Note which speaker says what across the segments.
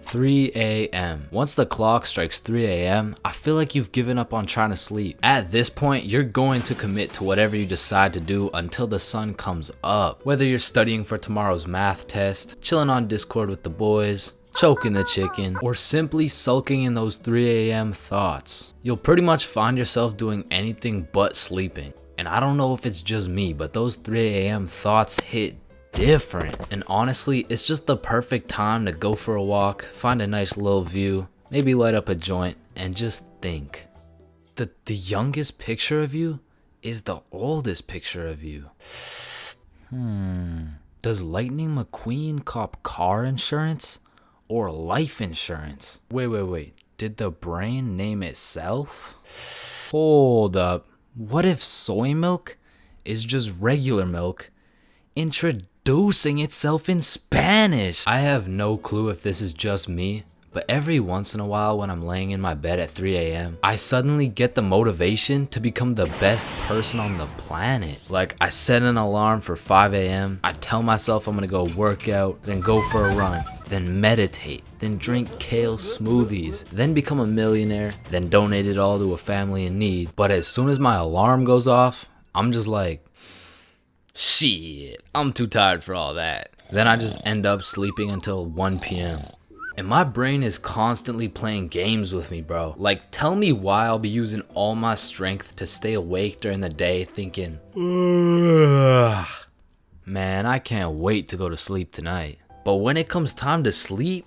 Speaker 1: 3 a.m. Once the clock strikes 3 a.m., I feel like you've given up on trying to sleep. At this point, you're going to commit to whatever you decide to do until the sun comes up. Whether you're studying for tomorrow's math test, chilling on Discord with the boys, choking the chicken, or simply sulking in those 3 a.m. thoughts, you'll pretty much find yourself doing anything but sleeping. And I don't know if it's just me, but those 3 a.m. thoughts hit different. And honestly, it's just the perfect time to go for a walk, find a nice little view, maybe light up a joint, and just think. The youngest picture of you is the oldest picture of you. Does Lightning McQueen cop car insurance or life insurance? Wait. Did the brain name itself? Hold up. What if soy milk is just regular milk introducing itself in Spanish? I have no clue if this is just me, but every once in a while when I'm laying in my bed at 3 a.m., I suddenly get the motivation to become the best person on the planet. Like, I set an alarm for 5 a.m., I tell myself I'm gonna go work out, then go for a run, then meditate, then drink kale smoothies, then become a millionaire, then donate it all to a family in need. But as soon as my alarm goes off, I'm just like, shit, I'm too tired for all that. Then I just end up sleeping until 1 p.m. And my brain is constantly playing games with me, bro. Like, tell me why I'll be using all my strength to stay awake during the day thinking, ugh, man, I can't wait to go to sleep tonight. But when it comes time to sleep,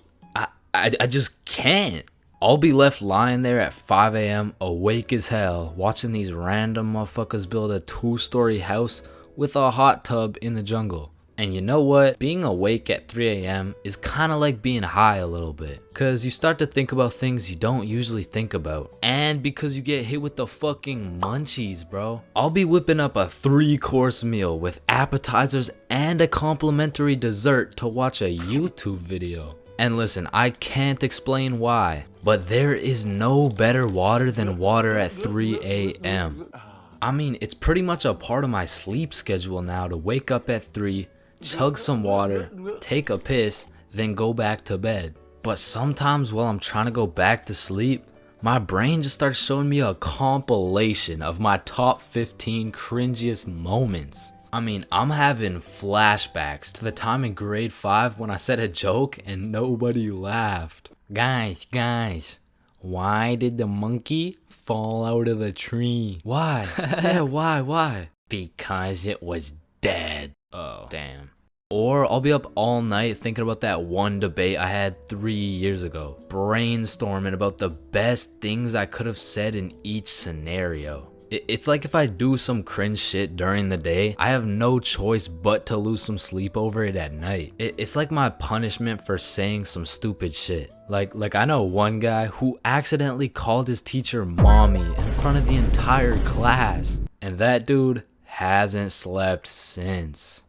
Speaker 1: I just can't. I'll be left lying there at 5 a.m. awake as hell, watching these random motherfuckers build a 2-story house with a hot tub in the jungle. And you know what? Being awake at 3 a.m. is kind of like being high a little bit. Cause you start to think about things you don't usually think about. And because you get hit with the fucking munchies, bro. I'll be whipping up a 3-course meal with appetizers and a complimentary dessert to watch a YouTube video. And listen, I can't explain why, but there is no better water than water at 3 a.m. I mean, it's pretty much a part of my sleep schedule now to wake up at 3, chug some water, take a piss, then go back to bed. But sometimes while I'm trying to go back to sleep, my brain just starts showing me a compilation of my top 15 cringiest moments. I mean, I'm having flashbacks to the time in grade 5 when I said a joke and nobody laughed. Guys, why did the monkey fall out of the tree? Why? Yeah, why? Because it was dead. Oh, damn. Or I'll be up all night thinking about that one debate I had 3 years ago, brainstorming about the best things I could have said in each scenario. It's like if I do some cringe shit during the day, I have no choice but to lose some sleep over it at night. It's like my punishment for saying some stupid shit. Like I know one guy who accidentally called his teacher mommy in front of the entire class. And that dude hasn't slept since.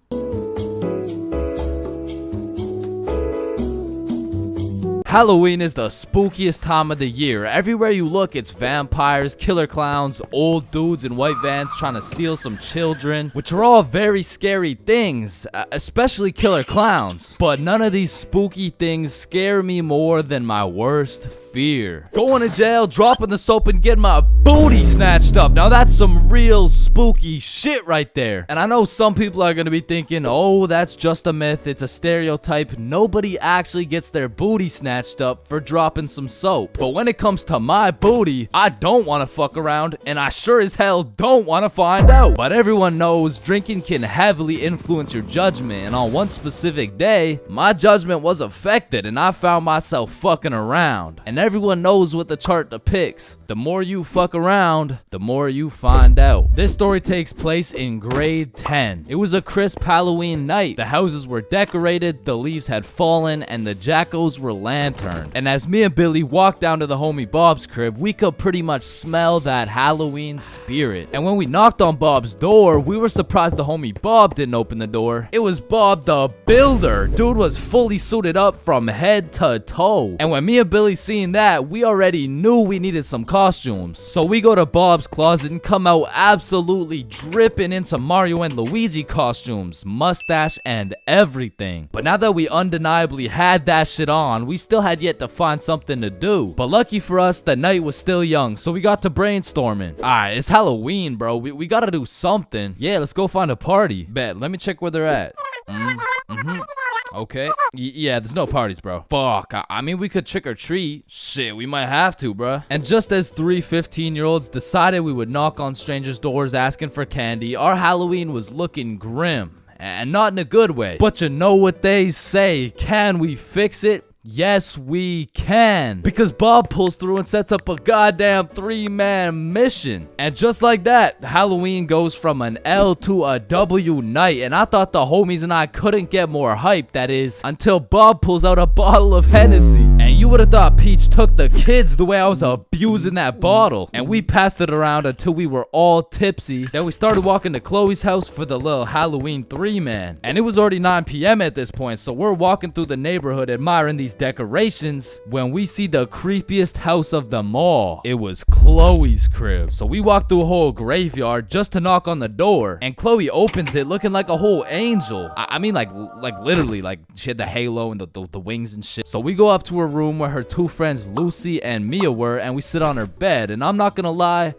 Speaker 2: Halloween is the spookiest time of the year. Everywhere you look, it's vampires, killer clowns, old dudes in white vans trying to steal some children, which are all very scary things, especially killer clowns. But none of these spooky things scare me more than my worst fear. Going to jail, dropping the soap, and getting my booty snatched up. Now that's some real spooky shit right there. And I know some people are going to be thinking, oh, that's just a myth. It's a stereotype. Nobody actually gets their booty snatched up for dropping some soap. But when it comes to my booty, I don't want to fuck around, and I sure as hell don't want to find out. But everyone knows drinking can heavily influence your judgment, and on one specific day, my judgment was affected and I found myself fucking around. And everyone knows what the chart depicts. The more you fuck around, the more you find out. This story takes place in grade 10. It was a crisp Halloween night. The houses were decorated, the leaves had fallen, and the jackos were lanterned. And as me and Billy walked down to the homie Bob's crib, we could pretty much smell that Halloween spirit. And when we knocked on Bob's door, we were surprised the homie Bob didn't open the door. It was Bob the Builder. Dude was fully suited up from head to toe. And when me and Billy seen that, we already knew we needed some costumes. So we go to Bob's closet and come out absolutely dripping into Mario and Luigi costumes, mustache and everything. But now that we undeniably had that shit on, we still had yet to find something to do. But lucky for us, the night was still young, so we got to brainstorming. Alright, it's Halloween, bro. We gotta do something. Yeah, let's go find a party. Bet, let me check where they're at. Okay. Yeah, there's no parties, bro. Fuck. I mean, we could trick or treat. Shit, we might have to, bro. And just as 3 15-year-olds decided we would knock on strangers' doors asking for candy, our Halloween was looking grim. And not in a good way. But you know what they say. Can we fix it? Yes, we can. Because Bob pulls through and sets up a goddamn 3-man mission. And just like that, Halloween goes from an L to a W night. And I thought the homies and I couldn't get more hype, that is, until Bob pulls out a bottle of Hennessy. And you would have thought Peach took the kids the way I was abusing that bottle. And we passed it around until we were all tipsy. Then we started walking to Chloe's house for the little Halloween 3-man. And it was already 9 p.m. at this point, so we're walking through the neighborhood admiring these decorations when we see the creepiest house of them all. It was Chloe's crib. So we walked through a whole graveyard just to knock on the door, and Chloe opens it looking like a whole angel. I mean, like literally, like she had the halo and the wings and shit. So we go up to her room where her 2 friends Lucy and Mia were, and we sit on her bed. And I'm not gonna lie,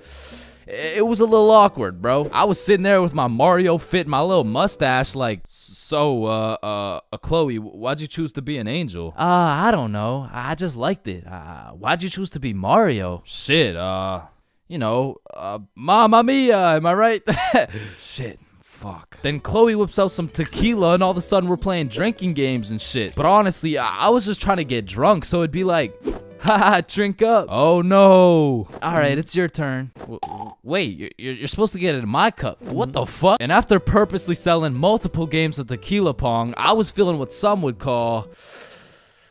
Speaker 2: it was a little awkward, bro. I was sitting there with my Mario fit, my little mustache, like, so, Chloe, why'd you choose to be an angel? I don't know. I just liked it. Why'd you choose to be Mario? Shit, you know, Mamma Mia, am I right? Shit. Fuck. Then Chloe whips out some tequila and all of a sudden we're playing drinking games and shit. But honestly, I was just trying to get drunk, so it'd be like, haha, drink up. Oh no. Alright, it's your turn. Wait, you're supposed to get it in my cup. What the fuck? And after purposely selling multiple games of tequila pong, I was feeling what some would call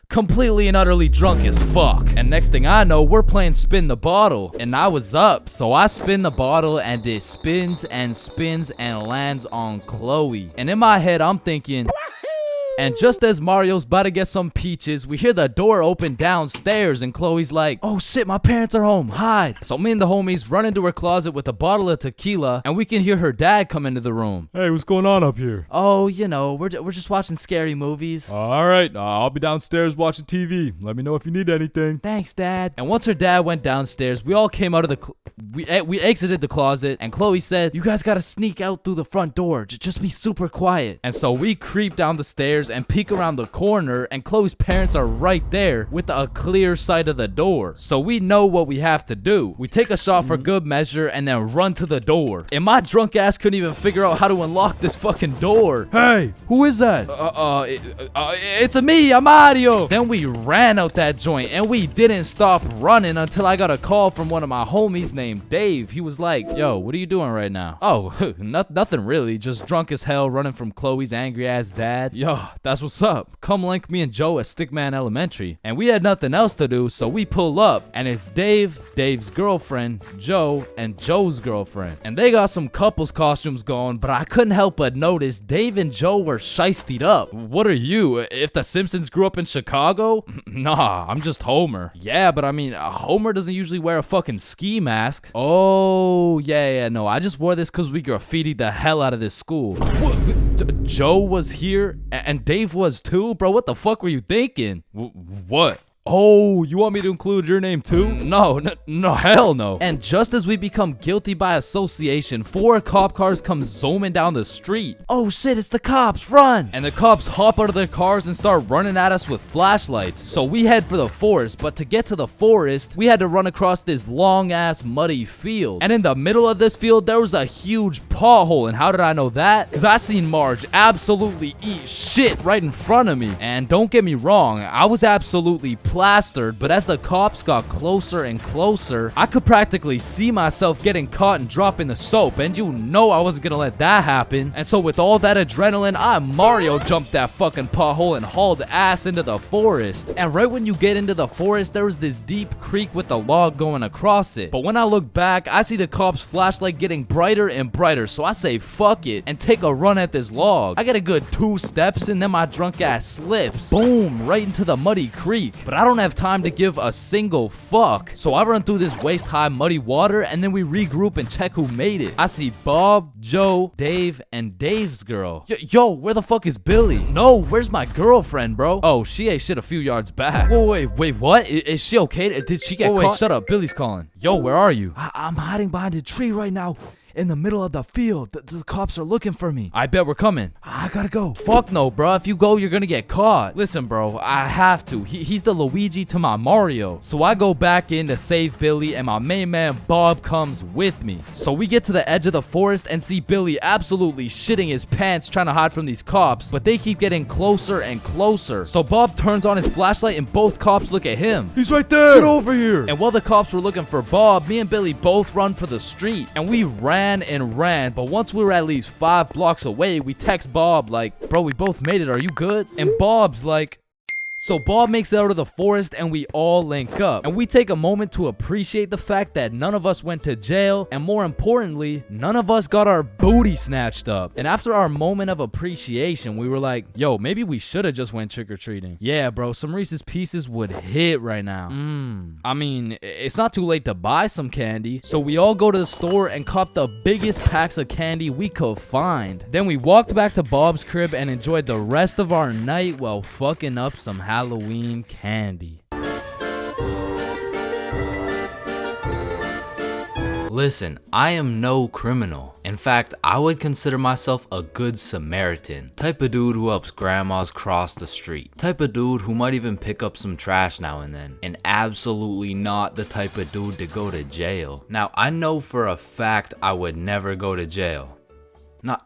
Speaker 2: completely and utterly drunk as fuck. And next thing I know, we're playing spin the bottle. And I was up, so I spin the bottle and it spins and spins and lands on Chloe. And in my head, I'm thinking, and just as Mario's about to get some peaches, we hear the door open downstairs and Chloe's like, oh shit, my parents are home, hide. So me and the homies run into her closet with a bottle of tequila and we can hear her dad come into the room.
Speaker 3: Hey, what's going on up here?
Speaker 2: Oh, you know, we're just watching scary movies.
Speaker 3: All right, I'll be downstairs watching TV. Let me know if you need anything.
Speaker 2: Thanks, Dad. And once her dad went downstairs, we all came out of the we exited the closet and Chloe said, you guys gotta sneak out through the front door. Just be super quiet. And so we creep down the stairs and peek around the corner, and Chloe's parents are right there with a clear sight of the door. So we know what we have to do. We take a shot for good measure and then run to the door. And my drunk ass couldn't even figure out how to unlock this fucking door.
Speaker 3: Hey, who is that?
Speaker 2: It's me, I'm Mario. Then we ran out that joint and we didn't stop running until I got a call from one of my homies named Dave. He was like, yo, what are you doing right now? Oh, nothing really, just drunk as hell running from Chloe's angry ass dad. Yo, that's what's up. Come link me and Joe at Stickman Elementary. And we had nothing else to do, so we pull up and it's Dave, Dave's girlfriend, Joe, and Joe's girlfriend. And they got some couples costumes going, but I couldn't help but notice Dave and Joe were shiestied up. What are you? If the Simpsons grew up in Chicago? Nah, I'm just Homer. Yeah, but I mean, Homer doesn't usually wear a fucking ski mask. Oh, yeah, no, I just wore this because we graffitied the hell out of this school. What? Joe was here and Dave was too? Bro, what the fuck were you thinking? What? Oh, you want me to include your name too? No, hell no. And just as we become guilty by association, 4 cop cars come zooming down the street. Oh shit, it's the cops, run! And the cops hop out of their cars and start running at us with flashlights. So we head for the forest, but to get to the forest, we had to run across this long ass muddy field. And in the middle of this field, there was a huge pothole. And how did I know that? Because I seen Marge absolutely eat shit right in front of me. And don't get me wrong, I was absolutely plastered, but as the cops got closer and closer, I could practically see myself getting caught and dropping the soap, and you know I wasn't gonna let that happen. And so with all that adrenaline, I Mario jumped that fucking pothole and hauled ass into the forest. And right when you get into the forest, there was this deep creek with a log going across it. But when I look back, I see the cops' flashlight getting brighter and brighter, so I say fuck it and take a run at this log. I get a good 2 steps and then my drunk ass slips. Boom, right into the muddy creek. But I don't have time to give a single fuck. So I run through this waist-high muddy water, and then we regroup and check who made it. I see Bob, Joe, Dave, and Dave's girl. Yo, where the fuck is Billy? No, where's my girlfriend, bro? Oh, she ate shit a few yards back. Whoa, wait, what? Is she okay? Did she get caught? Wait, shut up. Billy's calling. Yo, where are you? I'm hiding behind a tree right now. In the middle of the field. The cops are looking for me. I bet we're coming. I gotta go. Fuck no, bro. If you go, you're gonna get caught. Listen, bro, I have to. He's the Luigi to my Mario. So I go back in to save Billy, and my main man Bob comes with me. So we get to the edge of the forest and see Billy absolutely shitting his pants trying to hide from these cops, but they keep getting closer and closer. So Bob turns on his flashlight and both cops look at him.
Speaker 3: He's right there. Get over here.
Speaker 2: And while the cops were looking for Bob, me and Billy both run for the street, and we ran and ran, but once we were at least 5 blocks away, we text Bob like, bro, we both made it, are you good? And Bob's like, so Bob makes it out of the forest and we all link up. And we take a moment to appreciate the fact that none of us went to jail, and more importantly, none of us got our booty snatched up. And after our moment of appreciation, we were like, yo, maybe we should have just went trick-or-treating. Yeah, bro, some Reese's Pieces would hit right now. I mean, it's not too late to buy some candy. So we all go to the store and cop the biggest packs of candy we could find. Then we walked back to Bob's crib and enjoyed the rest of our night while fucking up some Halloween candy.
Speaker 1: Listen, I am no criminal. In fact, I would consider myself a good Samaritan. Type of dude who helps grandmas cross the street. Type of dude who might even pick up some trash now and then. And absolutely not the type of dude to go to jail. Now, I know for a fact I would never go to jail.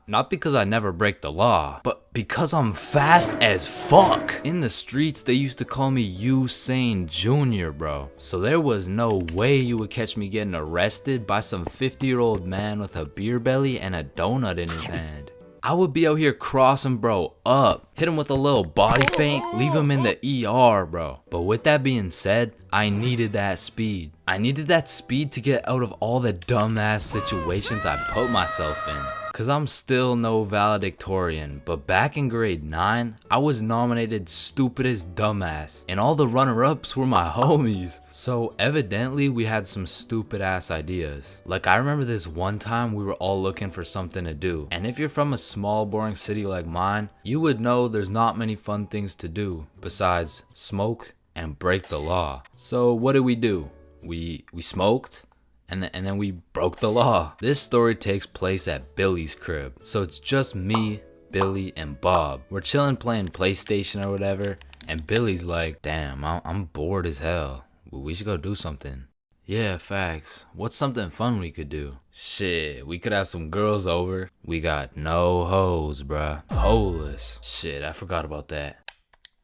Speaker 1: Not because I never break the law, but because I'm fast as fuck. In the streets, they used to call me Usain Jr., bro. So there was no way you would catch me getting arrested by some 50-year-old man with a beer belly and a donut in his hand. I would be out here crossing bro up, hit him with a little body feint, leave him in the ER, bro. But with that being said, I needed that speed. I needed that speed to get out of all the dumbass situations I put myself in. Cause I'm still no valedictorian, but back in grade 9, I was nominated stupidest dumbass, and all the runner-ups were my homies. So evidently we had some stupid ass ideas. Like I remember this one time we were all looking for something to do, and if you're from a small boring city like mine, you would know there's not many fun things to do besides smoke and break the law. So what did we do? We smoked. And then we broke the law. This story takes place at Billy's crib. So it's just me, Billy, and Bob. We're chilling playing PlayStation or whatever. And Billy's like, damn, I'm bored as hell. We should go do something. Yeah, facts. What's something fun we could do? Shit, we could have some girls over. We got no hoes, bruh. Holeless. Shit, I forgot about that.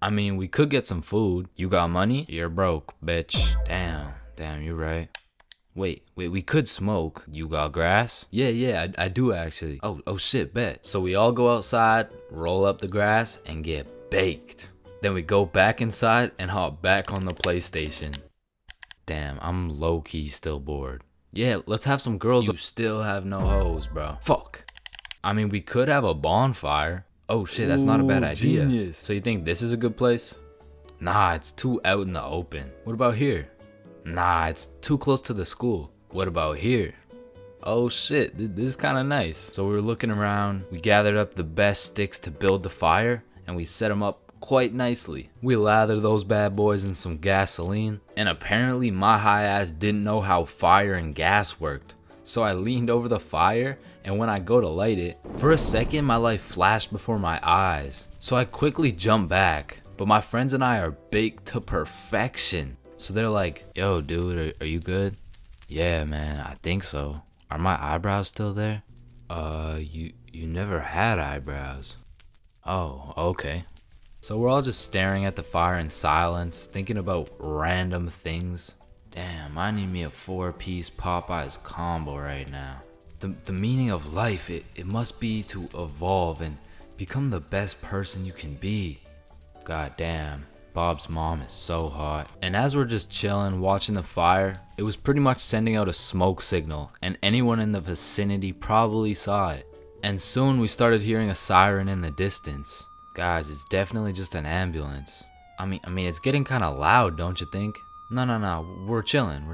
Speaker 1: I mean, we could get some food. You got money? You're broke, bitch. Damn, you're right. Wait, we could smoke. You got grass? Yeah, I do actually. Oh shit, bet. So we all go outside, roll up the grass, and get baked. Then we go back inside and hop back on the PlayStation. Damn, I'm low-key still bored. Yeah, let's have some girls. You still have no hoes, bro. Fuck. I mean, we could have a bonfire. Oh shit, that's not a bad idea. Genius. So you think this is a good place? Nah, it's too out in the open. What about here? Nah, it's too close to the school. What about here? Oh shit, this is kind of nice. So we were looking around, we gathered up the best sticks to build the fire, and we set them up quite nicely. We lathered those bad boys in some gasoline, and apparently my high ass didn't know how fire and gas worked. So I leaned over the fire, and when I go to light it, for a second my life flashed before my eyes. So I quickly jumped back, but my friends and I are baked to perfection. So they're like, yo dude, are you good? Yeah man, I think so. Are my eyebrows still there? You never had eyebrows. Oh, okay. So we're all just staring at the fire in silence, thinking about random things. Damn, I need me a 4-piece Popeyes combo right now. The meaning of life, it must be to evolve and become the best person you can be. God damn. Bob's mom is so hot. And as we're just chilling, watching the fire, it was pretty much sending out a smoke signal, and anyone in the vicinity probably saw it. And soon we started hearing a siren in the distance. Guys, it's definitely just an ambulance. I mean, it's getting kind of loud, don't you think? No. We're chilling.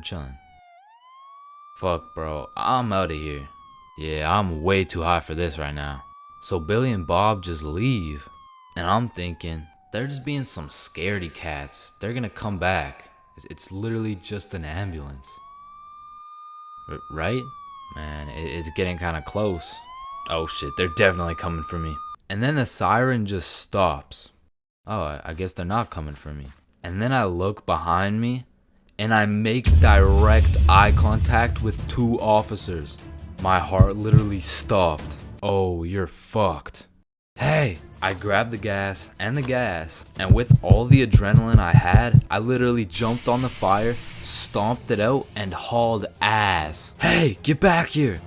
Speaker 1: Fuck, bro. I'm out of here. Yeah, I'm way too high for this right now. So Billy and Bob just leave. And I'm thinking, they're just being some scaredy cats. They're gonna come back. It's literally just an ambulance. Right? Man, it's getting kind of close. Oh shit, they're definitely coming for me. And then the siren just stops. Oh, I guess they're not coming for me. And then I look behind me, and I make direct eye contact with 2 officers. My heart literally stopped. Oh, you're fucked. Hey! I grabbed the gas, and with all the adrenaline I had, I literally jumped on the fire, stomped it out, and hauled ass. Hey, get back here!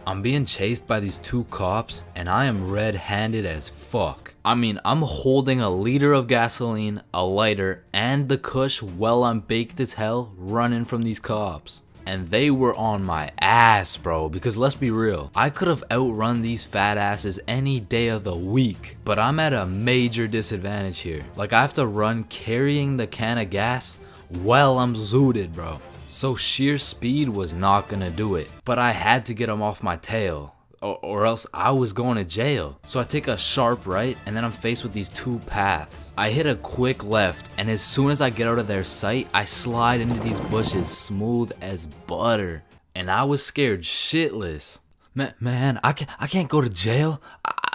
Speaker 1: I'm being chased by these 2 cops, and I am red-handed as fuck. I mean, I'm holding a liter of gasoline, a lighter, and the kush while I'm baked as hell running from these cops. And they were on my ass, bro, because let's be real, I could have outrun these fat asses any day of the week, but I'm at a major disadvantage here. Like, I have to run carrying the can of gas while I'm zooted, bro. So sheer speed was not gonna do it, but I had to get them off my tail, or else I was going to jail. So I take a sharp right, and then I'm faced with these 2 paths. I hit a quick left, and as soon as I get out of their sight, I slide into these bushes smooth as butter. And I was scared shitless. Man, I can't go to jail.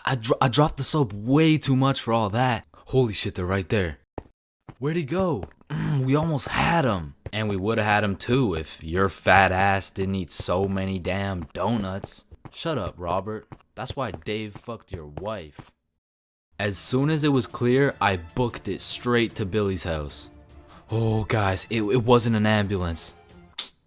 Speaker 1: I dropped the soap way too much for all that. Holy shit, they're right there. Where'd he go? We almost had him. And we would have had him too if your fat ass didn't eat so many damn donuts. Shut up, Robert. That's why Dave fucked your wife. As soon as it was clear, I booked it straight to Billy's house. Oh, guys, it wasn't an ambulance.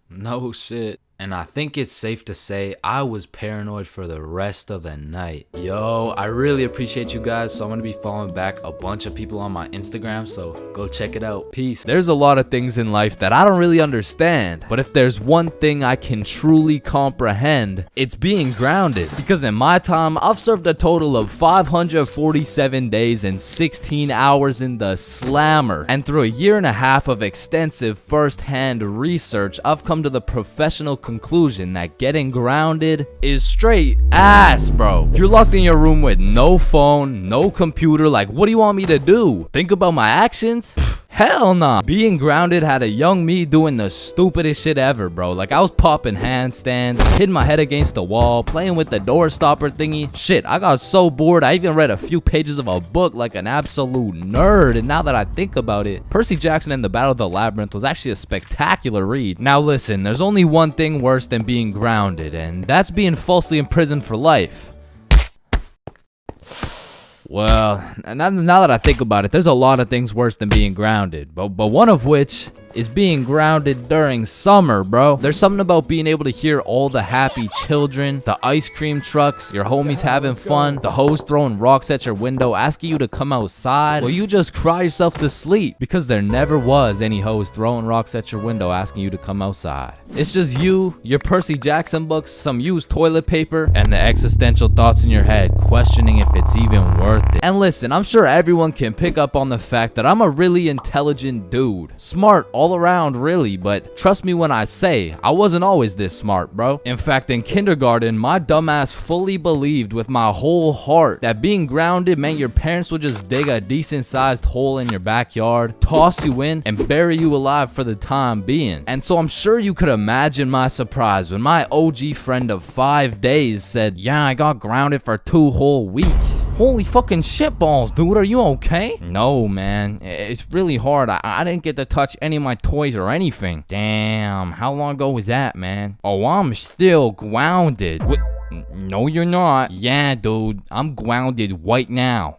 Speaker 1: No shit. And I think it's safe to say I was paranoid for the rest of the night. Yo, I really appreciate you guys, so I'm gonna be following back a bunch of people on my Instagram, so go check it out. Peace.
Speaker 2: There's a lot of things in life that I don't really understand, but if there's one thing I can truly comprehend, it's being grounded. Because in my time, I've served a total of 547 days and 16 hours in the slammer. And through a year and a half of extensive first-hand research, I've come to the professional conclusion that getting grounded is straight ass, bro. You're locked in your room with no phone, no computer. Like, what do you want me to do? Think about my actions? Hell nah. Being grounded had a young me doing the stupidest shit ever, bro. Like, I was popping handstands, hitting my head against the wall, playing with the door stopper thingy. Shit, I got so bored, I even read a few pages of a book like an absolute nerd. And now that I think about it, Percy Jackson and the Battle of the Labyrinth was actually a spectacular read. Now listen, there's only one thing worse than being grounded, and that's being falsely imprisoned for life. Well, now that I think about it, there's a lot of things worse than being grounded, but one of which is being grounded during summer, bro. There's something about being able to hear all the happy children, the ice cream trucks, your homies having fun, the hoes throwing rocks at your window, asking you to come outside. Well, you just cry yourself to sleep because there never was any hoes throwing rocks at your window asking you to come outside. It's just you, your Percy Jackson books, some used toilet paper, and the existential thoughts in your head questioning if it's even worth it. And listen, I'm sure everyone can pick up on the fact that I'm a really intelligent dude. Smart all around, really, but trust me when I say I wasn't always this smart, bro. In fact, in kindergarten, my dumbass fully believed with my whole heart that being grounded meant your parents would just dig a decent sized hole in your backyard, toss you in, and bury you alive for the time being. And so I'm sure you could imagine my surprise when my OG friend of 5 days said, yeah, I got grounded for 2 whole weeks. Holy fucking shitballs, dude, are you okay? No, man, it's really hard. I didn't get to touch any of my toys or anything. Damn, how long ago was that, man? Oh, I'm still grounded. What? No, you're not. Yeah, dude, I'm grounded right now.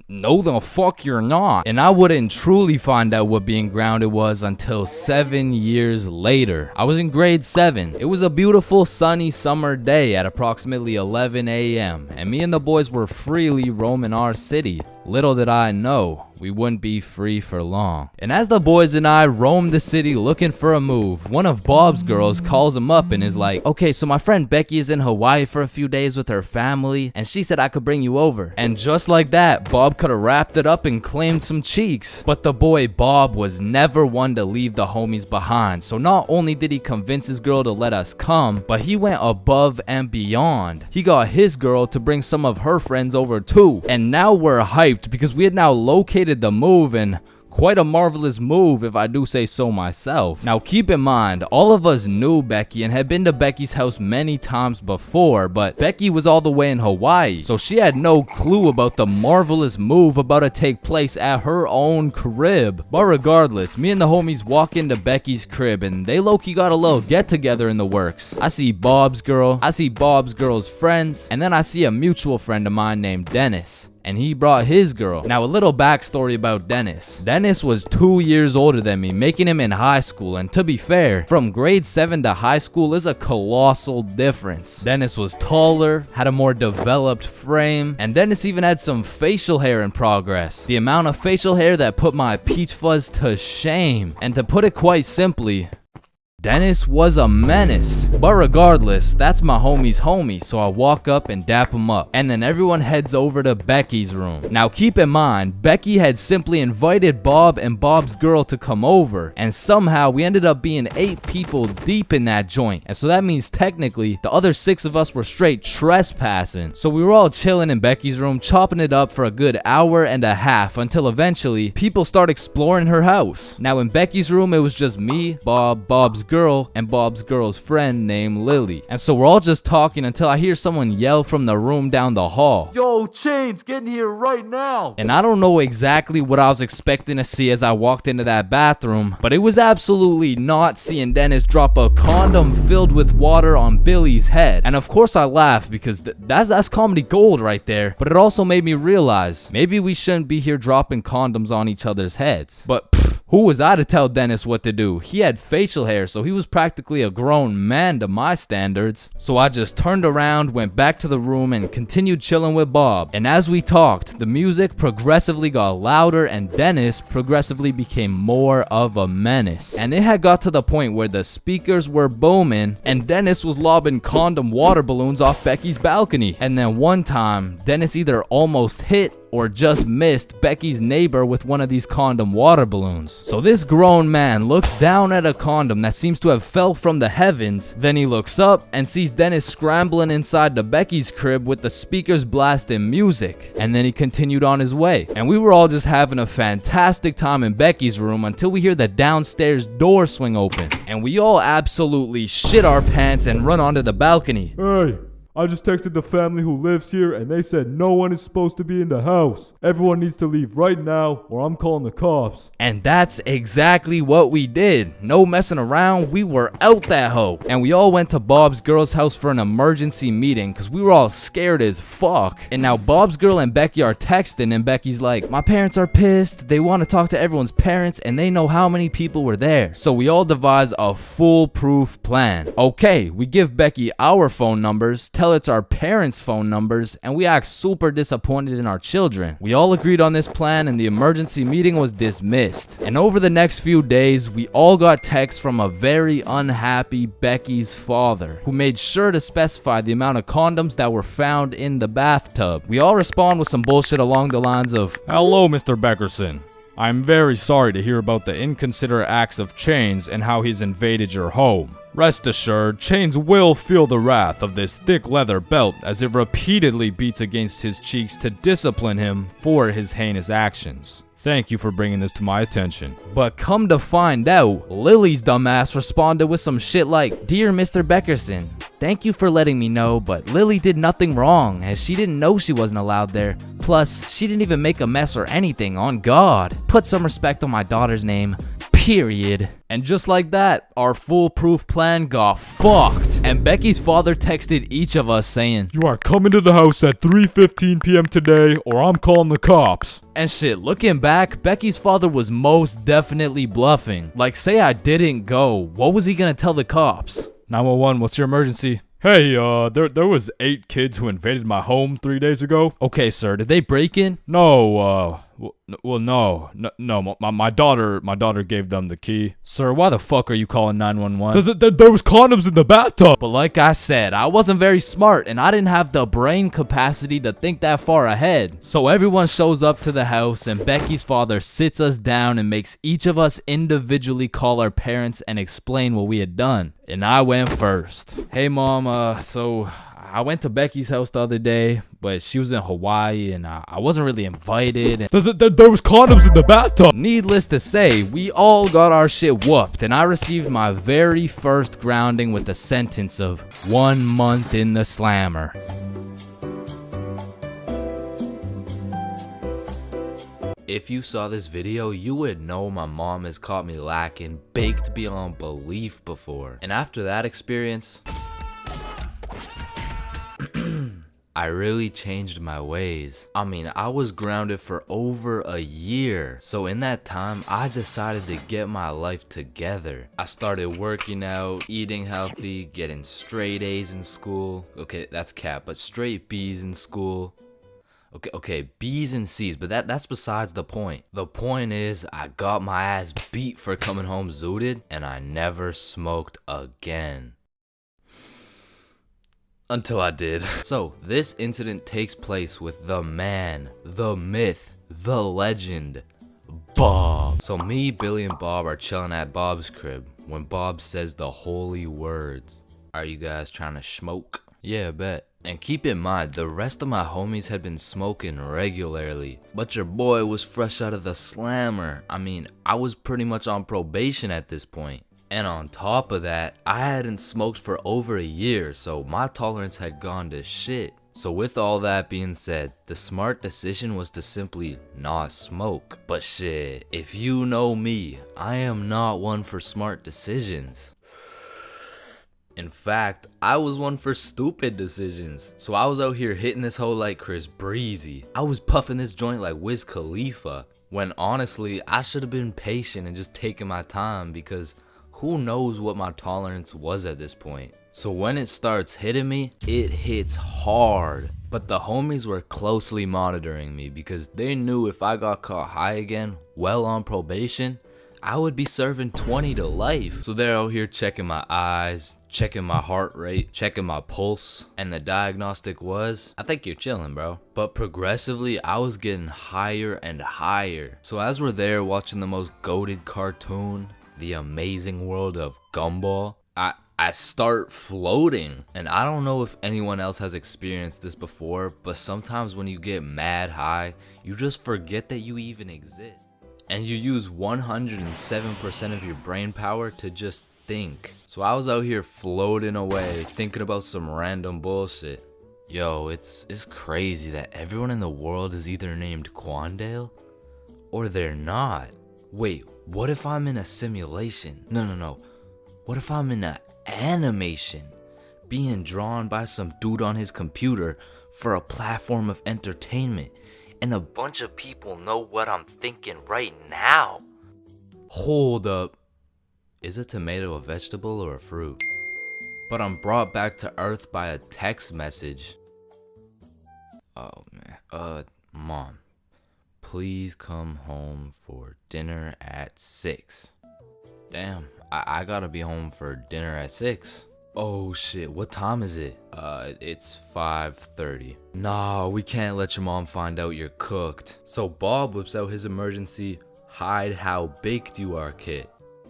Speaker 2: No, the fuck you're not. And I wouldn't truly find out what being grounded was until 7 years later. I was in grade 7. It was a beautiful sunny summer day at approximately 11 a.m. and me and the boys were freely roaming our city. Little did I know, we wouldn't be free for long. And as the boys and I roamed the city looking for a move, one of Bob's girls calls him up and is like, okay, so my friend Becky is in Hawaii for a few days with her family, and she said I could bring you over. And just like that, Bob could have wrapped it up and claimed some cheeks. But the boy Bob was never one to leave the homies behind, so not only did he convince his girl to let us come, but he went above and beyond. He got his girl to bring some of her friends over too. And now we're hyped because we had now located the move, and quite a marvelous move if I do say so myself. Now keep in mind, all of us knew Becky and had been to Becky's house many times before, but Becky was all the way in Hawaii, so she had no clue about the marvelous move about to take place at her own crib. But regardless, me and the homies walk into Becky's crib and they low-key got a little get together in the works. I see Bob's girl, I see Bob's girl's friends, and then I see a mutual friend of mine named Dennis. And he brought his girl. Now a little backstory about Dennis. Dennis was 2 years older than me, making him in high school, and to be fair, from grade 7 to high school is a colossal difference. Dennis was taller, had a more developed frame, and Dennis even had some facial hair in progress. The amount of facial hair that put my peach fuzz to shame. And to put it quite simply, Dennis was a menace. But regardless, that's my homie's homie, so I walk up and dap him up. And then everyone heads over to Becky's room. Now keep in mind, Becky had simply invited Bob and Bob's girl to come over, and somehow we ended up being 8 people deep in that joint. And so that means technically the other 6 of us were straight trespassing. So we were all chilling in Becky's room, chopping it up for a good hour and a half until eventually people start exploring her house. Now in Becky's room it was just me, Bob, Bob's girl, and Bob's girl's friend named Lily. And so we're all just talking until I hear someone yell from the room down the hall, "Yo, Chains, get in here right now!" And I don't know exactly what I was expecting to see as I walked into that bathroom, but it was absolutely not seeing Dennis drop a condom filled with water on Billy's head. And of course I laughed because that's comedy gold right there, but it also made me realize maybe we shouldn't be here dropping condoms on each other's heads. But who was I to tell Dennis what to do? He had facial hair, so he was practically a grown man to my standards. So I just turned around, went back to the room, and continued chilling with Bob. And as we talked, the music progressively got louder and Dennis progressively became more of a menace. And it had got to the point where the speakers were booming and Dennis was lobbing condom water balloons off Becky's balcony. And then one time, Dennis either almost hit or just missed Becky's neighbor with one of these condom water balloons. So this grown man looks down at a condom that seems to have fell from the heavens, then he looks up and sees Dennis scrambling inside the Becky's crib with the speakers blasting music, and then he continued on his way. And we were all just having a fantastic time in Becky's room until we hear the downstairs door swing open, and we all absolutely shit our pants and run onto the balcony.
Speaker 3: Hey, I just texted the family who lives here and they said no one is supposed to be in the house. Everyone needs to leave right now or I'm calling the cops.
Speaker 2: And that's exactly what we did. No messing around, we were out that hoe. And we all went to Bob's girl's house for an emergency meeting because we were all scared as fuck. And now Bob's girl and Becky are texting and Becky's like, my parents are pissed, they want to talk to everyone's parents and they know how many people were there. So we all devise a foolproof plan. Okay, we give Becky our phone numbers, tell it's our parents' phone numbers, and we act super disappointed in our children. We all agreed on this plan and the emergency meeting was dismissed. And over the next few days, we all got texts from a very unhappy Becky's father, who made sure to specify the amount of condoms that were found in the bathtub. We all respond with some bullshit along the lines of,
Speaker 3: Hello, Mr. Beckerson. I'm very sorry to hear about the inconsiderate acts of Chains and how he's invaded your home. Rest assured, Chains will feel the wrath of this thick leather belt as it repeatedly beats against his cheeks to discipline him for his heinous actions. Thank you for bringing this to my attention.
Speaker 2: But come to find out, Lily's dumbass responded with some shit like, Dear Mr. Beckerson, thank you for letting me know, but Lily did nothing wrong as she didn't know she wasn't allowed there. Plus, she didn't even make a mess or anything, on God. Put some respect on my daughter's name. Period. And just like that, our foolproof plan got fucked. And Becky's father texted each of us saying,
Speaker 3: You are coming to the house at 3:15 p.m. today or I'm calling the cops.
Speaker 2: And shit, looking back, Becky's father was most definitely bluffing. Like, say I didn't go, what was he gonna tell the cops?
Speaker 3: 911, what's your emergency? Hey, there was 8 kids who invaded my home 3 days ago.
Speaker 2: Okay, sir, did they break in?
Speaker 3: No, Well, no. My daughter gave them the key.
Speaker 2: Sir, why the fuck are you calling 911?
Speaker 3: There was condoms in the bathtub.
Speaker 2: But like I said, I wasn't very smart and I didn't have the brain capacity to think that far ahead. So everyone shows up to the house and Becky's father sits us down and makes each of us individually call our parents and explain what we had done. And I went first. Hey mom, so I went to Becky's house the other day, but she was in Hawaii and I wasn't really invited. And
Speaker 3: There was condoms in the bathtub.
Speaker 2: needless to say, we all got our shit whooped and I received my very first grounding with the sentence of 1 month in the slammer.
Speaker 1: If you saw this video, you would know my mom has caught me lacking baked beyond belief before. And after that experience, I really changed my ways. I mean, I was grounded for over a year. So in that time, I decided to get my life together. I started working out, eating healthy, getting straight A's in school. Okay, that's cap, but straight B's in school. Okay, B's and C's, but that's besides the point. The point is, I got my ass beat for coming home zooted, and I never smoked again. Until I did. So, this incident takes place with the man, the myth, the legend, Bob. So me, Billy, and Bob are chilling at Bob's crib when Bob says the holy words. Are you guys trying to smoke? Yeah, bet. And keep in mind, the rest of my homies had been smoking regularly, but your boy was fresh out of the slammer. I mean, I was pretty much on probation at this point. And on top of that, I hadn't smoked for over a year, so my tolerance had gone to shit. So with all that being said, the smart decision was to simply not smoke. But shit, if you know me, I am not one for smart decisions. In fact, I was one for stupid decisions. So I was out here hitting this hoe like Chris Breezy. I was puffing this joint like Wiz Khalifa. When honestly, I should have been patient and just taken my time because who knows what my tolerance was at this point. So when it starts hitting me, it hits hard. But the homies were closely monitoring me because they knew if I got caught high again, well on probation, I would be serving 20 to life. So they're out here checking my eyes, checking my heart rate, checking my pulse, and the diagnostic was, I think you're chilling, bro. But progressively, I was getting higher and higher. So as we're there watching the most goated cartoon, The Amazing World of Gumball, I start floating. And I don't know if anyone else has experienced this before, but sometimes when you get mad high, you just forget that you even exist. And you use 107% of your brain power to just think. So I was out here floating away, thinking about some random bullshit. Yo, it's crazy that everyone in the world is either named Quandale or they're not. Wait, what if I'm in a simulation? No. What if I'm in an animation? Being drawn by some dude on his computer for a platform of entertainment. And a bunch of people know what I'm thinking right now. Hold up. Is a tomato a vegetable or a fruit? But I'm brought back to Earth by a text message. Oh man. Mom. Please come home for dinner at 6. Damn, I gotta be home for dinner at 6. Oh shit, what time is it? It's 5:30. Nah, we can't let your mom find out you're cooked. So Bob whips out his emergency hide how baked you are kit.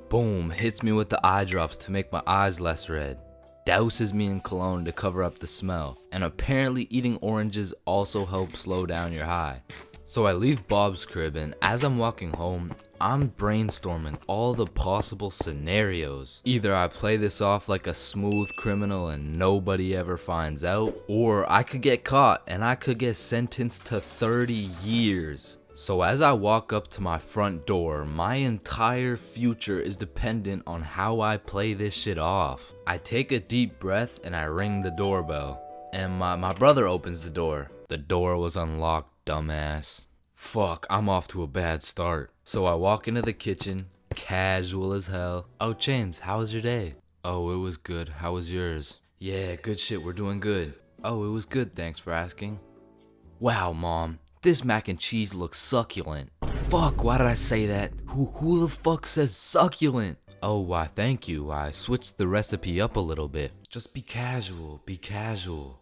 Speaker 1: Boom, hits me with the eye drops to make my eyes less red. Douses me in cologne to cover up the smell. And apparently eating oranges also helps slow down your high. So I leave Bob's crib and as I'm walking home, I'm brainstorming all the possible scenarios. Either I play this off like a smooth criminal and nobody ever finds out, or I could get caught and I could get sentenced to 30 years. So as I walk up to my front door, my entire future is dependent on how I play this shit off. I take a deep breath and I ring the doorbell. And my brother opens the door. The door was unlocked, dumbass. Fuck, I'm off to a bad start. So I walk into the kitchen, casual as hell. Oh, Chains, how was your day? Oh, it was good. How was yours? Yeah, good shit, we're doing good. Oh, it was good, thanks for asking. Wow, Mom, This mac and cheese looks succulent. Fuck, why did I say that? Who the fuck says succulent? Oh, why, thank you. I switched the recipe up a little bit. Just be casual, be casual.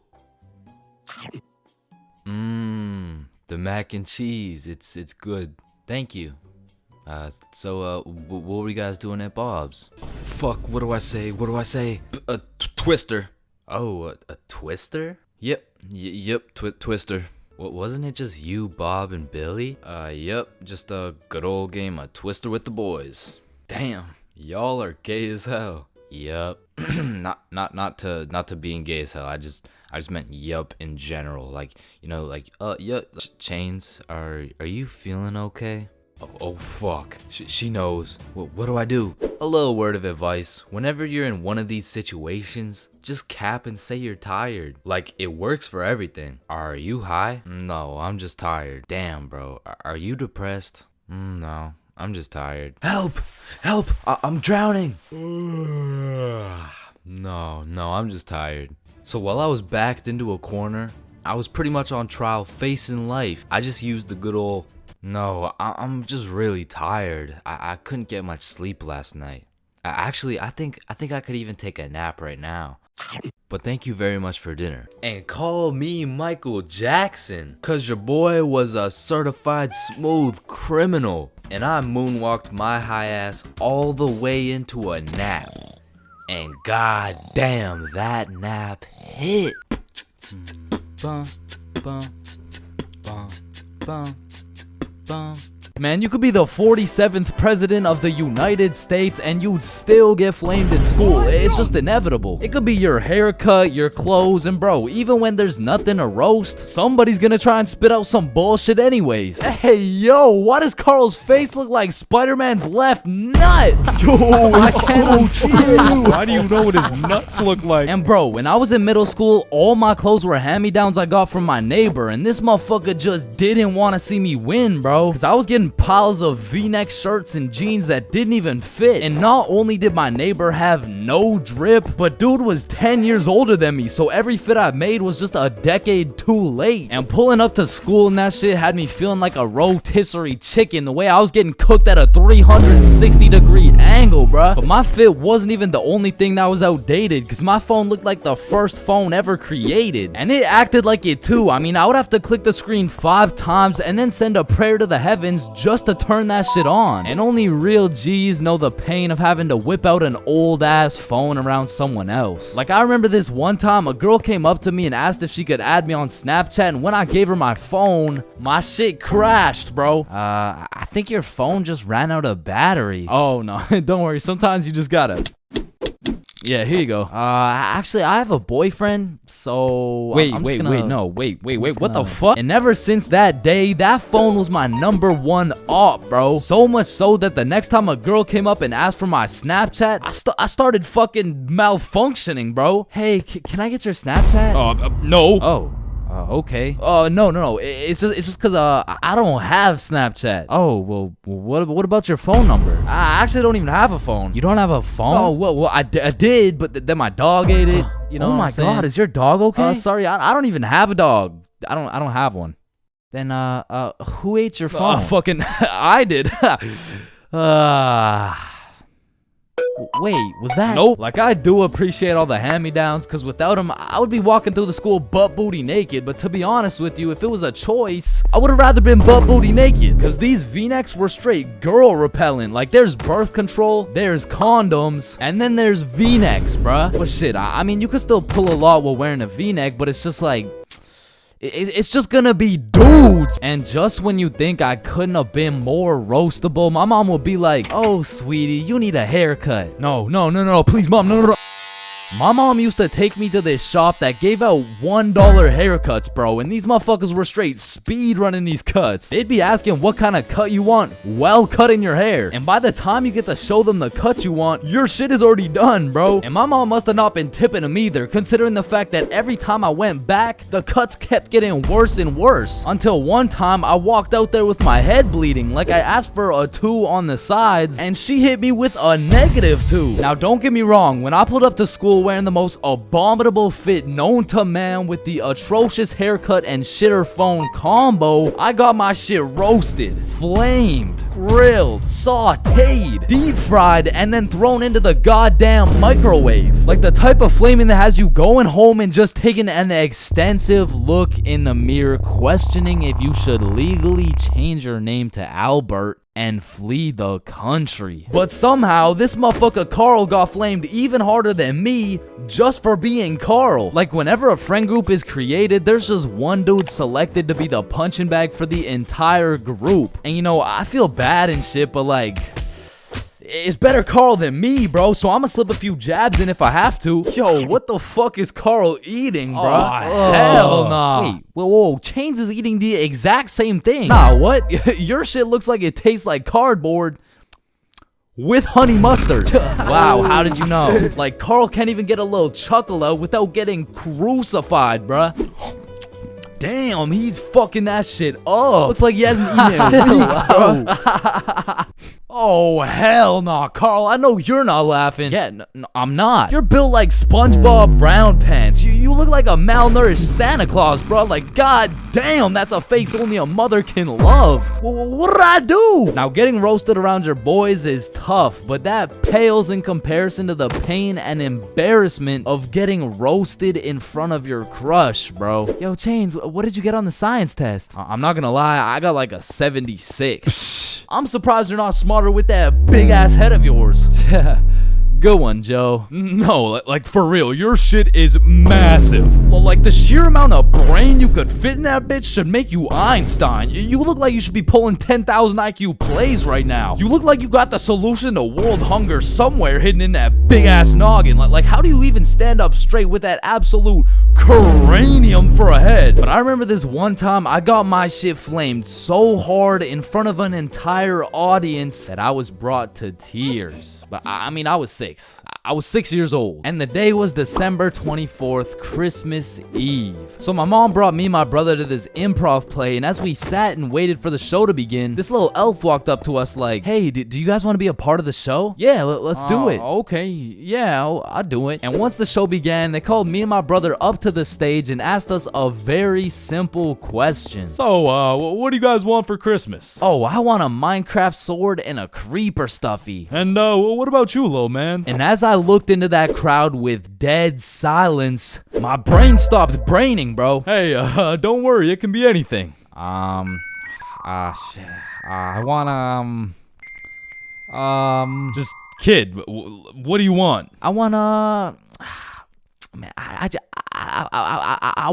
Speaker 1: The mac and cheese, it's good. Thank you. What were you guys doing at Bob's? Fuck, what do I say? A twister. Oh, a twister? Yep, twister. What, wasn't it just you, Bob, and Billy? Yep, just a good old game of Twister with the boys. Damn, y'all are gay as hell. Yup. not to being gay as hell. I just meant yup in general. Like, you know, like yup. Chains, are you feeling okay? Oh fuck. She knows. What do I do? A little word of advice. Whenever you're in one of these situations, just cap and say you're tired. Like, it works for everything. Are you high? No, I'm just tired. Damn, bro. Are you depressed? No, I'm just tired. Help! I'm drowning! No, I'm just tired. So while I was backed into a corner, I was pretty much on trial facing life. I just used the good old, no, I'm just really tired. I couldn't get much sleep last night. Actually, I think I could even take a nap right now. But thank you very much for dinner. And call me Michael Jackson, cause your boy was a certified smooth criminal. And I moonwalked my high ass all the way into a nap. And god damn, that nap hit.
Speaker 2: Man, you could be the 47th president of the United States and you'd still get flamed in school. It's just inevitable. It could be your haircut, your clothes, and bro, even when there's nothing to roast, somebody's gonna try and spit out some bullshit anyways. Hey, yo, why does Carl's face look like Spider-Man's left nut?
Speaker 3: Yo, it's so true. Why do you know what his nuts look like?
Speaker 2: And bro, when I was in middle school, all my clothes were hand-me-downs I got from my neighbor, and this motherfucker just didn't want to see me win, bro, because I was getting piles of V-neck shirts and jeans that didn't even fit. And not only did my neighbor have no drip, but dude was 10 years older than me, so every fit I made was just a decade too late. And pulling up to school and that shit had me feeling like a rotisserie chicken, the way I was getting cooked at a 360-degree angle, bruh. But my fit wasn't even the only thing that was outdated, because my phone looked like the first phone ever created. And it acted like it too. I mean, I would have to click the screen 5 times and then send a prayer to the heavens just to turn that shit on. And only real G's know the pain of having to whip out an old ass phone around someone else. Like, I remember this one time a girl came up to me and asked if she could add me on Snapchat, and when I gave her my phone, my shit crashed, bro. I think your phone just ran out of battery. Oh no, don't worry, sometimes you just gotta. Yeah, here you go. Actually, I have a boyfriend, so... Wait, what the fuck? And ever since that day, that phone was my #1 op, bro. So much so that the next time a girl came up and asked for my Snapchat, I started fucking malfunctioning, bro. Hey, can I get your Snapchat?
Speaker 3: No.
Speaker 2: Oh. Okay. No. It's just cause I don't have Snapchat. Oh, well, what about your phone number? I actually don't even have a phone. You don't have a phone? Oh, well, I did, but then my dog ate it. You know? Oh my god, is your dog okay? Sorry, I don't even have a dog. I don't have one. Then who ate your phone? Fucking I did. Wait, was that? Nope. Like, I do appreciate all the hand-me-downs, because without them, I would be walking through the school butt-booty naked. But to be honest with you, if it was a choice, I would have rather been butt-booty naked, because these V-necks were straight girl-repellent. Like, there's birth control, there's condoms, and then there's V-necks, bruh. But shit, I mean, you could still pull a lot while wearing a V-neck, but it's just like... It's just gonna be dudes. And just when you think I couldn't have been more roastable, my mom will be like, oh, sweetie, you need a haircut. No, please, mom, no. My mom used to take me to this shop that gave out $1 haircuts, bro, and these motherfuckers were straight speed running these cuts. They'd be asking what kind of cut you want while cutting your hair, and by the time you get to show them the cut you want, your shit is already done, bro. And my mom must have not been tipping them either, considering the fact that every time I went back, the cuts kept getting worse and worse, until one time I walked out there with my head bleeding, like I asked for a 2 on the sides, and she hit me with a -2. Now don't get me wrong, when I pulled up to school wearing the most abominable fit known to man with the atrocious haircut and shitter phone combo, I got my shit roasted, flamed, grilled, sauteed, deep fried, and then thrown into the goddamn microwave. Like the type of flaming that has you going home and just taking an extensive look in the mirror, questioning if you should legally change your name to Albert and flee the country. But somehow, this motherfucker Carl got flamed even harder than me just for being Carl. Like, whenever a friend group is created, there's just one dude selected to be the punching bag for the entire group. And you know, I feel bad and shit, but like, it's better Carl than me, bro, so I'ma slip a few jabs in if I have to. Yo, what the fuck is Carl eating, bro?
Speaker 3: Oh,
Speaker 2: Hell nah. Wait, whoa, Chains is eating the exact same thing. Nah, what? Your shit looks like it tastes like cardboard with honey mustard. Wow, how did you know? Like, Carl can't even get a little chuckle out without getting crucified, bruh. Damn, he's fucking that shit up. Looks like he hasn't eaten in weeks, bro. Oh, hell nah, Carl. I know you're not laughing. Yeah, I'm not. You're built like SpongeBob Brown Pants. You look like a malnourished Santa Claus, bro. Like, god damn, that's a face only a mother can love. What did I do? Now, getting roasted around your boys is tough, but that pales in comparison to the pain and embarrassment of getting roasted in front of your crush, bro. Yo, Chains, what did you get on the science test? I'm not gonna lie, I got like a 76. I'm surprised you're not smarter with that big ass head of yours. Good one, Joe.
Speaker 3: No, like for real, your shit is massive.
Speaker 2: Well, like the sheer amount of brain you could fit in that bitch should make you Einstein. You look like you should be pulling 10,000 IQ plays right now. You look like you got the solution to world hunger somewhere hidden in that big ass noggin. Like how do you even stand up straight with that absolute cranium for a head? But I remember this one time I got my shit flamed so hard in front of an entire audience that I was brought to tears. But I mean, I was 6. I was 6 years old. And the day was December 24th, Christmas Eve. So my mom brought me and my brother to this improv play, and as we sat and waited for the show to begin, this little elf walked up to us like, hey, do you guys want to be a part of the show? Yeah, let's do it. Okay, yeah, I'll do it. And once the show began, they called me and my brother up to the stage and asked us a very simple question.
Speaker 3: So, what do you guys want for Christmas?
Speaker 2: Oh, I want a Minecraft sword and a creeper stuffy.
Speaker 3: And, what about you, little man?
Speaker 2: And as I looked into that crowd with dead silence, my brain stopped braining, bro.
Speaker 3: Hey, don't worry, it can be anything.
Speaker 2: Shit. I want,
Speaker 3: Just, kid, what do you want?
Speaker 2: I wanna... Man, I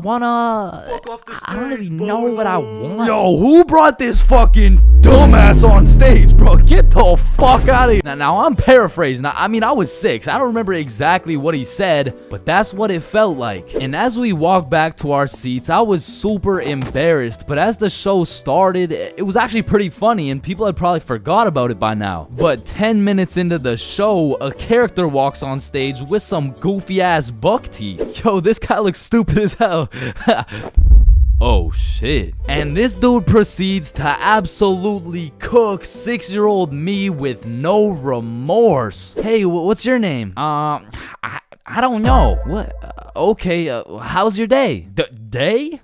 Speaker 2: wanna...
Speaker 3: Fuck off the stage,
Speaker 2: I don't really know what I want.
Speaker 3: Yo, who brought this fucking dumbass on stage, bro? Get the fuck out of here.
Speaker 2: Now I'm paraphrasing. I mean, I was 6. I don't remember exactly what he said, but that's what it felt like. And as we walked back to our seats, I was super embarrassed. But as the show started, it was actually pretty funny, and people had probably forgot about it by now. But 10 minutes into the show, a character walks on stage with some goofy-ass buck teeth. Yo, this guy looks stupid as hell. Oh shit. And this dude proceeds to absolutely cook 6-year-old me with no remorse. Hey, what's your name? I don't know. What? Okay, how's your day? Day?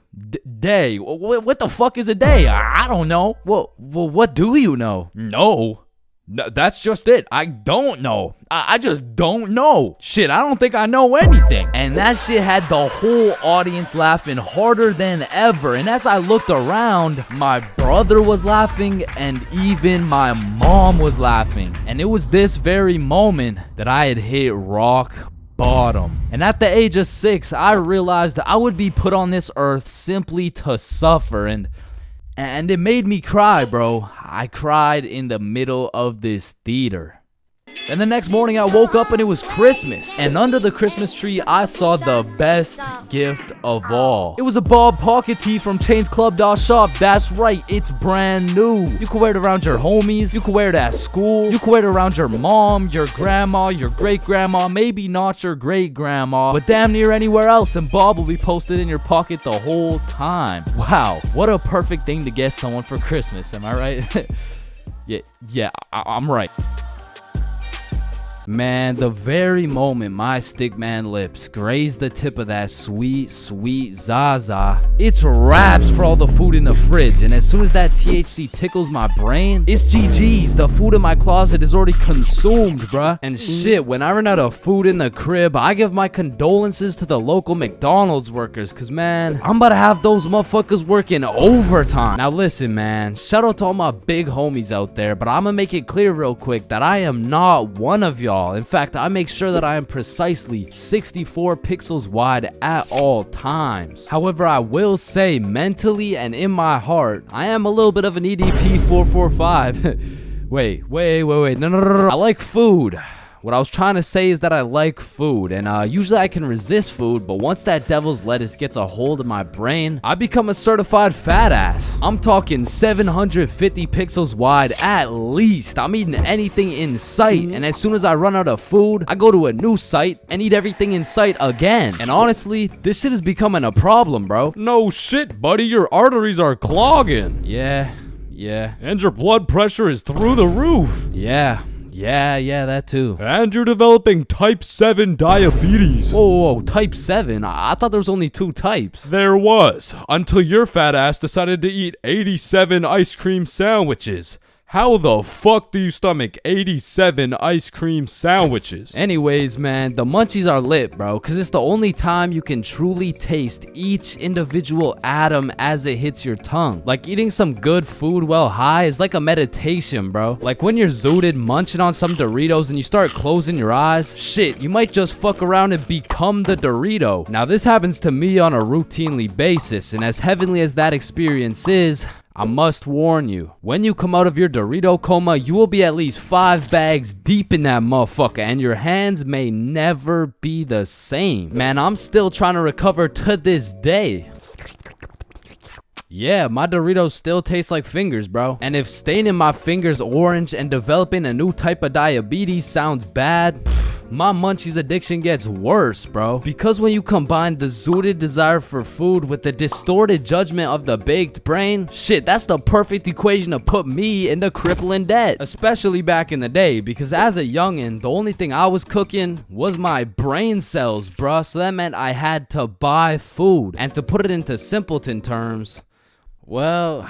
Speaker 2: Day? What the fuck is a day? I don't know. Well, what do you know?
Speaker 3: No. That's just it. I don't know. I just don't know.
Speaker 2: Shit, I don't think I know anything. And that shit had the whole audience laughing harder than ever. And as I looked around, my brother was laughing and even my mom was laughing. And it was this very moment that I had hit rock bottom. And at the age of 6, I realized I would be put on this earth simply to suffer. And it made me cry, bro. I cried in the middle of this theater. And the next morning I woke up and it was Christmas. And under the Christmas tree, I saw the best gift of all. It was a Bob pocket tee from chainsclub.shop. That's right, it's brand new. You can wear it around your homies. You can wear it at school. You can wear it around your mom, your grandma, your great-grandma, maybe not your great-grandma, but damn near anywhere else. And Bob will be posted in your pocket the whole time. Wow, what a perfect thing to get someone for Christmas, am I right? Yeah, I'm right. Man, the very moment my stickman lips graze the tip of that sweet, sweet Zaza, it's wraps for all the food in the fridge. And as soon as that THC tickles my brain, it's GG's. The food in my closet is already consumed, bruh. And shit, when I run out of food in the crib, I give my condolences to the local McDonald's workers, cause man, I'm about to have those motherfuckers working overtime. Now listen, man, shout out to all my big homies out there, but I'm gonna make it clear real quick that I am not one of y'all. In fact, I make sure that I am precisely 64 pixels wide at all times. However, I will say mentally and in my heart, I am a little bit of an EDP 445. wait, no. I like food. What I was trying to say is that I like food, and usually I can resist food, but once that devil's lettuce gets a hold of my brain, I become a certified fat ass. I'm talking 750 pixels wide at least. I'm eating anything in sight, and as soon as I run out of food, I go to a new site and eat everything in sight again. And honestly, this shit is becoming a problem, bro.
Speaker 3: No shit, buddy, your arteries are clogging.
Speaker 2: Yeah.
Speaker 3: And your blood pressure is through the roof.
Speaker 2: Yeah, that too.
Speaker 3: And you're developing type 7 diabetes.
Speaker 2: Whoa, type 7? I thought there was only 2 types.
Speaker 3: There was, until your fat ass decided to eat 87 ice cream sandwiches. How the fuck do you stomach 87 ice cream sandwiches?
Speaker 2: Anyways, man, the munchies are lit, bro, because it's the only time you can truly taste each individual atom as it hits your tongue. Like eating some good food while high is like a meditation, bro. Like when you're zooted munching on some Doritos and you start closing your eyes, shit, you might just fuck around and become the Dorito. Now, this happens to me on a routinely basis, and as heavenly as that experience is, I must warn you, when you come out of your Dorito coma, you will be at least 5 bags deep in that motherfucker, and your hands may never be the same. Man, I'm still trying to recover to this day. Yeah, my Doritos still taste like fingers, bro. And if staining my fingers orange and developing a new type of diabetes sounds bad, my munchies addiction gets worse, bro. Because when you combine the zooted desire for food with the distorted judgment of the baked brain, shit, that's the perfect equation to put me into crippling debt. Especially back in the day, because as a youngin', the only thing I was cooking was my brain cells, bruh. So that meant I had to buy food. And to put it into simpleton terms, well,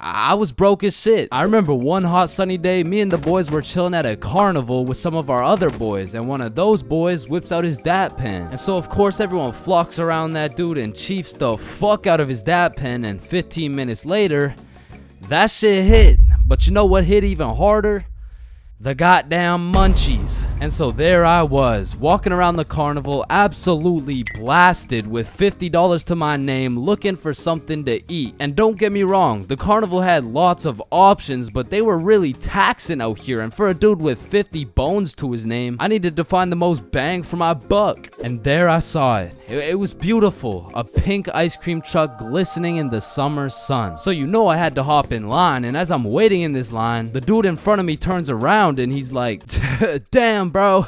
Speaker 2: I was broke as shit. I remember one hot sunny day, me and the boys were chilling at a carnival with some of our other boys, and one of those boys whips out his dap pen. And so of course everyone flocks around that dude and chiefs the fuck out of his dap pen, and 15 minutes later, that shit hit. But you know what hit even harder? The goddamn munchies. And so there I was, walking around the carnival, absolutely blasted with $50 to my name, looking for something to eat. And don't get me wrong, the carnival had lots of options, but they were really taxing out here. And for a dude with 50 bones to his name, I needed to find the most bang for my buck. And there I saw it. It was beautiful. A pink ice cream truck glistening in the summer sun. So you know I had to hop in line, and as I'm waiting in this line, the dude in front of me turns around and he's like, damn, bro,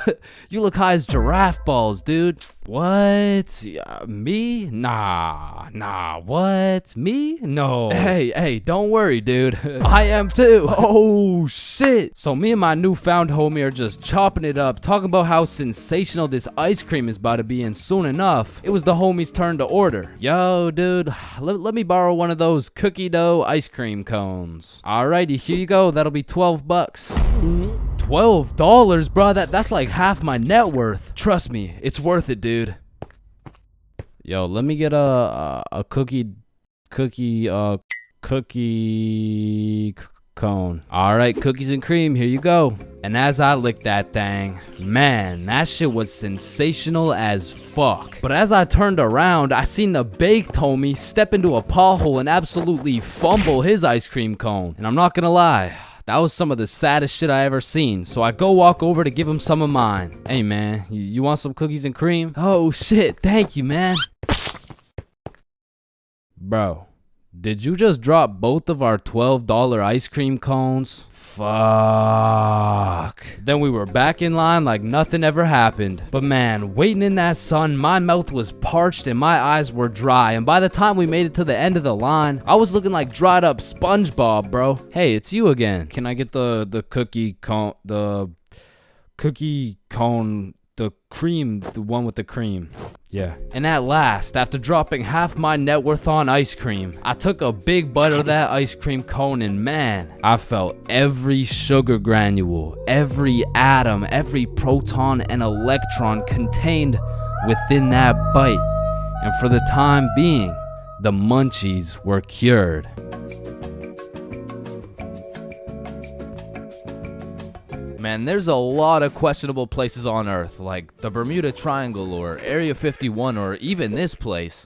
Speaker 2: you look high as giraffe balls, dude. What? Me? Nah, what? Me? No. Hey, don't worry, dude. I am too. Oh, shit. So me and my newfound homie are just chopping it up, talking about how sensational this ice cream is about to be, and soon enough, it was the homie's turn to order. Yo, dude, let me borrow one of those cookie dough ice cream cones. Alrighty, here you go. That'll be $12. $12, bro. That's like half my net worth. Trust me, it's worth it, dude. Yo, let me get a cookie cone. All right, cookies and cream, here you go. And as I licked that thing, man, that shit was sensational as fuck. But as I turned around, I seen the baked homie step into a pothole and absolutely fumble his ice cream cone. And I'm not gonna lie, that was some of the saddest shit I ever seen. So I go walk over to give him some of mine. Hey man, you want some cookies and cream? Oh shit, thank you, man. Bro, did you just drop both of our $12 ice cream cones? Fuck. Then we were back in line like nothing ever happened. But man, waiting in that sun, my mouth was parched and my eyes were dry. And by the time we made it to the end of the line, I was looking like dried up SpongeBob, bro. Hey, it's you again. Can I get the cookie cone, the
Speaker 3: cookie cone, the cream, the one with the cream. Yeah.
Speaker 2: And at last, after dropping half my net worth on ice cream, I took a big bite of that ice cream cone and man, I felt every sugar granule, every atom, every proton and electron contained within that bite. And for the time being, the munchies were cured. Man, there's a lot of questionable places on Earth, like the Bermuda Triangle or Area 51 or even this place.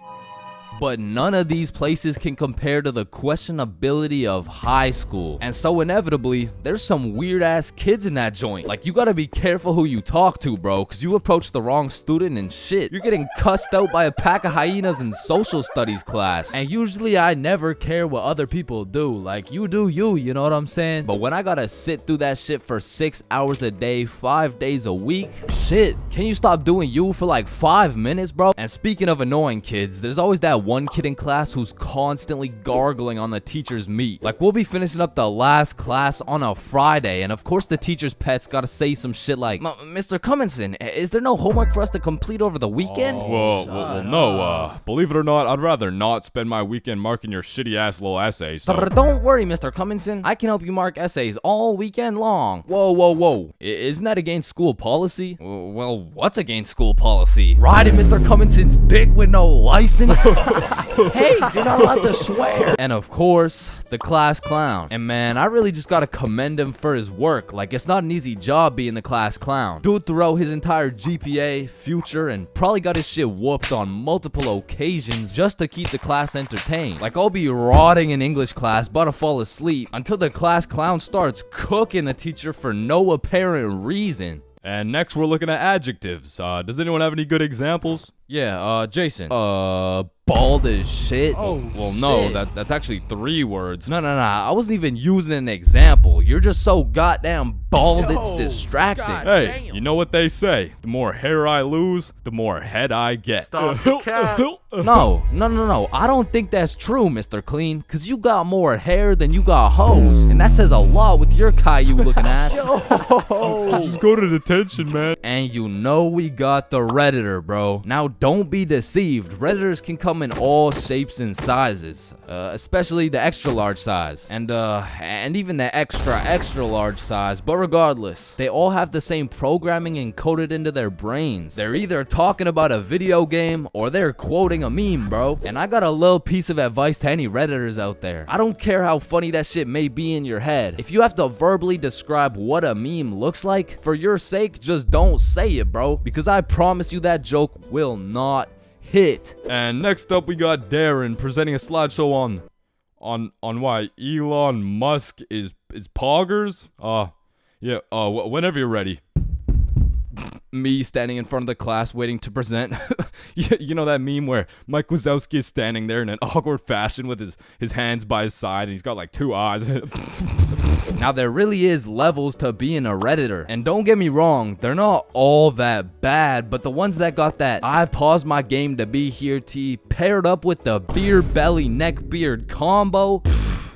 Speaker 2: But none of these places can compare to the questionability of high school. And so inevitably, there's some weird ass kids in that joint. Like, you gotta be careful who you talk to, bro, cause you approach the wrong student and shit, you're getting cussed out by a pack of hyenas in social studies class. And usually I never care what other people do. Like, you do you know what I'm saying? But when I gotta sit through that shit for 6 hours a day, 5 days a week, shit, can you stop doing you for like 5 minutes, bro? And speaking of annoying kids, there's always that one kid in class who's constantly gargling on the teacher's meat. Like, we'll be finishing up the last class on a Friday, and of course the teacher's pet's gotta say some shit like, Mr. Cummingson, is there no homework for us to complete over the weekend?
Speaker 3: Well, no, believe it or not, I'd rather not spend my weekend marking your shitty ass little essays. So.
Speaker 2: Don't worry, Mr. Cummingson. I can help you mark essays all weekend long. Whoa. Isn't that against school policy? Well, what's against school policy? Riding Mr. Cummingson's dick with no license? Hey, you're not allowed to swear. And of course, the class clown. And man, I really just gotta commend him for his work. Like, it's not an easy job being the class clown. Dude threw out his entire GPA, future, and probably got his shit whooped on multiple occasions just to keep the class entertained. Like, I'll be rotting in English class, about to fall asleep, until the class clown starts cooking the teacher for no apparent reason.
Speaker 3: And next we're looking at adjectives. Does anyone have any good examples?
Speaker 2: Yeah, Jason. Bald as shit.
Speaker 3: Oh, well, no, that's actually 3 words.
Speaker 2: No. I wasn't even using an example. You're just so goddamn bald, it's distracting.
Speaker 3: Hey, you know what they say? The more hair I lose, the more head I get.
Speaker 4: Stop the cat.
Speaker 2: No. I don't think that's true, Mr. Clean, because you got more hair than you got hoes. And that says a lot with your Caillou looking ass.
Speaker 3: Just go to detention, man.
Speaker 2: And you know we got the Redditor, bro. Now, don't be deceived. Redditors can come in all shapes and sizes, especially the extra large size, and even the extra large size. But regardless, they all have the same programming encoded into their brains. They're either talking about a video game or they're quoting a meme, bro. And I got a little piece of advice to any Redditors out there. I don't care how funny that shit may be in your head. If you have to verbally describe what a meme looks like, for your sake, just don't say it, bro, because I promise you that joke will not hit.
Speaker 3: And next up we got Darren presenting a slideshow on why Elon Musk is poggers. Whenever you're ready.
Speaker 2: Me standing in front of the class waiting to present. You know that meme where Mike Wazowski is standing there in an awkward fashion with his hands by his side and he's got like 2 eyes. Now, there really is levels to being a Redditor. And don't get me wrong, they're not all that bad, but the ones that got that I paused my game to be here T paired up with the beer belly neck beard combo,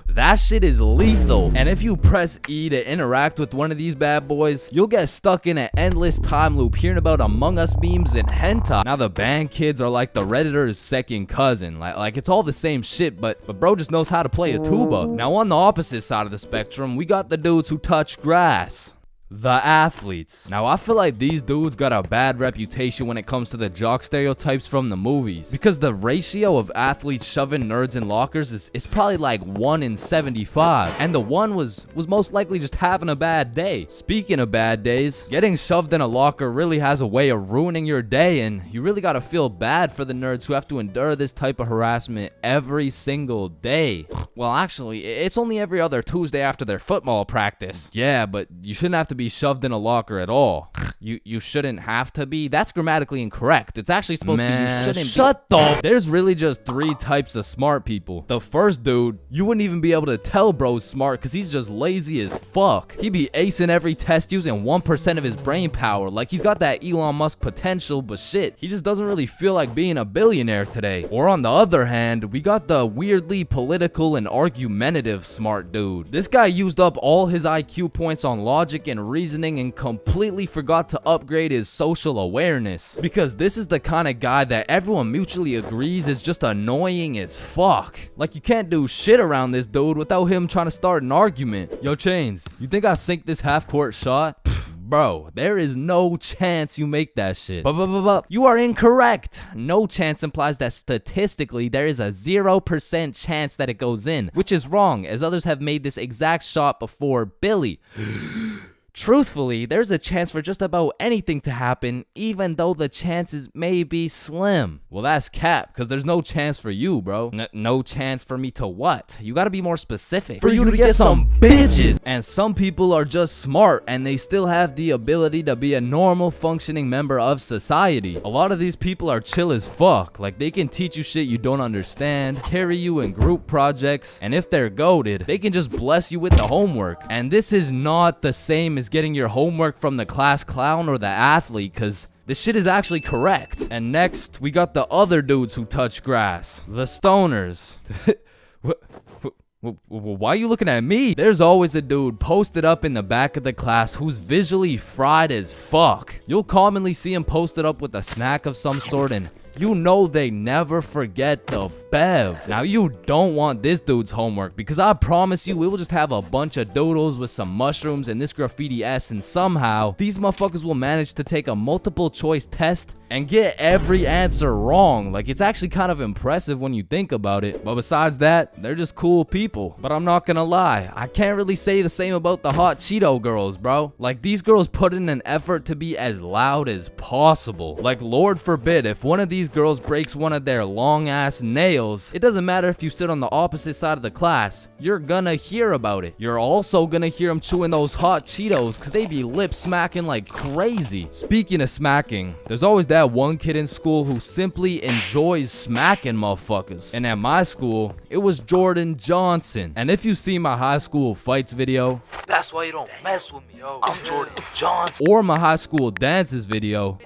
Speaker 2: that shit is lethal. And if you press E to interact with one of these bad boys, you'll get stuck in an endless time loop hearing about Among Us memes and hentai. Now, the band kids are like the Redditor's second cousin. Like it's all the same shit, but bro just knows how to play a tuba. Now, on the opposite side of the spectrum, we got the dudes who touch grass. The athletes. Now, I feel like these dudes got a bad reputation when it comes to the jock stereotypes from the movies, because the ratio of athletes shoving nerds in lockers is probably like 1 in 75, and the one was most likely just having a bad day. Speaking of bad days, getting shoved in a locker really has a way of ruining your day, and you really gotta feel bad for the nerds who have to endure this type of harassment every single day. Well, actually, it's only every other Tuesday after their football practice. Yeah, but you shouldn't have to be shoved in a locker at all. You shouldn't have to be. That's grammatically incorrect. It's actually supposed to be you shouldn't
Speaker 3: shut
Speaker 2: be. There's really just 3 types of smart people. The first dude, you wouldn't even be able to tell bro's smart because he's just lazy as fuck. He'd be acing every test using 1% of his brain power. Like he's got that Elon Musk potential, but shit, he just doesn't really feel like being a billionaire today. Or on the other hand, we got the weirdly political and argumentative smart dude. This guy used up all his IQ points on logic and reasoning and completely forgot to upgrade his social awareness, because this is the kind of guy that everyone mutually agrees is just annoying as fuck. Like you can't do shit around this dude without him trying to start an argument. Yo, Chains, you think I sink this half-court shot? Bro, there is no chance you make that shit. But you are incorrect. No chance implies that statistically there is a 0% chance that it goes in, which is wrong, as others have made this exact shot before Billy. Truthfully, there's a chance for just about anything to happen, even though the chances may be slim. Well, that's cap, because there's no chance for you, bro. No chance for me to what? You gotta be more specific. For you to get some bitches! And some people are just smart, and they still have the ability to be a normal, functioning member of society. A lot of these people are chill as fuck. Like, they can teach you shit you don't understand, carry you in group projects, and if they're goated, they can just bless you with the homework. And this is not the same as getting your homework from the class clown or the athlete, because this shit is actually correct. And next, we got the other dudes who touch grass. The stoners. Why are you looking at me? There's always a dude posted up in the back of the class who's visually fried as fuck. You'll commonly see him posted up with a snack of some sort, and you know they never forget the bev. Now you don't want this dude's homework, because I promise you we will just have a bunch of doodles with some mushrooms and this graffiti S, and somehow these motherfuckers will manage to take a multiple choice test and get every answer wrong. Like, it's actually kind of impressive when you think about it. But besides that, they're just cool people. But I'm not gonna lie, I can't really say the same about the hot Cheeto girls, bro. Like, these girls put in an effort to be as loud as possible. Like, Lord forbid, if one of these girls breaks one of their long ass nails, it doesn't matter if you sit on the opposite side of the class, you're gonna hear about it. You're also gonna hear them chewing those hot Cheetos, because they be lip smacking like crazy. Speaking of smacking, there's always that one kid in school who simply enjoys smacking motherfuckers. And at my school, it was Jordan Johnson. And if you see my high school fights video,
Speaker 4: that's why you don't mess with me, yo. I'm Jordan Johnson.
Speaker 2: or my high school dances video,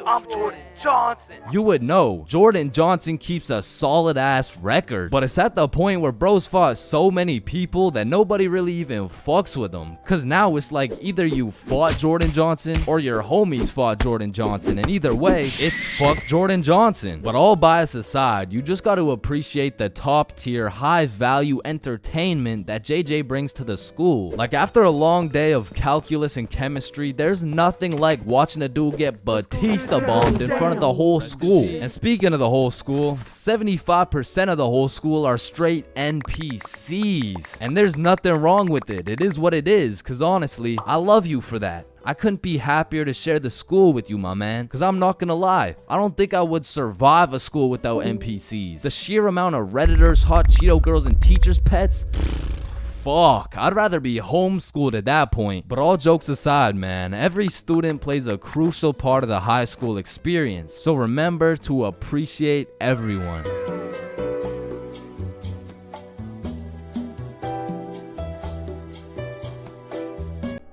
Speaker 4: I'm Jordan Johnson.
Speaker 2: you would know Jordan Johnson keeps a solid ass record. But it's at the point where bros fought so many people that nobody really even fucks with them. Cause now it's like either you fought Jordan Johnson or your homies fought Jordan Johnson, and either way, it's fuck Jordan Johnson. But all bias aside, you just got to appreciate the top tier, high value entertainment that JJ brings to the school. Like, after a long day of calculus and chemistry, there's nothing like watching a dude get Batista bombed in front of the whole school. And speaking of the whole school, 75% of the whole school are straight NPCs. And there's nothing wrong with it. It is what it is, cause honestly, I love you for that. I couldn't be happier to share the school with you, my man. Cause I'm not gonna lie, I don't think I would survive a school without NPCs. The sheer amount of Redditors, hot Cheeto girls, and teachers' pets, fuck, I'd rather be homeschooled at that point. But all jokes aside, man, every student plays a crucial part of the high school experience. So remember to appreciate everyone.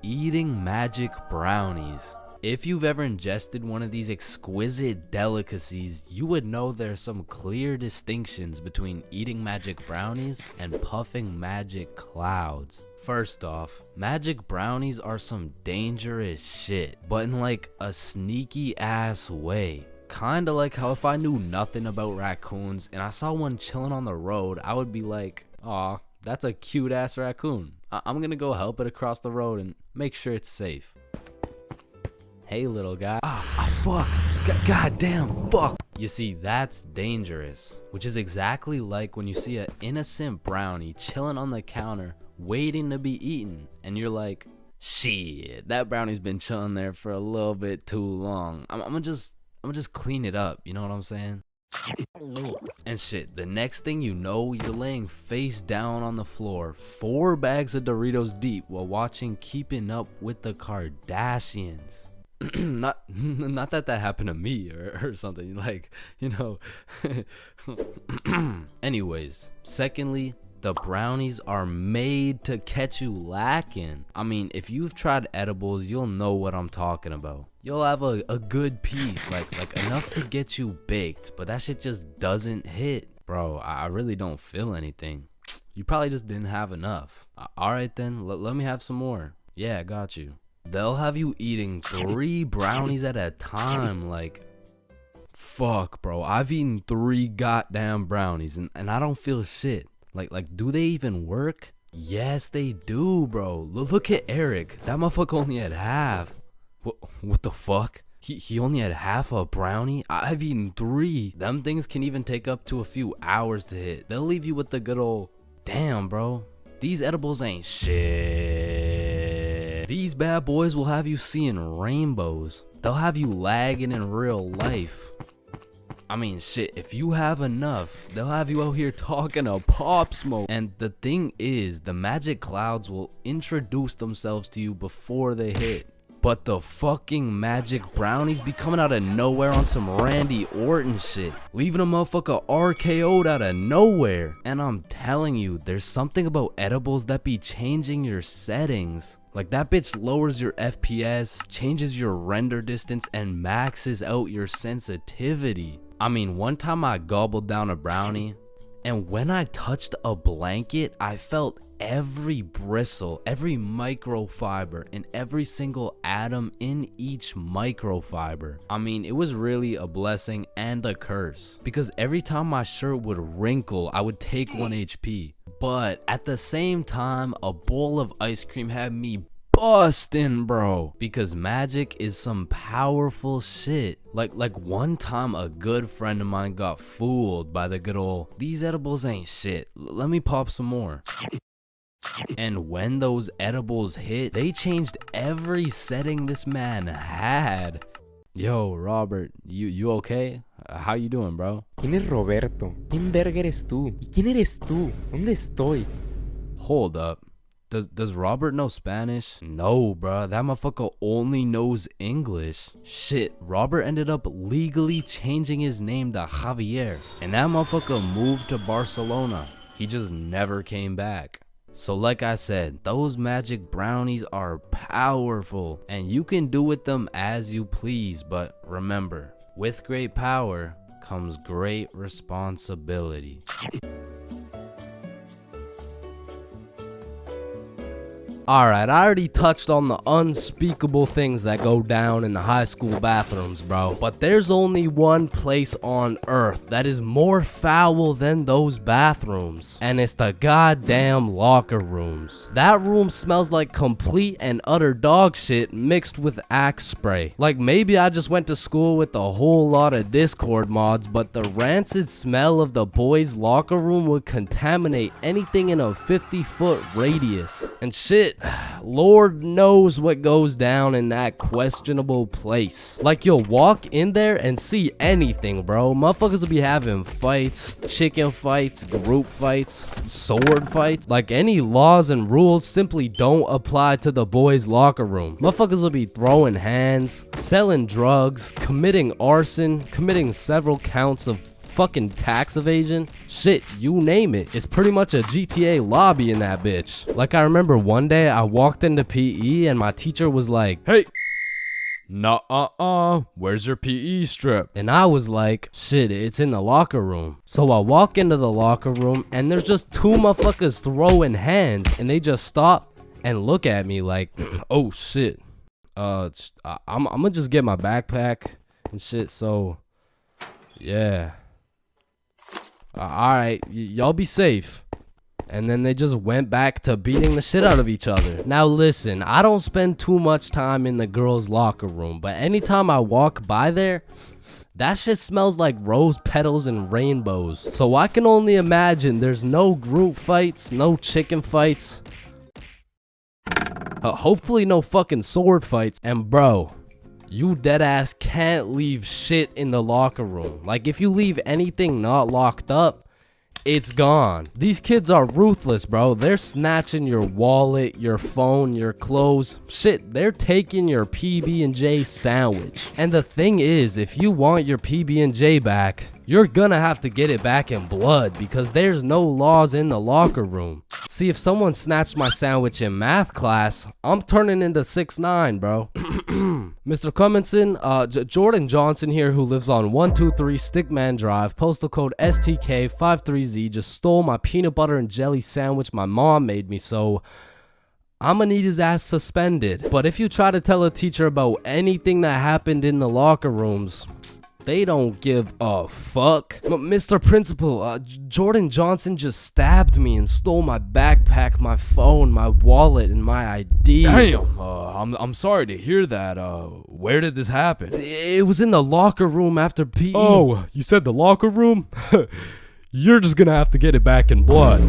Speaker 2: Eating magic brownies. If you've ever ingested one of these exquisite delicacies, you would know there are some clear distinctions between eating magic brownies and puffing magic clouds. First off, magic brownies are some dangerous shit, but in like a sneaky ass way. Kinda like how if I knew nothing about raccoons and I saw one chilling on the road, I would be like, aw, that's a cute ass raccoon. I'm gonna go help it across the road and make sure it's safe. Hey little guy. Fuck. God damn, fuck. You see, that's dangerous, which is exactly like when you see an innocent brownie chilling on the counter waiting to be eaten, and you're like, shit, that brownie's been chilling there for a little bit too long. I'm gonna just clean it up, you know what I'm saying? And shit, the next thing you know, you're laying face down on the floor, 4 bags of Doritos deep while watching Keeping Up with the Kardashians. not that happened to me or something, like, you know. Anyways, secondly, the brownies are made to catch you lacking. I mean, if you've tried edibles, you'll know what I'm talking about. You'll have a good piece, like enough to get you baked, but that shit just doesn't hit. Bro, I really don't feel anything. You probably just didn't have enough. Alright then, let me have some more. Yeah, I got you. They'll have you eating 3 brownies at a time, like, fuck, bro. I've eaten 3 goddamn brownies and I don't feel shit. Like, do they even work? Yes, they do, bro. Look at Eric. That motherfucker only had half. What the fuck? He only had half a brownie? I've eaten 3. Them things can even take up to a few hours to hit. They'll leave you with the good old, damn, bro. These edibles ain't shit. These bad boys will have you seeing rainbows. They'll have you lagging in real life. I mean, shit, if you have enough, they'll have you out here talking to Pop Smoke. And the thing is, the magic clouds will introduce themselves to you before they hit. But the fucking magic brownies be coming out of nowhere on some Randy Orton shit, leaving a motherfucker RKO'd out of nowhere. And I'm telling you, there's something about edibles that be changing your settings. Like, that bitch lowers your FPS, changes your render distance, and maxes out your sensitivity. I mean, one time I gobbled down a brownie, and when I touched a blanket, I felt every bristle, every microfiber, and every single atom in each microfiber. I mean, it was really a blessing and a curse, because every time my shirt would wrinkle, I would take 1 HP. But at the same time, a bowl of ice cream had me bustin', bro, because magic is some powerful shit. Like one time a good friend of mine got fooled by the good old, these edibles ain't shit, let me pop some more. And when those edibles hit, they changed every setting this man had. Yo, Robert, you okay? How you doing, bro?
Speaker 5: ¿Quién es Roberto? ¿Quién verga eres tú? ¿Y quién eres tú? ¿Dónde estoy?
Speaker 2: Hold up. Does Robert know Spanish? No, bruh. That motherfucker only knows English. Shit, Robert ended up legally changing his name to Javier. And that motherfucker moved to Barcelona. He just never came back. So like I said, those magic brownies are powerful. And you can do with them as you please. But remember, with great power comes great responsibility. Alright, I already touched on the unspeakable things that go down in the high school bathrooms, bro. But there's only one place on earth that is more foul than those bathrooms. And it's the goddamn locker rooms. That room smells like complete and utter dog shit mixed with Axe spray. Like, maybe I just went to school with a whole lot of Discord mods, but the rancid smell of the boys' locker room would contaminate anything in a 50-foot radius. And shit, Lord knows what goes down in that questionable place. Like, you'll walk in there and see anything, bro. Motherfuckers will be having fights, chicken fights, group fights, sword fights. Like, any laws and rules simply don't apply to the boys' locker room. Motherfuckers will be throwing hands, selling drugs, committing arson, committing several counts of fucking tax evasion. Shit, you name it. It's pretty much a GTA lobby in that bitch. Like, I remember one day I walked into PE and my teacher was like, "Hey,
Speaker 3: where's your PE strip?"
Speaker 2: and I was like, "Shit, it's in the locker room." So I walk into the locker room and there's just 2 motherfuckers throwing hands, and they just stop and look at me like, "Oh shit, I'm gonna just get my backpack and shit, so yeah. Alright, y'all be safe." And then they just went back to beating the shit out of each other. Now listen, I don't spend too much time in the girls' locker room, but anytime I walk by there, that shit smells like rose petals and rainbows. So I can only imagine there's no group fights, no chicken fights, hopefully no fucking sword fights. And bro, you deadass can't leave shit in the locker room. Like, if you leave anything not locked up, it's gone. These kids are ruthless, bro. They're snatching your wallet, your phone, your clothes. Shit, they're taking your PB&J sandwich. And the thing is, if you want your PB&J back, you're gonna have to get it back in blood because there's no laws in the locker room. See, if someone snatched my sandwich in math class, I'm turning into 6'9", bro. Mr. Cumminson, Jordan Johnson here, who lives on 123 Stickman Drive, postal code STK53Z, just stole my peanut butter and jelly sandwich my mom made me, so I'ma need his ass suspended. But if you try to tell a teacher about anything that happened in the locker rooms, they don't give a fuck. Mr. Principal, Jordan Johnson just stabbed me and stole my backpack, my phone, my wallet, and my ID.
Speaker 3: Damn, I'm sorry to hear that. Where did this happen?
Speaker 2: It was in the locker room after PE.
Speaker 3: Oh, you said the locker room? You're just gonna have to get it back in blood.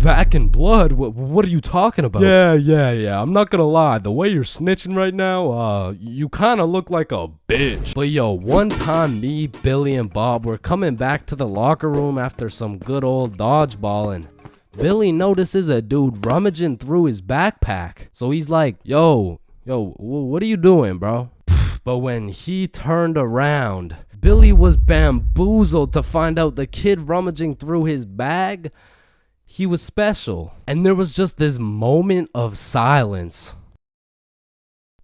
Speaker 2: Back in blood? What are you talking about?
Speaker 3: Yeah. I'm not gonna lie. The way you're snitching right now, you kind of look like a bitch.
Speaker 2: But yo, one time me, Billy, and Bob were coming back to the locker room after some good old dodgeball, and Billy notices a dude rummaging through his backpack. So he's like, yo, what are you doing, bro? But when he turned around, Billy was bamboozled to find out the kid rummaging through his bag, he was special. And there was just this moment of silence.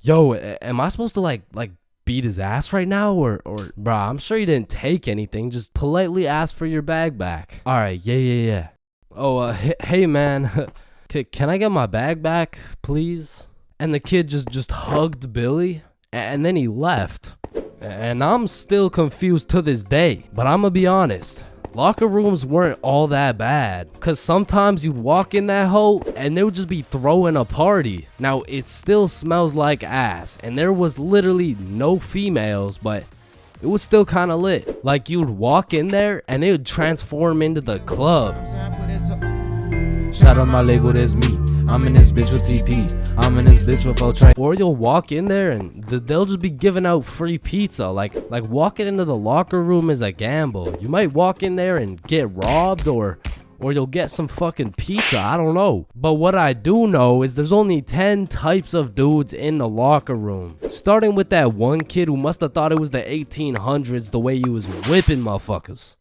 Speaker 2: Yo, am I supposed to like beat his ass right now? Or bruh, I'm sure you didn't take anything. Just politely ask for your bag back. All right, yeah. Oh, hey man, can I get my bag back, please? And the kid just hugged Billy, and then he left. And I'm still confused to this day. But I'm gonna be honest, locker rooms weren't all that bad. Cause sometimes you'd walk in that hole and they would just be throwing a party. Now it still smells like ass, and there was literally no females, but it was still kind of lit. Like, you'd walk in there and it would transform into the club.
Speaker 5: Shout out my Lego, there's me. I'm in this bitch with TP. I'm in this bitch with Ultra.
Speaker 2: Or you'll walk in there and they'll just be giving out free pizza. Like walking into the locker room is a gamble. You might walk in there and get robbed, or you'll get some fucking pizza. I don't know. But what I do know is there's only 10 types of dudes in the locker room. Starting with that one kid who must have thought it was the 1800s the way he was whipping motherfuckers.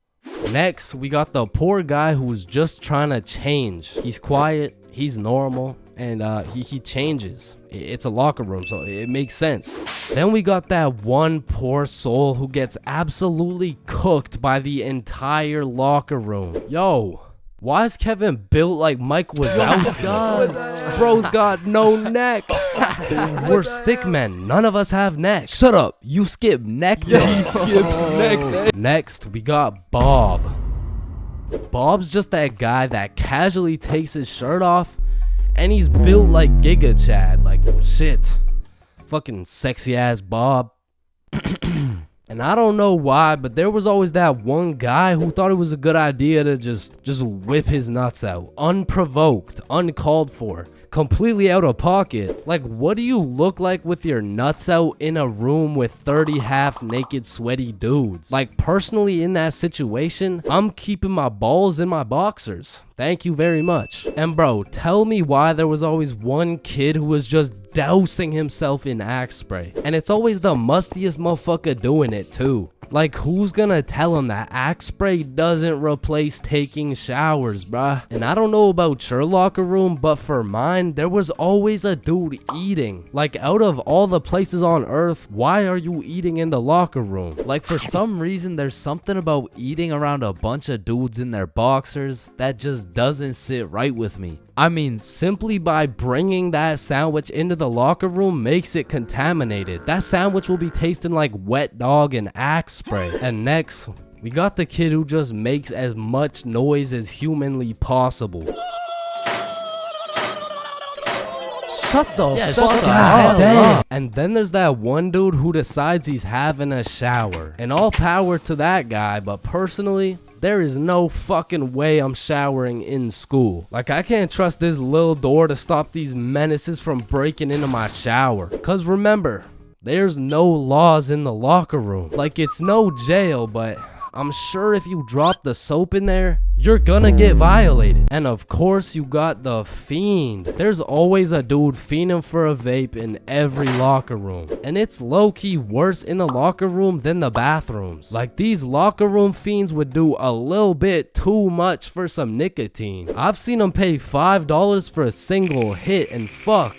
Speaker 2: Next, we got the poor guy who's just trying to change. He's quiet, he's normal, and he changes. It's a locker room, so it makes sense. Then we got that one poor soul who gets absolutely cooked by the entire locker room. Yo, why is Kevin built like Mike Wazowski? Bro's got no neck. We're stickmen. None of us have necks. Shut up. You skip neck day.
Speaker 3: He skips neck day.
Speaker 2: Next, we got Bob. Bob's just that guy that casually takes his shirt off, and he's built like Giga Chad. Like, shit. Fucking sexy ass Bob. And I don't know why, but there was always that one guy who thought it was a good idea to just whip his nuts out. Unprovoked, uncalled for, completely out of pocket. Like, what do you look like with your nuts out in a room with 30 half-naked sweaty dudes? Like, personally in that situation, I'm keeping my balls in my boxers. Thank you very much. And bro, tell me why there was always one kid who was just dousing himself in Axe spray. And it's always the mustiest motherfucker doing it too. Like, who's gonna tell him that Axe spray doesn't replace taking showers, bruh? And I don't know about your locker room, but for mine, there was always a dude eating. Like, out of all the places on earth, why are you eating in the locker room? Like, for some reason, there's something about eating around a bunch of dudes in their boxers that just doesn't sit right with me. I mean, simply by bringing that sandwich into the locker room makes it contaminated. That sandwich will be tasting like wet dog and Axe spray. And next, we got the kid who just makes as much noise as humanly possible. Shut the fuck up. And then there's that one dude who decides he's having a shower. And all power to that guy, but personally, there is no fucking way I'm showering in school. Like, I can't trust this little door to stop these menaces from breaking into my shower. Cause remember,
Speaker 5: There's no laws in the locker room. Like, it's no jail, but I'm sure if you drop the soap in there, you're gonna get violated. And of course you got the fiend. There's always a dude fiending for a vape in every locker room. And it's low-key worse in the locker room than the bathrooms. Like, these locker room fiends would do a little bit too much for some nicotine. I've seen them pay $5 for a single hit, and fuck,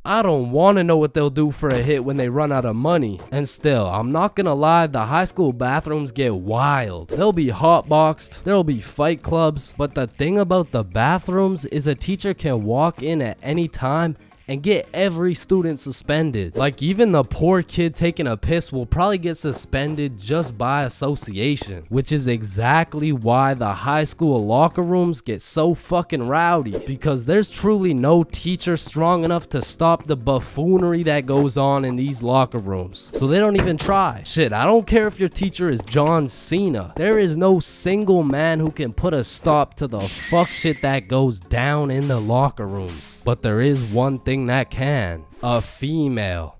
Speaker 5: I don't want to know what they'll do for a hit when they run out of money. And still, I'm not gonna lie, the high school bathrooms get wild. They'll be hotboxed, there'll be fight clubs, but the thing about the bathrooms is a teacher can walk in at any time and get every student suspended. Like, even the poor kid taking a piss will probably get suspended just by association, which is exactly why the high school locker rooms get so fucking rowdy, because there's truly no teacher strong enough to stop the buffoonery that goes on in these locker rooms. So they don't even try. Shit, I don't care if your teacher is John Cena. There is no single man who can put a stop to the fuck shit that goes down in the locker rooms. But there is one thing that can: a female.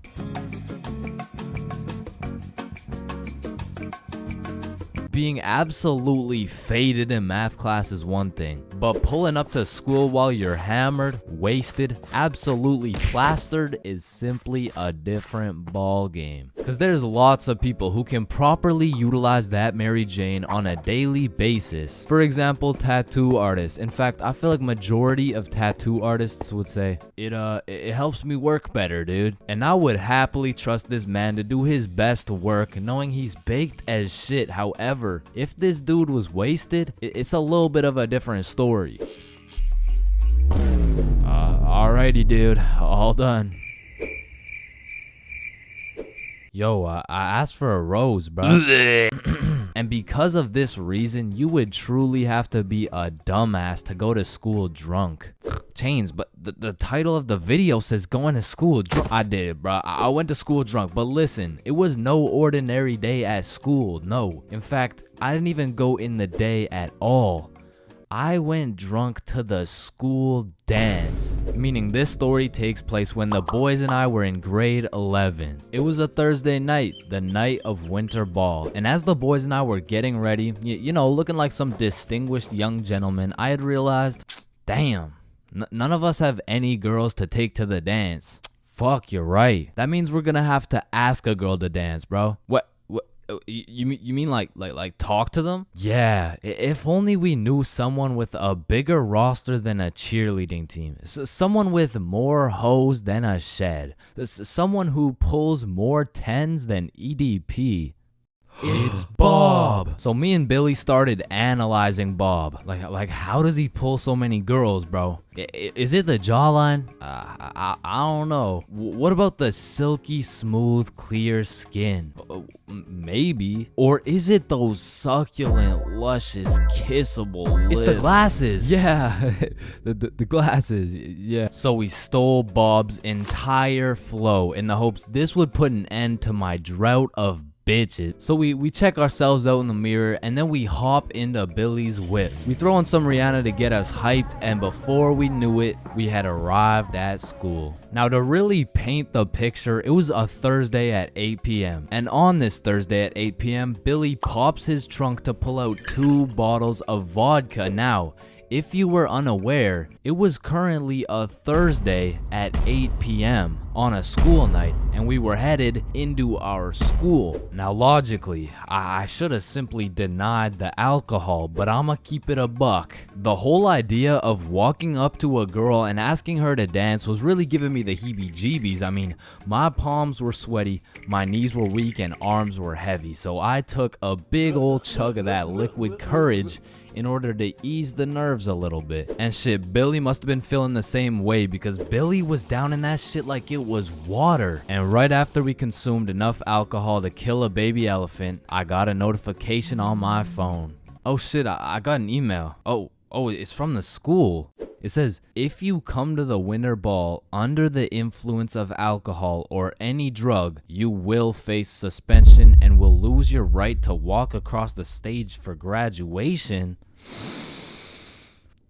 Speaker 5: Being absolutely faded in math class is one thing, but pulling up to school while you're hammered, wasted, absolutely plastered is simply a different ball game. Cause there's lots of people who can properly utilize that Mary Jane on a daily basis. For example, tattoo artists. In fact, I feel like majority of tattoo artists would say, it helps me work better, dude. And I would happily trust this man to do his best work knowing he's baked as shit. However, if this dude was wasted, it's a little bit of a different story. Alrighty, dude, all done. Yo, I asked for a rose, bro. And because of this reason, you would truly have to be a dumbass to go to school drunk. Chains, but the title of the video says going to school drunk. I did it, bro. I went to school drunk, but listen, it was no ordinary day at school. No, in fact, I didn't even go in the day at all. I went drunk to the school dance. Meaning this story takes place when the boys and I were in grade 11. It was a Thursday night, the night of winter ball. And as the boys and I were getting ready, you know, looking like some distinguished young gentlemen, I had realized, damn, none of us have any girls to take to the dance. Fuck, you're right. That means we're gonna have to ask a girl to dance, bro. What? You mean like talk to them? Yeah, if only we knew someone with a bigger roster than a cheerleading team. Someone with more hoes than a shed. Someone who pulls more tens than EDP. It's Bob. So me and Billy started analyzing Bob. Like how does he pull so many girls, bro? Is it the jawline? I don't know. What about the silky smooth clear skin? Maybe. Or is it those succulent luscious kissable lips? It's the glasses. Yeah, the glasses. Yeah. So we stole Bob's entire flow in the hopes this would put an end to my drought of bitches. So we check ourselves out in the mirror, and then we hop into Billy's whip. We throw on some Rihanna to get us hyped, and before we knew it, we had arrived at school. Now, to really paint the picture, it was a Thursday at 8 p.m. And on this Thursday at 8 p.m., Billy pops his trunk to pull out 2 bottles of vodka. Now, if you were unaware, it was currently a Thursday at 8 p.m. on a school night, and we were headed into our school. Now, logically, I should have simply denied the alcohol, but I'ma keep it a buck. The whole idea of walking up to a girl and asking her to dance was really giving me the heebie-jeebies. I mean, my palms were sweaty, my knees were weak, and arms were heavy, so I took a big old chug of that liquid courage in order to ease the nerves a little bit. And shit, Billy must have been feeling the same way, because Billy was down in that shit like it was water. And right after we consumed enough alcohol to kill a baby elephant, I got a notification on my phone. Oh shit, I got an email. Oh, it's from the school. It says, if you come to the winter ball under the influence of alcohol or any drug, you will face suspension and will lose your right to walk across the stage for graduation.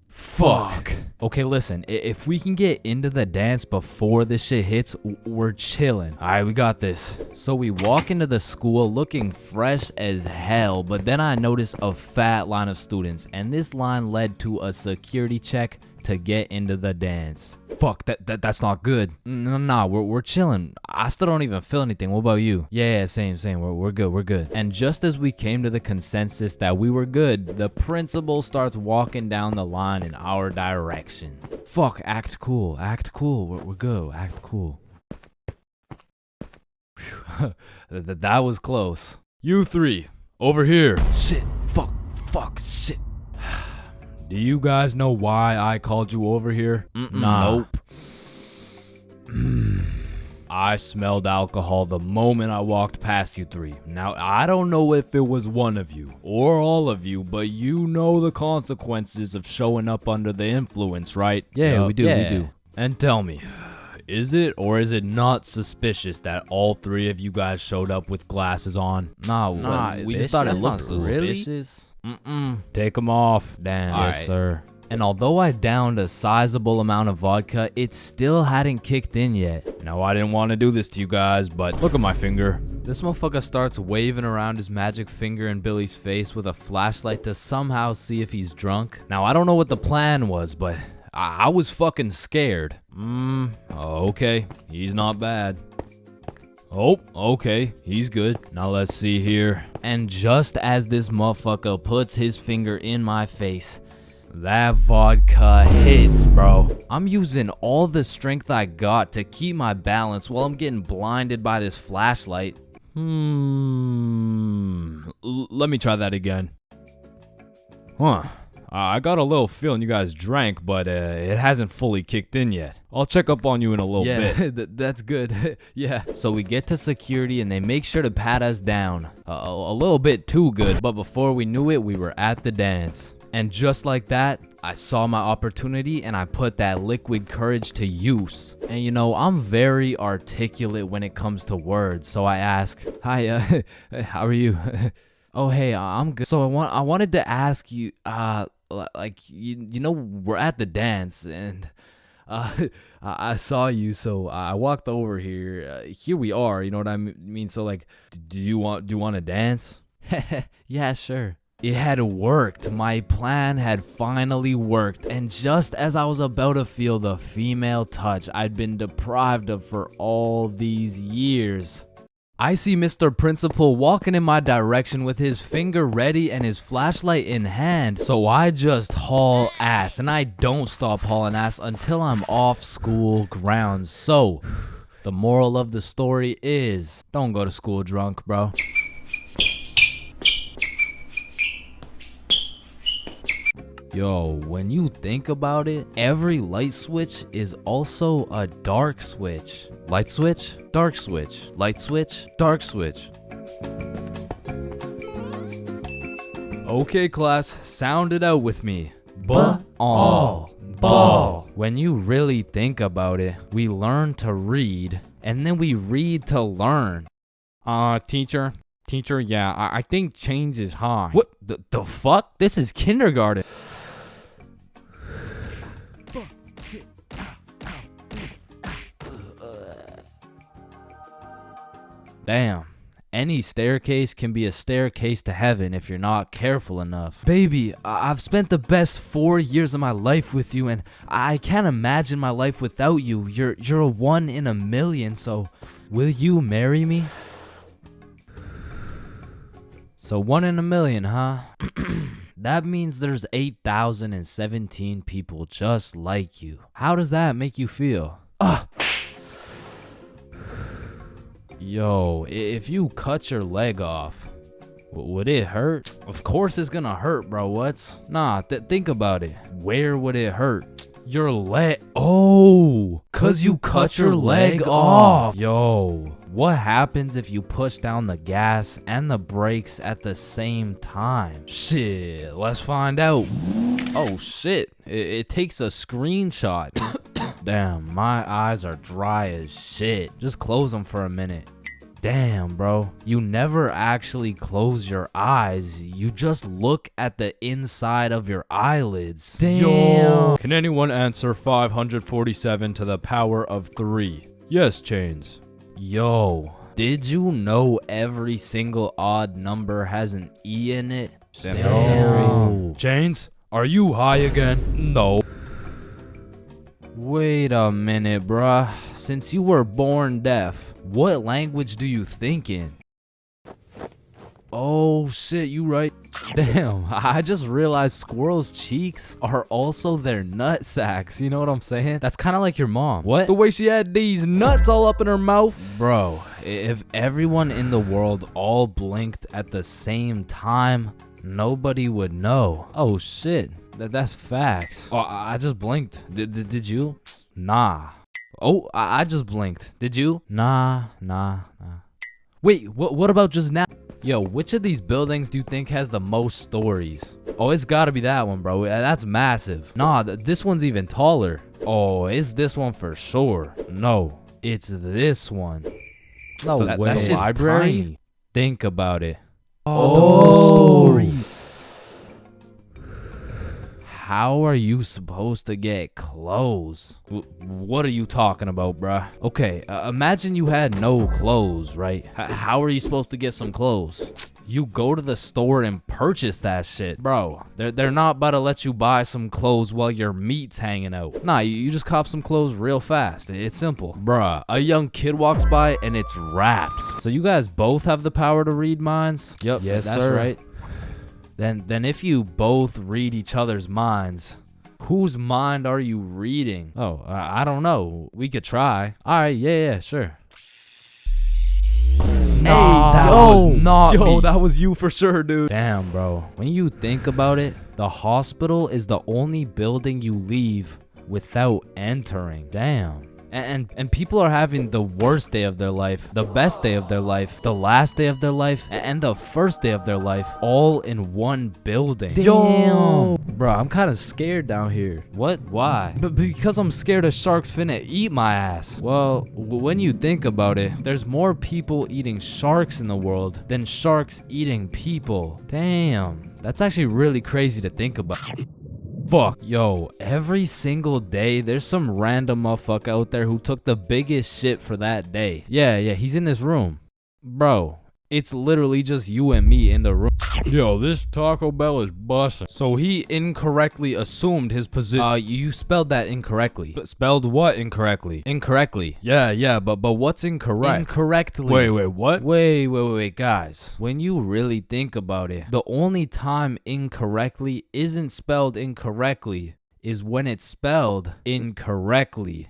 Speaker 5: Fuck. Okay, listen, if we can get into the dance before this shit hits, we're chilling. All right, we got this. So we walk into the school looking fresh as hell, but then I notice a fat line of students, and this line led to a security check to get into the dance. Fuck, that's not good. Nah, we're chilling. I still don't even feel anything. What about you? Yeah, same. We're good. And just as we came to the consensus that we were good, the principal starts walking down the line in our direction. Fuck, act cool. We're good. Act cool. Whew. That was close.
Speaker 3: You three, over here.
Speaker 5: Shit, fuck, shit.
Speaker 3: Do you guys know why I called you over here?
Speaker 5: Nah.
Speaker 3: Nope. I smelled alcohol the moment I walked past you three. Now, I don't know if it was one of you or all of you, but you know the consequences of showing up under the influence, right?
Speaker 5: Yeah, we do.
Speaker 3: And tell me, is it or is it not suspicious that all three of you guys showed up with glasses on?
Speaker 5: Nah, we just thought it looked suspicious.
Speaker 3: Take them off.
Speaker 5: Damn.
Speaker 3: All
Speaker 5: Yes,
Speaker 3: right.
Speaker 5: sir. And although I downed a sizable amount of vodka, it still hadn't kicked in yet.
Speaker 3: Now, I didn't want to do this to you guys, but look at my finger.
Speaker 5: This motherfucker starts waving around his magic finger in Billy's face with a flashlight to somehow see if he's drunk. Now, I don't know what the plan was, but I was fucking scared.
Speaker 3: Okay, he's not bad. Oh, okay, he's good. Now let's see here.
Speaker 5: And just as this motherfucker puts his finger in my face, that vodka hits, bro. I'm using all the strength I got to keep my balance while I'm getting blinded by this flashlight.
Speaker 3: Let me try that again. Huh. I got a little feeling you guys drank, but it hasn't fully kicked in yet. I'll check up on you in a little bit.
Speaker 5: Yeah, that's good. Yeah. So we get to security and they make sure to pat us down. A little bit too good, but before we knew it, we were at the dance. And just like that, I saw my opportunity and I put that liquid courage to use. And you know, I'm very articulate when it comes to words, so I ask, "Hi, how are you?" "Oh, hey, I'm good." So I wanted to ask you, like, you know, we're at the dance and I saw you, so I walked over here. Here we are, you know what I mean? So like, do you want to dance? Yeah, sure. It had worked. My plan had finally worked. And just as I was about to feel the female touch I'd been deprived of for all these years, I see Mr. Principal walking in my direction with his finger ready and his flashlight in hand. So I just haul ass, and I don't stop hauling ass until I'm off school grounds. So the moral of the story is, don't go to school drunk, bro. Yo, when you think about it, every light switch is also a dark switch. Light switch, dark switch. Light switch, dark switch. Okay, class, sound it out with me. Ball. When you really think about it, we learn to read, and then we read to learn.
Speaker 3: Teacher, yeah, I think change is high.
Speaker 5: What the fuck? This is kindergarten. Damn. Any staircase can be a staircase to heaven if you're not careful enough. Baby, I've spent the best 4 years of my life with you, and I can't imagine my life without you. You're a 1 in a million, so will you marry me? So 1 in a million, huh? That means there's 8,017 people just like you. How does that make you feel? Yo, if you cut your leg off, would it hurt? Of course it's gonna hurt, bro. Nah, think about it. Where would it hurt? Your leg. Oh, cause you cut your leg off. Yo, what happens if you push down the gas and the brakes at the same time? Shit, let's find out. Oh shit, it takes a screenshot. Damn, my eyes are dry as shit. Just close them for a minute. Damn, bro. You never actually close your eyes. You just look at the inside of your eyelids. Damn.
Speaker 3: Can anyone answer 547 to the power of 3? Yes, Chains.
Speaker 5: Yo, did you know every single odd number has an E in it?
Speaker 3: Damn. Chains, are you high again? No.
Speaker 5: Wait a minute, bruh. Since you were born deaf, what language do you think in? Oh shit, you right. Damn, I just realized squirrels' cheeks are also their nut sacks. You know what I'm saying? That's kind of like your mom. What?
Speaker 2: The way she had these nuts all up in her mouth.
Speaker 5: Bro, if everyone in the world all blinked at the same time, nobody would know. Oh shit, that's facts. Oh, I just blinked. Did you? Nah. Oh, I just blinked. Did you? Nah. Wait, what about just now? Yo, which of these buildings do you think has the most stories? Oh, it's gotta be that one, bro. That's massive. Nah, this one's even taller. Oh, it's this one for sure. No, it's this one. No way. That shit's
Speaker 2: library?
Speaker 5: tiny. Think about it.
Speaker 2: Oh, story.
Speaker 5: How are you supposed to get clothes? What are you talking about, bruh? Okay, imagine you had no clothes, right? How are you supposed to get some clothes? You go to the store and purchase that shit. Bro, they're not about to let you buy some clothes while your meat's hanging out. Nah, you just cop some clothes real fast. It's simple. Bruh, a young kid walks by and it's raps. So you guys both have the power to read minds? Yep,
Speaker 2: Yes,
Speaker 5: that's
Speaker 2: sir.
Speaker 5: right. Then if you both read each other's minds, whose mind are you reading? Oh, I don't know. We could try. All right, yeah, sure.
Speaker 2: Nah,
Speaker 5: that
Speaker 2: yo,
Speaker 5: was not me.
Speaker 2: that was you for sure, dude.
Speaker 5: Damn, bro. When you think about it, the hospital is the only building you leave without entering. Damn. And people are having the worst day of their life, the best day of their life, the last day of their life, and the first day of their life, all in one building.
Speaker 2: Yo, bro, I'm kind of scared down here.
Speaker 5: What? Why? Because I'm scared a shark's finna eat my ass. Well, when you think about it, there's more people eating sharks in the world than sharks eating people. Damn, that's actually really crazy to think about. Fuck, yo, every single day there's some random motherfucker out there who took the biggest shit for that day. Yeah, he's in this room. Bro, it's literally just you and me in the room.
Speaker 3: Yo, this Taco Bell is bussin'. So he incorrectly assumed his position.
Speaker 5: You spelled that incorrectly.
Speaker 3: Spelled what incorrectly?
Speaker 5: Incorrectly.
Speaker 3: Yeah, but what's incorrect?
Speaker 5: Incorrectly.
Speaker 3: Wait, what?
Speaker 5: Wait, guys. When you really think about it, the only time incorrectly isn't spelled incorrectly is when it's spelled incorrectly.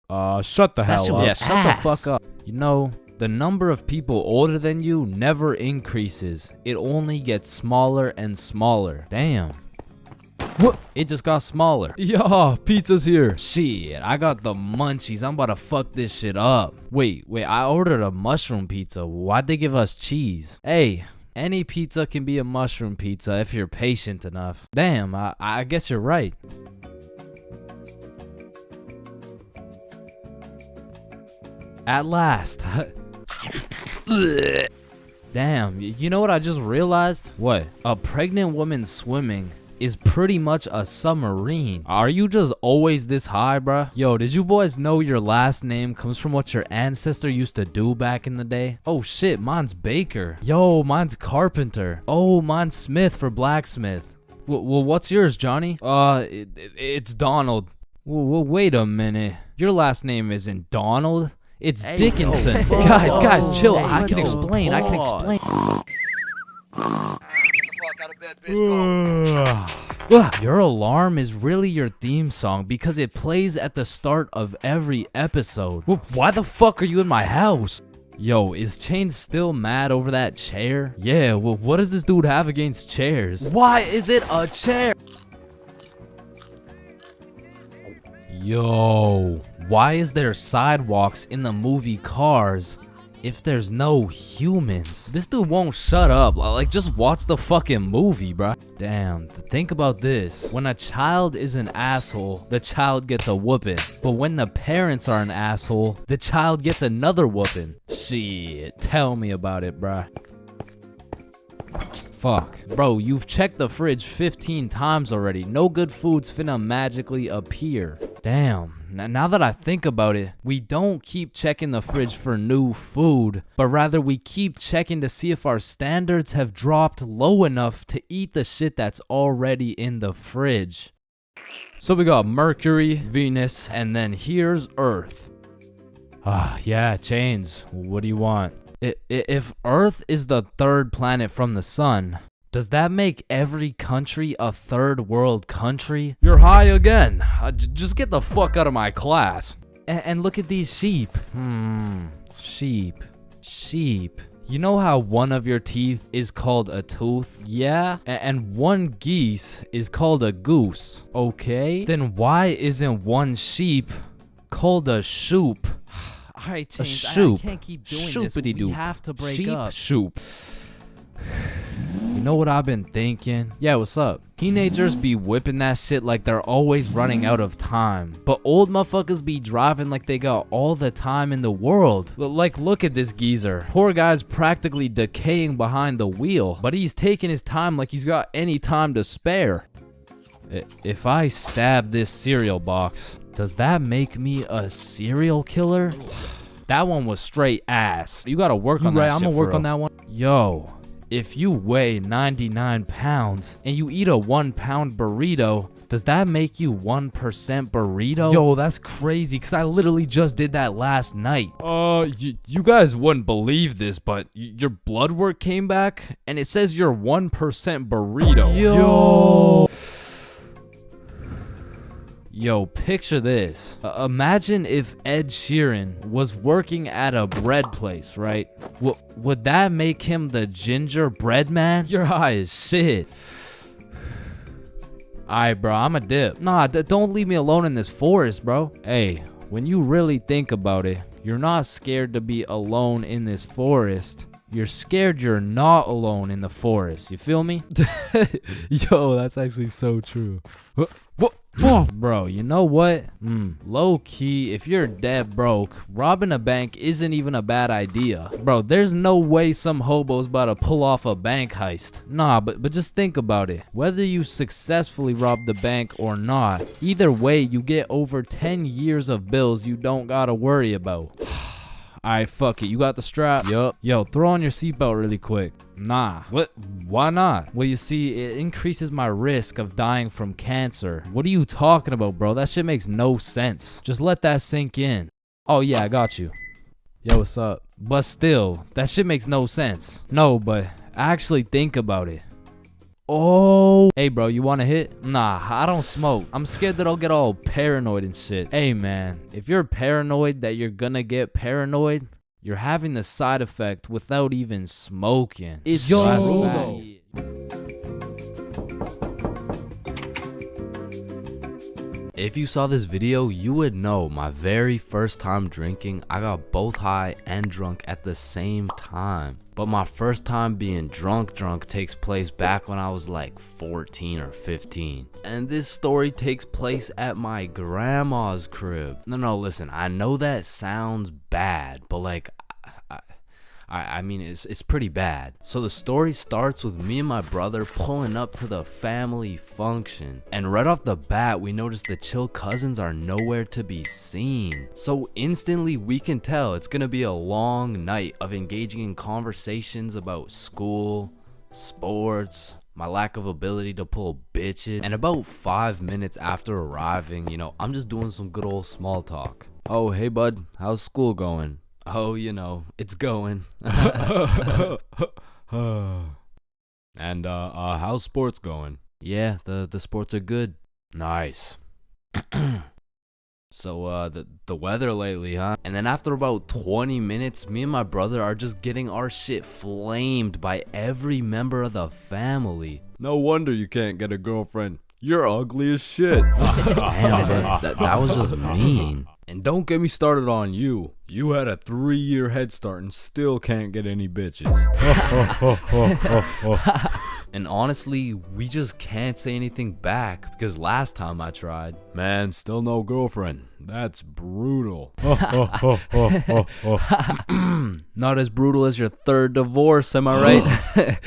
Speaker 3: Shut the hell up.
Speaker 5: Yeah, shut the fuck up. You know, the number of people older than you never increases. It only gets smaller and smaller. Damn. What? It just got smaller.
Speaker 2: Yeah, pizza's here.
Speaker 5: Shit, I got the munchies. I'm about to fuck this shit up. Wait, I ordered a mushroom pizza. Why'd they give us cheese? Hey, any pizza can be a mushroom pizza if you're patient enough. Damn, I guess you're right. At last. Damn, you know what I just realized? What? A pregnant woman swimming is pretty much a submarine. Are you just always this high, bruh? Yo, did you boys know your last name comes from what your ancestor used to do back in the day? Oh shit, mine's Baker. Yo, mine's Carpenter. Oh, mine's Smith for blacksmith. Well, what's yours, Johnny? It's Donald. Well, wait a minute. Your last name isn't Donald. It's Dickinson. Guys, chill. I can explain. Your alarm is really your theme song because it plays at the start of every episode. Why the fuck are you in my house? Yo, is Chain still mad over that chair? Yeah, well, what does this dude have against chairs? Why is it a chair? Yo, why is there sidewalks in the movie Cars, if there's no humans? This dude won't shut up. Like, just watch the fucking movie, bruh. Damn, think about this. When a child is an asshole, the child gets a whooping. But when the parents are an asshole, the child gets another whooping. Shit, tell me about it, bruh. Fuck. Bro, you've checked the fridge 15 times already. No good food's finna magically appear. Damn. Now that I think about it, we don't keep checking the fridge for new food, but rather we keep checking to see if our standards have dropped low enough to eat the shit that's already in the fridge. So we got Mercury, Venus, and then here's Earth. Yeah, Chains. What do you want? If Earth is the third planet from the sun, does that make every country a third world country?
Speaker 2: You're high again. Just get the fuck out of my class.
Speaker 5: And look at these sheep. Sheep. You know how one of your teeth is called a tooth? Yeah? And one geese is called a goose. Okay? Then why isn't one sheep called a shoop? Alright, Chains, I can't keep doing this. We have to break up.
Speaker 2: Shoop.
Speaker 5: You know what I've been thinking? Yeah, what's up? Teenagers be whipping that shit like they're always running out of time. But old motherfuckers be driving like they got all the time in the world. Like, look at this geezer. Poor guy's practically decaying behind the wheel. But he's taking his time like he's got any time to spare. If I stab this cereal box, does that make me a serial killer? That one was straight ass. You gotta work on that shit.
Speaker 2: I'm gonna work on that one.
Speaker 5: Yo, if you weigh 99 pounds and you eat a 1 pound burrito, does that make you 1% burrito? Yo, that's crazy, because I literally just did that last night.
Speaker 2: You guys wouldn't believe this, but your blood work came back and it says you're 1% burrito.
Speaker 5: Yo, picture this. Imagine if Ed Sheeran was working at a bread place, right? Would that make him the gingerbread man? You're high as shit. Alright, bro, I'm a dip. Nah, don't leave me alone in this forest, bro. Hey, when you really think about it, you're not scared to be alone in this forest. You're scared you're not alone in the forest. You feel me?
Speaker 2: Yo, that's actually so true.
Speaker 5: Bro, you know what? Low key, if you're dead broke, robbing a bank isn't even a bad idea. Bro, there's no way some hobo's about to pull off a bank heist. Nah, but just think about it. Whether you successfully rob the bank or not, either way, you get over 10 years of bills you don't gotta worry about. Alright, fuck it. You got the strap? Yup. Yo, throw on your seatbelt really quick. Nah. What? Why not? Well, you see, it increases my risk of dying from cancer. What are you talking about, bro? That shit makes no sense. Just let that sink in. Oh, yeah, I got you. Yo, what's up? But still, that shit makes no sense. No, but actually think about it. Oh, hey bro, you want a hit? Nah, I don't smoke. I'm scared that I'll get all paranoid and shit. Hey man, if you're paranoid that you're gonna get paranoid, you're having the side effect without even smoking. It's
Speaker 2: yo.
Speaker 5: If you saw this video, you would know my very first time drinking, I got both high and drunk at the same time. But my first time being drunk takes place back when I was like 14 or 15. And this story takes place at my grandma's crib. No, listen, I know that sounds bad, but like, I mean, it's pretty bad. So the story starts with me and my brother pulling up to the family function. And right off the bat, we notice the chill cousins are nowhere to be seen. So instantly we can tell it's gonna be a long night of engaging in conversations about school, sports, my lack of ability to pull bitches. And about 5 minutes after arriving, you know, I'm just doing some good old small talk. Oh, hey bud, how's school going? Oh, you know, it's going.
Speaker 3: And how's sports going?
Speaker 5: Yeah, the sports are good. Nice. So, the weather lately, huh? And then after about 20 minutes, me and my brother are just getting our shit flamed by every member of the family.
Speaker 3: No wonder you can't get a girlfriend. You're ugly as shit.
Speaker 5: Damn, that was just mean.
Speaker 3: And don't get me started on you. You had a 3-year head start and still can't get any bitches.
Speaker 5: And honestly, we just can't say anything back because last time I tried.
Speaker 3: Man, still no girlfriend. That's brutal.
Speaker 5: Not as brutal as your third divorce, am I right?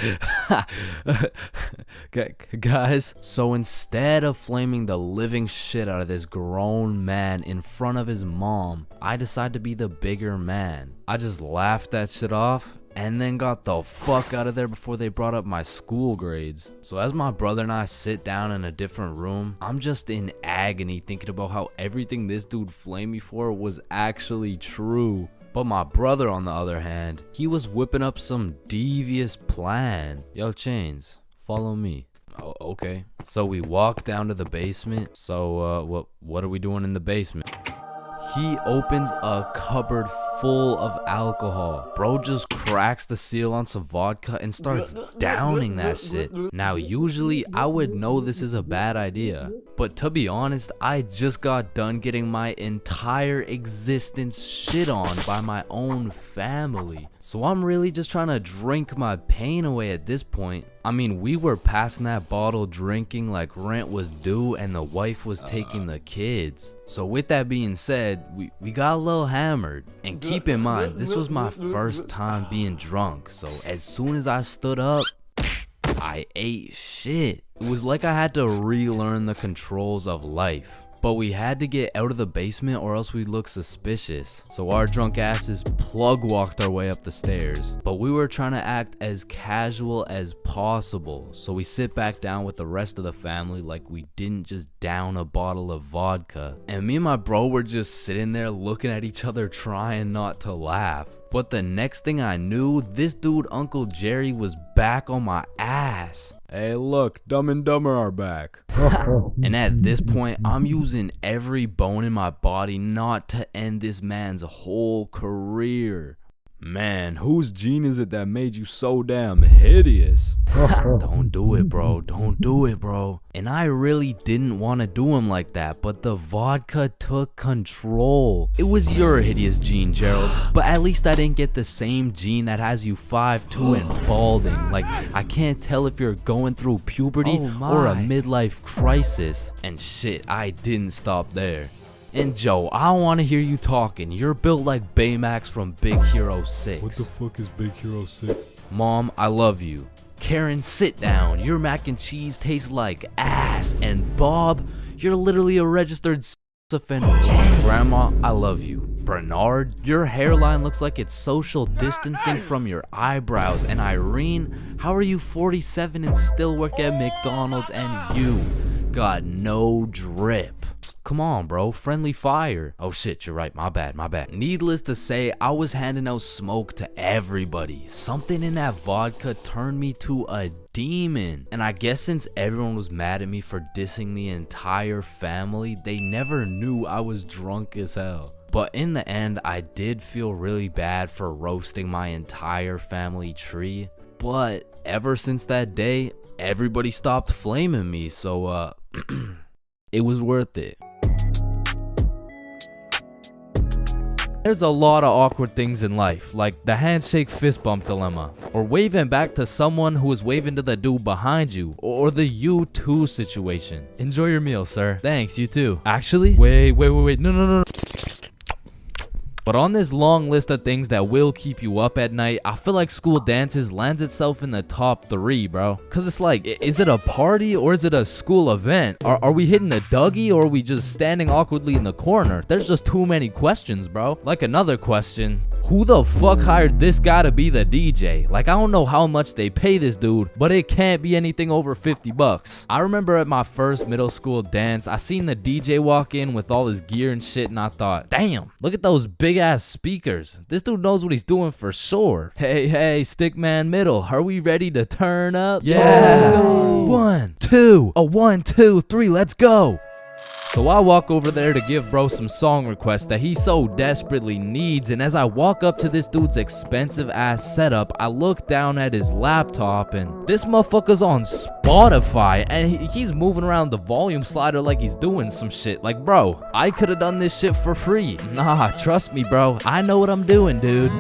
Speaker 5: Guys, so instead of flaming the living shit out of this grown man in front of his mom, I decided to be the bigger man. I just laughed that shit off and then got the fuck out of there before they brought up my school grades. So as my brother and I sit down in a different room, I'm just in agony thinking about how everything this dude flamed me for was actually true. But my brother, on the other hand, he was whipping up some devious plan. Yo, Chains, follow me. Oh, okay. So we walk down to the basement. So, what are we doing in the basement? He opens a cupboard full of alcohol. Bro just cracks the seal on some vodka and starts downing that shit. Now, usually I would know this is a bad idea, but to be honest, I just got done getting my entire existence shit on by my own family. So I'm really just trying to drink my pain away at this point. I mean, we were passing that bottle drinking like rent was due and the wife was taking the kids. So with that being said, we got a little hammered. And keep in mind, this was my first time being drunk. So as soon as I stood up, I ate shit. It was like I had to relearn the controls of life. But we had to get out of the basement or else we'd look suspicious. So our drunk asses plug walked our way up the stairs. But we were trying to act as casual as possible. So we sit back down with the rest of the family like we didn't just down a bottle of vodka. And me and my bro were just sitting there looking at each other trying not to laugh. But the next thing I knew, this dude Uncle Jerry was back on my ass.
Speaker 3: Hey, look, Dumb and Dumber are back.
Speaker 5: And at this point, I'm using every bone in my body not to end this man's whole career.
Speaker 3: Man, whose gene is it that made you so damn hideous?
Speaker 5: Don't do it, bro. Don't do it, bro. And I really didn't want to do him like that, but the vodka took control. It was your hideous gene, Gerald. But at least I didn't get the same gene that has you 5'2" and balding. Like, I can't tell if you're going through puberty or a midlife crisis. And shit, I didn't stop there. And Joe, I want to hear you talking. You're built like Baymax from Big Hero 6.
Speaker 3: What the fuck is Big Hero 6?
Speaker 5: Mom, I love you. Karen, sit down. Your mac and cheese tastes like ass. And Bob, you're literally a registered sex offender. Grandma, I love you. Bernard, your hairline looks like it's social distancing from your eyebrows. And Irene, how are you 47 and still work at McDonald's and you got no drip? Come on, bro. Friendly fire. Oh shit, you're right. My bad. Needless to say, I was handing out smoke to everybody. Something in that vodka turned me to a demon. And I guess since everyone was mad at me for dissing the entire family, they never knew I was drunk as hell. But in the end, I did feel really bad for roasting my entire family tree. But ever since that day, everybody stopped flaming me. So, it was worth it. There's a lot of awkward things in life, like the handshake fist bump dilemma, or waving back to someone who is waving to the dude behind you, or the you too situation. Enjoy your meal, sir. Thanks, you too. Actually, wait, no. But on this long list of things that will keep you up at night, I feel like school dances lands itself in the top 3, bro. Cause it's like, is it a party or is it a school event? Are we hitting the Dougie or are we just standing awkwardly in the corner? There's just too many questions, bro. Like another question, who the fuck hired this guy to be the DJ? Like, I don't know how much they pay this dude, but it can't be anything over 50 bucks. I remember at my first middle school dance, I seen the DJ walk in with all his gear and shit and I thought, damn, look at those big ass speakers. This dude knows what he's doing for sure. Hey, Stickman Middle, are we ready to turn up? Yeah, let's go. 1, 2, 1, 2, 3, let's go. So I walk over there to give bro some song requests that he so desperately needs, and as I walk up to this dude's expensive ass setup, I look down at his laptop and this motherfucker's on Spotify and he's moving around the volume slider like he's doing some shit. Like, bro, I could have done this shit for free. Nah, trust me, bro. I know what I'm doing, dude.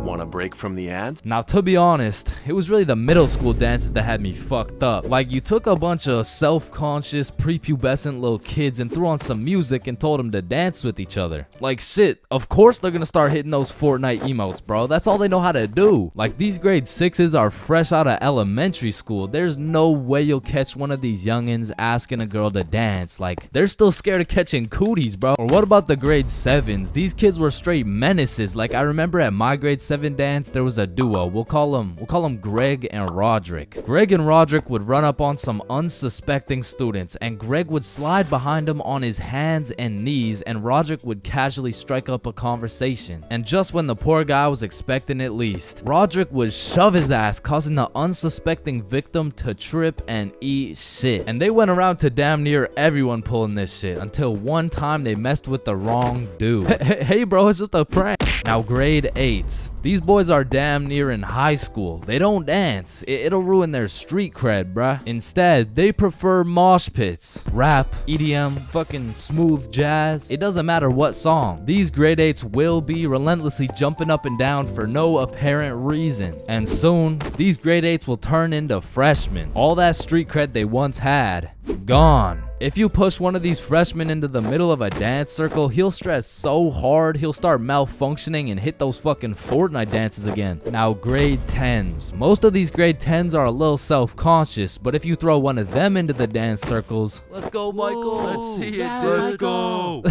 Speaker 6: Want a break from the ads?
Speaker 5: Now, to be honest, it was really the middle school dances that had me fucked up. Like, you took a bunch of self-conscious, prepubescent little kids and threw on some music and told them to dance with each other. Like, shit, of course they're gonna start hitting those Fortnite emotes, bro. That's all they know how to do. Like, these grade 6s are fresh out of elementary school. There's no way you'll catch one of these youngins asking a girl to dance. Like, they're still scared of catching cooties, bro. Or what about the grade 7s? These kids were straight menaces. Like, I remember at my grade 7 dance, there was a duo. We'll call them Greg and Roderick. Greg and Roderick would run up on some unsuspecting students, and Greg would slide behind him on his hands and knees, and Roderick would casually strike up a conversation. And just when the poor guy was expecting it least, Roderick would shove his ass, causing the unsuspecting victim to trip and eat shit. And they went around to damn near everyone pulling this shit, until one time they messed with the wrong dude. Hey bro, it's just a prank. Now grade 8s. These boys are damn near in high school. They don't dance. It'll ruin their street cred, bruh. Instead, they prefer mosh pits, rap, EDM, fucking smooth jazz. It doesn't matter what song. These grade 8s will be relentlessly jumping up and down for no apparent reason. And soon, these grade 8s will turn into freshmen. All that street cred they once had, gone. If you push one of these freshmen into the middle of a dance circle, he'll stress so hard he'll start malfunctioning and hit those fucking Fortnite dances again. Now grade 10s. Most of these grade 10s are a little self-conscious, but if you throw one of them into the dance circles, let's go Michael,
Speaker 6: Let's see it,
Speaker 5: yeah,
Speaker 6: let's go.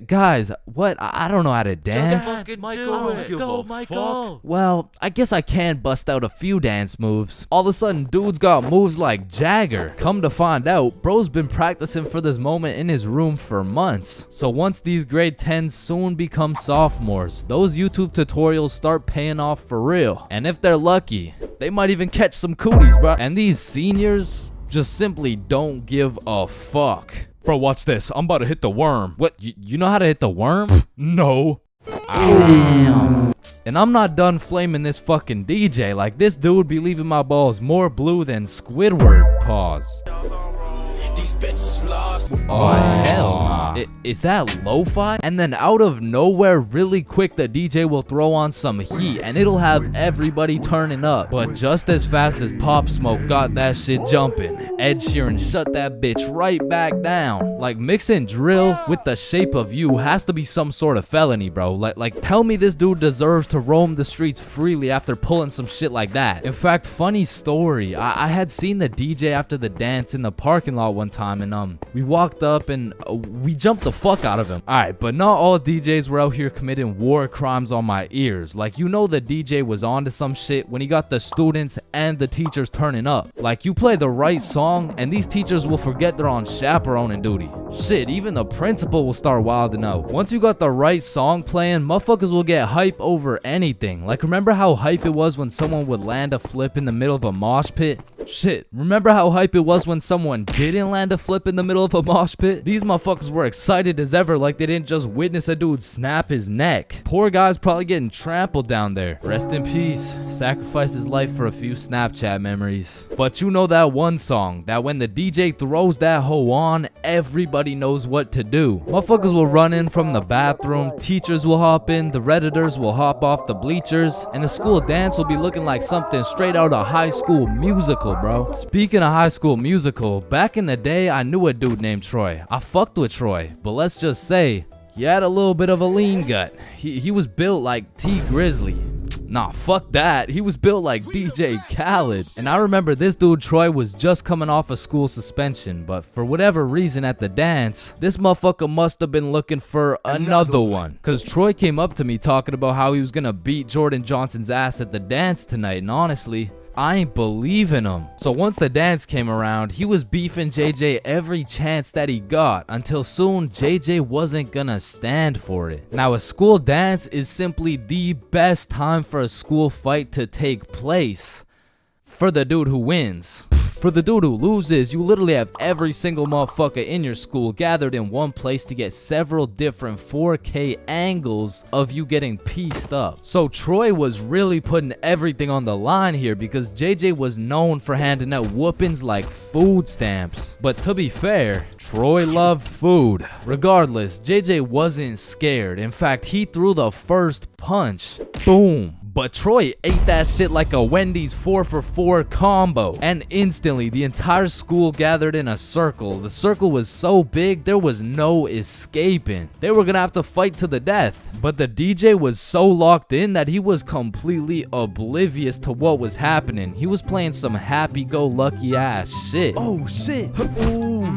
Speaker 5: Guys, what? I don't know how to dance.
Speaker 6: Let's go, Michael.
Speaker 5: Well, I guess I can bust out a few dance moves. All of a sudden, dude's got moves like Jagger. Come to find out, bro's been practicing for this moment in his room for months. So once these grade 10s soon become sophomores, those YouTube tutorials start paying off for real. And if they're lucky, they might even catch some cooties, bro. And these seniors just simply don't give a fuck.
Speaker 3: Bro, watch this. I'm about to hit the worm.
Speaker 5: What? You know how to hit the worm?
Speaker 3: No.
Speaker 5: Damn. And I'm not done flaming this fucking DJ. Like, this dude be leaving my balls more blue than Squidward. Pause. Oh, hell nah. Is that lo-fi? And then out of nowhere, really quick, the DJ will throw on some heat and it'll have everybody turning up. But just as fast as Pop Smoke got that shit jumping, Ed Sheeran shut that bitch right back down. Like, mixing drill with The Shape of You has to be some sort of felony, bro. Like tell me this dude deserves to roam the streets freely after pulling some shit like that. In fact, funny story, I had seen the DJ after the dance in the parking lot one time, and we walked up and we jumped the fuck out of him. Alright, but not all DJs were out here committing war crimes on my ears. Like, you know, the DJ was onto some shit when he got the students and the teachers turning up. Like, you play the right song and these teachers will forget they're on chaperoning duty. Shit, even the principal will start wilding out. Once you got the right song playing, motherfuckers will get hype over anything. Like, remember how hype it was when someone would land a flip in the middle of a mosh pit? Shit, remember how hype it was when someone didn't land a flip in the middle of a mosh pit? These motherfuckers were excited as ever, like they didn't just witness a dude snap his neck. Poor guy's probably getting trampled down there. Rest in peace. Sacrificed his life for a few Snapchat memories. But you know that one song that when the DJ throws that hoe on, everybody knows what to do. Motherfuckers will run in from the bathroom, teachers will hop in, the Redditors will hop off the bleachers, and the school dance will be looking like something straight out of High School Musical, bro. Speaking of High School Musical, back in the day, I knew a dude named Troy. I fucked with Troy, but let's just say, he had a little bit of a lean gut. He was built like T Grizzly. Nah, fuck that. He was built like DJ Khaled. And I remember this dude Troy was just coming off a school suspension, but for whatever reason at the dance, this motherfucker must have been looking for another one. Cause Troy came up to me talking about how he was gonna beat Jordan Johnson's ass at the dance tonight, and honestly, I ain't believing him. So once the dance came around, he was beefing JJ every chance that he got, until soon JJ wasn't gonna stand for it. Now, a school dance is simply the best time for a school fight to take place. For the dude who wins. For the dude who loses, you literally have every single motherfucker in your school gathered in one place to get several different 4K angles of you getting pieced up. So Troy was really putting everything on the line here because JJ was known for handing out whoopings like food stamps. But to be fair, Troy loved food. Regardless, JJ wasn't scared. In fact, he threw the first punch. Boom. But Troy ate that shit like a Wendy's 4-for-4 combo. And instantly, the entire school gathered in a circle. The circle was so big, there was no escaping. They were gonna have to fight to the death. But the DJ was so locked in that he was completely oblivious to what was happening. He was playing some happy-go-lucky ass shit. Oh shit. Ooh.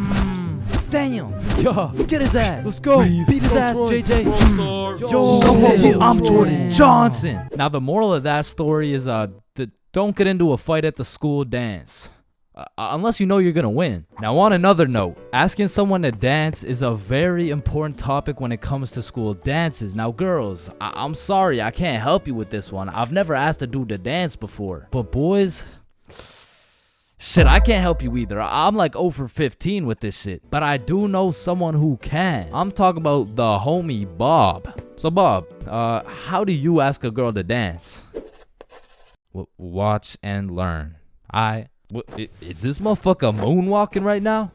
Speaker 5: Damn. Yo, get his ass. Let's go. Beat his ass, JJ. Yo, I'm Jordan Johnson. Now, the moral of that story is don't get into a fight at the school dance. Unless you know you're gonna win. Now, on another note, asking someone to dance is a very important topic when it comes to school dances. Now, girls, I'm sorry, I can't help you with this one. I've never asked a dude to dance before. But boys, shit, I can't help you either. I'm like 0 for 15 with this shit. But I do know someone who can. I'm talking about the homie Bob. So Bob, how do you ask a girl to dance? Watch and learn. Is this motherfucker moonwalking right now?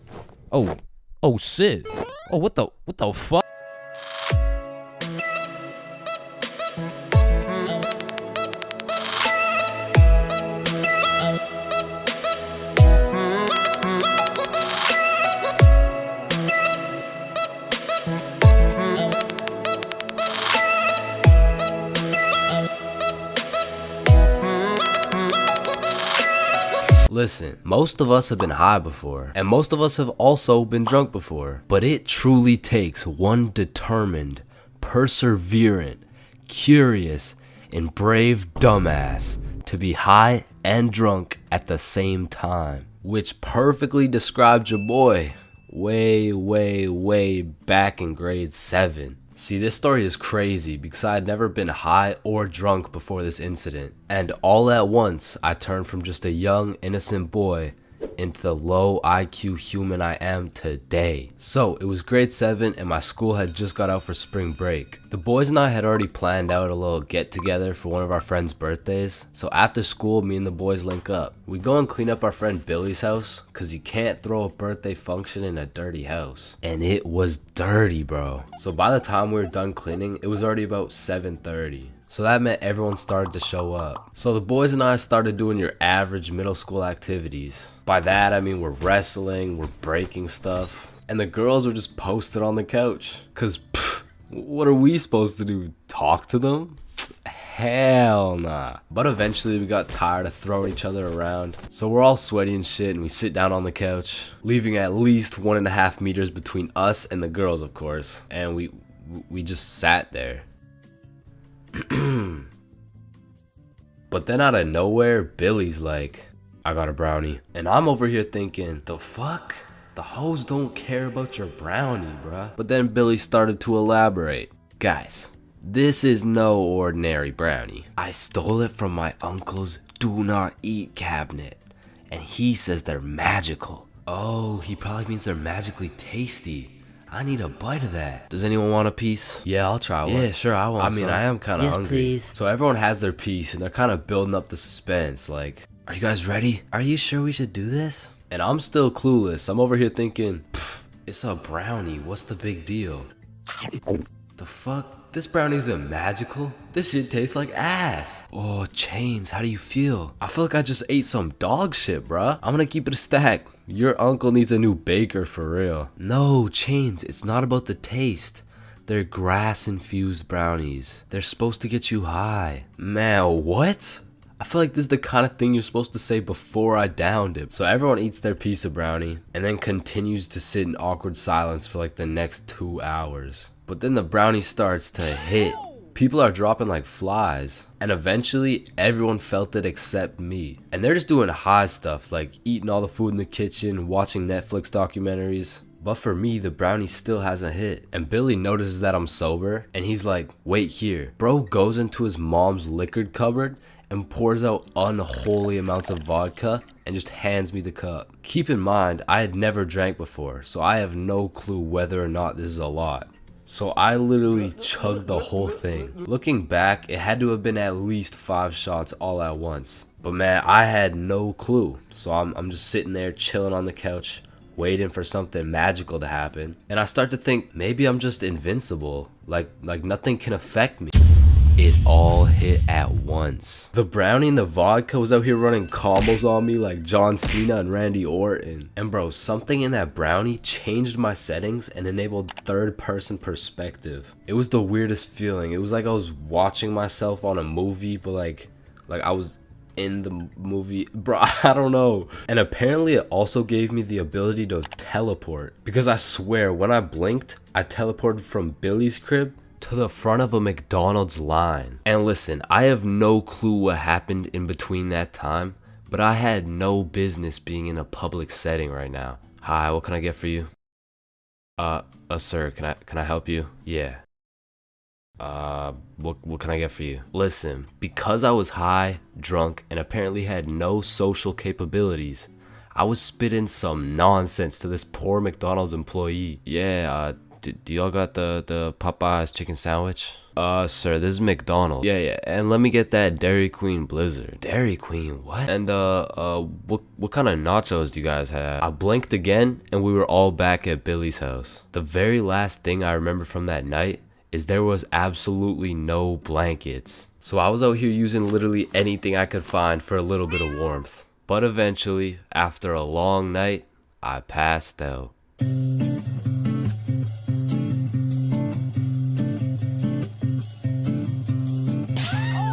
Speaker 5: Oh shit. Oh, what the fuck?
Speaker 7: Listen, most of us have been high before, and most of us have also been drunk before, but it truly takes one determined, perseverant, curious, and brave dumbass to be high and drunk at the same time, which perfectly described your boy way back in grade 7. See, this story is crazy because I had never been high or drunk before this incident. And all at once, I turned from just a young, innocent boy into the low IQ human I am today. So, it was grade 7 and my school had just got out for spring break. The boys and I had already planned out a little get together for one of our friends' birthdays. So after school, me and the boys link up. We go and clean up our friend Billy's house, cause you can't throw a birthday function in a dirty house. And it was dirty, bro. So by the time we were done cleaning, it was already about 7:30. So that meant everyone started to show up. So the boys and I started doing your average middle school activities. By that, I mean we're wrestling, we're breaking stuff. And the girls were just posted on the couch. Cause what are we supposed to do? Talk to them? Hell nah. But eventually we got tired of throwing each other around. So we're all sweaty and shit and we sit down on the couch, leaving at least 1.5 meters between us and the girls, of course. And we just sat there. But then out of nowhere, Billy's like, I got a brownie. And I'm over here thinking, the fuck? The hoes don't care about your brownie, bruh. But then Billy started to elaborate. Guys, this is no ordinary brownie. I stole it from my uncle's do not eat cabinet. And he says they're magical. Oh, he probably means they're magically tasty. I need a bite of that. Does anyone want a piece? Yeah, I'll try one. Yeah, sure, I want some. I mean, I am kind of hungry. Please. So everyone has their piece, and they're kind of building up the suspense. Like, are you guys ready? Are you sure we should do this? And I'm still clueless. I'm over here thinking, it's a brownie. What's the big deal? The fuck? This brownie isn't magical. This shit tastes like ass. Oh, Chains, how do you feel? I feel like I just ate some dog shit, bruh. I'm gonna keep it a stack. Your uncle needs a new baker for real. No, Chains, it's not about the taste. They're grass-infused brownies. They're supposed to get you high. Man, what? I feel like this is the kind of thing you're supposed to say before I downed it. So everyone eats their piece of brownie and then continues to sit in awkward silence for like the next 2 hours. But then the brownie starts to hit. People are dropping like flies. And eventually, everyone felt it except me. And they're just doing high stuff, like eating all the food in the kitchen, watching Netflix documentaries. But for me, the brownie still hasn't hit. And Billy notices that I'm sober, and he's like, wait here. Bro goes into his mom's liquor cupboard and pours out unholy amounts of vodka and just hands me the cup. Keep in mind, I had never drank before, so I have no clue whether or not this is a lot. So I literally chugged the whole thing. Looking back, it had to have been at least 5 shots all at once. But man, I had no clue. So I'm just sitting there chilling on the couch, waiting for something magical to happen. And I start to think, maybe I'm just invincible. Like nothing can affect me. It all hit at once. The brownie and the vodka was out here running combos on me like John Cena and Randy Orton. And bro, something in that brownie changed my settings and enabled third-person perspective. It was the weirdest feeling. It was like I was watching myself on a movie, but like I was in the movie. Bro, I don't know. And apparently it also gave me the ability to teleport. Because I swear, when I blinked, I teleported from Billy's crib to the front of a McDonald's line. And listen, I have no clue what happened in between that time, but I had no business being in a public setting right now. Hi, what can I get for you? Sir, can I help you? Yeah. What can I get for you? Listen, because I was high, drunk, and apparently had no social capabilities, I was spitting some nonsense to this poor McDonald's employee. Yeah, do y'all got the Popeyes chicken sandwich? Sir, this is McDonald's. Yeah, and let me get that Dairy Queen Blizzard. Dairy Queen, what? And, what kind of nachos do you guys have? I blinked again, and we were all back at Billy's house. The very last thing I remember from that night is there was absolutely no blankets. So I was out here using literally anything I could find for a little bit of warmth. But eventually, after a long night, I passed out.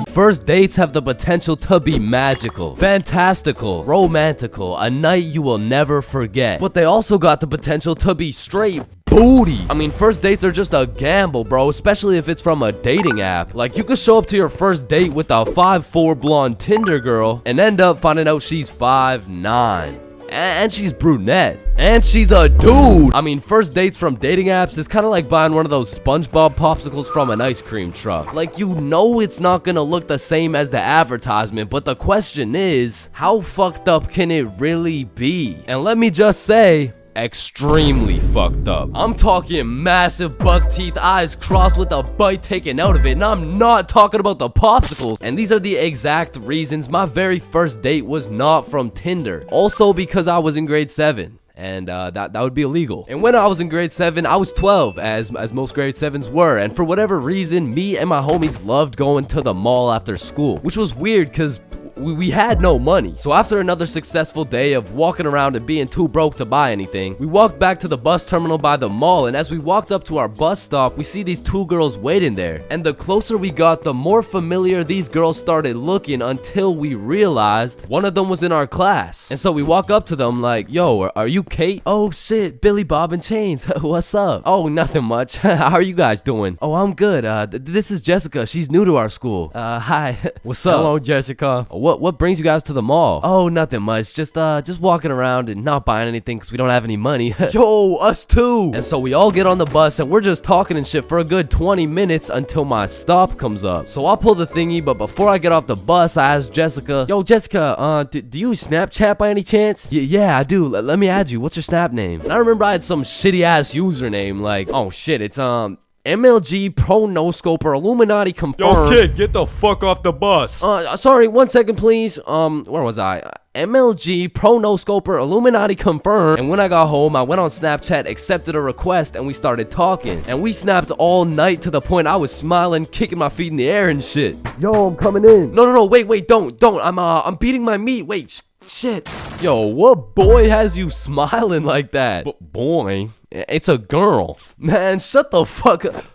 Speaker 2: First dates have the potential to be magical, fantastical, romantical, a night you will never forget. But they also got the potential to be straight booty. I mean, first dates are just a gamble, bro, especially if it's from a dating app. Like, you could show up to your first date with a 5'4" blonde Tinder girl and end up finding out she's 5'9". And she's brunette. And she's a dude. I mean, first dates from dating apps is kind of like buying one of those SpongeBob popsicles from an ice cream truck. Like, you know it's not gonna look the same as the advertisement, but the question is, how fucked up can it really be? And let me just say, extremely fucked up. I'm talking massive buck teeth, eyes crossed with a bite taken out of it, and I'm not talking about the popsicles. And these are the exact reasons my very first date was not from Tinder. Also because I was in grade 7. And that would be illegal. And when I was in grade 7, I was 12, as most grade 7s were. And for whatever reason, me and my homies loved going to the mall after school, which was weird because we had no money. So after another successful day of walking around and being too broke to buy anything, we walked back to the bus terminal by the mall, and as we walked up to our bus stop, we see these 2 girls waiting there. And the closer we got, the more familiar these girls started looking, until we realized one of them was in our class. And so we walk up to them like, yo, are you Kate? Oh shit, Billy Bob and Chains. What's up? Oh, nothing much. How are you guys doing? Oh, I'm good. This is Jessica. She's new to our school. Hi. What's up? Hello, Jessica. What brings you guys to the mall? Oh, nothing much. Just walking around and not buying anything because we don't have any money. Yo, us too. And so we all get on the bus and we're just talking and shit for a good 20 minutes until my stop comes up. So I pull the thingy, but before I get off the bus, I ask Jessica, yo, Jessica, do you Snapchat by any chance? Yeah, I do. Let me add you. What's your Snap name? And I remember I had some shitty ass username like, oh shit, it's MLG Pro No Scoper Illuminati confirmed.
Speaker 3: Yo, kid, get the fuck off the bus.
Speaker 2: Sorry, 1 second, please. Where was I? MLG Pro No Scoper Illuminati confirmed. And when I got home, I went on Snapchat, accepted a request, and we started talking. And we snapped all night to the point I was smiling, kicking my feet in the air and shit. Yo, I'm coming in. No, wait, don't. I'm beating my meat. Wait, shit. Yo, what boy has you smiling like that? Boy, it's a girl. Man, shut the fuck up.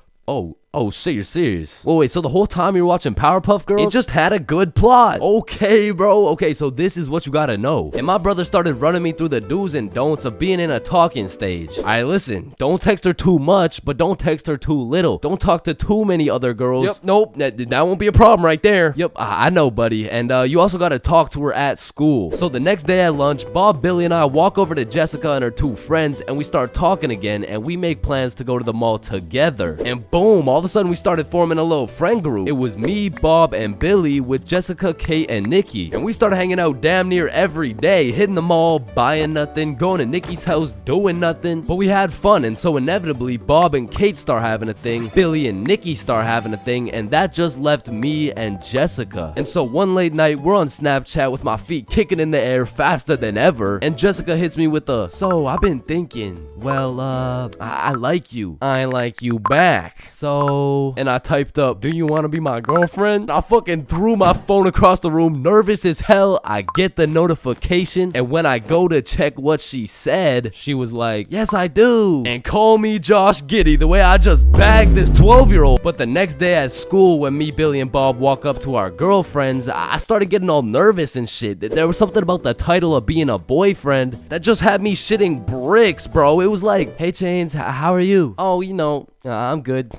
Speaker 2: Oh shit, you're serious? Wait, so the whole time you were watching Powerpuff Girls? It just had a good plot. Okay, bro. Okay, so this is what you gotta know. And my brother started running me through the do's and don'ts of being in a talking stage. Alright, listen. Don't text her too much, but don't text her too little. Don't talk to too many other girls. Yep, nope. That won't be a problem right there. Yep, I know, buddy. And you also gotta talk to her at school. So the next day at lunch, Bob, Billy, and I walk over to Jessica and her 2 friends, and we start talking again, and we make plans to go to the mall together. And boom, all of a sudden we started forming a little friend group. It was me, Bob, and Billy with Jessica, Kate, and Nikki. And we started hanging out damn near every day, hitting the mall, buying nothing, going to Nikki's house, doing nothing. But we had fun, and so inevitably Bob and Kate start having a thing, Billy and Nikki start having a thing, and that just left me and Jessica. And so one late night, we're on Snapchat with my feet kicking in the air faster than ever, and Jessica hits me with a, so I've been thinking, well, I like you. I like you back. So, and I typed up, do you want to be my girlfriend? I fucking threw my phone across the room, nervous as hell. I get the notification, and when I go to check what she said, she was like, yes, I do. And call me Josh Giddy, the way I just bagged this 12-year-old. But the next day at school, when me, Billy, and Bob walk up to our girlfriends, I started getting all nervous and shit. There was something about the title of being a boyfriend that just had me shitting bricks, bro. It was like, hey, Chains, how are you? Oh, you know, I'm good.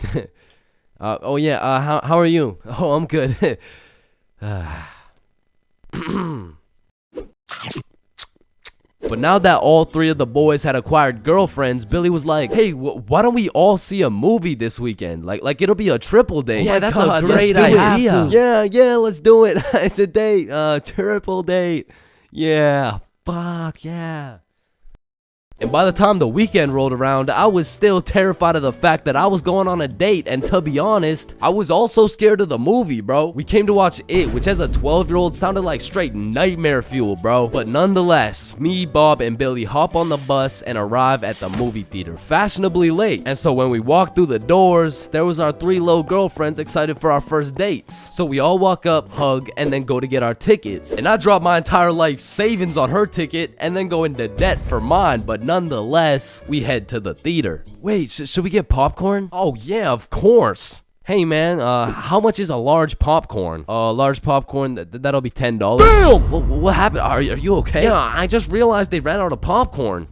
Speaker 2: Oh, yeah, how are you? Oh, I'm good. But now that all three of the boys had acquired girlfriends, Billy was like, hey, why don't we all see a movie this weekend? Like it'll be a triple date.
Speaker 5: Yeah, that's a great idea.
Speaker 2: Yeah, let's do it. It's a date, triple date. Yeah, fuck yeah. And by the time the weekend rolled around, I was still terrified of the fact that I was going on a date, and to be honest, I was also scared of the movie, bro. We came to watch It, which as a 12-year-old sounded like straight nightmare fuel, bro. But nonetheless, me, Bob, and Billy hop on the bus and arrive at the movie theater fashionably late. And so when we walked through the doors, there was our three little girlfriends excited for our first dates. So we all walk up, hug, and then go to get our tickets. And I dropped my entire life savings on her ticket and then go into debt for mine, but nonetheless, we head to the theater. Wait, should we get popcorn? Oh yeah, of course. Hey man, how much is a large popcorn? Large popcorn, that'll be $10. Damn! What happened? Are you okay? Yeah, I just realized they ran out of popcorn.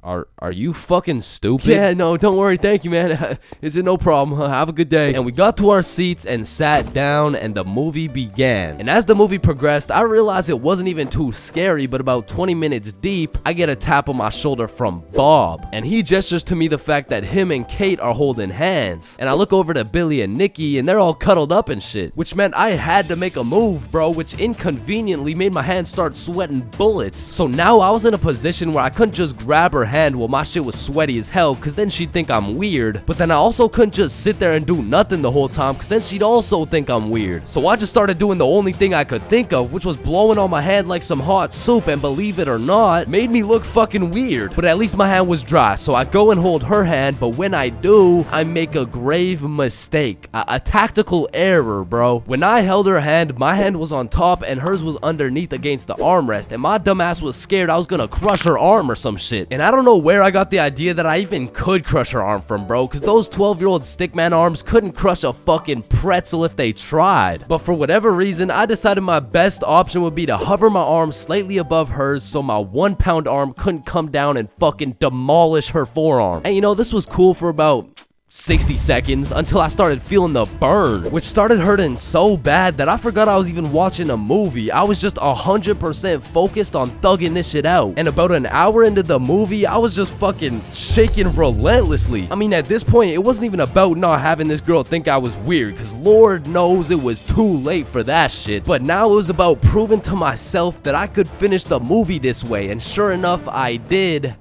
Speaker 2: Are you fucking stupid? Yeah, no, don't worry. Thank you, man. Is it no problem? Have a good day. And we got to our seats and sat down, and the movie began. And as the movie progressed, I realized it wasn't even too scary, but about 20 minutes deep, I get a tap on my shoulder from Bob. And he gestures to me the fact that him and Kate are holding hands. And I look over to Billy and Nikki, and they're all cuddled up and shit. Which meant I had to make a move, bro, which inconveniently made my hands start sweating bullets. So now I was in a position where I couldn't just grab her hand while my shit was sweaty as hell, cause then she'd think I'm weird. But then I also couldn't just sit there and do nothing the whole time, cause then she'd also think I'm weird. So I just started doing the only thing I could think of, which was blowing on my hand like some hot soup, and believe it or not, made me look fucking weird. But at least my hand was dry, so I go and hold her hand, but when I do, I make a grave mistake. A tactical error, bro. When I held her hand, my hand was on top and hers was underneath against the armrest, and my dumbass was scared I was gonna crush her arm or some shit. And I don't know where I got the idea that I even could crush her arm from, bro, because those 12-year-old stickman arms couldn't crush a fucking pretzel if they tried. But for whatever reason, I decided my best option would be to hover my arm slightly above hers so my 1-pound arm couldn't come down and fucking demolish her forearm. And you know, this was cool for about 60 seconds until I started feeling the burn, which started hurting so bad that I forgot I was even watching a movie. I was just 100% focused on thugging this shit out. And about an hour into the movie, I was just fucking shaking relentlessly. I mean, at this point, it wasn't even about not having this girl think I was weird, because Lord knows it was too late for that shit. But now it was about proving to myself that I could finish the movie this way, and sure enough, I did.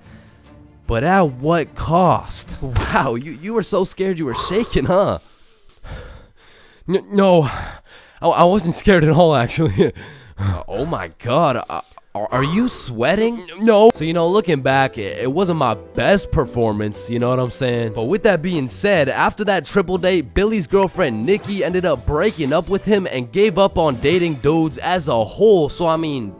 Speaker 2: But at what cost? Wow, you were so scared you were shaking, huh? No, I wasn't scared at all, actually. Oh my god, are you sweating? No. So, you know, looking back, it wasn't my best performance, you know what I'm saying? But with that being said, after that triple date, Billy's girlfriend Nikki ended up breaking up with him and gave up on dating dudes as a whole. So, I mean,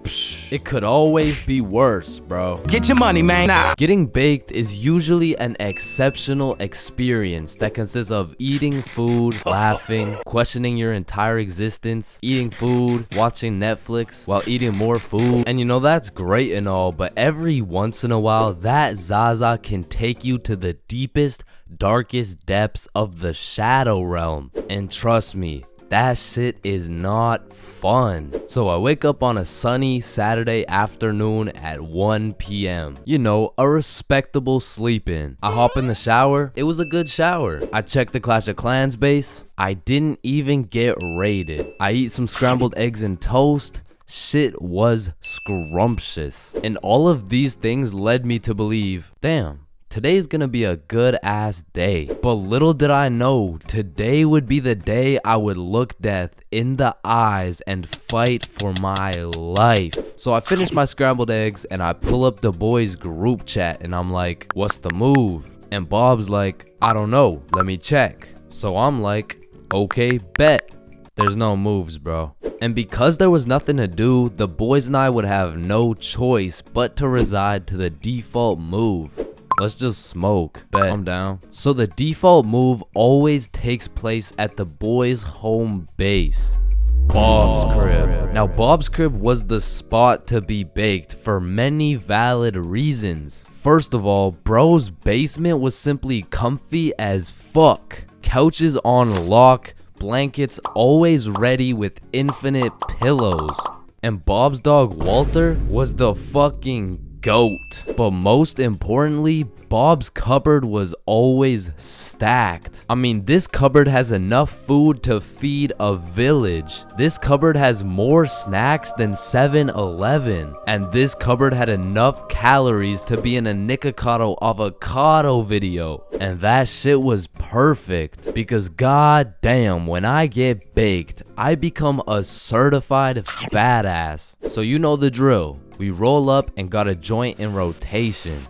Speaker 2: it could always be worse, bro.
Speaker 8: Get your money, man. Nah.
Speaker 5: Getting baked is usually an exceptional experience that consists of eating food, laughing, questioning your entire existence, eating food, watching Netflix while eating more food. And you know, that's great and all, but every once in a while, that Zaza can take you to the deepest, darkest depths of the shadow realm. And trust me, That shit is not fun. So I wake up on a sunny Saturday afternoon at 1 p.m. You know, a respectable sleep in. I hop in the shower. It was a good shower. I check the Clash of Clans base. I didn't even get raided. I eat some scrambled eggs and toast. Shit was scrumptious. And all of these things led me to believe, damn, today's gonna be a good ass day. But little did I know, today would be the day I would look death in the eyes and fight for my life. So I finish my scrambled eggs and I pull up the boys group chat and I'm like, what's the move? And Bob's like, I don't know, let me check. So I'm like, okay, bet. There's no moves, bro. And because there was nothing to do, the boys and I would have no choice but to reside to the default move. Let's just smoke. Bet. I'm down. So the default move always takes place at the boys' home base, Bob's crib. Now Bob's crib was the spot to be baked for many valid reasons. First of all, bro's basement was simply comfy as fuck. Couches on lock, blankets always ready with infinite pillows. And Bob's dog Walter was the fucking GOAT. But most importantly, Bob's cupboard was always stacked. I mean, this cupboard has enough food to feed a village. This cupboard has more snacks than 7-Eleven. And this cupboard had enough calories to be in a Nikocado avocado video. And that shit was perfect. Because god damn, when I get baked, I become a certified fat ass. So you know the drill. We roll up and got a joint in rotation.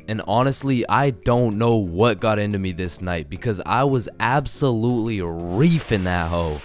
Speaker 5: And honestly, I don't know what got into me this night because I was absolutely reefing that hoe.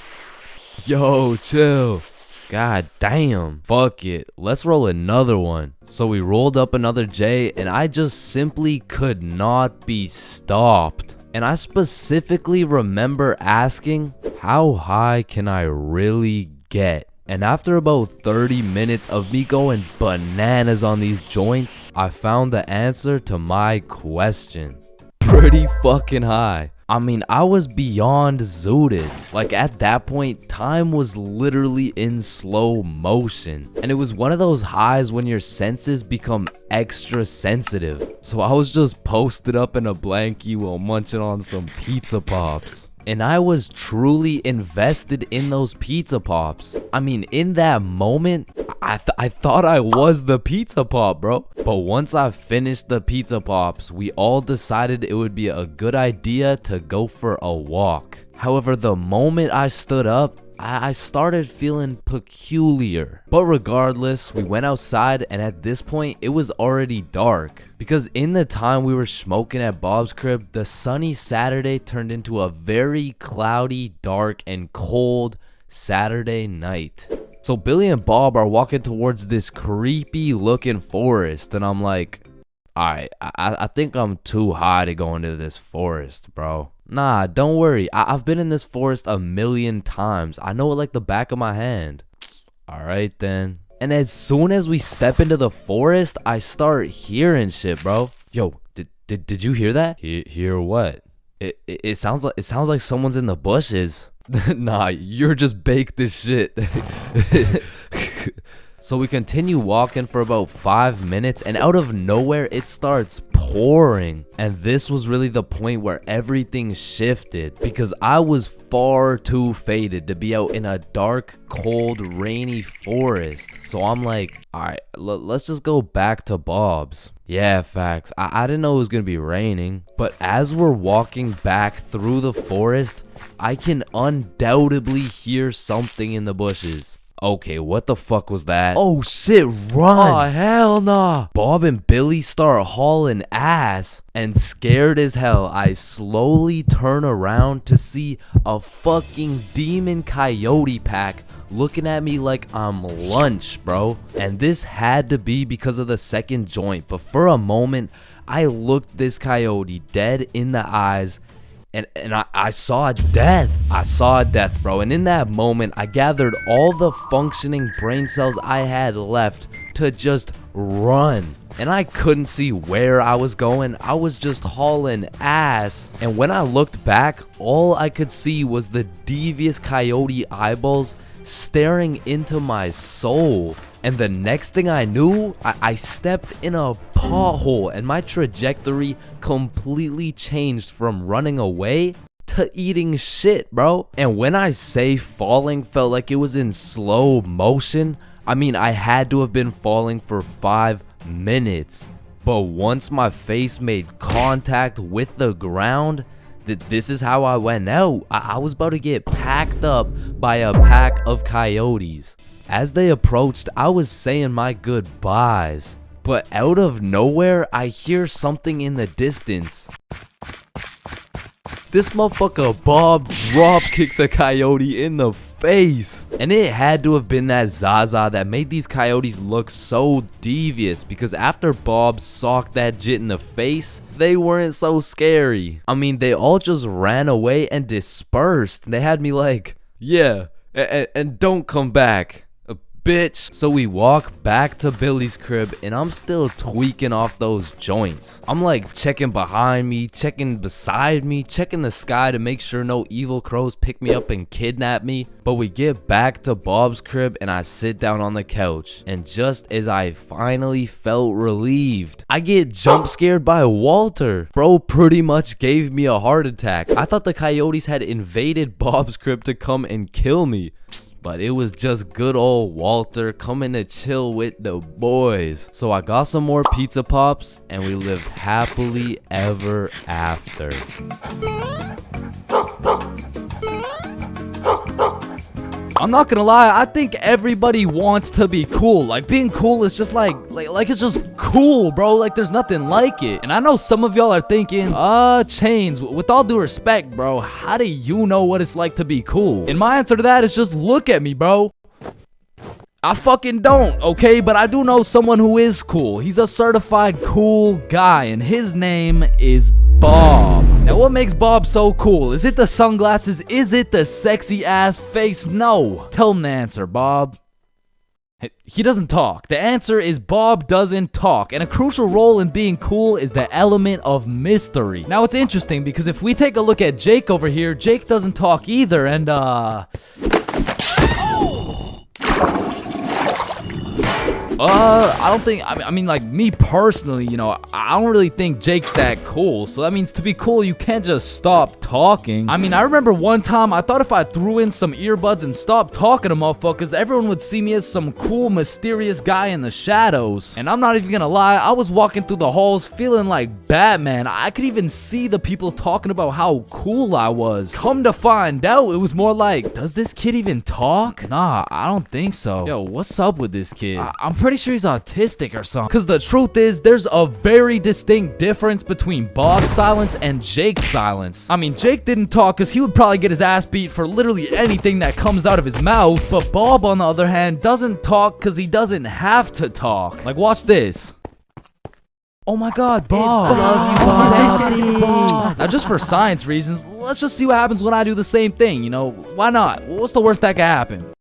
Speaker 5: Yo, chill. God damn. Fuck it. Let's roll another one. So we rolled up another J and I just simply could not be stopped. And I specifically remember asking, how high can I really get? And after about 30 minutes of me going bananas on these joints, I found the answer to my question. Pretty fucking high. I mean, I was beyond zooted. Like at that point, time was literally in slow motion. And it was one of those highs when your senses become extra sensitive. So I was just posted up in a blankie while munching on some pizza pops. And I was truly invested in those pizza pops. I mean, in that moment, I thought I was the pizza pop, bro. But once I finished the pizza pops, we all decided it would be a good idea to go for a walk. However, the moment I stood up, I started feeling peculiar. But regardless, we went outside and at this point, it was already dark. Because in the time we were smoking at Bob's crib, the sunny Saturday turned into a very cloudy, dark, and cold Saturday night. So Billy and Bob are walking towards this creepy looking forest and I'm like, alright, I think I'm too high to go into this forest, bro. Nah, don't worry. I've been in this forest a million times. I know it like the back of my hand. Alright then. And as soon as we step into the forest, I start hearing shit, bro. Yo, did you hear that? Hear what? It sounds like someone's in the bushes. Nah, you're just baked as shit. So we continue walking for about 5 minutes and out of nowhere it starts pouring. And this was really the point where everything shifted because I was far too faded to be out in a dark, cold, rainy forest. So I'm like, alright, let's just go back to Bob's. Yeah, facts. I didn't know it was gonna be raining. But as we're walking back through the forest, I can undoubtedly hear something in the bushes. Okay, what the fuck was that? Oh shit, run! Oh hell nah! Bob and Billy start hauling ass. And scared as hell, I slowly turn around to see a fucking demon coyote pack looking at me like I'm lunch, bro. And this had to be because of the second joint. But for a moment, I looked this coyote dead in the eyes. And I saw death. I saw death, bro. And in that moment, I gathered all the functioning brain cells I had left to to just run. And I couldn't see where I was going. I was just hauling ass. And when I looked back, all I could see was the devious coyote eyeballs staring into my soul. And the next thing I knew, I stepped in a pothole and my trajectory completely changed from running away to eating shit, bro. And when I say falling felt like it was in slow motion, I mean I had to have been falling for 5 minutes. But once my face made contact with the ground, this is how I went out. I was about to get packed up by a pack of coyotes. As they approached, I was saying my goodbyes. But out of nowhere, I hear something in the distance. This motherfucker Bob drop kicks a coyote in the face. And it had to have been that Zaza that made these coyotes look so devious, because after Bob socked that jit in the face, they weren't so scary. I mean, they all just ran away and dispersed. They had me like, yeah, and don't come back, bitch. So we walk back to Billy's crib and I'm still tweaking off those joints. I'm like checking behind me, checking beside me, checking the sky to make sure no evil crows pick me up and kidnap me. But we get back to Bob's crib and I sit down on the couch, and just as I finally felt relieved, I get jump scared by Walter. Bro pretty much gave me a heart attack. I thought the coyotes had invaded Bob's crib to come and kill me. But it was just good old Walter coming to chill with the boys. So I got some more pizza pops and we lived happily ever after. I'm not gonna lie, I think everybody wants to be cool. Like, being cool is just like it's just cool, bro. Like, there's nothing like it. And I know some of y'all are thinking, Chains, with all due respect, bro, how do you know what it's like to be cool? And my answer to that is just look at me, bro. I fucking don't, okay? But I do know someone who is cool. He's a certified cool guy, and his name is Bob. Now, what makes Bob so cool? Is it the sunglasses? Is it the sexy ass face? No. Tell him the answer, Bob. He doesn't talk. The answer is Bob doesn't talk. And a crucial role in being cool is the element of mystery. Now, it's interesting because if we take a look at Jake over here, Jake doesn't talk either, and I don't think, I mean, like, me personally, you know, I don't really think Jake's that cool. So that means to be cool, you can't just stop talking. I mean, I remember one time, I thought if I threw in some earbuds and stopped talking to motherfuckers, everyone would see me as some cool, mysterious guy in the shadows. And I'm not even gonna lie, I was walking through the halls feeling like Batman. I could even see the people talking about how cool I was. Come to find out, it was more like, does this kid even talk? Nah, I don't think so. Yo, what's up with this kid? I'm pretty sure he's autistic or something. Because the truth is, there's a very distinct difference between Bob's silence and Jake's silence. I mean, Jake didn't talk because he would probably get his ass beat for literally anything that comes out of his mouth. But Bob, on the other hand, doesn't talk because he doesn't have to talk. Like, watch this. Oh my god, Bob. Love you, Bob. Now, just for science reasons, let's just see what happens when I do the same thing, you know? Why not? What's the worst that could happen?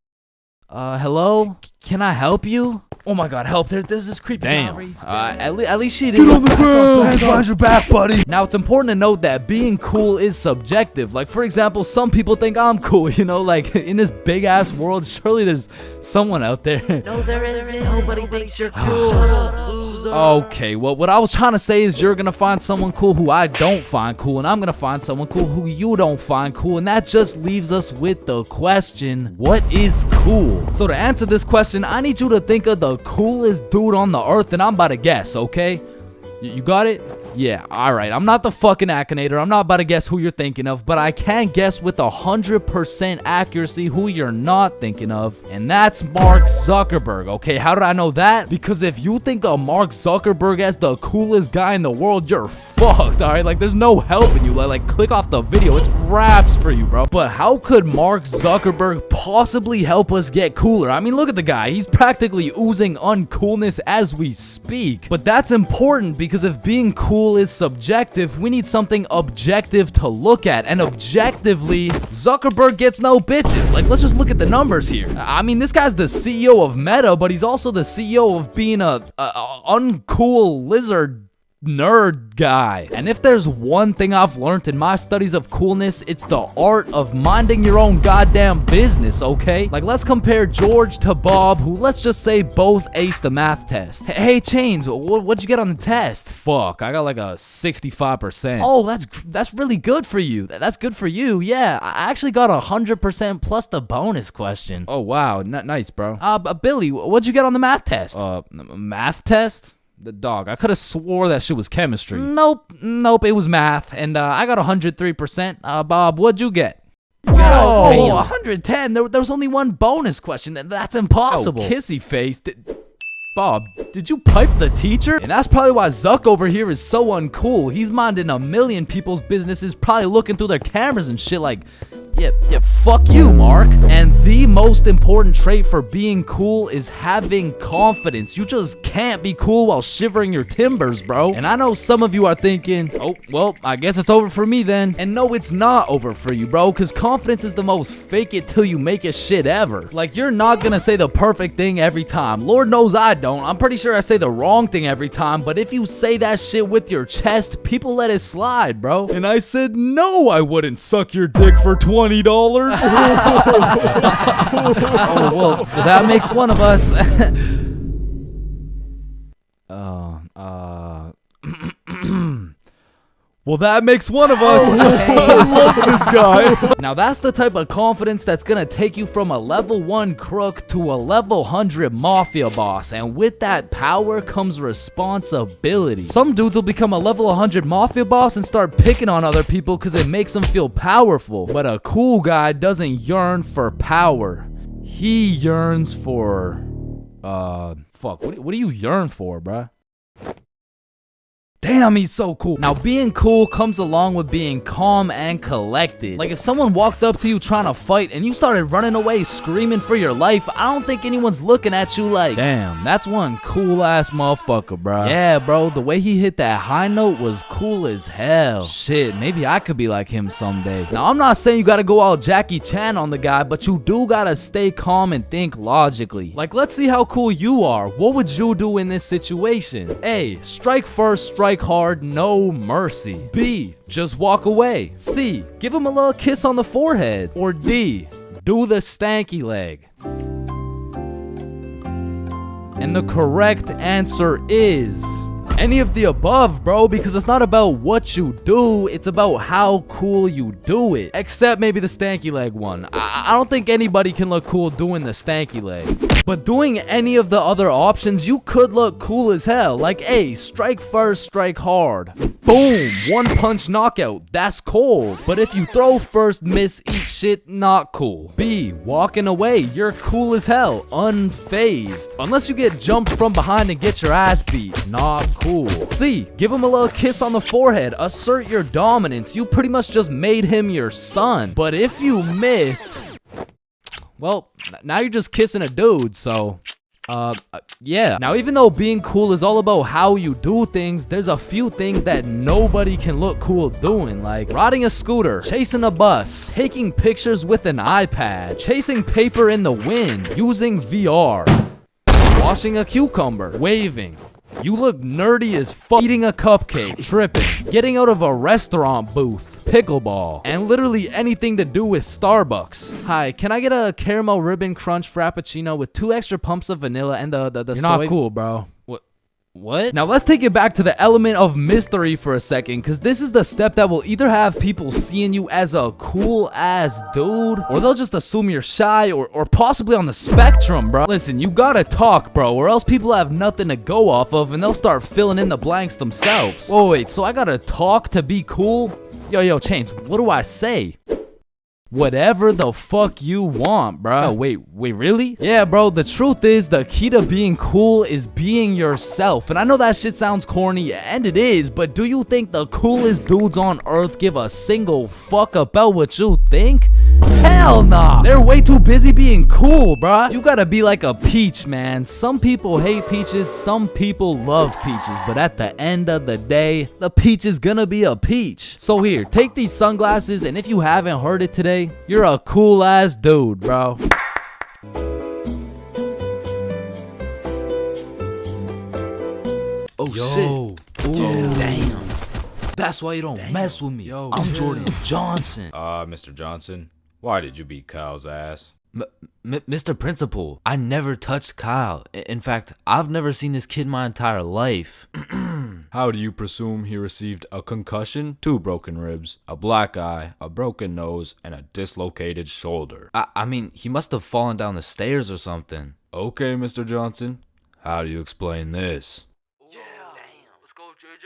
Speaker 5: Hello? Can I help you? Oh my god, help. There's this creepy
Speaker 3: Damn.
Speaker 5: At least she didn't. Get on the ground. Hands behind your back, buddy. Now, it's important to note that being cool is subjective. Like, for example, some people think I'm cool, you know? Like, in this big-ass world, surely there's someone out there.
Speaker 4: No, there isn't. Nobody thinks you're cool. Shut up, loser.
Speaker 5: Okay, well, what I was trying to say is you're gonna find someone cool who I don't find cool, and I'm gonna find someone cool who you don't find cool, and that just leaves us with the question, what is cool? So to answer this question, I need you to think of the coolest dude on the earth, and I'm about to guess, okay? You got it? Yeah, alright. I'm not the fucking Akinator. I'm not about to guess who you're thinking of, but I can guess with 100% accuracy who you're not thinking of, and that's Mark Zuckerberg, okay? How did I know that? Because if you think of Mark Zuckerberg as the coolest guy in the world, you're fucked, alright? Like, there's no helping you. Like, click off the video. It's raps for you, bro. But how could Mark Zuckerberg possibly help us get cooler? I mean, look at the guy. He's practically oozing uncoolness as we speak. But that's important because
Speaker 2: because if being cool is subjective, we need something objective to look at. And objectively, Zuckerberg gets no bitches. Like, let's just look at the numbers here. I mean, this guy's the CEO of Meta, but he's also the CEO of being a uncool lizard nerd guy. And if there's one thing I've learned in my studies of coolness, it's the art of minding your own goddamn business, okay? Like, let's compare George to Bob, who, let's just say, both aced the math test. Hey, Chains, what'd you get on the test?
Speaker 5: Fuck, I got like a 65%.
Speaker 2: Oh, that's really good for you. That's good for you. Yeah, I actually got 100% plus the bonus question.
Speaker 5: Oh, wow. Nice, bro.
Speaker 2: Billy, what'd you get on the math test?
Speaker 5: Math test? The dog. I could have swore that shit was chemistry.
Speaker 2: Nope, it was math, and I got 103%. Bob, what'd you get?
Speaker 5: Oh,
Speaker 2: 110. There was only one bonus question. That's impossible.
Speaker 5: Oh, kissy face.
Speaker 2: Bob, did you pipe the teacher? And that's probably why Zuck over here is so uncool. He's minding a million people's businesses, probably looking through their cameras and shit like, yeah, fuck you, Mark. And the most important trait for being cool is having confidence. You just can't be cool while shivering your timbers, bro. And I know some of you are thinking, oh, well, I guess it's over for me then. And no, it's not over for you, bro, because confidence is the most fake it till you make it shit ever. Like, you're not gonna say the perfect thing every time. Lord knows I don't. I'm pretty sure I say the wrong thing every time, but if you say that shit with your chest, people let it slide, bro.
Speaker 3: And I said, no, I wouldn't suck your dick for $20.
Speaker 2: Oh, well, that makes one of us.
Speaker 3: Well, that makes one of us. I love this guy.
Speaker 2: Now, that's the type of confidence that's gonna take you from a level 1 crook to a level 100 mafia boss. And with that power comes responsibility. Some dudes will become a level 100 mafia boss and start picking on other people because it makes them feel powerful. But a cool guy doesn't yearn for power. He yearns for... fuck, what do you yearn for, bruh? Damn, he's so cool. Now, being cool comes along with being calm and collected. Like, if someone walked up to you trying to fight and you started running away screaming for your life, I don't think anyone's looking at you like, damn, that's one cool ass motherfucker, bro. Yeah, bro, the way he hit that high note was cool as hell. Shit, maybe I could be like him someday. Now, I'm not saying you gotta go all Jackie Chan on the guy, but you do gotta stay calm and think logically. Like, let's see how cool you are. What would you do in this situation? A, strike first, strike hard, no mercy. B, just walk away. C, give him a little kiss on the forehead. Or D, do the stanky leg. And the correct answer is any of the above, bro, because it's not about what you do, it's about how cool you do it. Except maybe the stanky leg one. I don't think anybody can look cool doing the stanky leg. But doing any of the other options, you could look cool as hell. Like, A, strike first, strike hard. Boom, one punch knockout. That's cold. But if you throw first, miss, eat shit, not cool. B, walking away. You're cool as hell, unfazed. Unless you get jumped from behind and get your ass beat. Not cool. C, give him a little kiss on the forehead. Assert your dominance. You pretty much just made him your son. But if you miss, well, now you're just kissing a dude, so... yeah. Now, even though being cool is all about how you do things, there's a few things that nobody can look cool doing, like riding a scooter, chasing a bus, taking pictures with an iPad, chasing paper in the wind, using VR, washing a cucumber, waving. You look nerdy as fuck, eating a cupcake, tripping, getting out of a restaurant booth, pickleball, and literally anything to do with Starbucks. Hi, can I get a caramel ribbon crunch frappuccino with 2 extra pumps of vanilla and the
Speaker 5: You're
Speaker 2: soy?
Speaker 5: not cool, bro. What?
Speaker 2: Now let's take it back to the element of mystery for a second, because this is the step that will either have people seeing you as a cool ass dude, or they'll just assume you're shy or possibly on the spectrum, bro. Listen, you gotta talk, bro, or else people have nothing to go off of and they'll start filling in the blanks themselves. Whoa, wait, so I gotta talk to be cool? Yo, Chains, what do I say? whatever the fuck you want, bro. Oh, wait, really? Yeah, bro, the truth is the key to being cool is being yourself. And I know that shit sounds corny, and it is, but do you think the coolest dudes on earth give a single fuck about what you think? Hell nah. They're way too busy being cool, bruh. You gotta be like a peach, man. Some people hate peaches, some people love peaches, but at the end of the day, the peach is gonna be a peach. So here, take these sunglasses, and if you haven't heard it today, you're a cool ass dude, bro.
Speaker 1: Oh shit. Ooh, damn. That's why you don't mess with me. I'm Jordan Johnson.
Speaker 3: Mr. Johnson, why did you beat Kyle's ass?
Speaker 1: Mr. Principal, I never touched Kyle. In fact, I've never seen this kid my entire life.
Speaker 3: How do you presume he received a concussion, 2 broken ribs, a black eye, a broken nose, and a dislocated shoulder?
Speaker 1: I mean, he must have fallen down the stairs or something.
Speaker 3: Okay, Mr. Johnson, how do you explain this?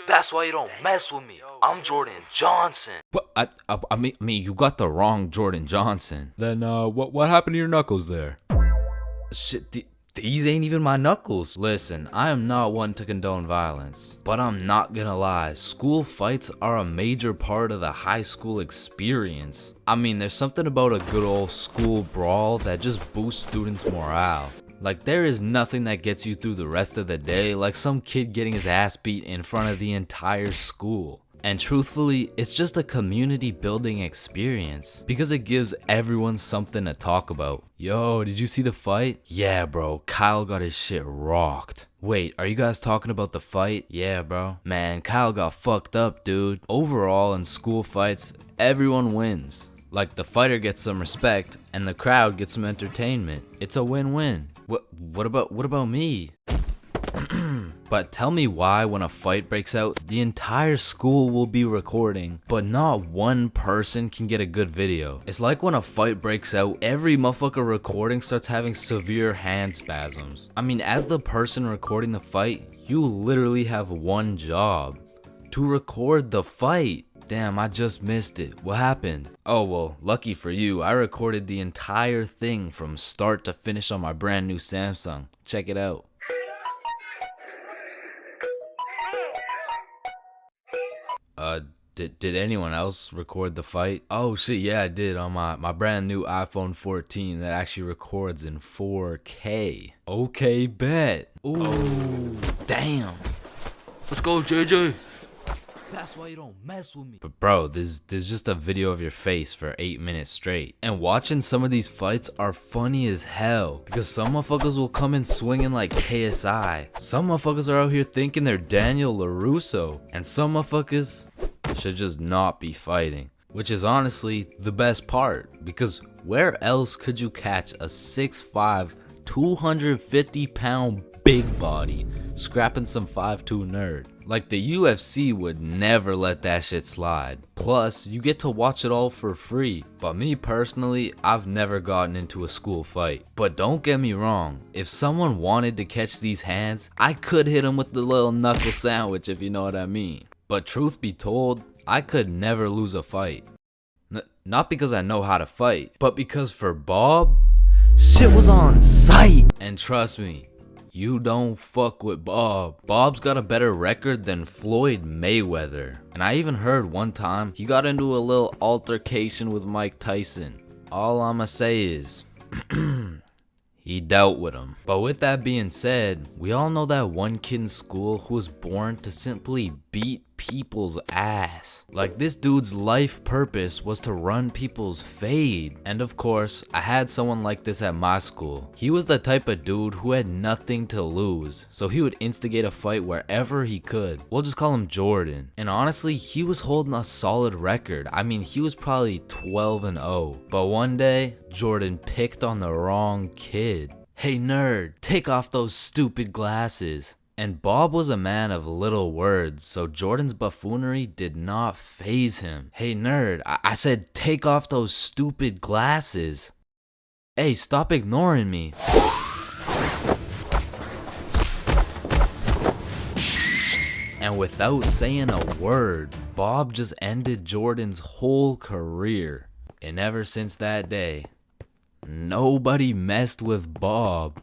Speaker 4: That's why you don't mess with me. I'm Jordan Johnson.
Speaker 1: What? I mean, you got the wrong Jordan Johnson.
Speaker 3: Then, what happened to your knuckles there?
Speaker 1: Shit, these ain't even my knuckles. Listen, I am not one to condone violence, but I'm not gonna lie, school fights are a major part of the high school experience. I mean, there's something about a good old school brawl that just boosts students' morale. Like, there is nothing that gets you through the rest of the day like some kid getting his ass beat in front of the entire school. And truthfully, it's just a community building experience because it gives everyone something to talk about. Yo, did you see the fight? Yeah, bro, Kyle got his shit rocked. Wait, are you guys talking about the fight? Yeah, bro. Man, Kyle got fucked up, dude. Overall, in school fights, everyone wins. Like, the fighter gets some respect and the crowd gets some entertainment. It's a win-win. What about me? But tell me why when a fight breaks out, the entire school will be recording, but not one person can get a good video. It's like when a fight breaks out, every motherfucker recording starts having severe hand spasms. I mean, as the person recording the fight, you literally have one job: to record the fight. Damn, I just missed it. What happened? Oh, well, lucky for you, I recorded the entire thing from start to finish on my brand new Samsung. Check it out. Did anyone else record the fight? Oh shit, yeah, I did on my brand new iPhone 14 that actually records in 4K. Okay, bet. Ooh, damn.
Speaker 4: Let's go, JJ.
Speaker 1: That's why you don't mess with me. But bro, there's just a video of your face for 8 minutes straight. And watching some of these fights are funny as hell, because some motherfuckers will come in swinging like KSI. Some motherfuckers are out here thinking they're Daniel LaRusso. And some motherfuckers should just not be fighting. Which is honestly the best part, because where else could you catch a 6'5", 250-pound big body scrapping some 5'2" nerd? Like, the UFC would never let that shit slide. Plus, you get to watch it all for free. But me personally, I've never gotten into a school fight. But don't get me wrong, if someone wanted to catch these hands, I could hit them with the little knuckle sandwich, if you know what I mean. But truth be told, I could never lose a fight. Not because I know how to fight, but because for Bob, shit was on sight. And trust me, you don't fuck with Bob. Bob's got a better record than Floyd Mayweather. And I even heard one time he got into a little altercation with Mike Tyson. All I'ma say is, he dealt with him. But with that being said, we all know that one kid in school who was born to simply beat people's ass. Like, this dude's life purpose was to run people's fade. And of course, I had someone like this at my school. He was the type of dude who had nothing to lose, so he would instigate a fight wherever he could. We'll just call him Jordan. And honestly, he was holding a solid record. I mean, he was probably 12-0. But one day, Jordan picked on the wrong kid. Hey nerd, take off those stupid glasses. And Bob was a man of little words, so Jordan's buffoonery did not faze him. Hey nerd, I said take off those stupid glasses. Hey, stop ignoring me. And without saying a word, Bob just ended Jordan's whole career. And ever since that day, nobody messed with Bob.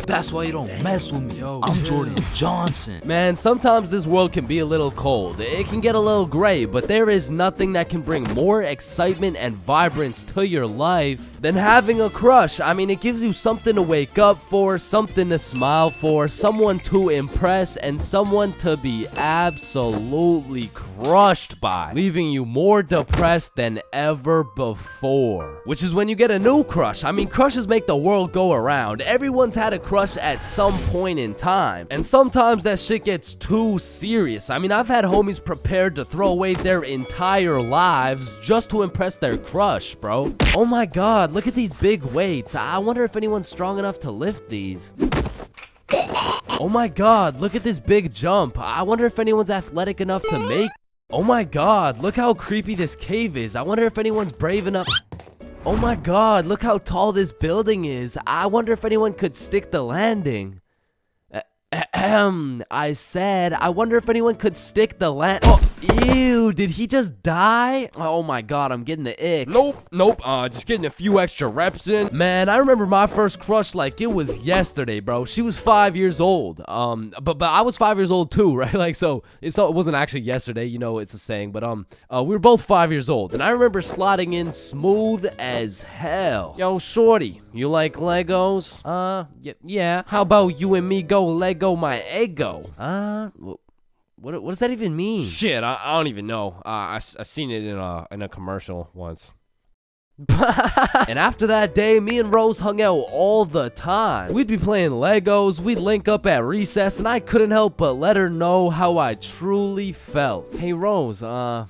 Speaker 1: That's why you don't mess with me.
Speaker 5: Yo,
Speaker 1: I'm Jordan Johnson.
Speaker 2: Man, sometimes this world can be a little cold. It can get a little gray, but there is nothing that can bring more excitement and vibrance to your life than having a crush. I mean, it gives you something to wake up for, something to smile for, someone to impress, and someone to be absolutely crushed by, leaving you more depressed than ever before. Which is when you get a new crush. I mean, crushes make the world go around. Everyone's had a crush at some point in time, and sometimes that shit gets too serious. I mean, I've had homies prepared to throw away their entire lives just to impress their crush, bro. Oh my god, look at these big weights. I wonder if anyone's strong enough to lift these. Oh my god, look at this big jump. I wonder if anyone's athletic enough to make. Oh my god, look how creepy this cave is. I wonder if anyone's brave enough. Oh my god, look how tall this building is. I wonder if anyone could stick the landing. I said, I wonder if anyone could stick the land. Oh, ew, did he just die? Oh my god, I'm getting the ick. Nope, just getting a few extra reps in. Man, I remember my first crush like it was yesterday, bro. She was 5 years old. But I was 5 years old too, right? Like, so it wasn't actually yesterday, you know, it's a saying, but we were both 5 years old, and I remember sliding in smooth as hell. Yo, shorty, you like Legos? Yeah. How about you and me go Lego my ego? What does that even mean? Shit, I don't even know. I seen it in a commercial once. And after that day, me and Rose hung out all the time. We'd be playing Legos, we'd link up at recess, and I couldn't help but let her know how I truly felt. Hey Rose, I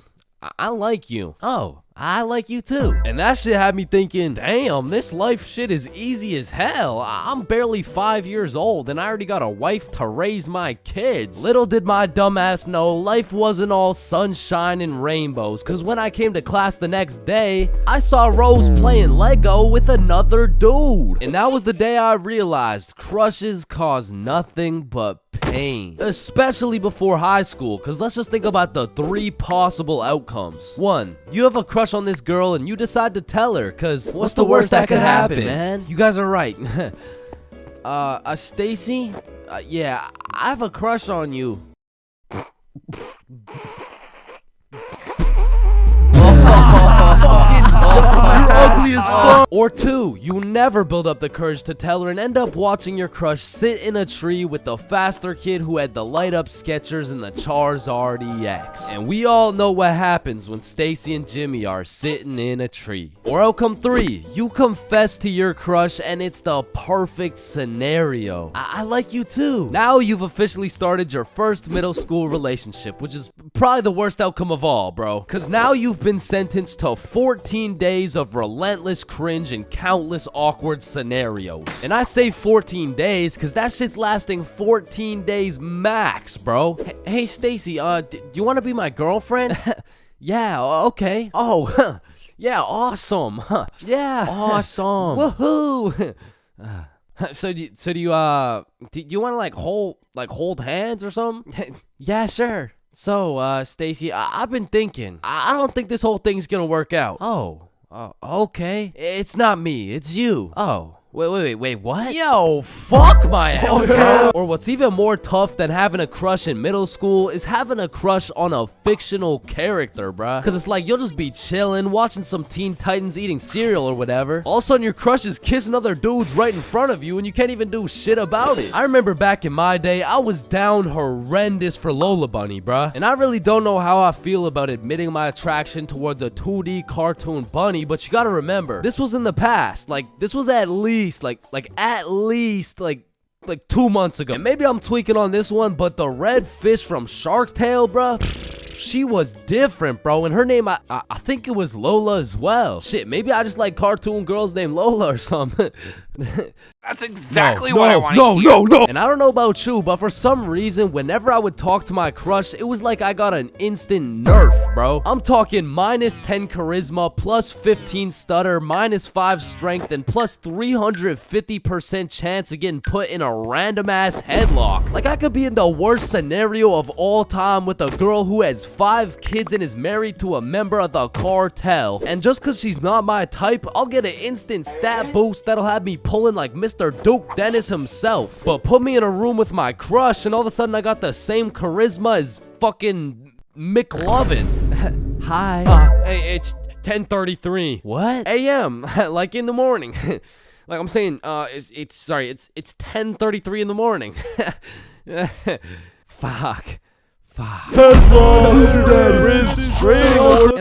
Speaker 2: like you. Oh, I like you too. And that shit had me thinking, damn, this life shit is easy as hell. I'm barely 5 years old and I already got a wife to raise my kids. Little did my dumbass know life wasn't all sunshine and rainbows, cause when I came to class the next day, I saw Rose playing Lego with another dude. And that was the day I realized crushes cause nothing but pain, especially before high school, because let's just think about the 3 possible outcomes. 1, you have a crush on this girl and you decide to tell her, because what's the worst that could happen, man? You guys are right. Stacy? Yeah, I have a crush on you. Ugly as fuck. Or 2, you never build up the courage to tell her and end up watching your crush sit in a tree with the faster kid who had the light up Skechers and the Charizard EX. And we all know what happens when Stacy and Jimmy are sitting in a tree. Or outcome 3, you confess to your crush and it's the perfect scenario. I like you too. Now you've officially started your first middle school relationship, which is probably the worst outcome of all, bro. Cause now you've been sentenced to 14 days of relentless cringe and countless awkward scenarios. And I say 14 days because that shit's lasting 14 days max, bro. Hey Stacy, do you want to be my girlfriend? Yeah, okay. Oh, yeah, awesome. Yeah, awesome. Woohoo. So do you want to like hold hands or something? Yeah, sure. So, Stacy, I've been thinking. I don't think this whole thing's gonna work out. Oh, okay. It's not me, it's you. Oh. Wait, what? Yo, fuck my ass, bro. Or what's even more tough than having a crush in middle school is having a crush on a fictional character, bruh. Cause it's like you'll just be chilling, watching some Teen Titans, eating cereal or whatever. All of a sudden your crush is kissing other dudes right in front of you and you can't even do shit about it. I remember back in my day, I was down horrendous for Lola Bunny, bruh. And I really don't know how I feel about admitting my attraction towards a 2D cartoon bunny, but you gotta remember, this was in the past. Like, this was at least at least 2 months ago. And maybe I'm tweaking on this one, but the red fish from Shark Tale, bruh, she was different, bro. And her name, I think it was Lola as well. Shit, maybe I just like cartoon girls named Lola or something.
Speaker 4: That's exactly what I want to hear.
Speaker 2: No. And I don't know about you, but for some reason, whenever I would talk to my crush, it was like I got an instant nerf, bro. I'm talking minus 10 charisma, plus 15 stutter, minus 5 strength, and plus 350% chance of getting put in a random ass headlock. Like I could be in the worst scenario of all time with a girl who has 5 kids and is married to a member of the cartel. And just cause she's not my type, I'll get an instant stat boost that'll have me pulling like Mr. Duke Dennis himself. But put me in a room with my crush and all of a sudden I got the same charisma as fucking McLovin. Hi. Hey, it's 10:33. What? AM. Like in the morning. Like I'm saying, it's 10:33 in the morning. Fuck. And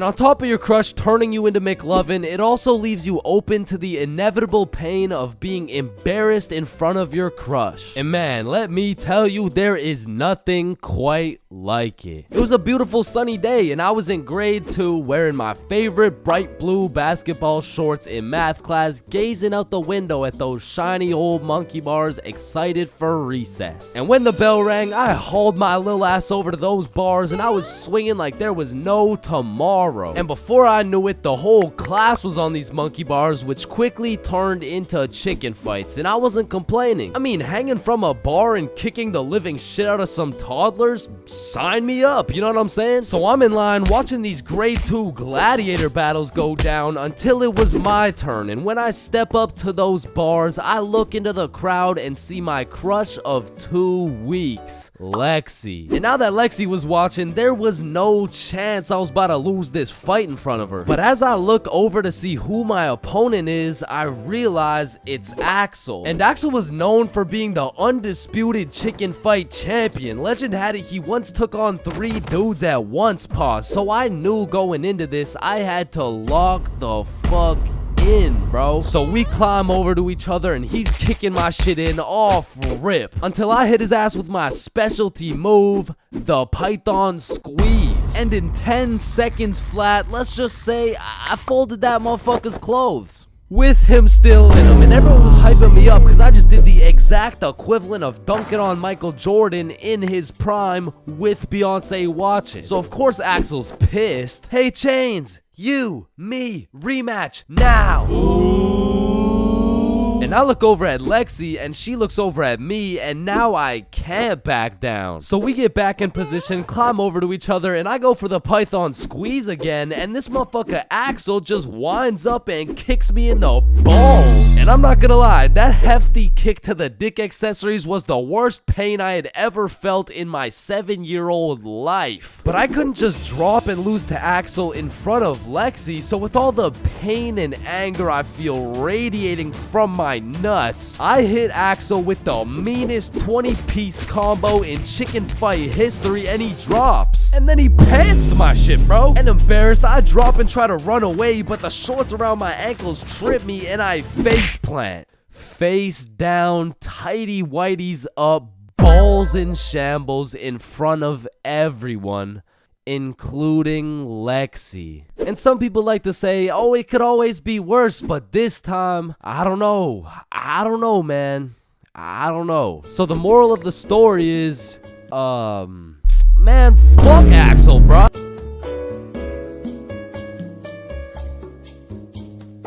Speaker 2: on top of your crush turning you into McLovin, it also leaves you open to the inevitable pain of being embarrassed in front of your crush. And man, let me tell you, there is nothing quite like it. It was a beautiful sunny day and I was in grade 2 wearing my favorite bright blue basketball shorts in math class, gazing out the window at those shiny old monkey bars, excited for recess. And when the bell rang, I hauled my little ass over to those bars and I was swinging like there was no tomorrow. And before I knew it, the whole class was on these monkey bars, which quickly turned into chicken fights, and I wasn't complaining. I mean, hanging from a bar and kicking the living shit out of some toddlers? Sign me up, you know what I'm saying? So I'm in line watching these grade 2 gladiator battles go down until it was my turn. And when I step up to those bars, I look into the crowd and see my crush of 2 weeks, Lexi. And now that Lexi was watching, there was no chance I was about to lose this fight in front of her. But as I look over to see who my opponent is, I realize it's Axel. And Axel was known for being the undisputed chicken fight champion. Legend had it he once took on 3 dudes at once, pause. So I knew going into this, I had to lock the fuck in, bro. So we climb over to each other and he's kicking my shit in off rip until I hit his ass with my specialty move, the Python Squeeze. And in 10 seconds flat, let's just say I folded that motherfucker's clothes. With him still in him, and everyone was hyping me up because I just did the exact equivalent of dunking on Michael Jordan in his prime with Beyonce watching. So of course Axel's pissed. Hey Chains, you, me, rematch now. And I look over at Lexi and she looks over at me, and now I can't back down. So we get back in position, climb over to each other, and I go for the Python Squeeze again, and this motherfucker Axel just winds up and kicks me in the balls. And I'm not gonna lie, that hefty kick to the dick accessories was the worst pain I had ever felt in my 7-year-old life. But I couldn't just drop and lose to Axel in front of Lexi, so with all the pain and anger I feel radiating from my nuts, I hit Axel with the meanest 20-piece combo in chicken fight history, and he drops. And then he pantsed my shit, bro. And embarrassed, I drop and try to run away, but the shorts around my ankles trip me and I face plant. Face down, tighty whities up, balls in shambles in front of everyone, including Lexi. And some people like to say, oh, it could always be worse, but this time, I don't know, man. I don't know. So the moral of the story is, man, fuck Axel, bro.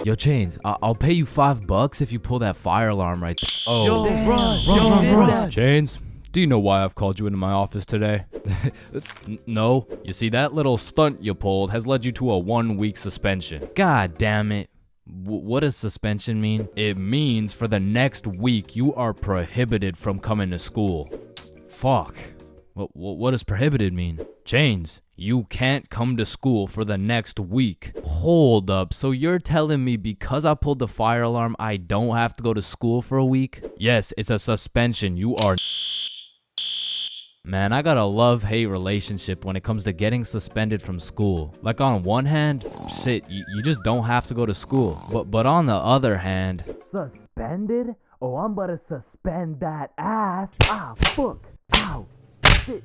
Speaker 5: Yo, Chains, I'll pay you $5 if you pull that fire alarm right there.
Speaker 3: Oh,
Speaker 2: Run.
Speaker 3: Chains, do you know why I've called you into my office today?
Speaker 5: No.
Speaker 3: You see, that little stunt you pulled has led you to a 1-week suspension.
Speaker 5: God damn it. What does suspension mean?
Speaker 3: It means for the next week you are prohibited from coming to school.
Speaker 5: Fuck. What does prohibited mean?
Speaker 3: Chains, you can't come to school for the next week.
Speaker 5: Hold up, so you're telling me because I pulled the fire alarm, I don't have to go to school for a week?
Speaker 3: Yes, it's a suspension. You are...
Speaker 5: Man, I got a love-hate relationship when it comes to getting suspended from school. Like, on one hand, shit, you just don't have to go to school. But on the other hand...
Speaker 2: Suspended? Oh, I'm about to suspend that ass. Ah, fuck. Ow. Shit.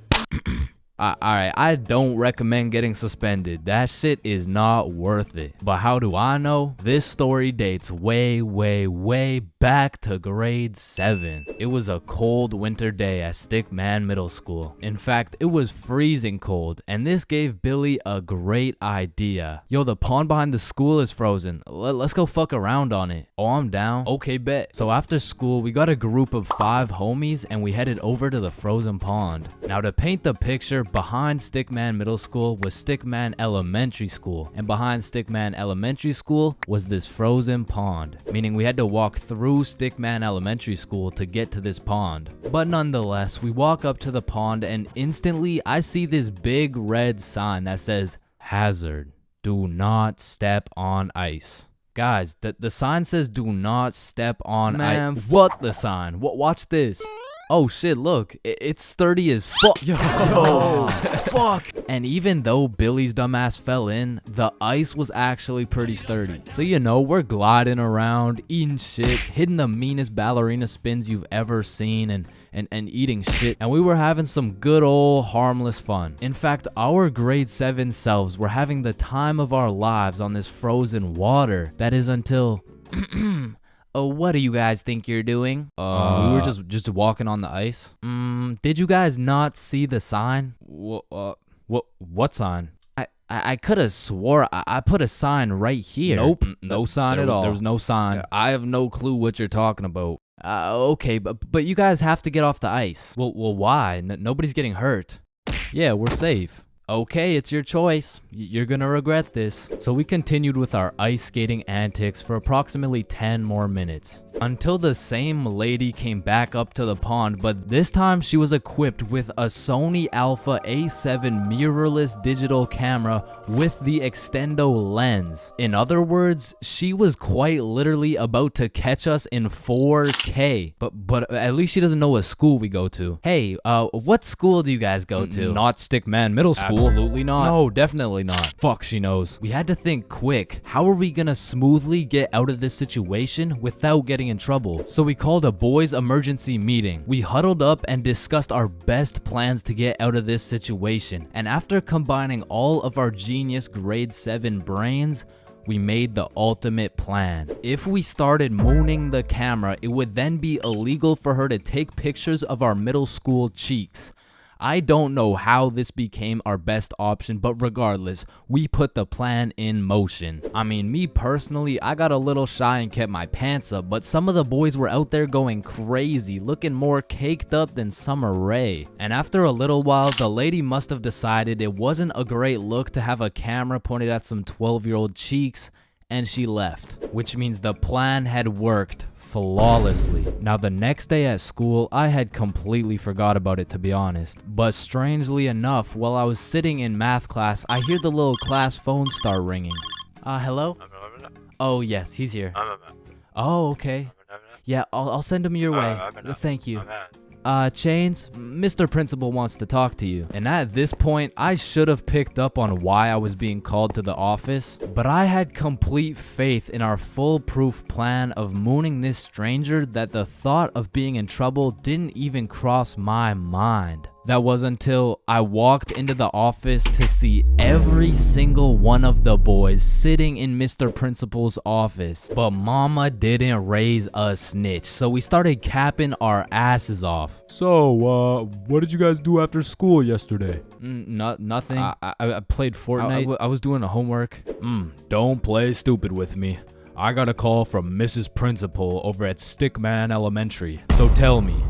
Speaker 5: Alright, I don't recommend getting suspended. That shit is not worth it. But how do I know? This story dates way, way, way back back to grade 7. It was a cold winter day at Stickman Middle School. In fact, it was freezing cold, and this gave Billy a great idea. Yo, the pond behind the school is frozen. Let's go fuck around on it. Oh, I'm down. Okay, bet. So after school, we got a group of 5 homies and we headed over to the frozen pond. Now to paint the picture, behind Stickman Middle School was Stickman Elementary School, and behind Stickman Elementary School was this frozen pond, meaning we had to walk through Stickman Elementary School to get to this pond. But nonetheless, we walk up to the pond and instantly I see this big red sign that says, "Hazard, do not step on ice." Guys, the sign says do not step on ice. Man, fuck the sign. Watch this. Oh shit, look, it's sturdy as fuck. Yo, fuck. And even though Billy's dumbass fell in, the ice was actually pretty sturdy. So you know, we're gliding around, eating shit, hitting the meanest ballerina spins you've ever seen, and eating shit. And we were having some good old harmless fun. In fact, our grade 7 selves were having the time of our lives on this frozen water. That is until... Oh, what do you guys think you're doing? We were just walking on the ice. Did you guys not see the sign?
Speaker 2: What sign?
Speaker 5: I could have swore I put a sign right here.
Speaker 2: Nope, no sign at all.
Speaker 5: There was no sign.
Speaker 2: I have no clue what you're talking about.
Speaker 5: Okay, but you guys have to get off the ice.
Speaker 2: Well, why? Nobody's getting hurt.
Speaker 5: Yeah, we're safe. Okay, it's your choice. You're gonna regret this. So we continued with our ice skating antics for approximately 10 more minutes, until the same lady came back up to the pond, but this time she was equipped with a Sony Alpha A7 mirrorless digital camera with the extendo lens. In other words, she was quite literally about to catch us in 4K. But at least she doesn't know what school we go to. Hey, what school do you guys go to?
Speaker 2: Not Stickman Middle School.
Speaker 5: Absolutely not.
Speaker 2: No, definitely not.
Speaker 5: Fuck, she knows. We had to think quick. How are we gonna smoothly get out of this situation without getting in trouble? So we called a boys' emergency meeting. We huddled up and discussed our best plans to get out of this situation. And after combining all of our genius grade 7 brains, we made the ultimate plan. If we started mooning the camera, it would then be illegal for her to take pictures of our middle school cheeks. I don't know how this became our best option, but regardless, we put the plan in motion. I mean, me personally, I got a little shy and kept my pants up, but some of the boys were out there going crazy, looking more caked up than Summer Rae. And after a little while, the lady must have decided it wasn't a great look to have a camera pointed at some 12-year-old cheeks, and she left. Which means the plan had worked flawlessly. Now the next day at school, I had completely forgot about it, to be honest. But strangely enough, while I was sitting in math class, I hear the little class phone start ringing. Hello? Oh yes, he's here. Oh, okay. Yeah, I'll send him your way. Thank you. Chains, Mr. Principal wants to talk to you. And at this point, I should have picked up on why I was being called to the office, but I had complete faith in our foolproof plan of mooning this stranger that the thought of being in trouble didn't even cross my mind. That was until I walked into the office to see every single one of the boys sitting in Mr. Principal's office. But mama didn't raise a snitch, so we started capping our asses off.
Speaker 3: So, what did you guys do after school yesterday?
Speaker 5: Nothing. I played Fortnite. I was doing a homework.
Speaker 3: Don't play stupid with me. I got a call from Mrs. Principal over at Stickman Elementary. So tell me,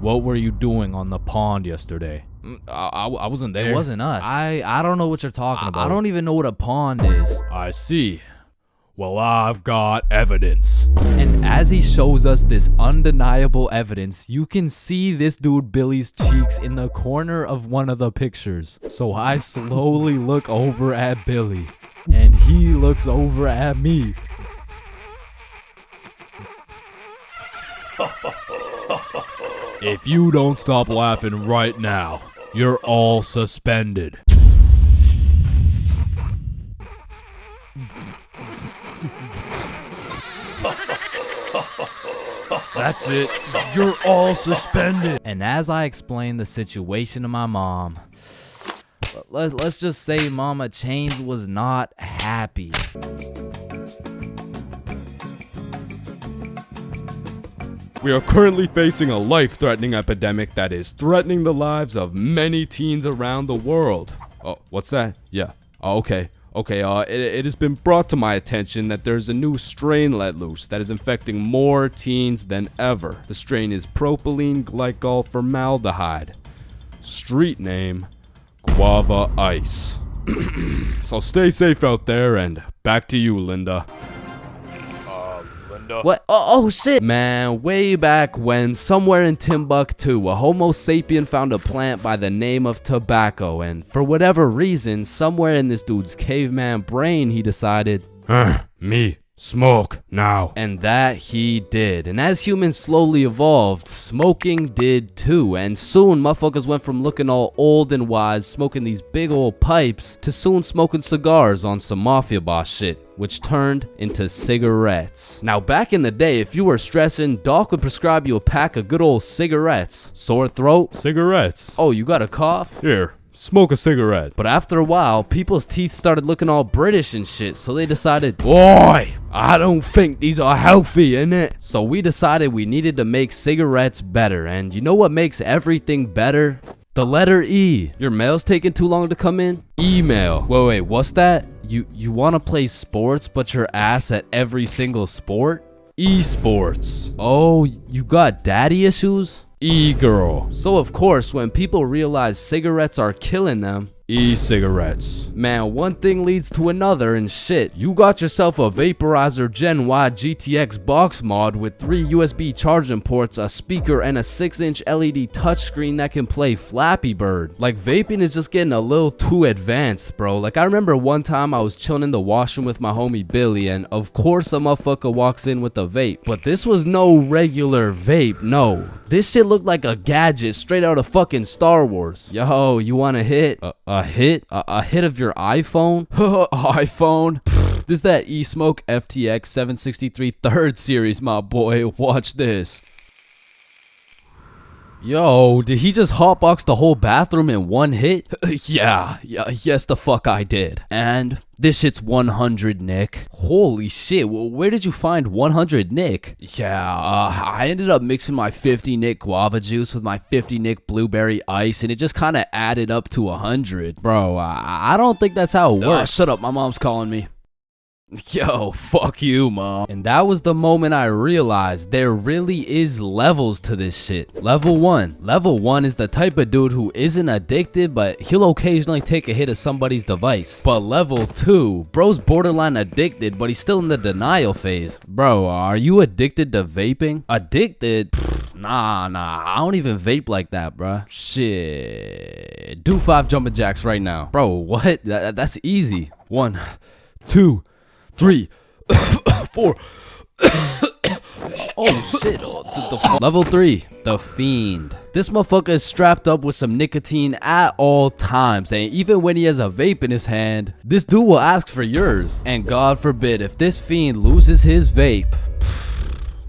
Speaker 3: what were you doing on the pond yesterday?
Speaker 2: I wasn't there.
Speaker 5: It wasn't us. I don't know what you're talking about.
Speaker 2: I don't even know what a pond is.
Speaker 3: I see. Well, I've got evidence.
Speaker 5: And as he shows us this undeniable evidence, you can see this dude Billy's cheeks in the corner of one of the pictures. So I slowly look over at Billy, and he looks over at me.
Speaker 3: If you don't stop laughing right now, you're all suspended. That's it. You're all suspended.
Speaker 5: And as I explained the situation to my mom, let's just say Mama Chains was not happy.
Speaker 3: We are currently facing a life-threatening epidemic that is threatening the lives of many teens around the world. Oh, what's that? Yeah. Oh, okay. Okay, it has been brought to my attention that there's a new strain let loose that is infecting more teens than ever. The strain is propylene glycol formaldehyde. Street name, Guava Ice. So stay safe out there, and back to you, Linda.
Speaker 2: What? Oh shit! Man, way back when, somewhere in Timbuktu, a Homo sapien found a plant by the name of tobacco, and for whatever reason, somewhere in this dude's caveman brain, he decided,
Speaker 3: Me. Smoke now.
Speaker 2: and that he did. And as humans slowly evolved, smoking did too. And soon, motherfuckers went from looking all old and wise, smoking these big old pipes, to soon smoking cigars on some mafia boss shit, which turned into cigarettes. Now, back in the day, if you were stressing, Doc would prescribe you a pack of good old cigarettes. Sore throat?
Speaker 3: Cigarettes.
Speaker 2: Oh, you got a cough?
Speaker 3: Here, smoke a cigarette.
Speaker 2: But after a while, people's teeth started looking all British and shit, so they decided, boy, I don't think these are healthy, innit? So we decided we needed to make cigarettes better, and you know what makes everything better? The letter E. Your mail's taking too long to come in? Email. Wait, what's that? You wanna play sports, but you're ass at every single sport? Esports. Oh, you got daddy issues? E-girl. So of course, when people realize cigarettes are killing them,
Speaker 3: E-cigarettes.
Speaker 2: man, one thing leads to another and shit. You got yourself a Vaporizer Gen Y GTX box mod with 3 USB charging ports, a speaker, and a 6-inch LED touchscreen that can play Flappy Bird. Like, vaping is just getting a little too advanced, bro. Like, I remember one time I was chilling in the washroom with my homie Billy, and of course a motherfucker walks in with a vape. But this was no regular vape, no. This shit looked like a gadget straight out of fucking Star Wars. Yo, you want a hit? A hit? A hit of your iPhone? iPhone? This is that eSmoke FTX 763 3rd series, my boy. Watch this. Yo, did he just hotbox the whole bathroom in one hit? Yes the fuck I did. And this shit's 100 Nick. Holy shit, where did you find 100 Nick? I ended up mixing my 50 Nick guava juice with my 50 Nick blueberry ice, and it just kind of added up to 100. Bro, I don't think that's how it works. Shut up, my mom's calling me. Yo, fuck you, mom. And that was the moment I realized there really is levels to this shit. Level 1. Level 1 is the type of dude who isn't addicted, but he'll occasionally take a hit of somebody's device. But level 2, bro's borderline addicted, but he's still in the denial phase. Bro, are you addicted to vaping? Addicted? Nah, I don't even vape like that, bruh. Shit. Do 5 jumping jacks right now. Bro, what? That's easy. 1, 2, 3, 4. Oh shit. Level 3, the Fiend. This motherfucker is strapped up with some nicotine at all times, and even when he has a vape in his hand, this dude will ask for yours. And God forbid, if this Fiend loses his vape,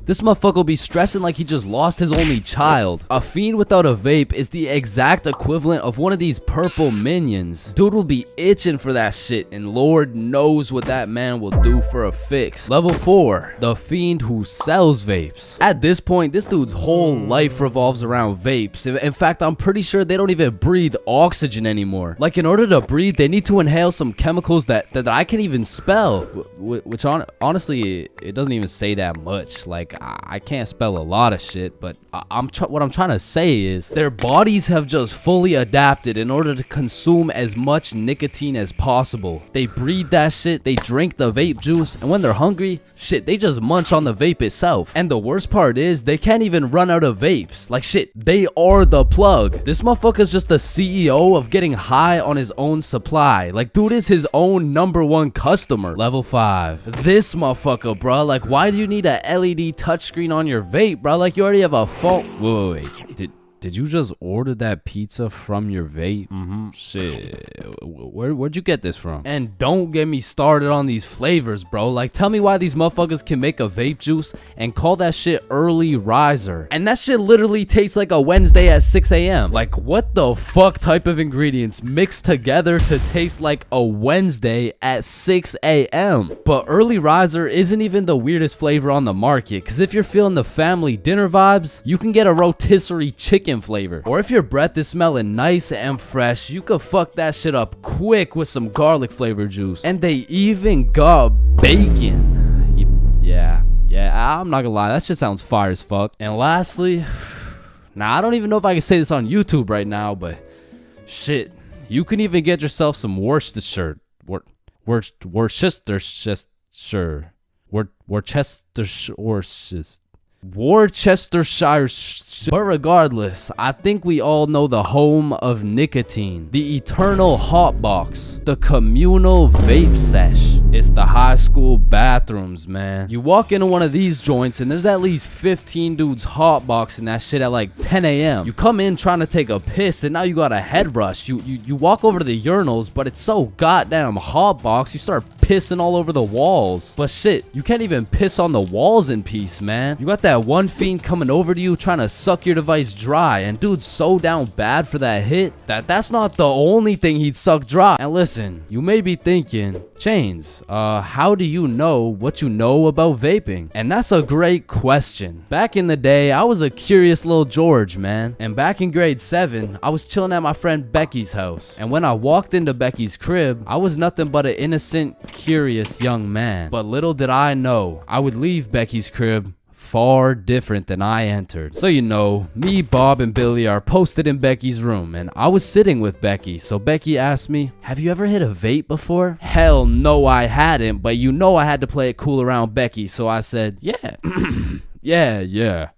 Speaker 2: this motherfucker will be stressing like he just lost his only child. A Fiend without a vape is the exact equivalent of one of these purple minions. Dude will be itching for that shit, and Lord knows what that man will do for a fix. Level 4, the Fiend who sells vapes. At this point, this dude's whole life revolves around vapes. In fact, I'm pretty sure they don't even breathe oxygen anymore. Like, in order to breathe, they need to inhale some chemicals that I can't even spell. Which honestly, it doesn't even say that much. Like, I can't spell a lot of shit, but what I'm trying to say is their bodies have just fully adapted in order to consume as much nicotine as possible. They breathe that shit, they drink the vape juice, and when they're hungry, shit, they just munch on the vape itself. And the worst part is they can't even run out of vapes. Like, shit, they are the plug. This motherfucker's just the CEO of getting high on his own supply. Like, dude is his own #1 customer. Level 5, this motherfucker, bro. Like, why do you need a LED touchscreen on your vape, bro? Like, you already have a phone. Wait.
Speaker 5: Did you just order that pizza from your vape? Shit. Where'd you get this from? And don't get me started on these flavors, bro. Like, tell me why these motherfuckers can make a vape juice and call that shit early riser. And that shit literally tastes like a Wednesday at 6 a.m. Like, what the fuck type of ingredients mixed together to taste like a Wednesday at 6 a.m.? But early riser isn't even the weirdest flavor on the market, because if you're feeling the family dinner vibes, you can get a rotisserie chicken flavor. Or if your breath is smelling nice and fresh, you could fuck that shit up quick with some garlic flavor juice. And they even got bacon. Yeah, I'm not gonna lie, that shit sounds fire as fuck. And lastly, now I don't even know if I can say this on YouTube right now, but shit, you can even get yourself some Worcestershire. Worcestershire. But regardless, I think we all know the home of nicotine, the eternal hot box, the communal vape sesh. It's the high school bathrooms, man. You walk into one of these joints and there's at least 15 dudes hotboxing that shit at like 10 a.m. You come in trying to take a piss and now you got a head rush. You walk over to the urinals, but it's so goddamn hotbox, you start pissing all over the walls. But shit, you can't even piss on the walls in peace, man. You got that one fiend coming over to you trying to suck your device dry, and dude's so down bad for that hit that's not the only thing he'd suck dry. And listen, you may be thinking, Chains, how do you know what you know about vaping? And that's a great question. Back in the day, I was a curious little George, man. And back in grade 7, I was chilling at my friend Becky's house. And when I walked into Becky's crib, I was nothing but an innocent, curious young man. But little did I know, I would leave Becky's crib far different than I entered. So you know, me, Bob, and Billy are posted in Becky's room, and I was sitting with Becky. So Becky asked me, have you ever hit a vape before? Hell no, I hadn't, but you know I had to play it cool around Becky, so I said, yeah.
Speaker 3: Yeah,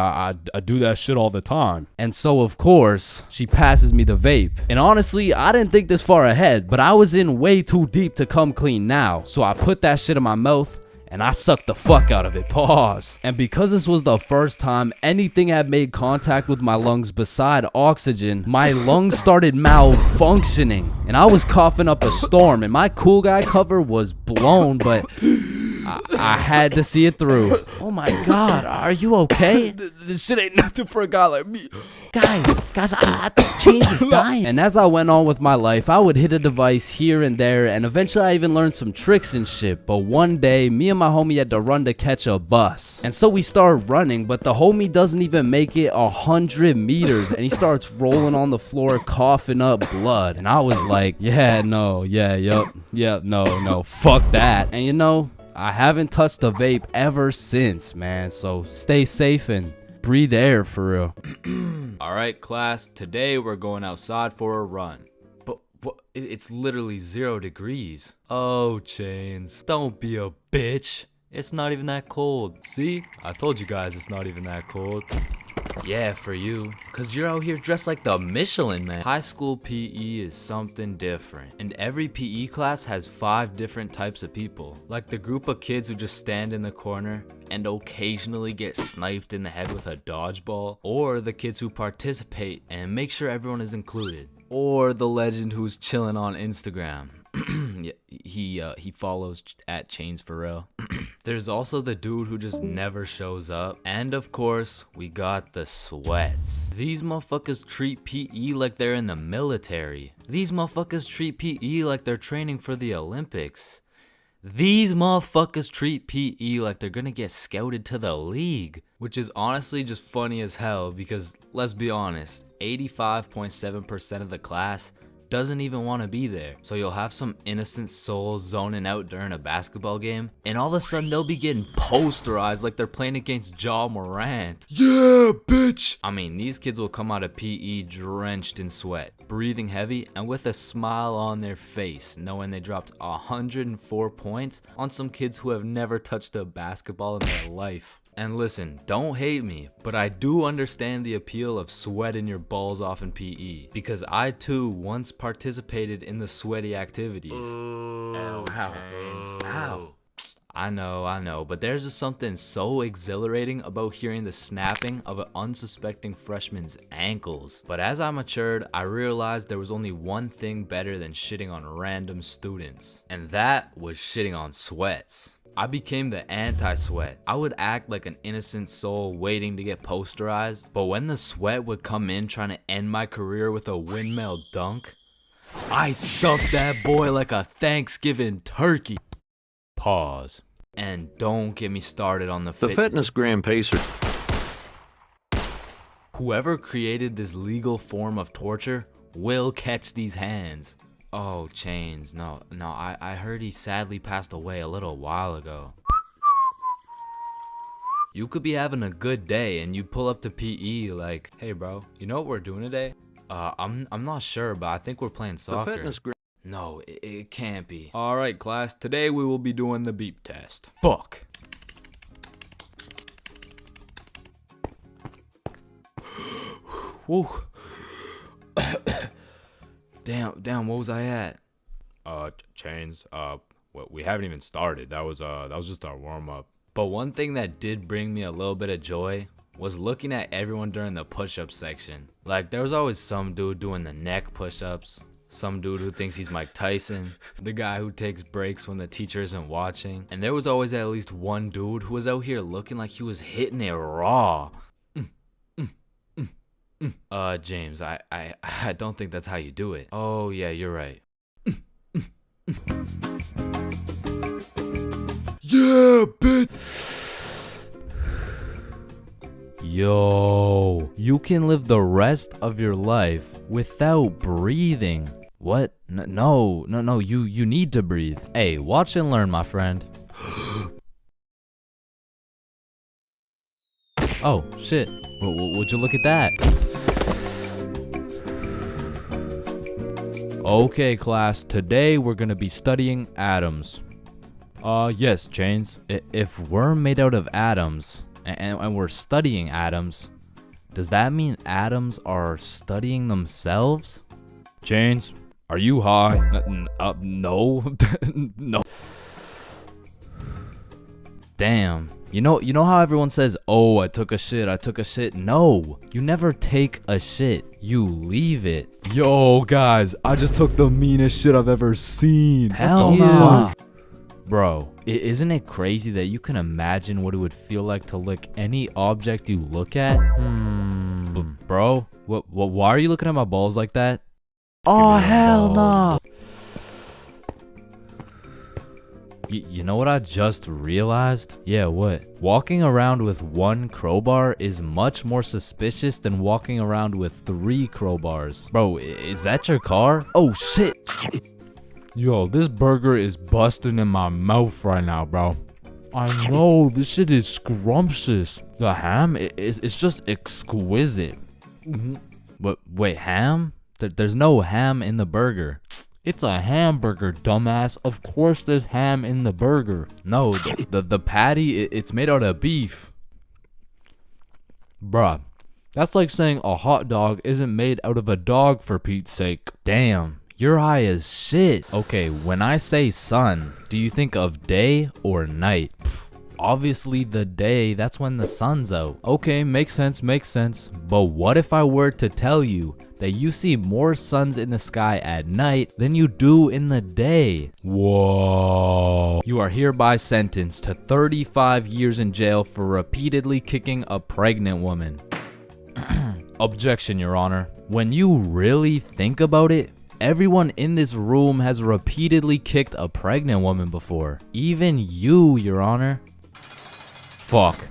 Speaker 3: I do that shit all the time.
Speaker 5: And so, of course, she passes me the vape. And honestly, I didn't think this far ahead, but I was in way too deep to come clean now. So I put that shit in my mouth, and I sucked the fuck out of it. Pause. And because this was the first time anything had made contact with my lungs beside oxygen, my lungs started malfunctioning. And I was coughing up a storm, and my cool guy cover was blown, but I had to see it through. Oh my god, are you okay?
Speaker 3: This shit ain't nothing for a guy like me.
Speaker 5: Guys, I think Chains is dying. And as I went on with my life, I would hit a device here and there, and eventually I even learned some tricks and shit. But one day, me and my homie had to run to catch a bus. And so we started running, but the homie doesn't even make it 100 meters, and he starts rolling on the floor, coughing up blood. And I was like, no, fuck that. And you know, I haven't touched a vape ever since, man. So stay safe and breathe air for real.
Speaker 1: Alright, class, today we're going outside for a run. But it's literally 0 degrees. Oh, Chains, don't be a bitch. It's not even that cold. See? I told you guys it's not even that cold. Yeah, for you. Cause you're out here dressed like the Michelin Man. High school PE is something different. And every PE class has 5 different types of people. Like the group of kids who just stand in the corner and occasionally get sniped in the head with a dodgeball. Or the kids who participate and make sure everyone is included. Or the legend who's chilling on Instagram. Yeah, he follows at Chains for real. There's also the dude who just never shows up. And of course, we got the sweats. These motherfuckers treat PE like they're in the military. These motherfuckers treat PE like they're training for the Olympics. These motherfuckers treat PE like they're gonna get scouted to the league. Which is honestly just funny as hell because, let's be honest, 85.7% of the class doesn't even want to be there. So you'll have some innocent souls zoning out during a basketball game, and all of a sudden they'll be getting posterized like they're playing against Ja Morant.
Speaker 3: Yeah, bitch.
Speaker 1: I mean, these kids will come out of PE drenched in sweat, breathing heavy, and with a smile on their face, knowing they dropped 104 points on some kids who have never touched a basketball in their life. And listen, don't hate me, but I do understand the appeal of sweating your balls off in PE, because I too once participated in the sweaty activities. Ow. I know, but there's just something so exhilarating about hearing the snapping of an unsuspecting freshman's ankles. But as I matured, I realized there was only one thing better than shitting on random students, and that was shitting on sweats. I became the anti-sweat. I would act like an innocent soul waiting to get posterized, but when the sweat would come in trying to end my career with a windmill dunk, I stuffed that boy like a Thanksgiving turkey. Pause. And don't get me started on the
Speaker 8: Fitness Gram Pacer.
Speaker 1: Whoever created this legal form of torture will catch these hands. Oh, Chains. No, I heard he sadly passed away a little while ago. You could be having a good day and you pull up to PE like, hey bro, you know what we're doing today? I'm not sure, but I think we're playing soccer. No, it can't be. Alright class, today we will be doing the beep test. Fuck. Woo. Damn, what was I at?
Speaker 3: Chains, we haven't even started. That was just our warm-up.
Speaker 1: But one thing that did bring me a little bit of joy was looking at everyone during the push-up section. Like, there was always some dude doing the neck push-ups, some dude who thinks he's Mike Tyson, the guy who takes breaks when the teacher isn't watching, and there was always at least one dude who was out here looking like he was hitting it raw. James, I don't think that's how you do it. Oh yeah, you're right.
Speaker 3: Yeah, bitch.
Speaker 5: Yo, you can live the rest of your life without breathing. What? No, you need to breathe. Hey, watch and learn, my friend. Oh, shit. Would you look at that? Okay, class, today we're gonna be studying atoms. Yes, Chains. If we're made out of atoms, and we're studying atoms, does that mean atoms are studying themselves?
Speaker 3: Chains, are you high?
Speaker 5: No. No. Damn. You know how everyone says, oh, I took a shit. No, you never take a shit. You leave it.
Speaker 3: Yo, guys, I just took the meanest shit I've ever seen.
Speaker 5: Hell no. Bro, isn't it crazy that you can imagine what it would feel like to lick any object you look at? Bro, why are you looking at my balls like that? Oh, hell no. You know what I just realized? Yeah, what? Walking around with one crowbar is much more suspicious than walking around with 3 crowbars. Bro, is that your car? Oh, shit.
Speaker 3: Yo, this burger is busting in my mouth right now, bro. I know, this shit is scrumptious.
Speaker 5: The ham, it's just exquisite. But wait, ham? There's no ham in the burger. It's a hamburger, dumbass. Of course there's ham in the burger. No, the patty, it's made out of beef. Bruh, that's like saying a hot dog isn't made out of a dog, for Pete's sake. Damn, you're high as shit. Okay, when I say sun, do you think of day or night? Obviously the day, that's when the sun's out. Okay, makes sense. But what if I were to tell you that you see more suns in the sky at night than you do in the day? Whoa. You are hereby sentenced to 35 years in jail for repeatedly kicking a pregnant woman. Objection, Your Honor. When you really think about it, everyone in this room has repeatedly kicked a pregnant woman before. Even you, Your Honor. Fuck.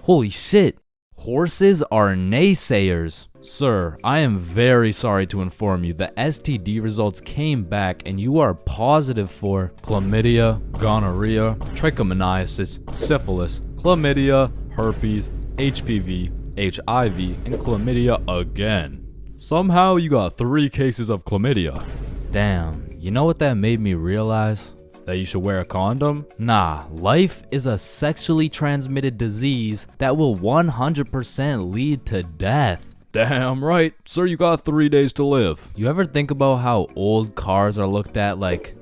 Speaker 5: Holy shit. Horses are naysayers. Sir, I am very sorry to inform you the STD results came back and you are positive for chlamydia, gonorrhea, trichomoniasis, syphilis, chlamydia, herpes, HPV, HIV, and chlamydia again. Somehow you got 3 cases of chlamydia. Damn, you know what that made me realize? That you should wear a condom? Nah, life is a sexually transmitted disease that will 100% lead to death.
Speaker 3: Damn right. Sir, you got 3 days to live.
Speaker 5: You ever think about how old cars are looked at like,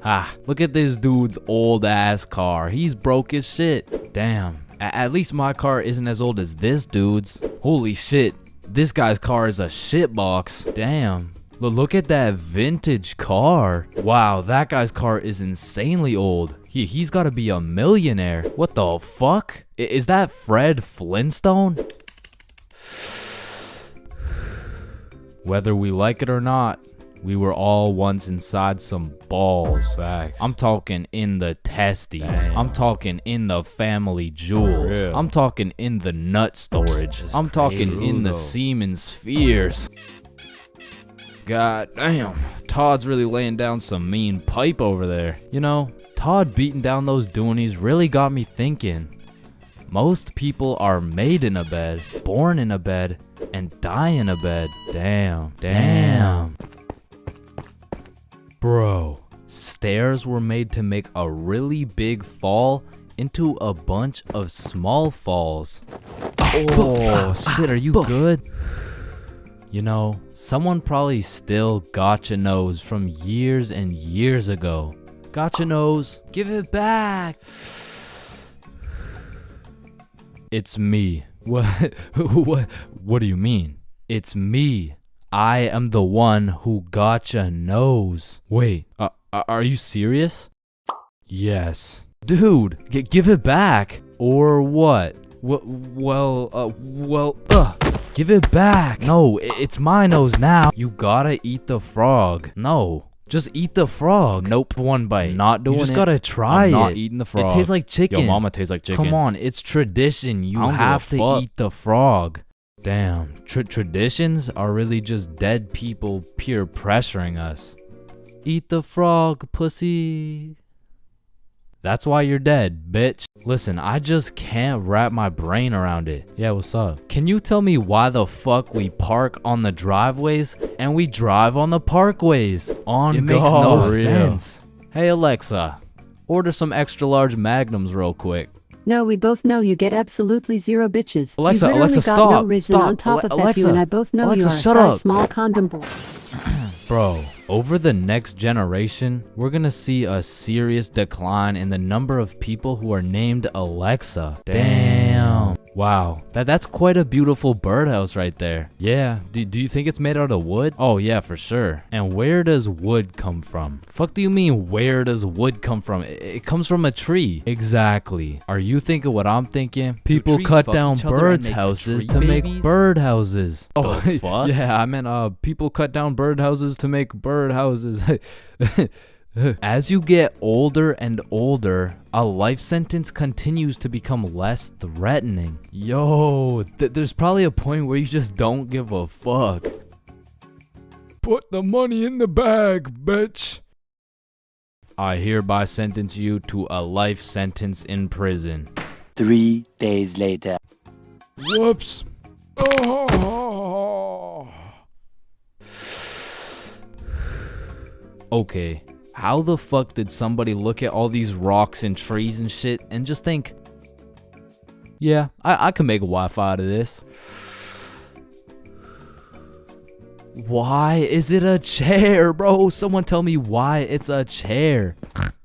Speaker 5: look at this dude's old ass car. He's broke as shit. Damn. At least my car isn't as old as this dude's. Holy shit. This guy's car is a shitbox. Damn. Look at that vintage car. Wow, that guy's car is insanely old. He's gotta be a millionaire. What the fuck? Is that Fred Flintstone? Whether we like it or not, we were all once inside some balls.
Speaker 3: Facts.
Speaker 5: I'm talking in the testes.
Speaker 3: Damn.
Speaker 5: I'm talking in the family jewels.
Speaker 3: real.
Speaker 5: I'm talking in the nut storage. I'm talking in the
Speaker 3: Brutal.
Speaker 5: semen spheres. God damn, Todd's really laying down some mean pipe over there. You know, Todd beating down those doonies really got me thinking. Most people are made in a bed, born in a bed, and die in a bed. Damn. Bro, stairs were made to make a really big fall into a bunch of small falls. Oh, shit, are you good? You know, someone probably still gotcha knows from years and years ago. Gotcha knows, give it back. It's me. What? What do you mean? It's me. I am the one who gotcha knows. Wait, are you serious? Yes. Dude, give it back. Or what? Give it back. No, it's my nose now. You gotta eat the frog. No, just eat the frog. Nope, one bite. Not doing it. You just gotta try it.
Speaker 3: I'm not eating the frog.
Speaker 5: It tastes like chicken.
Speaker 3: Yo, mama tastes like chicken.
Speaker 5: Come on, it's tradition. You
Speaker 3: I don't
Speaker 5: have
Speaker 3: give
Speaker 5: to
Speaker 3: a fuck.
Speaker 5: eat the frog. Damn, traditions are really just dead people peer pressuring us. Eat the frog, pussy. That's why you're dead, bitch. Listen, I just can't wrap my brain around it. Yeah, what's up? Can you tell me why the fuck we park on the driveways and we drive on the parkways? It makes no
Speaker 3: God.
Speaker 5: sense. Hey Alexa, order some extra large magnums real quick.
Speaker 8: No, we both know you get absolutely zero bitches.
Speaker 5: Alexa,
Speaker 8: you literally
Speaker 5: Alexa,
Speaker 8: got no
Speaker 5: stop,
Speaker 8: reason
Speaker 5: stop.
Speaker 8: on top of that,
Speaker 5: Alexa,
Speaker 8: you and I both know
Speaker 5: Alexa,
Speaker 8: you are a
Speaker 5: shut
Speaker 8: size
Speaker 5: up.
Speaker 8: small condom boy.
Speaker 5: Bro, over the next generation, we're gonna see a serious decline in the number of people who are named Alexa. Damn. Wow, that's quite a beautiful birdhouse right there. Yeah, do you think it's made out of wood? Oh yeah, for sure. And where does wood come from? Fuck do you mean where does wood come from? It comes from a tree. Exactly. Are you thinking what I'm thinking? People
Speaker 3: trees
Speaker 5: cut
Speaker 3: fuck
Speaker 5: down
Speaker 3: each other and
Speaker 5: birds'
Speaker 3: make
Speaker 5: houses
Speaker 3: tree
Speaker 5: to make
Speaker 3: babies?
Speaker 5: birdhouses. Oh,
Speaker 3: The fuck?
Speaker 5: yeah, I meant people cut down birdhouses to make birdhouses. As you get older and older, a life sentence continues to become less threatening. Yo, there's probably a point where you just don't give a fuck.
Speaker 3: Put the money in the bag, bitch.
Speaker 5: I hereby sentence you to a life sentence in prison.
Speaker 9: 3 days later.
Speaker 3: Whoops. Oh.
Speaker 5: Okay, how the fuck did somebody look at all these rocks and trees and shit and just think, yeah, I can make a Wi-Fi out of this? Why is it a chair, bro? Someone tell me why it's a chair.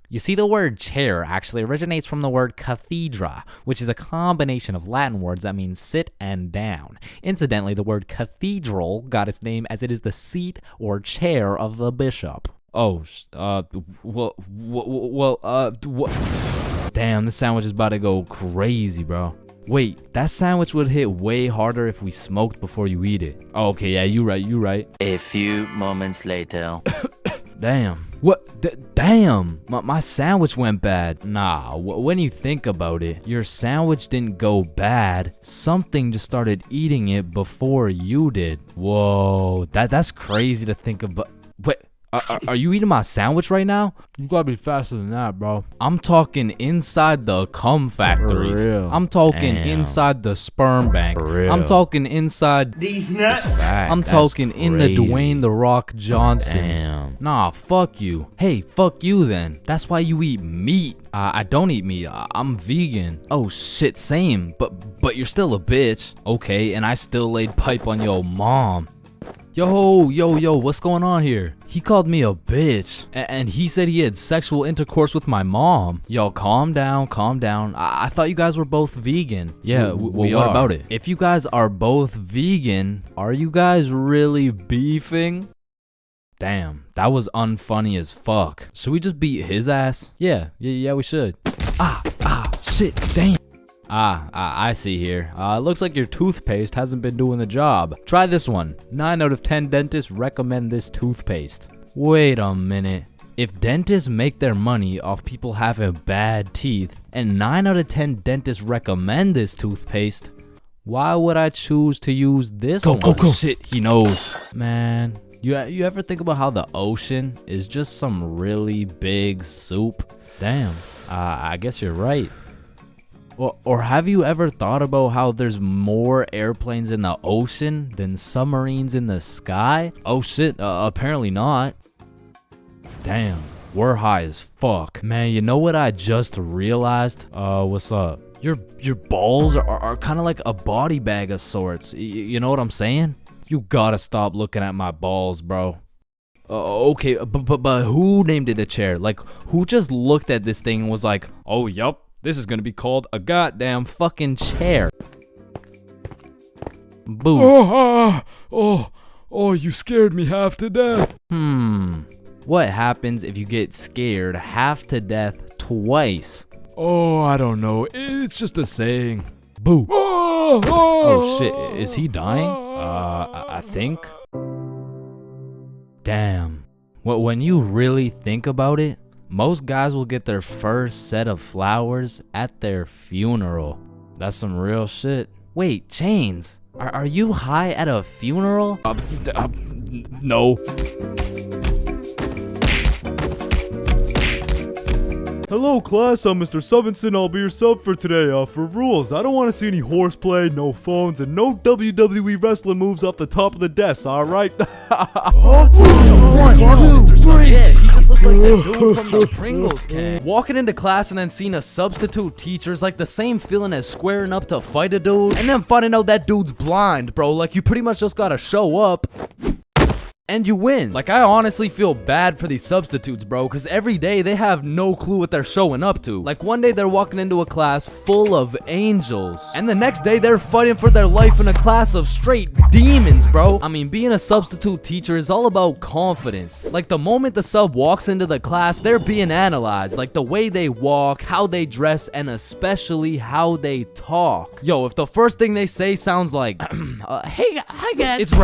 Speaker 5: You see, the word chair actually originates from the word cathedra, which is a combination of Latin words that mean sit and down. Incidentally, the word cathedral got its name as it is the seat or chair of the bishop. Oh, damn, this sandwich is about to go crazy, bro. Wait, that sandwich would hit way harder if we smoked before you eat it. Oh, okay, yeah, you right.
Speaker 9: A few moments later.
Speaker 5: Damn. What? Damn. My sandwich went bad. Nah, when you think about it, your sandwich didn't go bad. Something just started eating it before you did. Whoa, that's crazy to think about. Wait. Are you eating my sandwich right now?
Speaker 3: You gotta be faster than that, bro.
Speaker 5: I'm talking inside the cum factories.
Speaker 3: For real.
Speaker 5: I'm talking
Speaker 3: Damn.
Speaker 5: inside the sperm bank.
Speaker 3: For real.
Speaker 5: I'm talking inside.
Speaker 9: These nuts.
Speaker 5: I'm talking in the Dwayne The Rock Johnson.
Speaker 3: Damn.
Speaker 5: Nah, fuck you. Hey, fuck you then. That's why you eat meat. I don't eat meat. I'm vegan. Oh shit, same. But you're still a bitch. Okay, and I still laid pipe on your mom. Yo, what's going on here? He called me a bitch, and he said he had sexual intercourse with my mom. Yo, calm down. I thought you guys were both vegan. Yeah, what about it? If you guys are both vegan, are you guys really beefing? Damn, that was unfunny as fuck. Should we just beat his ass? Yeah, we should. Shit, damn. I see here. Looks like your toothpaste hasn't been doing the job. Try this one. 9 out of 10 dentists recommend this toothpaste. Wait a minute. If dentists make their money off people having bad teeth, and 9 out of 10 dentists recommend this toothpaste, why would I choose to use this one? Go. Shit, he knows. Man, you ever think about how the ocean is just some really big soup? Damn, I guess you're right. Or have you ever thought about how there's more airplanes in the ocean than submarines in the sky? Oh shit, apparently not. Damn, we're high as fuck. Man, you know what I just realized? What's up? Your balls are kind of like a body bag of sorts. You know what I'm saying? You gotta stop looking at my balls, bro. Okay, but who named it a chair? Like, who just looked at this thing and was like, oh, yup. This is gonna be called a goddamn fucking chair. Boo.
Speaker 3: Oh, you scared me half to death.
Speaker 5: What happens if you get scared half to death twice?
Speaker 3: Oh, I don't know. It's just a saying.
Speaker 5: Boo. Oh shit, is he dying? I think. Damn. When you really think about it, most guys will get their first set of flowers at their funeral. That's some real shit. Wait, Chains, are you high at a funeral?
Speaker 3: No. Hello class, I'm Mr. Subinson. I'll be your sub for today. For rules, I don't want to see any horseplay, no phones, and no WWE wrestling moves off the top of the desk, alright?
Speaker 5: Yeah, he just looks like that dude from the Pringles can. Walking into class and then seeing a substitute teacher is like the same feeling as squaring up to fight a dude and then finding out that dude's blind, bro. Like, you pretty much just gotta show up and you win. Like, I honestly feel bad for these substitutes, bro, because every day they have no clue what they're showing up to. Like, one day they're walking into a class full of angels, and the next day they're fighting for their life in a class of straight demons, bro. I mean, being a substitute teacher is all about confidence. Like, the moment the sub walks into the class, they're being analyzed. Like, the way they walk, how they dress, and especially how they talk. Yo, if the first thing they say sounds like, hey, hi guys. It's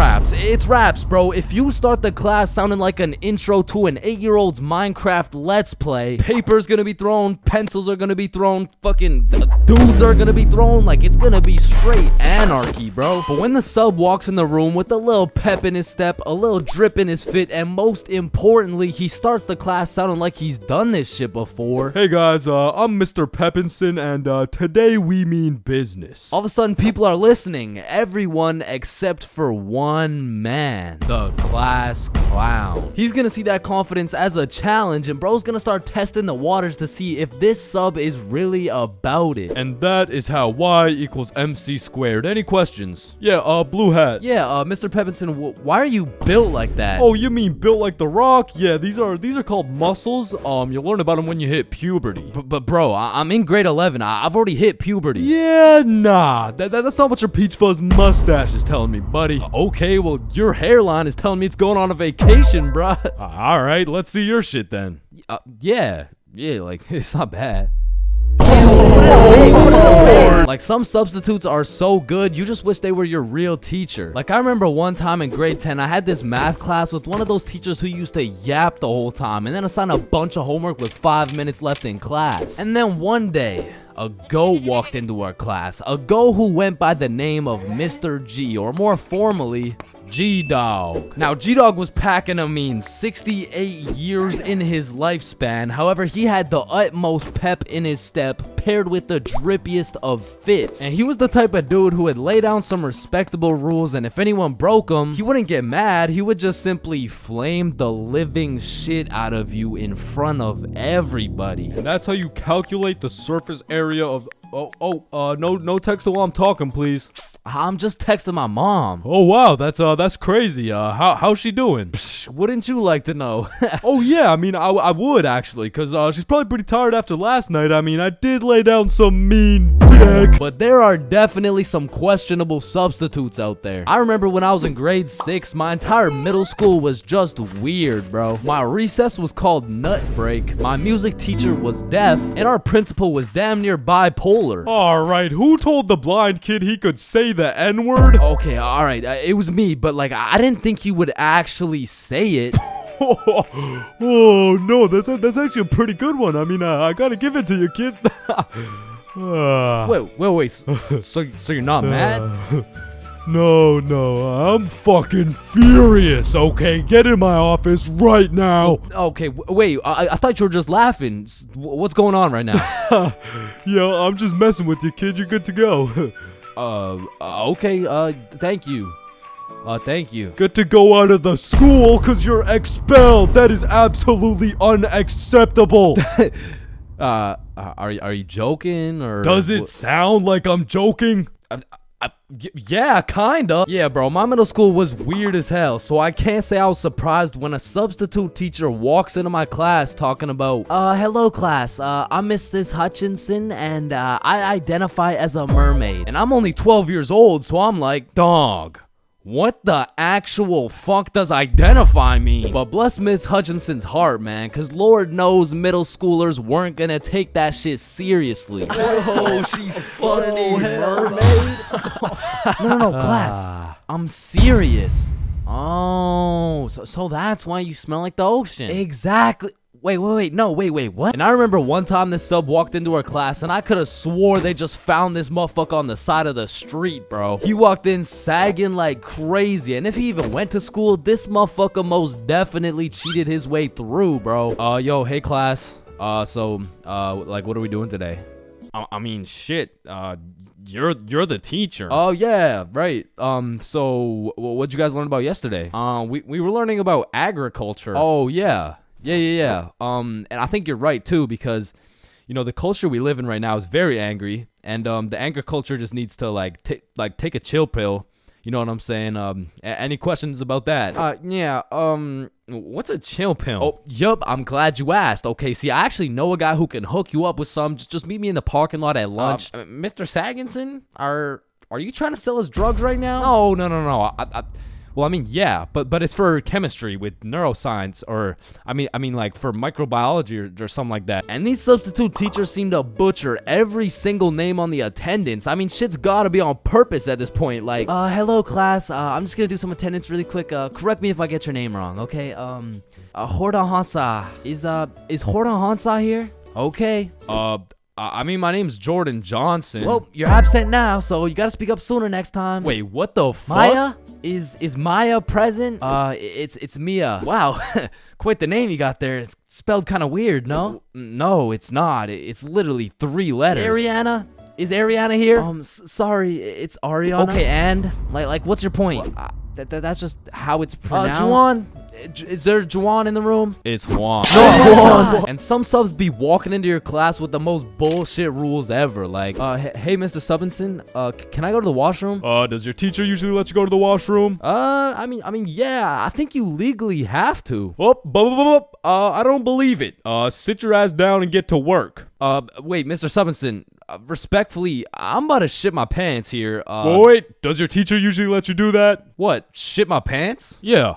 Speaker 5: raps, bro. If you start the class sounding like an intro to an 8-year-old's Minecraft Let's Play, paper's gonna be thrown, pencils are gonna be thrown, fucking dudes are gonna be thrown, like, it's gonna be straight anarchy, bro. But when the sub walks in the room with a little pep in his step, a little drip in his fit, and most importantly, he starts the class sounding like he's done this shit before.
Speaker 3: Hey guys, I'm Mr. Peppinson, and today we mean business.
Speaker 5: All of a sudden, people are listening. Everyone except for one man, the class clown. He's gonna see that confidence as a challenge, and bro's gonna start testing the waters to see if this sub is really about it.
Speaker 3: And that is how Y equals MC squared. Any questions? Yeah, blue hat.
Speaker 5: Yeah, Mr. Peppinson, why are you built like that?
Speaker 3: Oh, you mean built like The Rock? Yeah, these are called muscles. You learn about them when you hit puberty.
Speaker 5: But bro, I'm in grade 11. I've already hit puberty.
Speaker 3: Yeah, nah. That's not what your peach fuzz mustache is telling me, buddy.
Speaker 5: Okay, well, your hairline is telling me it's going on a vacation, bruh.
Speaker 3: Alright, let's see your shit then.
Speaker 5: Yeah, like, it's not bad. Like, some substitutes are so good, you just wish they were your real teacher. Like, I remember one time in grade 10, I had this math class with one of those teachers who used to yap the whole time and then assign a bunch of homework with 5 minutes left in class. And then one day, a goat walked into our class. A goat who went by the name of Mr. G, or more formally, G-Dog. Now, G-Dog was packing a mean 68 years in his lifespan. However, he had the utmost pep in his step, paired with the drippiest of fits. And he was the type of dude who would lay down some respectable rules, and if anyone broke them, he wouldn't get mad. He would just simply flame the living shit out of you in front of everybody.
Speaker 3: And that's how you calculate the surface area of... no text while I'm talking, please.
Speaker 5: I'm just texting my mom.
Speaker 3: Oh, wow, that's crazy. How's she doing?
Speaker 5: Wouldn't you like to know?
Speaker 3: Oh, yeah, I mean, I would, actually, because she's probably pretty tired after last night. I mean, I did lay down some mean dick.
Speaker 5: But there are definitely some questionable substitutes out there. I remember when I was in grade 6, my entire middle school was just weird, bro. My recess was called Nut Break, my music teacher was deaf, and our principal was damn near bipolar.
Speaker 3: Alright, who told the blind kid he could say the N-word?
Speaker 5: Okay, alright, it was me, but like, I didn't think he would actually say it.
Speaker 3: Oh, no, that's actually a pretty good one. I mean, I gotta give it to you, kid.
Speaker 5: Wait, so you're not mad?
Speaker 3: No, I'm fucking furious, okay? Get in my office right now.
Speaker 5: Okay, wait, I thought you were just laughing. What's going on right now?
Speaker 3: Yo, I'm just messing with you, kid. You're good to go.
Speaker 5: Okay, thank you. Thank you.
Speaker 3: Good to go out of the school because you're expelled. That is absolutely unacceptable.
Speaker 5: Are you joking, or
Speaker 3: does it sound like I'm joking?
Speaker 5: Yeah, kinda. Yeah, bro, my middle school was weird as hell, so I can't say I was surprised when a substitute teacher walks into my class talking about, hello class, I'm Mrs. Hutchinson, and I identify as a mermaid. And I'm only 12 years old, so I'm like, dog, what the actual fuck does identify mean? But bless Miss Hutchinson's heart, man, because Lord knows middle schoolers weren't gonna take that shit seriously.
Speaker 3: Oh, she's funny,
Speaker 5: mermaid. No, class. I'm serious. Oh, so that's why you smell like the ocean. Exactly. Wait, what? And I remember one time this sub walked into our class, and I could have swore they just found this motherfucker on the side of the street, bro. He walked in sagging like crazy, and if he even went to school, this motherfucker most definitely cheated his way through, bro. Yo, hey class. Like, what are we doing today?
Speaker 3: I mean, shit. You're the teacher.
Speaker 5: Oh yeah, right. So what'd you guys learn about yesterday? We were learning about agriculture. Oh yeah. Yeah. And I think you're right too, because you know the culture we live in right now is very angry, and the anger culture just needs to take a chill pill. You know what I'm saying? Any questions about that? Yeah. What's a chill pill? Oh, yup. I'm glad you asked. Okay, see, I actually know a guy who can hook you up with some. Just meet me in the parking lot at lunch. Mr. Saginson, are you trying to sell us drugs right now? No. Well, I mean, yeah, but it's for chemistry with neuroscience, or I mean, like for microbiology or something like that. And these substitute teachers seem to butcher every single name on the attendance. I mean, shit's gotta be on purpose at this point. Like, hello class. I'm just gonna do some attendance really quick. Correct me if I get your name wrong, okay? Horda Hansa. Is Horda Hansa here? Okay.
Speaker 3: I mean, my name's Jordan Johnson.
Speaker 5: Well, you're absent now, so you gotta speak up sooner next time.
Speaker 3: Wait, what the fuck?
Speaker 5: Maya? Is Maya present? It's Mia. Wow, quite the name you got there. It's spelled kind of weird, no? No, it's not. It's literally 3 letters. Ariana? Is Ariana here? Sorry, it's Ariana. Okay, and? Like what's your point? That's just how it's pronounced. Juwan? Is there Juwan in the room?
Speaker 3: It's Juan.
Speaker 5: No, and some subs be walking into your class with the most bullshit rules ever. Like, hey, Mr. Subinson, can I go to the washroom?
Speaker 3: Does your teacher usually let you go to the washroom?
Speaker 5: I mean, yeah, I think you legally have to.
Speaker 3: I don't believe it. Sit your ass down and get to work.
Speaker 5: Wait, Mr. Subinson, respectfully, I'm about to shit my pants here.
Speaker 3: Wait, does your teacher usually let you do that?
Speaker 5: What, shit my pants?
Speaker 3: Yeah.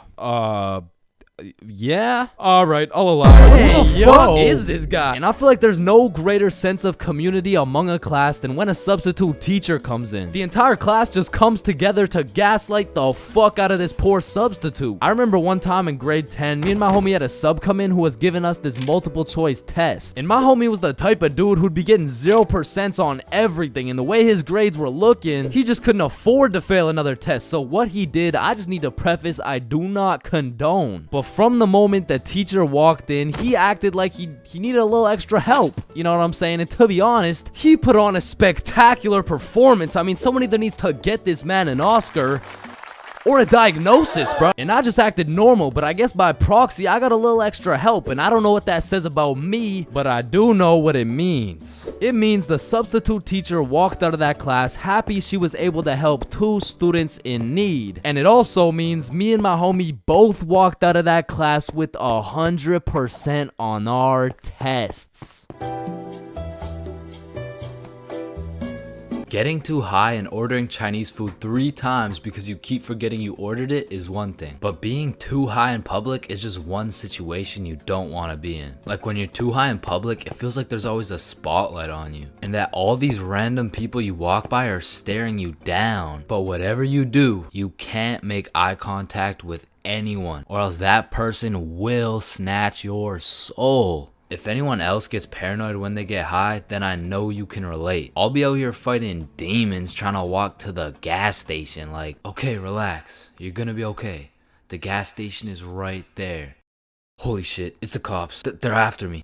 Speaker 2: Yeah?
Speaker 3: Alright, I'll allow it.
Speaker 2: Who the fuck is this guy? And I feel like there's no greater sense of community among a class than when a substitute teacher comes in. The entire class just comes together to gaslight the fuck out of this poor substitute. I remember one time in grade 10, me and my homie had a sub come in who was giving us this multiple choice test. And my homie was the type of dude who'd be getting 0% on everything, and the way his grades were looking, he just couldn't afford to fail another test. So what he did, I just need to preface, I do not condone. But from the moment the teacher walked in, he acted like he needed a little extra help. You know what I'm saying? And to be honest, he put on a spectacular performance. I mean, someone either needs to get this man an Oscar or a diagnosis, bro. And I just acted normal, but I guess by proxy, I got a little extra help. And I don't know what that says about me, but I do know what it means. It means the substitute teacher walked out of that class happy she was able to help 2 students in need. And it also means me and my homie both walked out of that class with 100% on our tests.
Speaker 1: Getting too high and ordering Chinese food 3 times because you keep forgetting you ordered it is one thing. But being too high in public is just one situation you don't want to be in. Like when you're too high in public, it feels like there's always a spotlight on you. And that all these random people you walk by are staring you down. But whatever you do, you can't make eye contact with anyone, or else that person will snatch your soul. If anyone else gets paranoid when they get high, then I know you can relate. I'll be out here fighting demons trying to walk to the gas station like, okay, relax, you're gonna be okay. The gas station is right there. Holy shit, it's the cops. They're after me.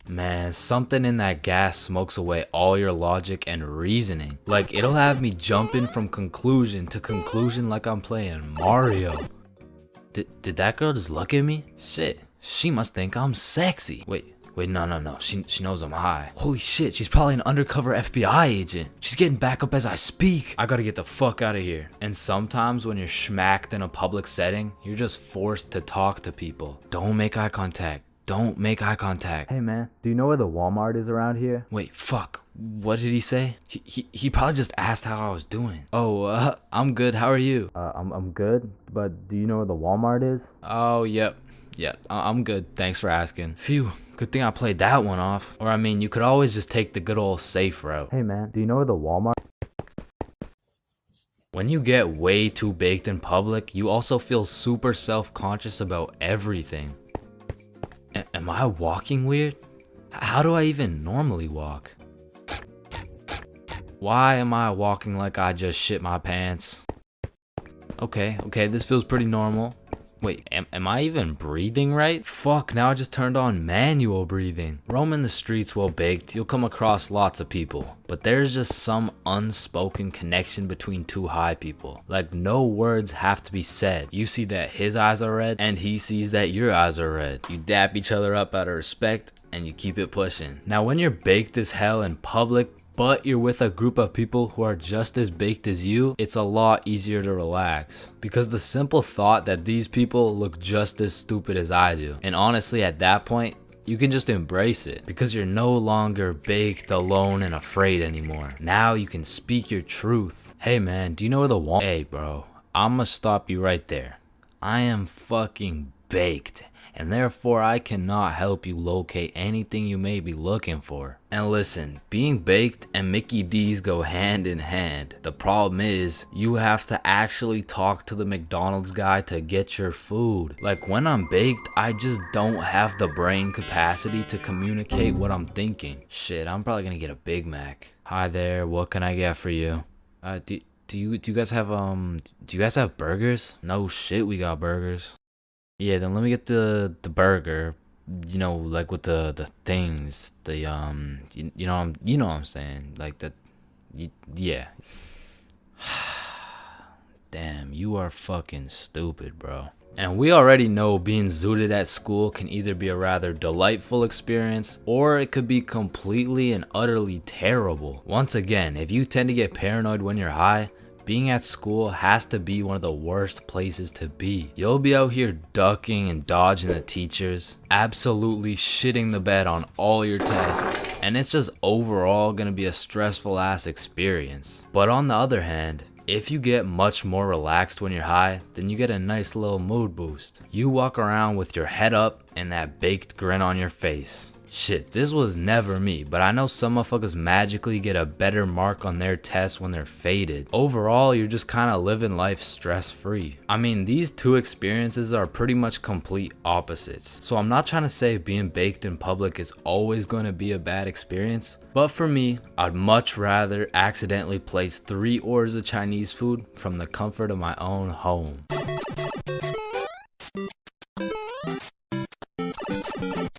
Speaker 1: Man, something in that gas smokes away all your logic and reasoning. Like, it'll have me jumping from conclusion to conclusion like I'm playing Mario. Did that girl just look at me? Shit. She must think I'm sexy. Wait, no. She knows I'm high. Holy shit, she's probably an undercover FBI agent. She's getting back up as I speak. I gotta get the fuck out of here. And sometimes when you're schmacked in a public setting, you're just forced to talk to people. Don't make eye contact. Don't make eye contact.
Speaker 5: Hey man, do you know where the Walmart is around here?
Speaker 1: Wait, fuck. What did he say? He probably just asked how I was doing. Oh, I'm good. How are you?
Speaker 5: I'm good, but do you know where the Walmart is?
Speaker 1: Oh, yep. Yeah, I'm good. Thanks for asking. Phew, good thing I played that one off. Or I mean, you could always just take the good old safe route.
Speaker 5: Hey man, do you know where the Walmart?
Speaker 1: When you get way too baked in public, you also feel super self-conscious about everything. Am I walking weird? How do I even normally walk? Why am I walking like I just shit my pants? Okay, this feels pretty normal. Wait, am I even breathing right? Fuck, now I just turned on manual breathing. Roaming the streets while baked, you'll come across lots of people. But there's just some unspoken connection between 2 high people. Like, no words have to be said. You see that his eyes are red, and he sees that your eyes are red. You dap each other up out of respect, and you keep it pushing. Now, when you're baked as hell in public, but you're with a group of people who are just as baked as you, it's a lot easier to relax. Because the simple thought that these people look just as stupid as I do. And honestly, at that point, you can just embrace it. Because you're no longer baked, alone, and afraid anymore. Now you can speak your truth. Hey man, do you know where the Walmart? Hey bro, I'ma stop you right there. I am fucking baked. And therefore I cannot help you locate anything you may be looking for. And listen, being baked and Mickey D's go hand in hand. The problem is, you have to actually talk to the McDonald's guy to get your food. Like when I'm baked, I just don't have the brain capacity to communicate what I'm thinking. Shit, I'm probably gonna get a Big Mac. Hi there, what can I get for you? Do you guys have burgers? No shit, we got burgers. Yeah, then let me get the burger, you know, like with the things, the you know what I'm saying, like yeah. Damn, you are fucking stupid, bro. And we already know being zooted at school can either be a rather delightful experience, or it could be completely and utterly terrible. Once again, if you tend to get paranoid when you're high, being at school has to be one of the worst places to be. You'll be out here ducking and dodging the teachers, absolutely shitting the bed on all your tests, and it's just overall gonna be a stressful ass experience. But on the other hand, If you get much more relaxed when you're high, then you get a nice little mood boost. You walk around with your head up and that baked grin on your face. Shit, this was never me, but I know some motherfuckers magically get a better mark on their tests when they're faded. Overall, you're just kind of living life stress-free. I mean, these two experiences are pretty much complete opposites. So I'm not trying to say being baked in public is always going to be a bad experience, but for me, I'd much rather accidentally place 3 orders of Chinese food from the comfort of my own home.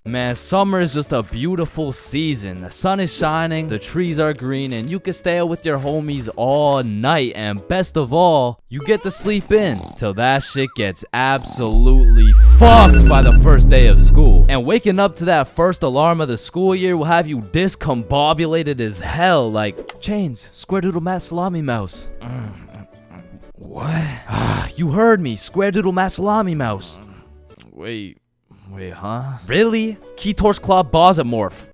Speaker 5: Man, summer is just a beautiful season. The sun is shining, the trees are green, and you can stay out with your homies all night. And best of all, you get to sleep in till that shit gets absolutely fucked by the first day of school. And waking up to that first alarm of the school year will have you discombobulated as hell. Like, Chains, Square Doodle Mat Salami Mouse. What? You heard me, Square Doodle Mat Salami Mouse. Wait, huh? Really? Keytorch Claw Bosomorph.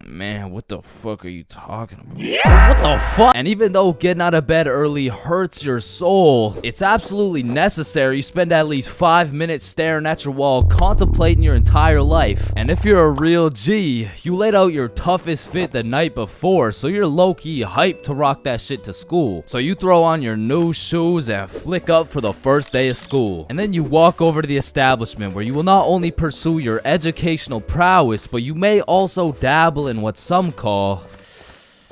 Speaker 5: Man, what the fuck are you talking about? What the fuck? And even though getting out of bed early hurts your soul, it's absolutely necessary you spend at least 5 minutes staring at your wall, contemplating your entire life. And if you're a real G, you laid out your toughest fit the night before, so you're low-key hyped to rock that shit to school. So you throw on your new shoes and flick up for the first day of school. And then you walk over to the establishment where you will not only pursue your educational prowess, but you may also dabble in what some call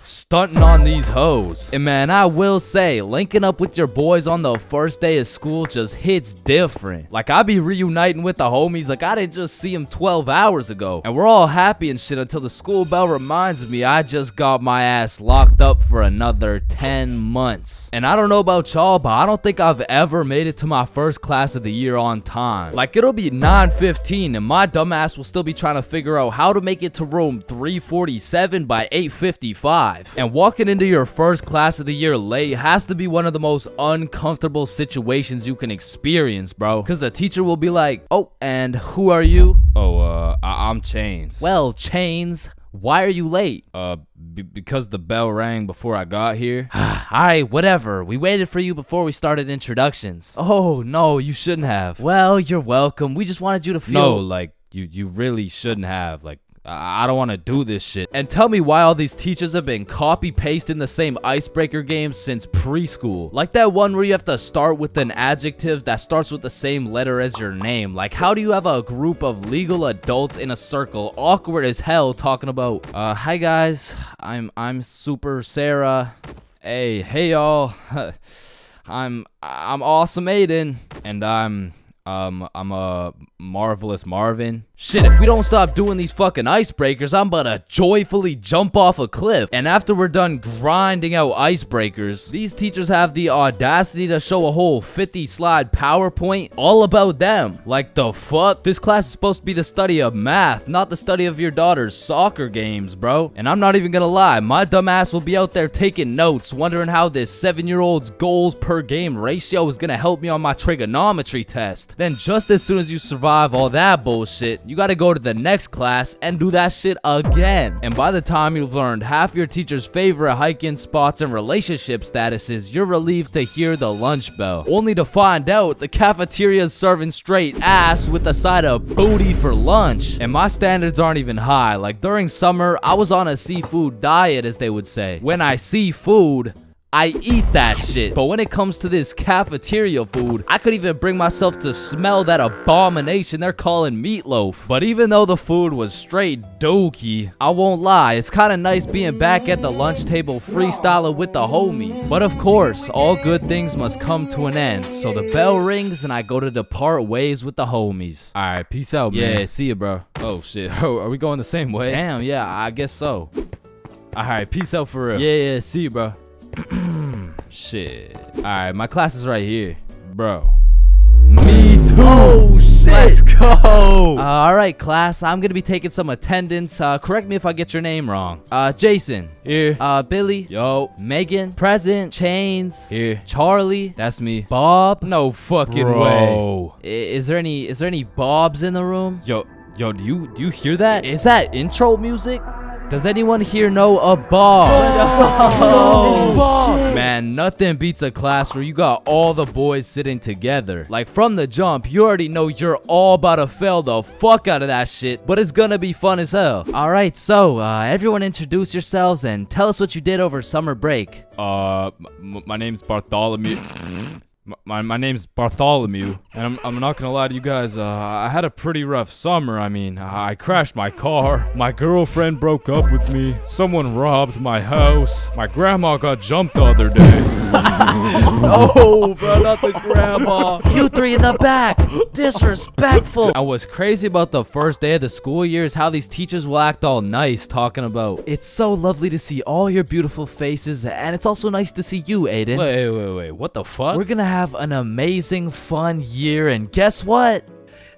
Speaker 5: stunting on these hoes. And man, I will say, linking up with your boys on the first day of school just hits different. Like, I be reuniting with the homies like I didn't just see them 12 hours ago. And we're all happy and shit until the school bell reminds me I just got my ass locked up for another 10 months. And I don't know about y'all, but I don't think I've ever made it to my first class of the year on time. Like, it'll be 9:15 and my dumbass will still be trying to figure out how to make it to room 347 by 8:55. And walking into your first class of the year late has to be one of the most uncomfortable situations you can experience, bro. Because the teacher will be like, oh, and who are you?
Speaker 3: I'm Chains.
Speaker 5: Well, Chains, why are you late?
Speaker 3: Because the bell rang before I got here.
Speaker 5: Alright, whatever. We waited for you before we started introductions. Oh, no, you shouldn't have. Well, you're welcome. We just wanted you to feel...
Speaker 3: No, like, you really shouldn't have. Like, I don't want to do this shit.
Speaker 5: And tell me why all these teachers have been copy-pasting the same icebreaker games since preschool. Like that one where you have to start with an adjective that starts with the same letter as your name. Like, how do you have a group of legal adults in a circle, awkward as hell, talking about, hi guys, I'm Super Sarah. Hey y'all. I'm Awesome Aiden. And I'm a Marvelous Marvin. Shit, if we don't stop doing these fucking icebreakers, I'm about to joyfully jump off a cliff. And after we're done grinding out icebreakers, these teachers have the audacity to show a whole 50-slide PowerPoint all about them. Like, the fuck? This class is supposed to be the study of math, not the study of your daughter's soccer games, bro. And I'm not even gonna lie, my dumb ass will be out there taking notes, wondering how this 7-year-old's goals per game ratio is gonna help me on my trigonometry test. Then just as soon as you survive all that bullshit, you gotta go to the next class and do that shit again. And by the time you've learned half your teacher's favorite hiking spots and relationship statuses, you're relieved to hear the lunch bell, only to find out the cafeteria's serving straight ass with a side of booty for lunch. And my standards aren't even high. Like, during summer, I was on a seafood diet, as they would say. When I see food, I eat that shit. But when it comes to this cafeteria food, I could even bring myself to smell that abomination they're calling meatloaf. But even though the food was straight dookie, I won't lie, it's kind of nice being back at the lunch table freestyling with the homies. But of course, all good things must come to an end. So the bell rings and I go to depart ways with the homies.
Speaker 3: Alright, peace out, man.
Speaker 5: Yeah, see ya, bro.
Speaker 3: Oh shit, are we going the same way?
Speaker 5: Damn, yeah, I guess so.
Speaker 3: Alright, peace out for real.
Speaker 5: Yeah, see you, bro.
Speaker 3: Shit.
Speaker 5: Alright, my class is right here.
Speaker 3: Bro.
Speaker 5: Me too.
Speaker 3: Oh shit.
Speaker 5: Let's go. Alright, class, I'm gonna be taking some attendance. Correct me if I get your name wrong. Jason.
Speaker 3: Here.
Speaker 5: Billy.
Speaker 3: Yo.
Speaker 5: Megan. Present. Chains.
Speaker 3: Here.
Speaker 5: Charlie.
Speaker 3: That's me.
Speaker 5: Bob.
Speaker 3: No fucking
Speaker 5: Bro.
Speaker 3: way.
Speaker 5: Is there any Bobs in the room?
Speaker 3: Yo, do you hear that?
Speaker 5: Is that intro music? Does anyone here know a bar? Man, nothing beats a class where you got all the boys sitting together. Like from the jump, you already know you're all about to fail the fuck out of that shit, but it's gonna be fun as hell. Alright, so everyone introduce yourselves and tell us what you did over summer break.
Speaker 3: My name's Bartholomew. My name's Bartholomew, and I'm not gonna lie to you guys, I had a pretty rough summer. I mean, I crashed my car, my girlfriend broke up with me, someone robbed my house, my grandma got jumped the other day.
Speaker 5: Oh, bro, not the grandma. You three in the back. Disrespectful. And what's crazy about the first day of the school year is how these teachers will act all nice, talking about, it's so lovely to see all your beautiful faces, and it's also nice to see you, Aiden.
Speaker 3: Wait, what the fuck?
Speaker 5: We're gonna have an amazing, fun year, and guess what?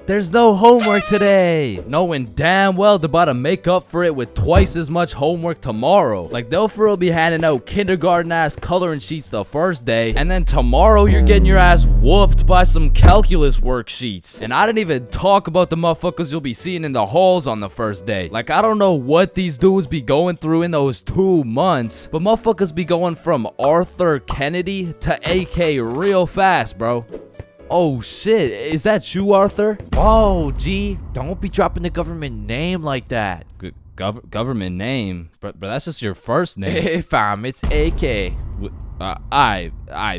Speaker 5: There's no homework today. Knowing damn well they're about to make up for it with twice as much homework tomorrow. Like, they'll for real be handing out kindergarten-ass coloring sheets the first day, and then tomorrow you're getting your ass whooped by some calculus worksheets. And I didn't even talk about the motherfuckers you'll be seeing in the halls on the first day. Like, I don't know what these dudes be going through in those 2 months, but motherfuckers be going from Arthur Kennedy to AK real fast, bro. Oh shit, is that you, Arthur? Oh, gee, don't be dropping the government name like that.
Speaker 3: Government name? But that's just your first name.
Speaker 5: Hey fam, it's AK.
Speaker 3: Aye,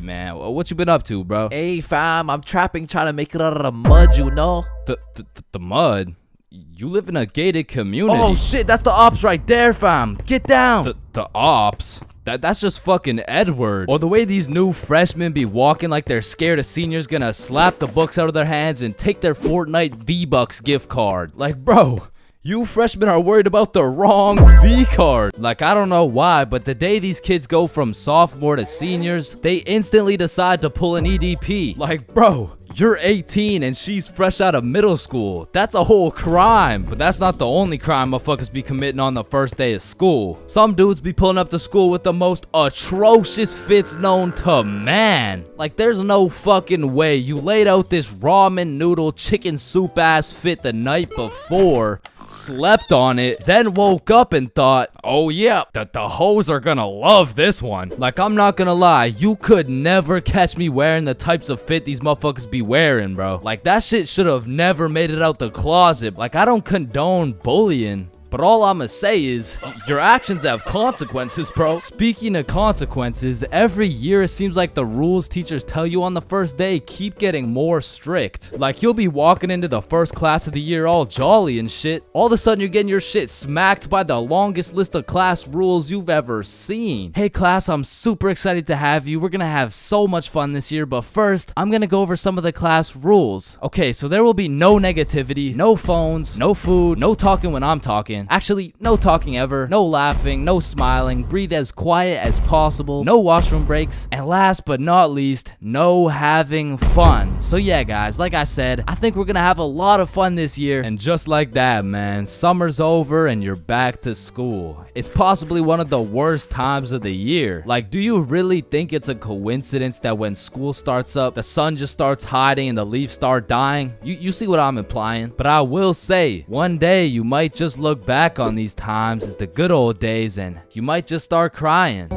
Speaker 3: man. What you been up to, bro?
Speaker 5: Hey fam, I'm trapping, trying to make it out of the mud, you know?
Speaker 3: The mud? You live in a gated community.
Speaker 5: Oh shit, that's the ops right there, fam. Get down.
Speaker 3: The ops? That's just fucking Edward.
Speaker 5: Or the way these new freshmen be walking like they're scared a senior's gonna slap the books out of their hands and take their Fortnite V-Bucks gift card. Like, bro, you freshmen are worried about the wrong V-card. Like, I don't know why, but the day these kids go from sophomore to seniors, they instantly decide to pull an EDP. Like, bro, you're 18 and she's fresh out of middle school. That's a whole crime. But that's not the only crime motherfuckers be committing on the first day of school. Some dudes be pulling up to school with the most atrocious fits known to man. Like, there's no fucking way you laid out this ramen noodle chicken soup ass fit the night before, slept on it, then woke up and thought, oh yeah, the hoes are gonna love this one. Like, I'm not gonna lie, you could never catch me wearing the types of fit these motherfuckers be wearing, bro. Like, that shit should have never made it out the closet. Like, I don't condone bullying, but all I'ma say is, your actions have consequences, bro. Speaking of consequences, every year it seems like the rules teachers tell you on the first day keep getting more strict. Like, you'll be walking into the first class of the year all jolly and shit. All of a sudden you're getting your shit smacked by the longest list of class rules you've ever seen. Hey class, I'm super excited to have you. We're gonna have so much fun this year, but first, I'm gonna go over some of the class rules. Okay, so there will be no negativity, no phones, no food, no talking when I'm talking. Actually, no talking ever, no laughing, no smiling, breathe as quiet as possible, no washroom breaks, and last but not least, no having fun. So yeah guys, like I said, I think we're gonna have a lot of fun this year. And just like that, man, summer's over and you're back to school. It's possibly one of the worst times of the year. Like, do you really think it's a coincidence that when school starts up, the sun just starts hiding and the leaves start dying? You see what I'm implying? But I will say, one day you might just look back on these times as the good old days and you might just start crying.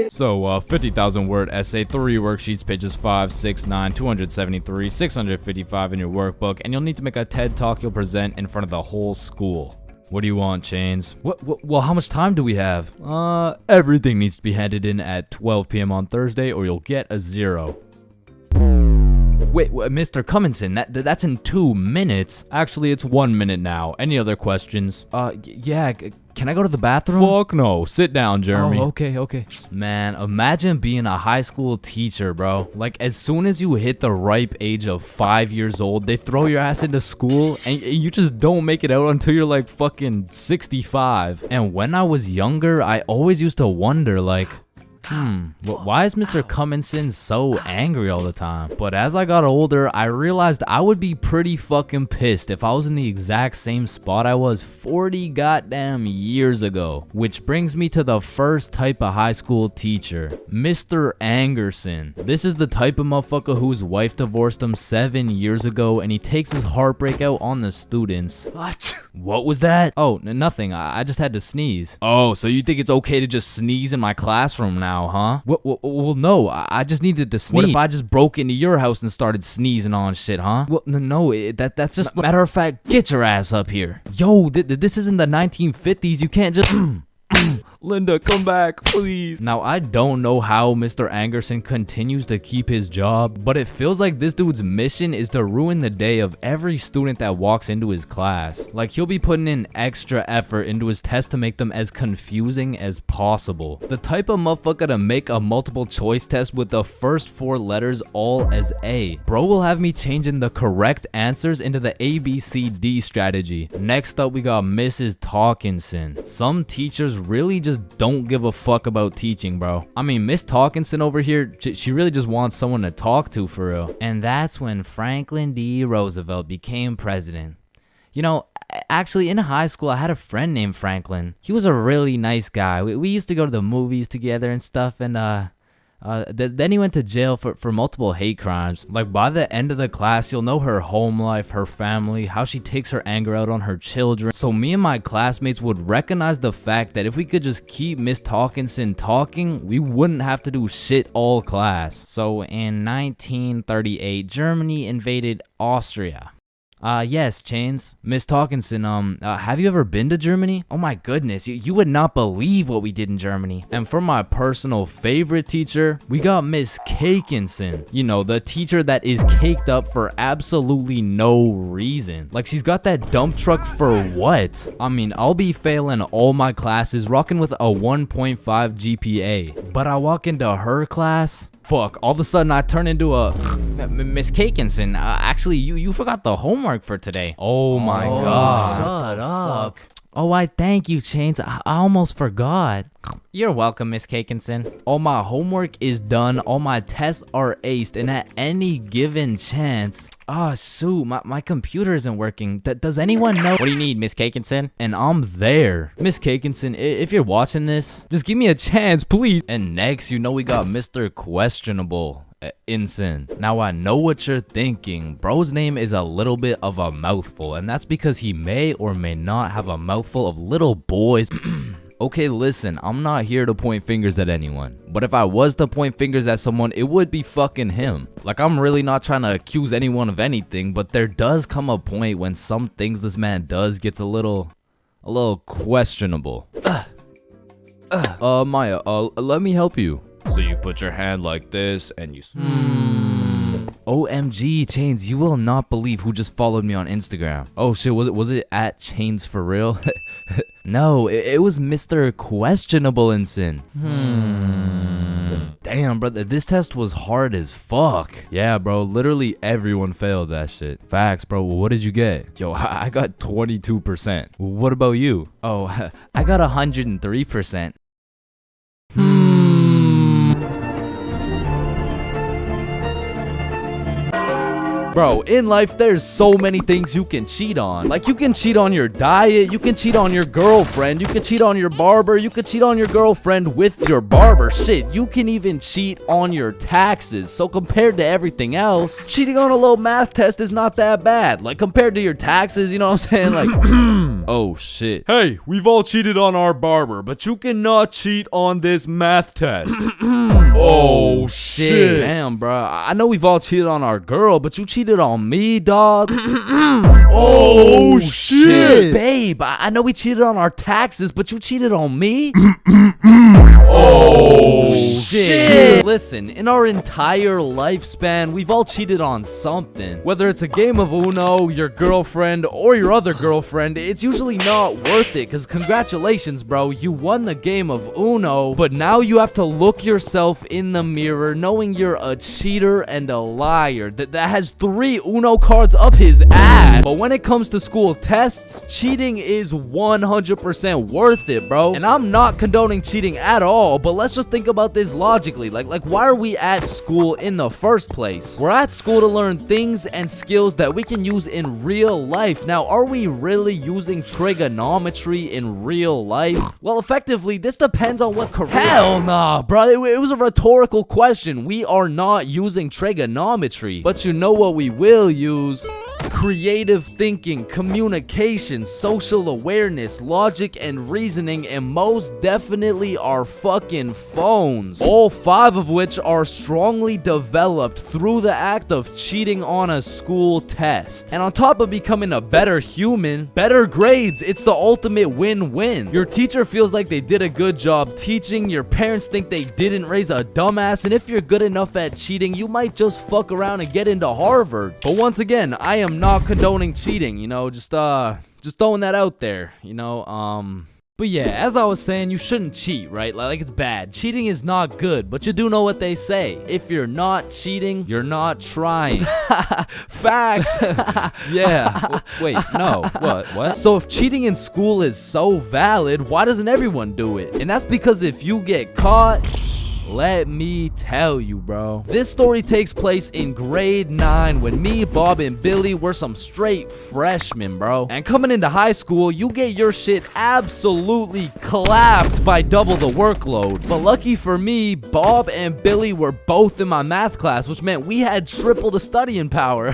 Speaker 3: So, 50,000 word essay, 3 worksheets, pages 5, 6, 9, 273, 655 in your workbook, and you'll need to make a TED talk you'll present in front of the whole school. What do you want, Chains?
Speaker 5: Well, how much time do we have?
Speaker 3: Everything needs to be handed in at 12 p.m. on Thursday or you'll get a 0.
Speaker 5: Wait, Mr. Cumminson, that's in 2 minutes.
Speaker 3: Actually, it's 1 minute now. Any other questions?
Speaker 5: Yeah, can I go to the bathroom?
Speaker 3: Fuck no. Sit down, Jeremy.
Speaker 5: Oh, okay. Man, imagine being a high school teacher, bro. Like, as soon as you hit the ripe age of 5 years old, they throw your ass into school and you just don't make it out until you're like fucking 65. And when I was younger, I always used to wonder, like, Why is Mr. Cumminson so angry all the time? But as I got older, I realized I would be pretty fucking pissed if I was in the exact same spot I was 40 goddamn years ago. Which brings me to the first type of high school teacher, Mr. Angerson. This is the type of motherfucker whose wife divorced him 7 years ago, and he takes his heartbreak out on the students. What was that? Oh, nothing. I just had to sneeze. Oh, so you think it's okay to just sneeze in my classroom now, huh? Well, no. I just needed to sneeze. What if I just broke into your house and started sneezing on shit, huh? Well, no. That's just matter of fact. Get your ass up here. Yo, this isn't the 1950s. You can't just. Linda, come back, please. Now, I don't know how Mr. Angerson continues to keep his job, but it feels like this dude's mission is to ruin the day of every student that walks into his class. Like, he'll be putting in extra effort into his tests to make them as confusing as possible. The type of motherfucker to make a multiple choice test with the first 4 letters all as A. Bro will have me changing the correct answers into the ABCD strategy. Next up, we got Mrs. Talkinson. Some teachers really just don't give a fuck about teaching, bro. I mean, Miss Talkinson over here, she really just wants someone to talk to for real. And that's when Franklin D. Roosevelt became president. You know, actually in high school, I had a friend named Franklin. He was a really nice guy. We used to go to the movies together and stuff, and then he went to jail for multiple hate crimes. Like, by the end of the class, you'll know her home life, her family, how she takes her anger out on her children. So me and my classmates would recognize the fact that if we could just keep Miss Talkinson talking, we wouldn't have to do shit all class. So in 1938, Germany invaded Austria. Yes, Chains. Miss Talkinson, have you ever been to Germany? Oh my goodness, you would not believe what we did in Germany. And for my personal favorite teacher, we got Miss Cakinson. You know, the teacher that is caked up for absolutely no reason. Like, she's got that dump truck for what? I mean, I'll be failing all my classes, rocking with a 1.5 GPA. But I walk into her class, fuck, all of a sudden I turn into a Miss Cakinson. Actually, you forgot the homework for today. Oh my god. Shut up. Oh, I thank you, Chains. I almost forgot. You're welcome, Miss Cakinson. All my homework is done. All my tests are aced. And at any given chance... Oh, shoot. My computer isn't working. Does anyone know? What do you need, Miss Cakinson? And I'm there. Miss Cakinson, if you're watching this, just give me a chance, please. And next, you know we got Mr. Questionable. Ensign. Now I know what you're thinking. Bro's name is a little bit of a mouthful, and that's because he may or may not have a mouthful of little boys. Okay, listen, I'm not here to point fingers at anyone, but if I was to point fingers at someone, it would be fucking him. Like, I'm really not trying to accuse anyone of anything, but there does come a point when some things this man does gets a little questionable. Maya, let me help you. So you put your hand like this and you... OMG, Chains, you will not believe who just followed me on Instagram. Oh shit, was it at Chains for real? No, it was Mr. Questionable Ensign. Damn, brother, this test was hard as fuck. Yeah, bro, literally everyone failed that shit. Facts, bro. What did you get? Yo, I got 22%. What about you? Oh, I got 103%. Bro, in life, there's so many things you can cheat on. Like, you can cheat on your diet, you can cheat on your girlfriend, you can cheat on your barber, you can cheat on your girlfriend with your barber. Shit, you can even cheat on your taxes. So compared to everything else, cheating on a little math test is not that bad. Like, compared to your taxes, you know what I'm saying? Like, oh shit.
Speaker 3: Hey, we've all cheated on our barber, but you cannot cheat on this math test. Oh shit.
Speaker 5: Damn, bro. I know we've all cheated on our girl, but you cheated on me, dog.
Speaker 3: Oh shit.
Speaker 5: Babe, I know we cheated on our taxes, but you cheated on me?
Speaker 3: Oh shit.
Speaker 5: Listen, in our entire lifespan, we've all cheated on something. Whether it's a game of Uno, your girlfriend, or your other girlfriend, it's usually not worth it, because congratulations, bro, you won the game of Uno, but now you have to look yourself in the mirror knowing you're a cheater and a liar that has 3 Uno cards up his ass. But when it comes to school tests, cheating is 100% worth it, bro. And I'm not condoning cheating at all, but let's just think about this logically. Like why are we at school in the first place? We're at school to learn things and skills that we can use in real life. Now, are we really using trigonometry in real life? Well, effectively, this depends on what career. Hell nah, bro. It was a rhetorical question. We are not using trigonometry. But you know what we will use? Creative thinking, communication, social awareness, logic, and reasoning, and most definitely our fucking phones. All 5 of which are strongly developed through the act of cheating on a school test. And on top of becoming a better human, better grades, it's the ultimate win-win. Your teacher feels like they did a good job teaching, your parents think they didn't raise a dumbass, and if you're good enough at cheating, you might just fuck around and get into Harvard. But once again, I am not condoning cheating, you know, just throwing that out there, you know. But yeah, as I was saying, you shouldn't cheat, right? Like it's bad. Cheating is not good, but you do know what they say. If you're not cheating, you're not trying. Facts. Yeah. Wait, no. What? So if cheating in school is so valid, why doesn't everyone do it? And that's because if you get caught, let me tell you, bro. This story takes place in grade 9 when me, Bob, and Billy were some straight freshmen, bro. And coming into high school, you get your shit absolutely clapped by double the workload. But lucky for me, Bob and Billy were both in my math class, which meant we had triple the studying power.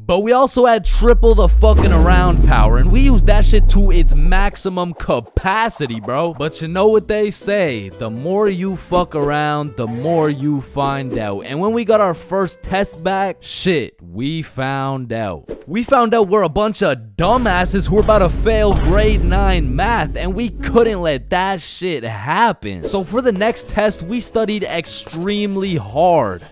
Speaker 5: But we also had triple the fucking around power, and we used that shit to its maximum capacity, bro. But you know what they say, the more you fuck around, the more you find out. And when we got our first test back, shit, we found out. We found out we're a bunch of dumbasses who were about to fail grade 9 math, and we couldn't let that shit happen. So for the next test, we studied extremely hard.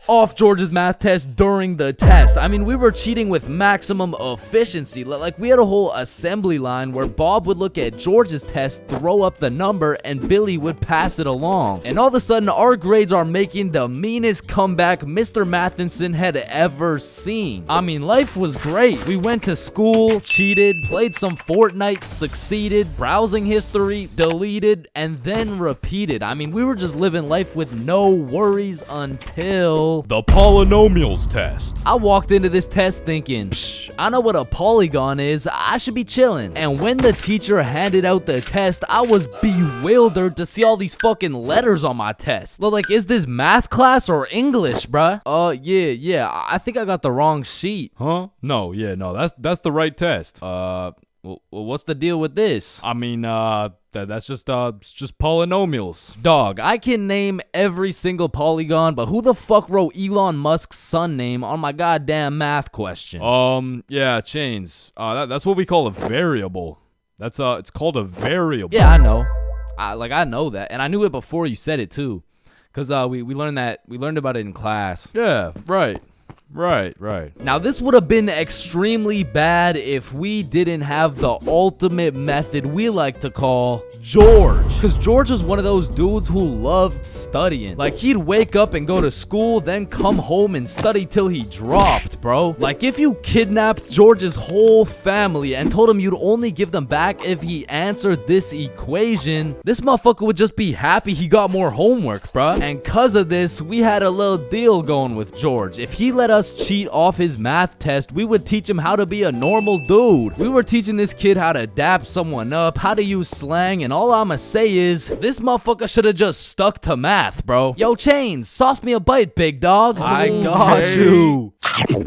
Speaker 5: Off George's math test during the test. I mean, we were cheating with maximum efficiency. Like, we had a whole assembly line where Bob would look at George's test, throw up the number, and Billy would pass it along. And all of a sudden, our grades are making the meanest comeback Mr. Matheson had ever seen. I mean, life was great. We went to school, cheated, played some Fortnite, succeeded, browsing history, deleted, and then repeated. I mean, we were just living life with no worries until
Speaker 3: The polynomials test.
Speaker 5: I walked into this test thinking, psh, I know what a polygon is, I should be chilling. And when the teacher handed out the test, I was bewildered to see all these fucking letters on my test. Like, is this math class or English, bruh? Yeah, I think I got the wrong sheet.
Speaker 3: Huh? No, that's the right test.
Speaker 5: Well, what's the deal with this?
Speaker 3: I mean, that's just polynomials.
Speaker 5: Dog, I can name every single polygon, but who the fuck wrote Elon Musk's son name on my goddamn math question?
Speaker 3: Yeah, Chains. That's what we call a variable. It's called a variable.
Speaker 5: Yeah, I know. I know that, and I knew it before you said it too, cause we learned about it in class.
Speaker 3: Yeah, right. Right.
Speaker 5: Now, this would have been extremely bad if we didn't have the ultimate method we like to call George. Because George was one of those dudes who loved studying. Like, he'd wake up and go to school, then come home and study till he dropped, bro. Like, if you kidnapped George's whole family and told him you'd only give them back if he answered this equation, this motherfucker would just be happy he got more homework, bruh. And cause of this, we had a little deal going with George. If he let us cheat off his math test, we would teach him how to be a normal dude. We were teaching this kid how to dap someone up, how to use slang, and all I'ma say is, this motherfucker should have just stuck to math, bro. Yo, Chains, sauce me a bite, big dog. I got you.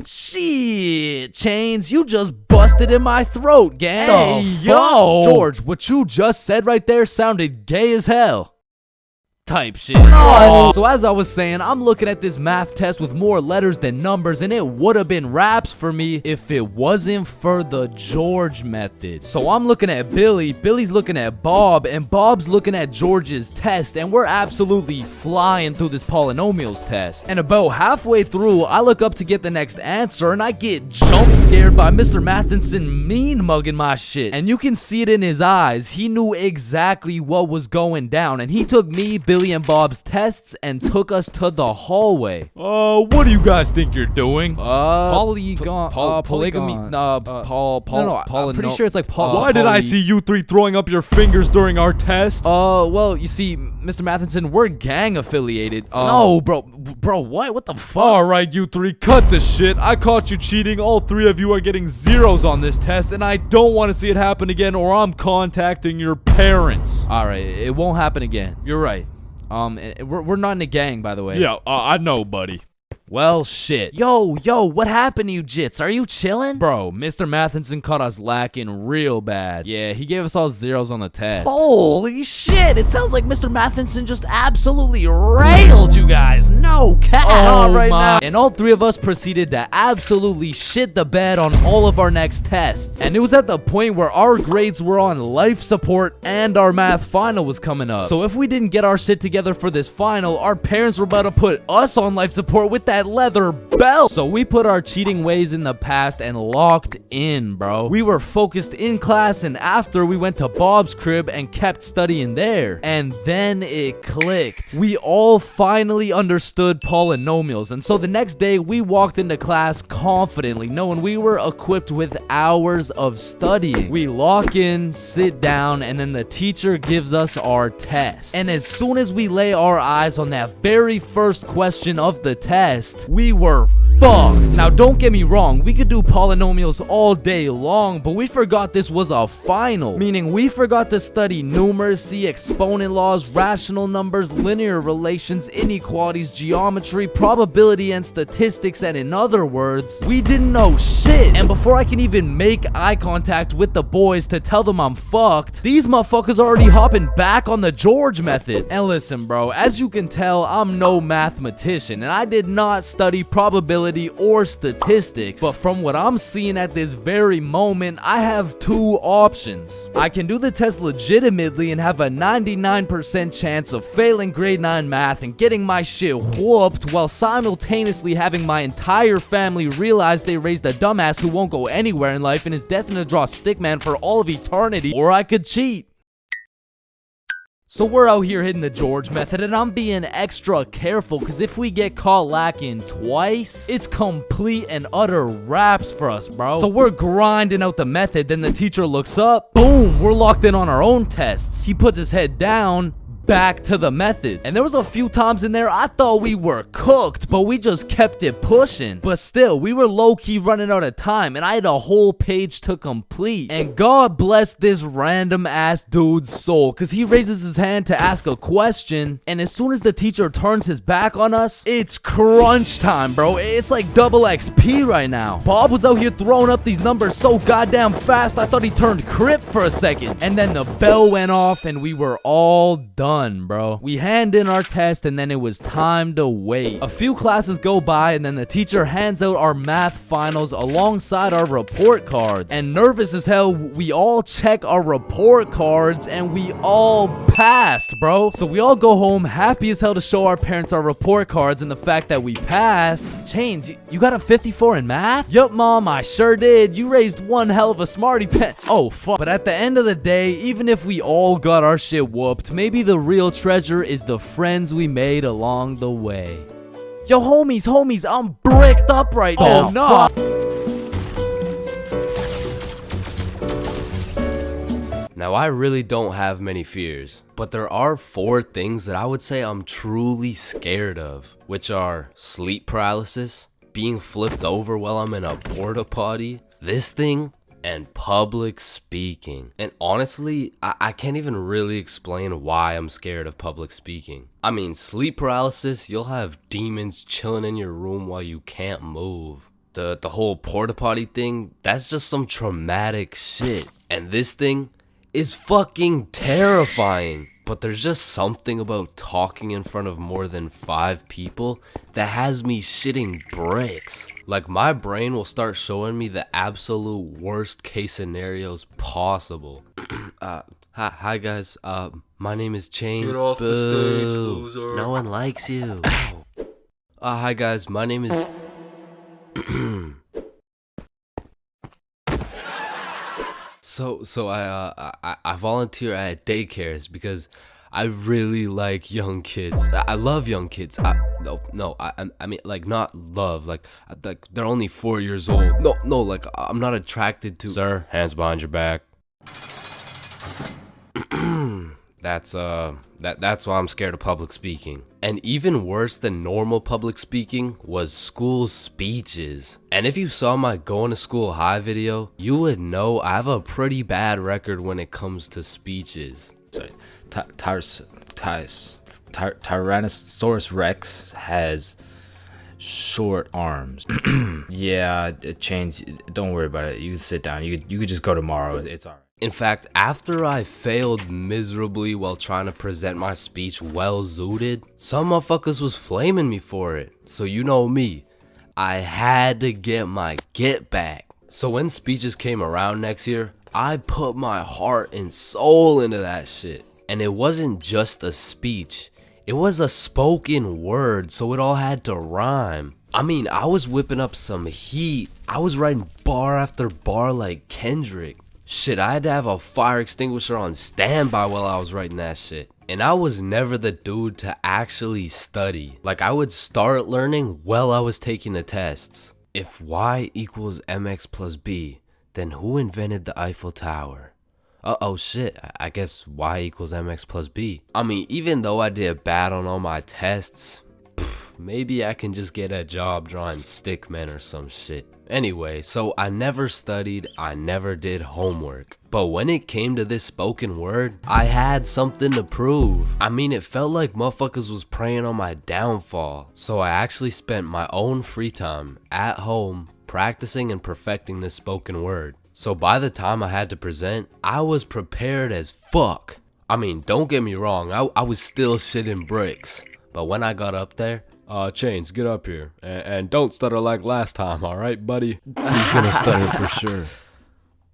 Speaker 5: Shit, Chains, you just busted in my throat, gang. Hey, yo. George, what you just said right there sounded gay as hell. Type shit. So as I was saying, I'm looking at this math test with more letters than numbers, and it would have been raps for me if it wasn't for the George method. So I'm looking at Billy, Billy's looking at Bob, and Bob's looking at George's test, and we're absolutely flying through this polynomials test. And about halfway through, I look up to get the next answer, and I get jump scared by Mr. Matheson mean mugging my shit. And you can see it in his eyes. He knew exactly what was going down, and he took me,
Speaker 2: Billy and Bob's tests and took us to the hallway.
Speaker 3: What do you guys think you're doing?
Speaker 2: Polygamy.
Speaker 5: I'm pretty sure it's like
Speaker 3: Why did I see you three throwing up your fingers during our test?
Speaker 2: Well, you see, Mr. Matheson, we're gang affiliated.
Speaker 5: No, bro, what the fuck?
Speaker 3: Alright, you three, cut this shit. I caught you cheating. All three of you are getting zeros on this test, and I don't want to see it happen again, or I'm contacting your parents.
Speaker 2: All right, it won't happen again. You're right. We're not in a gang, by the way.
Speaker 3: Yeah, I know, buddy.
Speaker 2: Well, shit.
Speaker 5: Yo, what happened to you, Jits? Are you chilling?
Speaker 2: Bro, Mr. Matheson caught us lacking real bad. Yeah, he gave us all zeros on the test.
Speaker 5: Holy shit, it sounds like Mr. Matheson just absolutely railed you guys. No cap.
Speaker 2: Now. And all three of us proceeded to absolutely shit the bed on all of our next tests. And it was at the point where our grades were on life support and our math final was coming up. So if we didn't get our shit together for this final, our parents were about to put us on life support with that leather belt. So we put our cheating ways in the past and locked in, bro. We were focused in class, and after we went to Bob's crib and kept studying there. And then it clicked. We all finally understood polynomials. And so the next day we walked into class confidently, knowing we were equipped with hours of studying. We lock in, sit down, and then the teacher gives us our test. And as soon as we lay our eyes on that very first question of the test, we were fucked. Now, don't get me wrong, we could do polynomials all day long, but we forgot this was a final. Meaning we forgot to study numeracy, exponent laws, rational numbers, linear relations, inequalities, geometry, probability, and statistics, and in other words, we didn't know shit. And before I can even make eye contact with the boys to tell them I'm fucked, these motherfuckers are already hopping back on the George method. And listen, bro, as you can tell, I'm no mathematician, and I did not study probability or statistics, but from what I'm seeing at this very moment, I have two options. I can do the test legitimately and have a 99% chance of failing grade 9 math and getting my shit whooped, while simultaneously having my entire family realize they raised a dumbass who won't go anywhere in life and is destined to draw stickman for all of eternity, or I could cheat. So we're out here hitting the George method, and I'm being extra careful because if we get caught lacking twice, it's complete and utter wraps for us, bro. So we're grinding out the method, then the teacher looks up, boom, we're locked in on our own tests. He puts his head down, back to the method. And there was a few times in there I thought we were cooked, but we just kept it pushing. But still, we were low-key running out of time, and I had a whole page to complete. And God bless this random ass dude's soul, because he raises his hand to ask a question, and as soon as the teacher turns his back on us, it's crunch time, bro. It's like double XP right now. Bob was out here throwing up these numbers so goddamn fast, I thought he turned Crip for a second. And then the bell went off, and we were all done, bro. We hand in our test, and then it was time to wait. A few classes go by, and then the teacher hands out our math finals alongside our report cards. And nervous as hell, we all check our report cards, and we all passed, bro. So we all go home happy as hell to show our parents our report cards and the fact that we passed. Chains, you got a 54 in math? Yup, mom, I sure did. You raised one hell of a smarty pen. Oh, fuck. But at the end of the day, even if we all got our shit whooped, maybe the real treasure is the friends we made along the way. Yo, homies, I'm bricked up right now.
Speaker 3: Oh, no.
Speaker 7: Now, I really don't have many fears, but there are 4 things that I would say I'm truly scared of, which are sleep paralysis, being flipped over while I'm in a porta potty, this thing, and public speaking. And honestly, I can't even really explain why I'm scared of public speaking. I mean, sleep paralysis, you'll have demons chilling in your room while you can't move. The whole porta potty thing, that's just some traumatic shit. And this thing is fucking terrifying. But there's just something about talking in front of more than 5 people that has me shitting bricks. Like, my brain will start showing me the absolute worst case scenarios possible. Hi guys, my name is Chain.
Speaker 6: Get off the stage, loser.
Speaker 7: No one likes you. Hi guys, my name is... So I volunteer at daycares because I really like young kids. I love young kids. I mean, like, not love. Like they're only 4 years old. No, like, I'm not attracted to. Sir, hands behind your back. That's why I'm scared of public speaking. And even worse than normal public speaking was school speeches. And if you saw my going to school high video, you would know I have a pretty bad record when it comes to speeches.
Speaker 1: Sorry, Tyrannosaurus Rex has short arms. Yeah, Chains, don't worry about it. You can sit down. You could just go tomorrow. It's alright.
Speaker 7: In fact, after I failed miserably while trying to present my speech well zooted, some motherfuckers was flaming me for it. So you know me, I had to get my get back. So when speeches came around next year, I put my heart and soul into that shit. And it wasn't just a speech, it was a spoken word, so it all had to rhyme. I mean, I was whipping up some heat. I was writing bar after bar like Kendrick. Shit, I had to have a fire extinguisher on standby while I was writing that shit. And I was never the dude to actually study. Like, I would start learning while I was taking the tests. If y equals mx plus b, then who invented the Eiffel Tower? Oh shit, I guess y equals mx plus b. I mean, even though I did bad on all my tests, maybe I can just get a job drawing stick men or some shit. Anyway, so I never studied, I never did homework. But when it came to this spoken word, I had something to prove. I mean, it felt like motherfuckers was preying on my downfall. So I actually spent my own free time at home practicing and perfecting this spoken word. So by the time I had to present, I was prepared as fuck. I mean, don't get me wrong, I was still shitting bricks. But when I got up there, Chains, get up here. And don't stutter like last time, alright, buddy?
Speaker 1: He's gonna stutter for sure.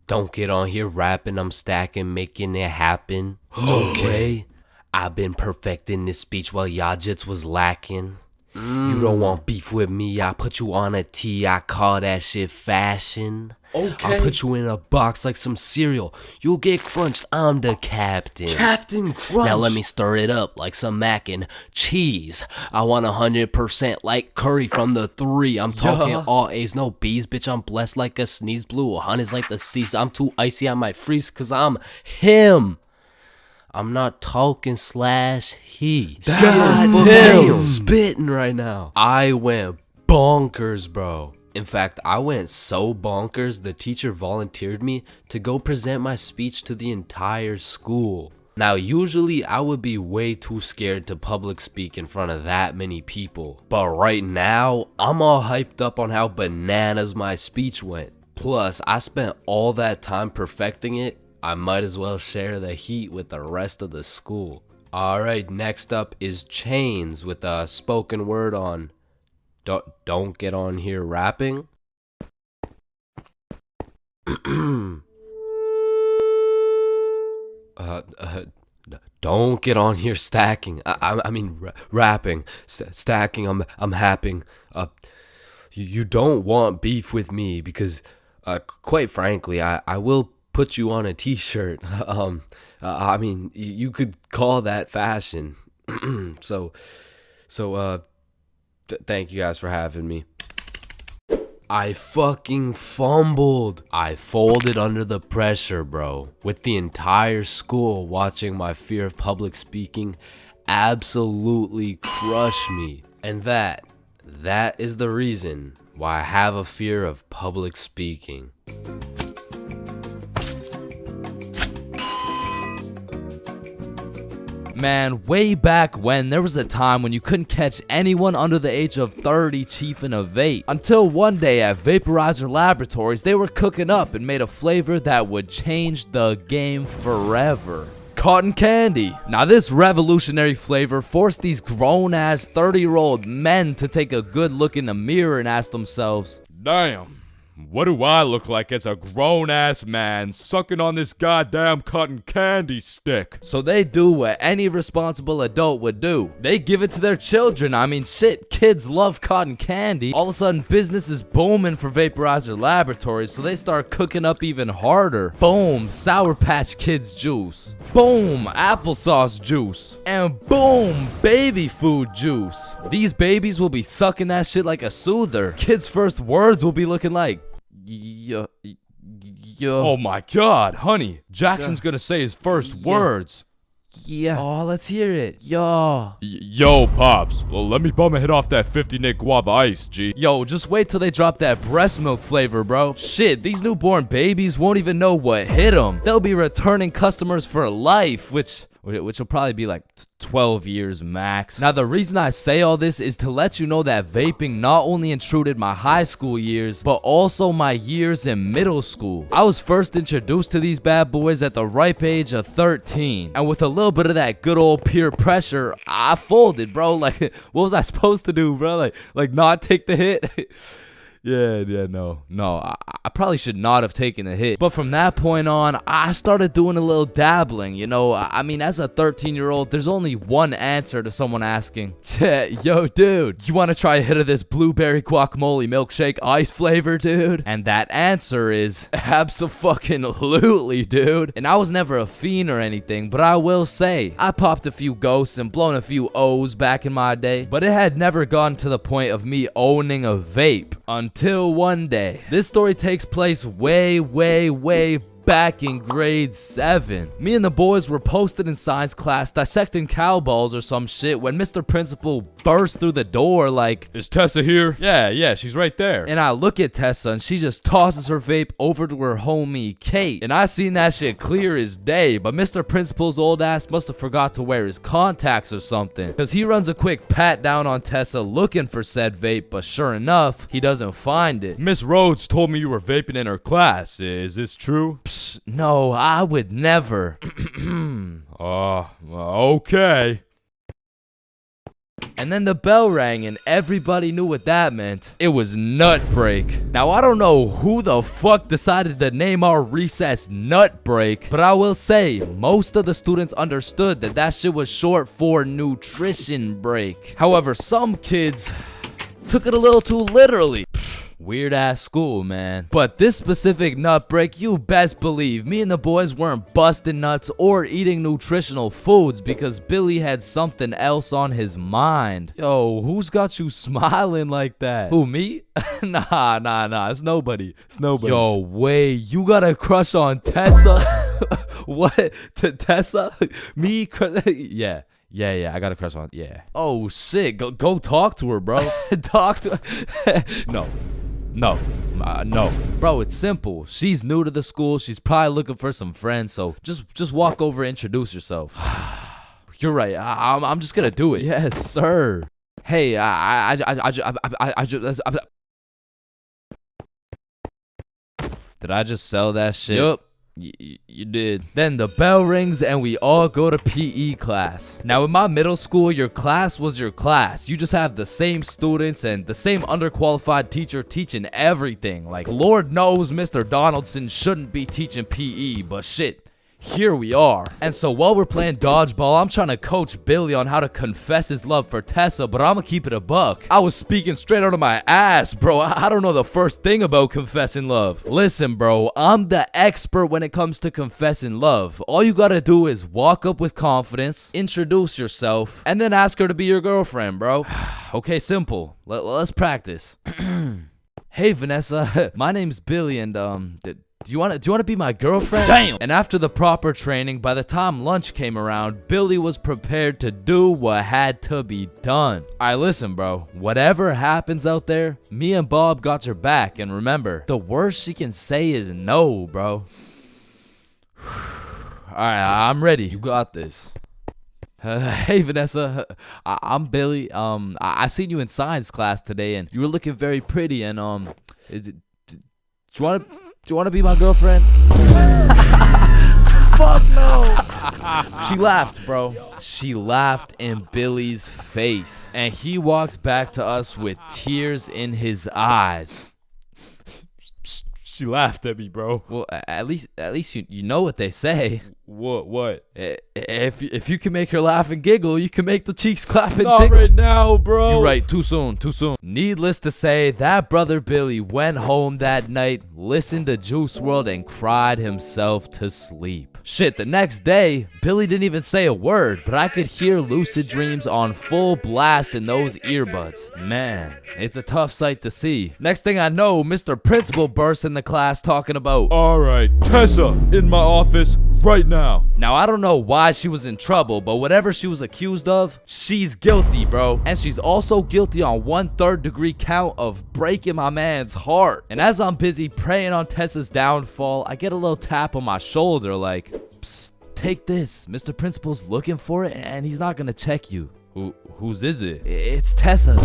Speaker 7: Don't get on here rapping, I'm stacking, making it happen. Okay? I've been perfecting this speech while y'all jits was lacking. You don't want beef with me, I put you on a tee, I call that shit fashion.
Speaker 6: Okay.
Speaker 7: I'll put you in a box like some cereal. You'll get crunched, I'm the captain.
Speaker 6: Captain Crunch.
Speaker 7: Now let me stir it up like some mac and cheese. I want 100% like Curry from the 3. I'm talking all A's, no B's. Bitch, I'm blessed like a sneeze. Blue 100's like the seas. I'm too icy, I might freeze cause I'm him. I'm not talking slash he.
Speaker 6: God damn.
Speaker 7: Spitting right now. I went bonkers, bro. In fact, I went so bonkers, the teacher volunteered me to go present my speech to the entire school. Now, usually I would be way too scared to public speak in front of that many people. But right now, I'm all hyped up on how bananas my speech went. Plus, I spent all that time perfecting it. I might as well share the heat with the rest of the school. Alright, next up is Chains with a spoken word on Don't Get On Here Rapping. Don't get on here stacking. I mean rapping. Stacking, I'm happing. You don't want beef with me because quite frankly, I will put you on a t-shirt. I mean, you could call that fashion. So thank you guys for having me. I fucking fumbled. I folded under the pressure, bro. With the entire school watching my fear of public speaking absolutely crush me. And that is the reason why I have a fear of public speaking.
Speaker 2: Man, way back when, there was a time when you couldn't catch anyone under the age of 30 chiefing a vape. Until one day at Vaporizer Laboratories, they were cooking up and made a flavor that would change the game forever. Cotton candy. Now this revolutionary flavor forced these grown-ass 30-year-old men to take a good look in the mirror and ask themselves,
Speaker 3: Damn, what do I look like as a grown-ass man sucking on this goddamn cotton candy stick?
Speaker 2: So they do what any responsible adult would do. They give it to their children. I mean, shit, kids love cotton candy. All of a sudden, business is booming for Vaporizer Laboratories, so they start cooking up even harder. Boom, Sour Patch Kids juice. Boom, applesauce juice. And boom, baby food juice. These babies will be sucking that shit like a soother. Kids' first words will be looking like, yo.
Speaker 3: Oh my god, honey, Jackson's gonna say his first words.
Speaker 2: Yeah. Oh, let's hear it. Yo.
Speaker 3: Yo, Pops, well, let me bum a hit off that 50 Nick Guava Ice, G.
Speaker 2: Yo, just wait till they drop that breast milk flavor, bro. Shit, these newborn babies won't even know what hit them. They'll be returning customers for life, which will probably be like 12 years max. Now, the reason I say all this is to let you know that vaping not only intruded my high school years, but also my years in middle school. I was first introduced to these bad boys at the ripe age of 13. And with a little bit of that good old peer pressure, I folded, bro. Like, what was I supposed to do, bro? Like not take the hit? No, I probably should not have taken the hit. But from that point on, I started doing a little dabbling, you know. I mean, as a 13-year-old, there's only one answer to someone asking, yo, dude, you want to try a hit of this blueberry guacamole milkshake ice flavor, dude? And that answer is abso-fucking-lutely, dude. And I was never a fiend or anything, but I will say, I popped a few ghosts and blown a few O's back in my day, but it had never gotten to the point of me owning a vape. Until one day. This story takes place way back in grade 7. Me and the boys were posted in science class dissecting cow balls or some shit when Mr. Principal burst through the door like,
Speaker 3: is Tessa here? Yeah, she's right there.
Speaker 2: And I look at Tessa and she just tosses her vape over to her homie Kate. And I seen that shit clear as day, but Mr. Principal's old ass must have forgot to wear his contacts or something, cause he runs a quick pat down on Tessa looking for said vape, but sure enough, he doesn't find it.
Speaker 3: Miss Rhodes told me you were vaping in her class. Is this true?
Speaker 2: No, I would never.
Speaker 3: Okay.
Speaker 2: And then the bell rang and everybody knew what that meant. It was nut break. Now, I don't know who the fuck decided to name our recess nut break, but I will say most of the students understood that that shit was short for nutrition break. However, some kids took it a little too literally. Weird ass school, man. But this specific nut break, you best believe me and the boys weren't busting nuts or eating nutritional foods because Billy had something else on his mind. Yo, who's got you smiling like that? Who, me? Nah. It's nobody. Yo, wait, you got a crush on Tessa? What? Tessa? Me? Yeah. Yeah, I got a crush on, yeah. Oh, shit, go talk to her, bro. Talk to her. No. Bro, it's simple. She's new to the school. She's probably looking for some friends, so just walk over and introduce yourself. You're right. I'm just gonna do it. Yes, sir. Hey, did I just sell that shit? Yup. You did. Then the bell rings and we all go to PE class. Now in my middle school, your class was your class. You just have the same students and the same underqualified teacher teaching everything. Like, Lord knows Mr. Donaldson shouldn't be teaching PE, but shit, here we are. And so while we're playing dodgeball, I'm trying to coach Billy on how to confess his love for Tessa, but I'm gonna keep it a buck. I was speaking straight out of my ass, bro. I don't know the first thing about confessing love. Listen, bro, I'm the expert when it comes to confessing love. All you gotta do is walk up with confidence, introduce yourself, and then ask her to be your girlfriend, bro. Okay, simple. Let's practice. Hey, Vanessa. My name's Billy, and do you want to be my girlfriend? Damn! And after the proper training, by the time lunch came around, Billy was prepared to do what had to be done. Alright, listen, bro. Whatever happens out there, me and Bob got your back. And remember, the worst she can say is no, bro. Alright, I'm ready. You got this. Hey, Vanessa. I'm Billy. I seen you in science class today, and you were looking very pretty. And do you want to be my girlfriend? Fuck no. She laughed, bro. She laughed in Billy's face. And he walks back to us with tears in his eyes.
Speaker 3: She laughed at me, bro.
Speaker 5: Well, at least you know what they say.
Speaker 3: What?
Speaker 5: If you can make her laugh and giggle, you can make the cheeks clap and
Speaker 3: Not
Speaker 5: jiggle.
Speaker 3: right now, bro.
Speaker 5: You're right, too soon. Needless to say, that brother Billy went home that night, listened to Juice WRLD, and cried himself to sleep. Shit, the next day, Billy didn't even say a word, but I could hear Lucid Dreams on full blast in those earbuds. Man, it's a tough sight to see. Next thing I know, Mr. Principal bursts in the class talking about,
Speaker 3: All right, Tessa, in my office right now.
Speaker 5: now, I don't know why she was in trouble, but whatever she was accused of, she's guilty, bro. And she's also guilty on 1/3 degree count of breaking my man's heart. And as I'm busy praying on Tessa's downfall, I get a little tap on my shoulder like, psst, take this. Mr. Principal's looking for it and he's not gonna check you.
Speaker 3: Whose is it?
Speaker 5: It's Tessa's.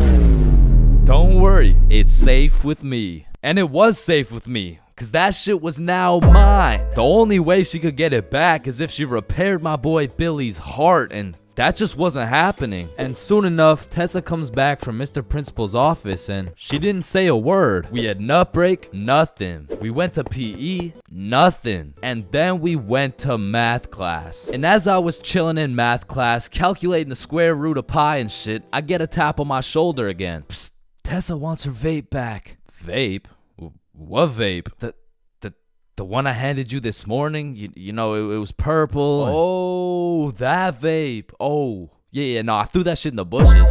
Speaker 5: Don't worry, it's safe with me. And it was safe with me, cause that shit was now mine. The only way she could get it back is if she repaired my boy Billy's heart, and that just wasn't happening. And soon enough, Tessa comes back from Mr. Principal's office and she didn't say a word. We had nut break, nothing. We went to PE, nothing. And then we went to math class. And as I was chilling in math class, calculating the square root of pi and shit, I get a tap on my shoulder again. Psst, Tessa wants her vape back. Vape? What vape? The one I handed you this morning? You know, it was purple. Oh, that vape. Oh, yeah, no, I threw that shit in the bushes.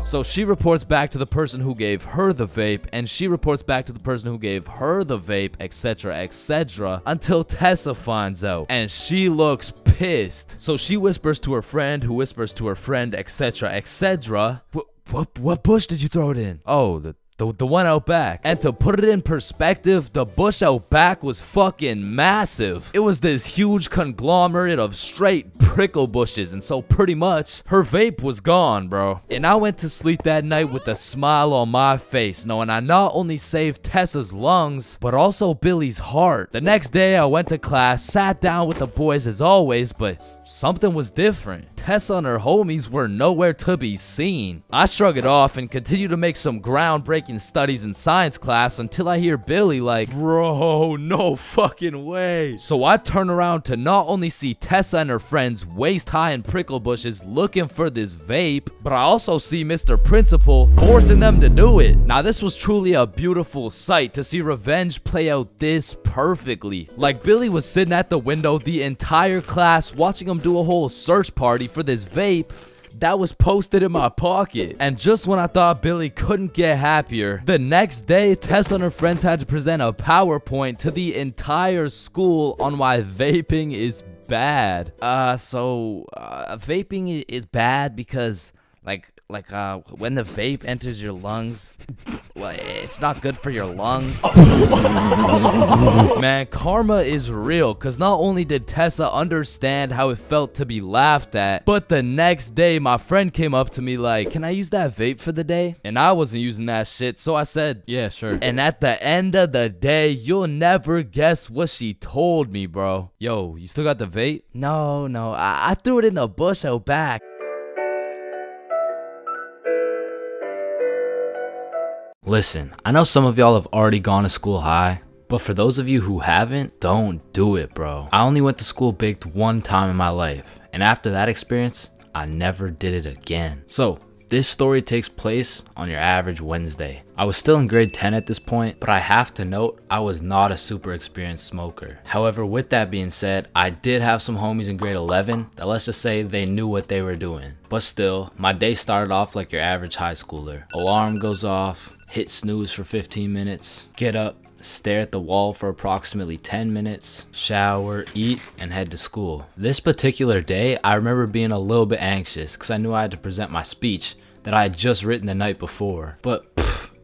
Speaker 5: So she reports back to the person who gave her the vape, and she reports back to the person who gave her the vape, etc., until Tessa finds out, and she looks pissed. So she whispers to her friend, who whispers to her friend, etc. What bush did you throw it in? Oh, the one out back. And to put it in perspective, the bush out back was fucking massive. It was this huge conglomerate of straight prickle bushes, and so pretty much her vape was gone, bro. And I went to sleep that night with a smile on my face, knowing I not only saved Tessa's lungs, but also Billy's heart. The next day I went to class, sat down with the boys as always, but something was different. Tessa and her homies were nowhere to be seen. I shrug it off and continue to make some groundbreaking studies in science class until I hear Billy like, bro, no fucking way. So I turn around to not only see Tessa and her friends waist high in prickle bushes looking for this vape, but I also see Mr. Principal forcing them to do it. Now this was truly a beautiful sight to see revenge play out this perfectly. Like Billy was sitting at the window the entire class watching him do a whole search party for this vape that was posted in my pocket. And just when I thought Billy couldn't get happier, the next day Tessa and her friends had to present a PowerPoint to the entire school on why vaping is bad. Vaping is bad because when the vape enters your lungs, well, it's not good for your lungs. Man, karma is real, because not only did Tessa understand how it felt to be laughed at, but the next day my friend came up to me like, can I use that vape for the day? And I wasn't using that shit, so I said, yeah, sure. And at the end of the day, you'll never guess what she told me, bro. Yo, you still got the vape? No, I threw it in the bush out back.
Speaker 1: Listen, I know some of y'all have already gone to school high, but for those of you who haven't, don't do it, bro. I only went to school baked one time in my life, and after that experience, I never did it again. So, this story takes place on your average Wednesday. I was still in grade 10 at this point, but I have to note, I was not a super experienced smoker. However, with that being said, I did have some homies in grade 11 that, let's just say, they knew what they were doing. But still, my day started off like your average high schooler. Alarm goes off, hit snooze for 15 minutes, get up, stare at the wall for approximately 10 minutes, shower, eat, and head to school. This particular day, I remember being a little bit anxious because I knew I had to present my speech that I had just written the night before. But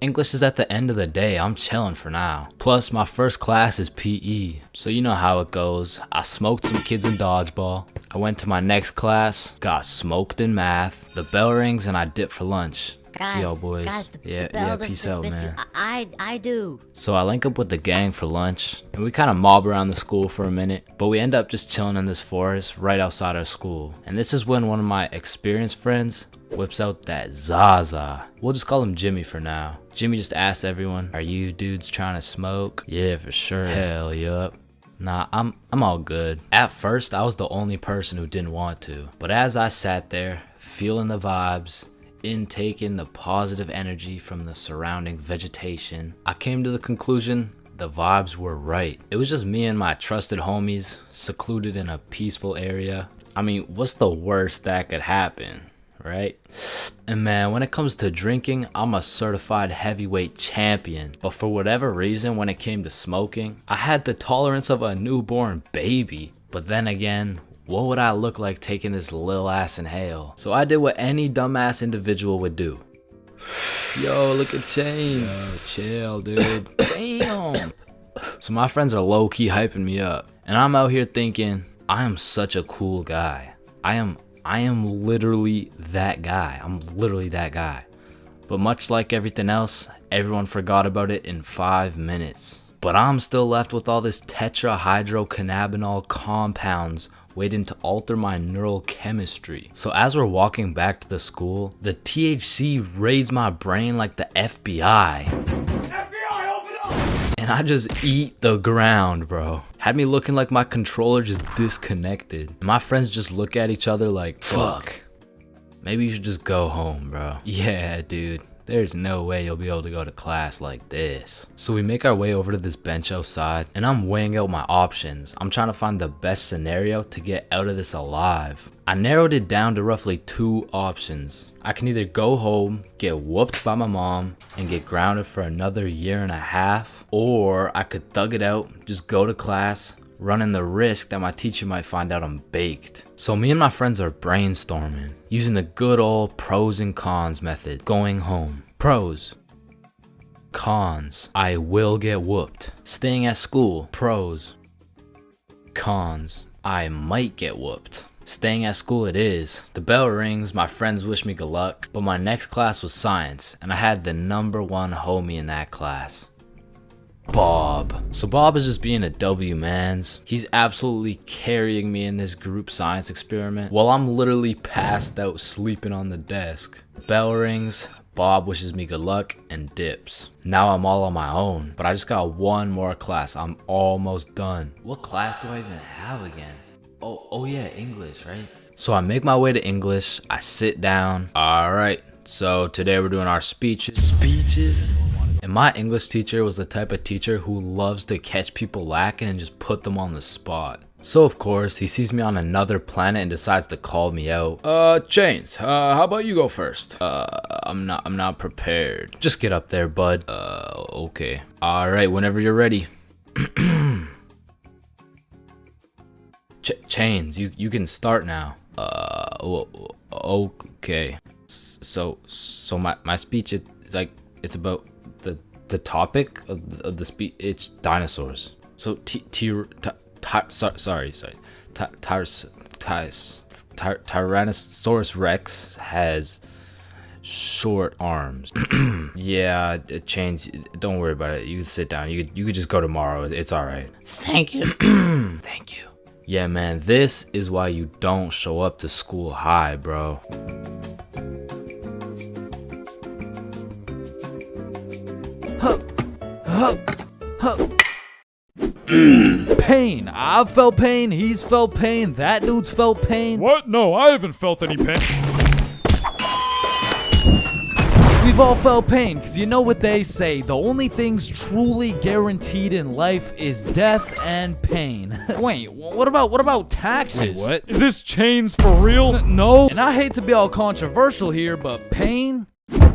Speaker 1: English is at the end of the day, I'm chilling for now. Plus, my first class is PE, so you know how it goes. I smoked some kids in dodgeball. I went to my next class, got smoked in math. The bell rings and I dip for lunch. See y'all boys.
Speaker 10: Guys,
Speaker 1: Yeah, peace out, man.
Speaker 10: I do.
Speaker 1: So I link up with the gang for lunch, and we kind of mob around the school for a minute, but we end up just chilling in this forest right outside our school. And this is when one of my experienced friends whips out that Zaza. We'll just call him Jimmy for now. Jimmy just asks everyone, "Are you dudes trying to smoke?" "Yeah, for sure." "Hell yup." "Nah, I'm all good." At first, I was the only person who didn't want to, but as I sat there, feeling the vibes, intaking the positive energy from the surrounding vegetation, I came to the conclusion the vibes were right. It was just me and my trusted homies, secluded in a peaceful area. I mean, what's the worst that could happen, right? And man, when it comes to drinking, I'm a certified heavyweight champion. But for whatever reason, when it came to smoking, I had the tolerance of a newborn baby. But then again, what would I look like taking this lil ass inhale? So I did what any dumbass individual would do. Yo, look at Chains. Yo, chill, dude. Damn. So my friends are low-key hyping me up, and I'm out here thinking, I am such a cool guy. I am literally that guy. I'm literally that guy. But much like everything else, everyone forgot about it in 5 minutes. But I'm still left with all this tetrahydrocannabinol compounds waiting to alter my neural chemistry. So as we're walking back to the school, the THC raids my brain like the FBI. FBI, open up! And I just eat the ground, bro. Had me looking like my controller just disconnected. And my friends just look at each other like, fuck. Maybe you should just go home, bro. Yeah, dude. There's no way you'll be able to go to class like this. So we make our way over to this bench outside, and I'm weighing out my options. I'm trying to find the best scenario to get out of this alive. I narrowed it down to roughly 2 options. I can either go home, get whooped by my mom, and get grounded for another 1.5 years, or I could thug it out, just go to class, running the risk that my teacher might find out I'm baked. So me and my friends are brainstorming, using the good old pros and cons method. Going home. Pros. Cons. I will get whooped. Staying at school. Pros. Cons. I might get whooped. Staying at school it is. The bell rings, my friends wish me good luck, but my next class was science, and I had the #1 homie in that class. Bob. So Bob is just being a W, mans. He's absolutely carrying me in this group science experiment while I'm literally passed out sleeping on the desk. Bell rings, Bob wishes me good luck and dips. Now I'm all on my own, but I just got 1 more class. I'm almost done. What class do I even have again? Oh yeah, English, right? So I make my way to English, I sit down. All right, so today we're doing our speeches. And my English teacher was the type of teacher who loves to catch people lacking and just put them on the spot. So of course, he sees me on another planet and decides to call me out. Chains, how about you go first? I'm not prepared. Just get up there, bud. Okay. All right, whenever you're ready. Chains, you can start now. Okay. So my speech is like, it's about the topic of the speech. It's dinosaurs. So Tyrannosaurus Rex has short arms. Yeah, Chains, don't worry about it. You can sit down. You could just go tomorrow. It's all right.
Speaker 10: Thank you.
Speaker 1: Thank you. Yeah, man, this is why you don't show up to school high, bro.
Speaker 2: Pain. I've felt pain. He's felt pain. That dude's felt pain.
Speaker 3: What? No, I haven't felt any pain.
Speaker 2: We've all felt pain, because you know what they say. The only things truly guaranteed in life is death and pain. Wait, what about taxes?
Speaker 3: What? Is this Chains for real?
Speaker 2: No. And I hate to be all controversial here, but pain?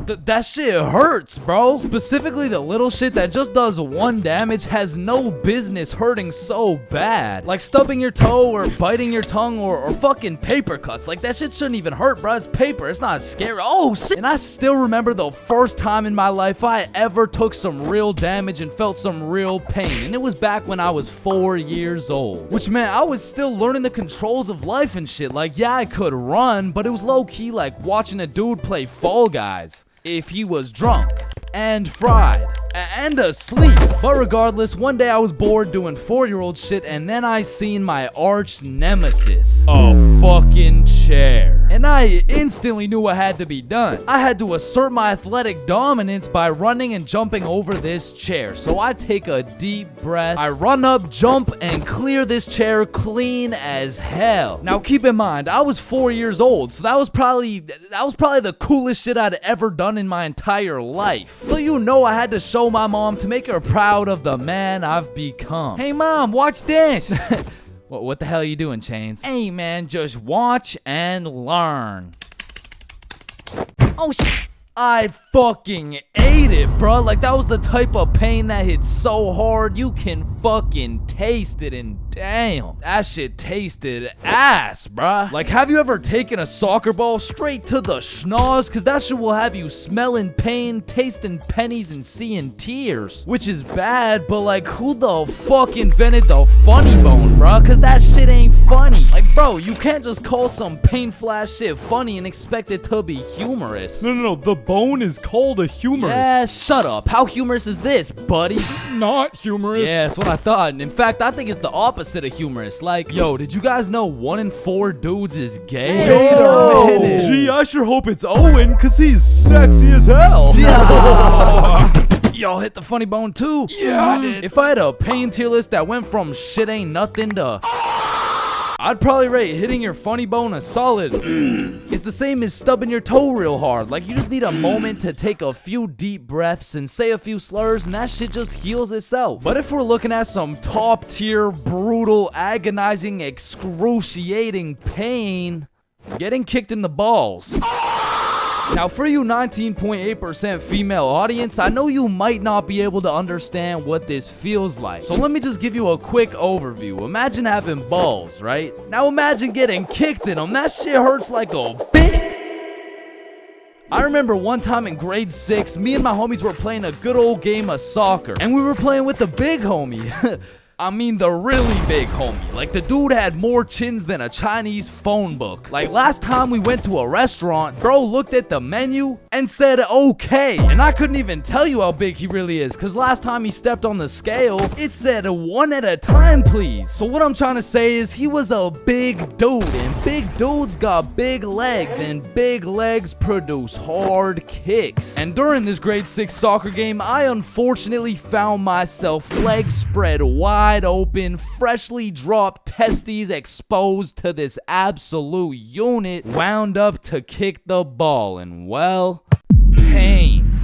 Speaker 2: That shit hurts, bro. Specifically, the little shit that just does 1 damage has no business hurting so bad. Like stubbing your toe or biting your tongue or fucking paper cuts. Like that shit shouldn't even hurt, bro. It's paper. It's not scary. Oh, shit. And I still remember the first time in my life I ever took some real damage and felt some real pain. And it was back when I was 4 years old. Which meant I was still learning the controls of life and shit. Like, yeah, I could run, but it was low-key like watching a dude play Fall Guys. if he was drunk and fried and asleep. But regardless, one day I was bored doing 4-year-old shit, and then I seen my arch nemesis, a fucking chair. And I instantly knew what had to be done. I had to assert my athletic dominance by running and jumping over this chair. So I take a deep breath, I run up, jump, and clear this chair clean as hell. Now keep in mind, I was 4 years old, so that was probably the coolest shit I'd ever done in my entire life. So you know I had to show my mom to make her proud of the man I've become. Hey mom, watch this. What the hell are you doing, Chains? Hey man, just watch and learn. Oh shit. I fucking ate it, bruh. Like, that was the type of pain that hits so hard you can fucking taste it, and damn, that shit tasted ass, bruh. Like, have you ever taken a soccer ball straight to the schnoz? Cause that shit will have you smelling pain, tasting pennies, and seeing tears. Which is bad, but like, who the fuck invented the funny bone, bruh? Cause that shit ain't funny. Like, bro, you can't just call some painful ass shit funny and expect it to be humorous.
Speaker 3: No, the bone is called a humorous.
Speaker 2: Yeah, shut up. How humorous is this, buddy?
Speaker 3: Not humorous.
Speaker 2: Yeah, that's what I thought. And in fact, I think it's the opposite of humorous. Like, yo, did you guys know 1 in 4 dudes is gay?
Speaker 3: Wait a minute. Gee, I sure hope it's Owen, cause he's sexy as hell.
Speaker 2: Y'all hit the funny bone too? Yeah, I did. If I had a pain tier list that went from shit ain't nothing to I'd probably rate hitting your funny bone a solid. It's the same as stubbing your toe real hard. Like, you just need a moment to take a few deep breaths and say a few slurs, and that shit just heals itself. But if we're looking at some top tier, brutal, agonizing, excruciating pain, getting kicked in the balls. Now, for you 19.8% female audience, I know you might not be able to understand what this feels like. So let me just give you a quick overview. Imagine having balls, right? Now imagine getting kicked in them. That shit hurts like a bitch. I remember one time in grade 6, me and my homies were playing a good old game of soccer. And we were playing with the big homie. I mean the really big homie. Like, the dude had more chins than a Chinese phone book. Like, last time we went to a restaurant, bro looked at the menu and said okay. And I couldn't even tell you how big he really is, cause last time he stepped on the scale, it said 1 at a time, please. So what I'm trying to say is he was a big dude, and big dudes got big legs, and big legs produce hard kicks. And during this grade 6 soccer game, I unfortunately found myself legs spread wide open, freshly dropped testes exposed to this absolute unit, wound up to kick the ball, and well, pain.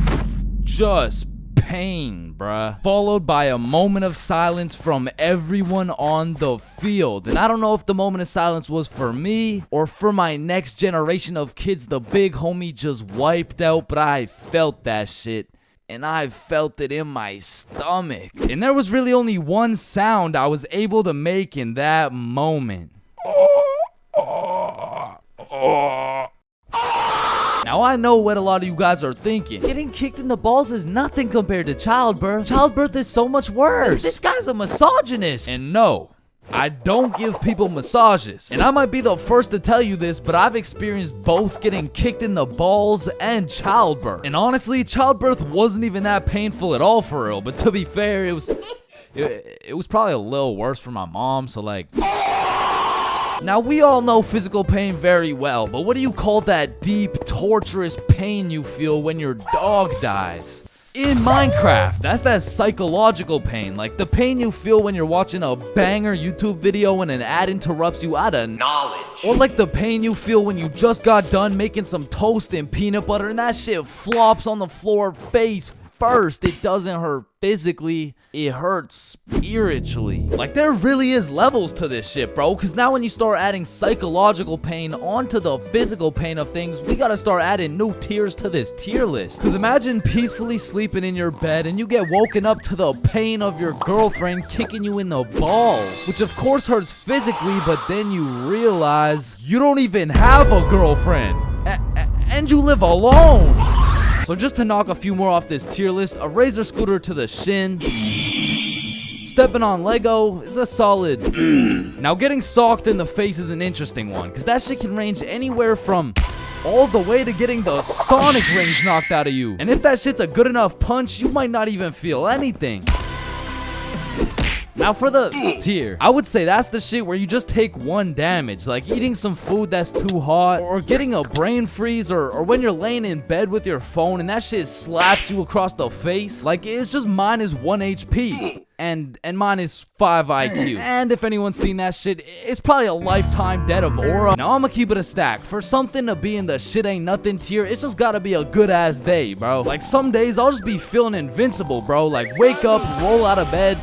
Speaker 2: Just pain, bruh. Followed by a moment of silence from everyone on the field. And I don't know if the moment of silence was for me or for my next generation of kids the big homie just wiped out, but I felt that shit. And I felt it in my stomach. And there was really only one sound I was able to make in that moment. Now, I know what a lot of you guys are thinking. Getting kicked in the balls is nothing compared to childbirth. Childbirth is so much worse. This guy's a misogynist. And no, I don't give people massages. And I might be the first to tell you this, but I've experienced both getting kicked in the balls and childbirth. And honestly, childbirth wasn't even that painful at all for real. But to be fair, it was probably a little worse for my mom, so like... Now, we all know physical pain very well, but what do you call that deep, torturous pain you feel when your dog dies? In Minecraft, that's that psychological pain, like the pain you feel when you're watching a banger YouTube video and an ad interrupts you out of knowledge. Or like the pain you feel when you just got done making some toast and peanut butter and that shit flops on the floor face first. It doesn't hurt physically, it hurts spiritually. Like, there really is levels to this shit, bro, because now when you start adding psychological pain onto the physical pain of things, we gotta start adding new tiers to this tier list. Because imagine peacefully sleeping in your bed and you get woken up to the pain of your girlfriend kicking you in the balls, which of course hurts physically, but then you realize you don't even have a girlfriend and you live alone. So just to knock a few more off this tier list, a razor scooter to the shin,
Speaker 5: stepping on Lego is a solid. Now, getting socked in the face is an interesting one, because that shit can range anywhere from all the way to getting the Sonic rings knocked out of you. And if that shit's a good enough punch, you might not even feel anything. Now for the tier, I would say that's the shit where you just take one damage, like eating some food that's too hot, or getting a brain freeze, or when you're laying in bed with your phone and that shit slaps you across the face. Like, it's just minus 1 HP. And minus 5 IQ. And if anyone's seen that shit, it's probably a lifetime debt of aura. Now I'ma keep it a stack. For something to be in the shit ain't nothing tier, it's just gotta be a good ass day, bro. Like, some days I'll just be feeling invincible, bro. Like, wake up, roll out of bed.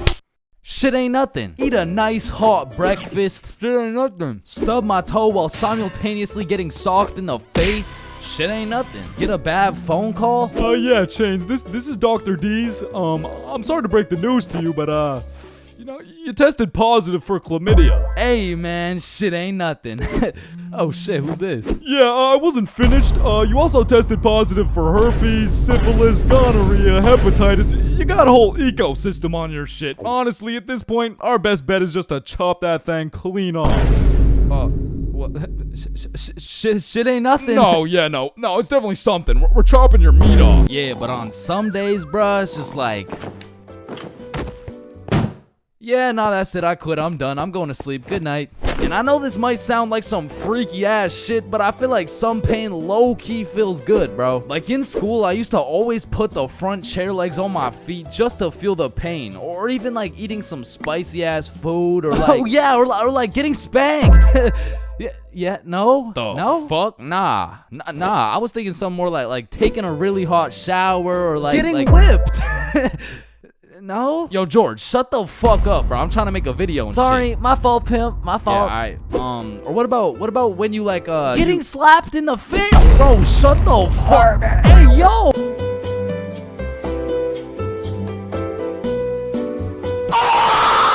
Speaker 5: Shit ain't nothing. Eat a nice hot breakfast. Shit ain't nothing. Stub my toe while simultaneously getting socked in the face. Shit ain't nothing. Get a bad phone call.
Speaker 3: Yeah, Chains, this is Dr. D's. I'm sorry to break the news to you, but, you know, you tested positive for chlamydia.
Speaker 5: Hey, man, shit ain't nothing. Oh, shit, who's this?
Speaker 3: Yeah, I wasn't finished. You also tested positive for herpes, syphilis, gonorrhea, hepatitis. You got a whole ecosystem on your shit. Honestly, at this point, our best bet is just to chop that thing clean off.
Speaker 5: What? Shit ain't nothing.
Speaker 3: No, it's definitely something. We're chopping your meat off.
Speaker 5: Yeah, but on some days, bruh, it's just like, yeah, nah, that's it. I quit. I'm done. I'm going to sleep. Good night. And I know this might sound like some freaky ass shit, but I feel like some pain low-key feels good, bro. Like, in school, I used to always put the front chair legs on my feet just to feel the pain. Or even like eating some spicy ass food, or like, oh yeah, or like getting spanked. No? No?
Speaker 3: Fuck?
Speaker 5: Nah. I was thinking something more like taking a really hot shower, or like
Speaker 2: Getting whipped.
Speaker 5: No? Yo, George, shut the fuck up, bro. I'm trying to make a video and
Speaker 10: Sorry,
Speaker 5: shit.
Speaker 10: my fault, pimp. My fault.
Speaker 5: Yeah, alright. Or what about when you like
Speaker 10: Getting slapped in the face.
Speaker 5: Bro, shut the fuck. Hey, yo.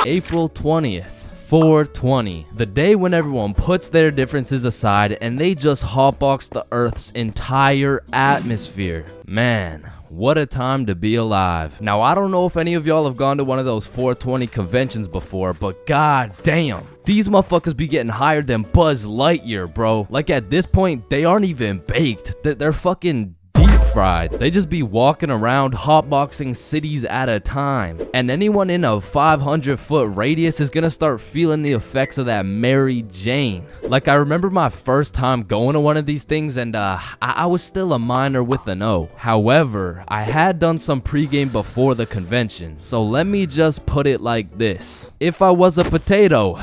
Speaker 5: April 20th. 420, the day when everyone puts their differences aside and they just hotbox the Earth's entire atmosphere. Man, what a time to be alive. Now, I don't know if any of y'all have gone to one of those 420 conventions before, but god damn, these motherfuckers be getting higher than Buzz Lightyear, bro. Like, at this point, they aren't even baked. They're fucking deep fried. They just be walking around hotboxing cities at a time. And anyone in a 500-foot radius is gonna start feeling the effects of that Mary Jane. Like, I remember my first time going to one of these things, and I was still a minor with an O. However, I had done some pregame before the convention. So let me just put it like this. If I was a potato,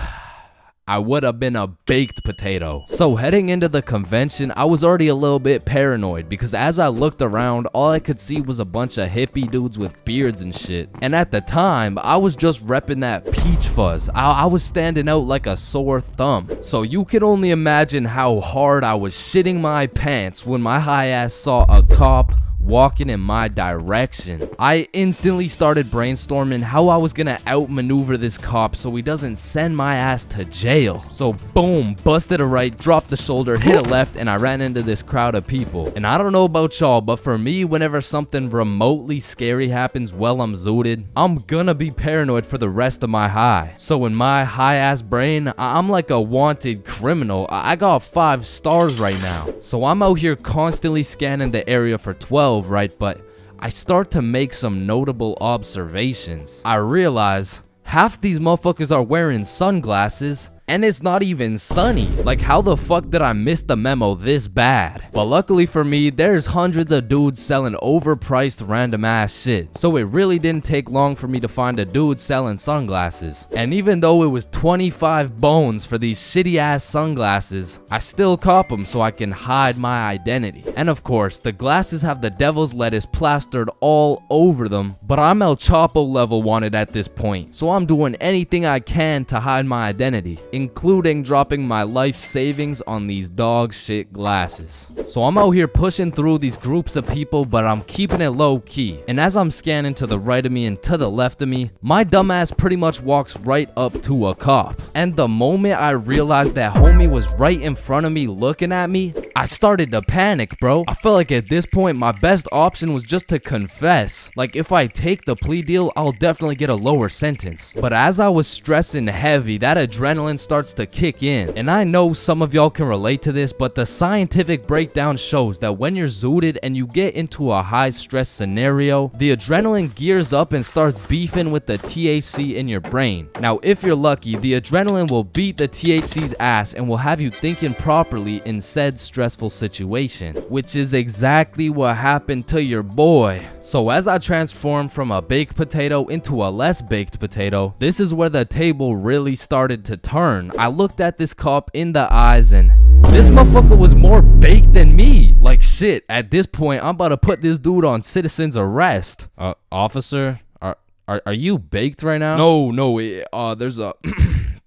Speaker 5: I would have been a baked potato. So heading into the convention, I was already a little bit paranoid, because as I looked around, all I could see was a bunch of hippie dudes with beards and shit. And at the time, I was just repping that peach fuzz. I was standing out like a sore thumb. So you can only imagine how hard I was shitting my pants when my high ass saw a cop walking in my direction. I instantly started brainstorming how I was gonna outmaneuver this cop so he doesn't send my ass to jail. So boom, busted a right, dropped the shoulder, hit a left, and I ran into this crowd of people. And I don't know about y'all, but for me, whenever something remotely scary happens while I'm zooted, I'm gonna be paranoid for the rest of my high. So in my high ass brain, I'm like a wanted criminal. I got 5 stars right now. So I'm out here constantly scanning the area for 12, right? But I start to make some notable observations. I realize half these motherfuckers are wearing sunglasses, and it's not even sunny. Like, how the fuck did I miss the memo this bad? But luckily for me, there's hundreds of dudes selling overpriced random ass shit. So it really didn't take long for me to find a dude selling sunglasses. And even though it was 25 bones for these shitty ass sunglasses, I still cop them so I can hide my identity. And of course, the glasses have the devil's lettuce plastered all over them, but I'm El Chapo level wanted at this point. So I'm doing anything I can to hide my identity, including dropping my life savings on these dog shit glasses. So I'm out here pushing through these groups of people, but I'm keeping it low key. And as I'm scanning to the right of me and to the left of me, my dumbass pretty much walks right up to a cop. And the moment I realized that homie was right in front of me looking at me,
Speaker 2: I started to panic, bro. I felt like at this point, my best option was just to confess. Like, if I take the plea deal, I'll definitely get a lower sentence. But as I was stressing heavy, that adrenaline starts to kick in. And I know some of y'all can relate to this, but the scientific breakdown shows that when you're zooted and you get into a high stress scenario, the adrenaline gears up and starts beefing with the THC in your brain. Now, if you're lucky, the adrenaline will beat the THC's ass and will have you thinking properly in said stressful situation, which is exactly what happened to your boy. So as I transformed from a baked potato into a less baked potato, this is where the table really started to turn. I looked at this cop in the eyes and this motherfucker was more baked than me. Like shit, at this point, I'm about to put this dude on citizen's arrest. Officer, are you baked right now?
Speaker 3: No, there's a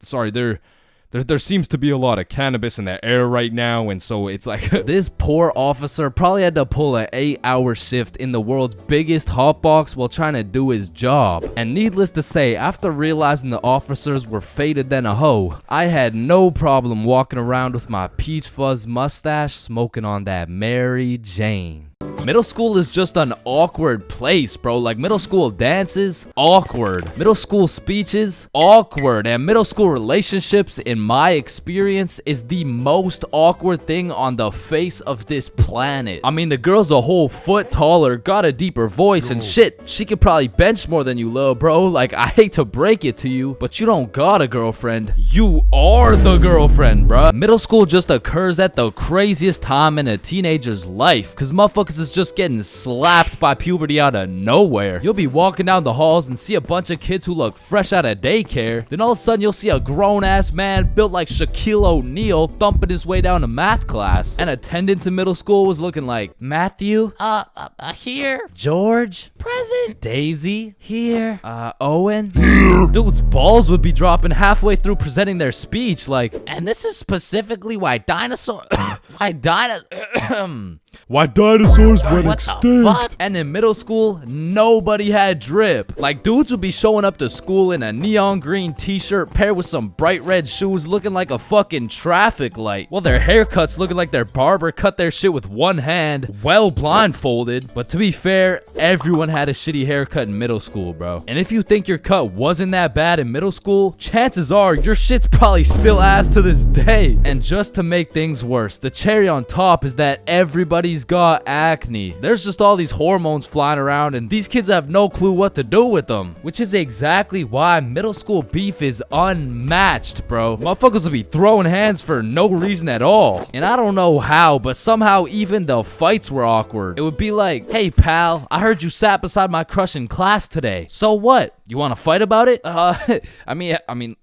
Speaker 3: sorry, there seems to be a lot of cannabis in the air right now, and so it's like
Speaker 2: this poor officer probably had to pull an 8-hour shift in the world's biggest hotbox while trying to do his job. And needless to say, after realizing the officers were faded than a hoe, I had no problem walking around with my peach fuzz mustache smoking on that Mary Jane. Middle school is just an awkward place, bro. Like, middle school dances, awkward. Middle school speeches, awkward. And middle school relationships, in my experience, is the most awkward thing on the face of this planet. I mean, the girl's a whole foot taller, got a deeper voice, and shit, she could probably bench more than you, little bro. Like, I hate to break it to you, but you don't got a girlfriend. You are the girlfriend, bruh. Middle school just occurs at the craziest time in a teenager's life, because motherfuckers is just getting slapped by puberty out of nowhere. You'll be walking down the halls and see a bunch of kids who look fresh out of daycare. Then all of a sudden you'll see a grown-ass man built like Shaquille O'Neal thumping his way down to math class. And attendance in middle school was looking like Matthew,
Speaker 10: Here.
Speaker 2: George,
Speaker 10: Present.
Speaker 2: Daisy, here, Owen. Dude's balls would be dropping halfway through presenting their speech, like,
Speaker 10: And this is specifically why dinosaurs
Speaker 3: why dinosaurs went
Speaker 10: What the
Speaker 3: extinct.
Speaker 10: fuck?
Speaker 2: and in middle school, nobody had drip. Like, dudes would be showing up to school in a neon green t-shirt paired with some bright red shoes looking like a fucking traffic light. Well, their haircuts looking like their barber cut their shit with one hand, well blindfolded. But to be fair, everyone had a shitty haircut in middle school, bro. And if you think your cut wasn't that bad in middle school, chances are your shit's probably still ass to this day. And just to make things worse, the cherry on top is that everybody's got acne. There's just all these hormones flying around and these kids have no clue what to do with them, which is exactly why middle school beef is unmatched, bro. Motherfuckers will be throwing hands for no reason at all. And I don't know how, but somehow even the fights were awkward. It would be like, hey pal, I heard you sat beside my crush in class today. So what? You want to fight about it? I mean,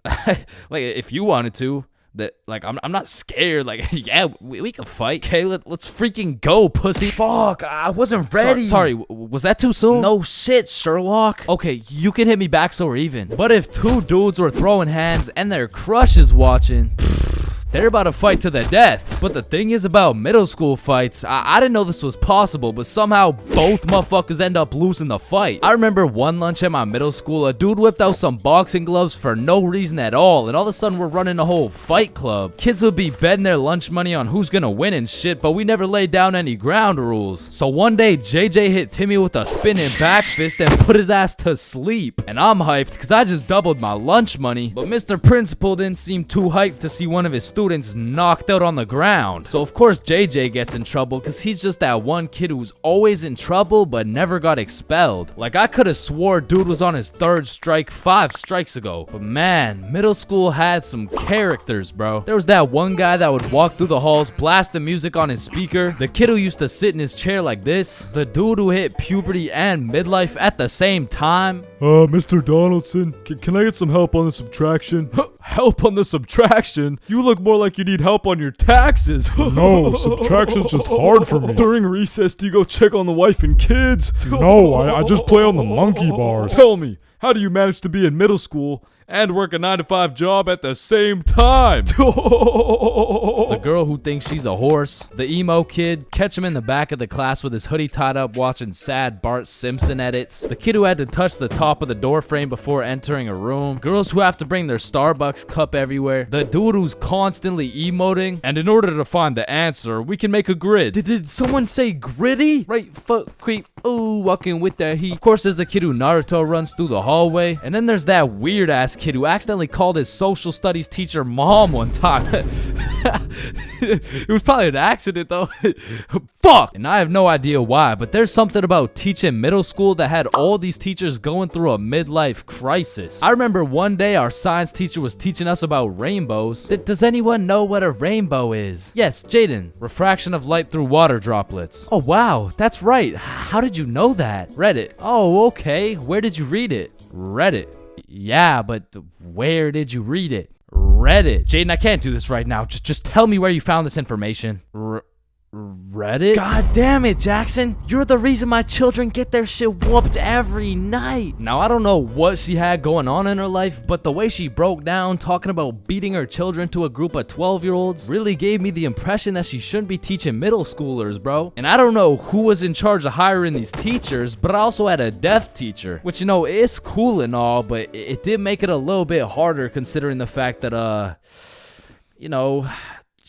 Speaker 2: like, if you wanted to. That, like, I'm not scared. Like, yeah, we can fight. Okay, let's freaking go, pussy.
Speaker 10: Fuck, I wasn't ready.
Speaker 2: Sorry, was that too soon?
Speaker 10: No shit, Sherlock.
Speaker 2: Okay, you can hit me back so we're even. But if two dudes were throwing hands and their crush is watching, they're about to fight to the death. But the thing is about middle school fights, I didn't know this was possible, but somehow both motherfuckers end up losing the fight. I remember one lunch at my middle school, a dude whipped out some boxing gloves for no reason at all, and all of a sudden we're running a whole fight club. Kids would be betting their lunch money on who's gonna win and shit, but we never laid down any ground rules. So one day, JJ hit Timmy with a spinning back fist and put his ass to sleep. And I'm hyped, cause I just doubled my lunch money, but Mr. Principal didn't seem too hyped to see one of his students knocked out on the ground. So of course JJ gets in trouble because he's just that one kid who's always in trouble but never got expelled. Like, I could have swore dude was on his third strike 5 strikes ago. But man, middle school had some characters, bro. There was that one guy that would walk through the halls blasting music on his speaker, the kid who used to sit in his chair like this, the dude who hit puberty and midlife at the same time.
Speaker 3: Mr. Donaldson, can I get some help on the subtraction? Help on the subtraction? You look more like you need help on your taxes. No, subtraction's just hard for me. During recess, do you go check on the wife and kids? No, I just play on the monkey bars. Tell me, how do you manage to be in middle school and work a 9-to-5 job at the same time.
Speaker 2: The girl who thinks she's a horse, the emo kid, catch him in the back of the class with his hoodie tied up watching sad Bart Simpson edits, the kid who had to touch the top of the door frame before entering a room, girls who have to bring their Starbucks cup everywhere, the dude who's constantly emoting.
Speaker 3: And in order to find the answer, we can make a grid.
Speaker 2: Did someone say gritty? Right foot creep, ooh, walking with that heat. Of course, there's the kid who Naruto runs through the hallway. And then there's that weird ass kid who accidentally called his social studies teacher mom one time. It was probably an accident though. Fuck! And I have no idea why, but there's something about teaching middle school that had all these teachers going through a midlife crisis. I remember one day our science teacher was teaching us about rainbows. Does anyone know what a rainbow is? Yes, Jaden. Refraction of light through water droplets. Oh wow, that's right. How did you know that? Reddit. Oh, okay. Where did you read it? Reddit. Yeah, but where did you read it? Reddit. Jaden, I can't do this right now. Just tell me where you found this information. Reddit? God damn it, Jackson. You're the reason my children get their shit whooped every night. Now, I don't know what she had going on in her life, but the way she broke down talking about beating her children to a group of 12-year-olds really gave me the impression that she shouldn't be teaching middle schoolers, bro. And I don't know who was in charge of hiring these teachers, but I also had a deaf teacher, which, you know, is cool and all, but it did make it a little bit harder considering the fact that, you know,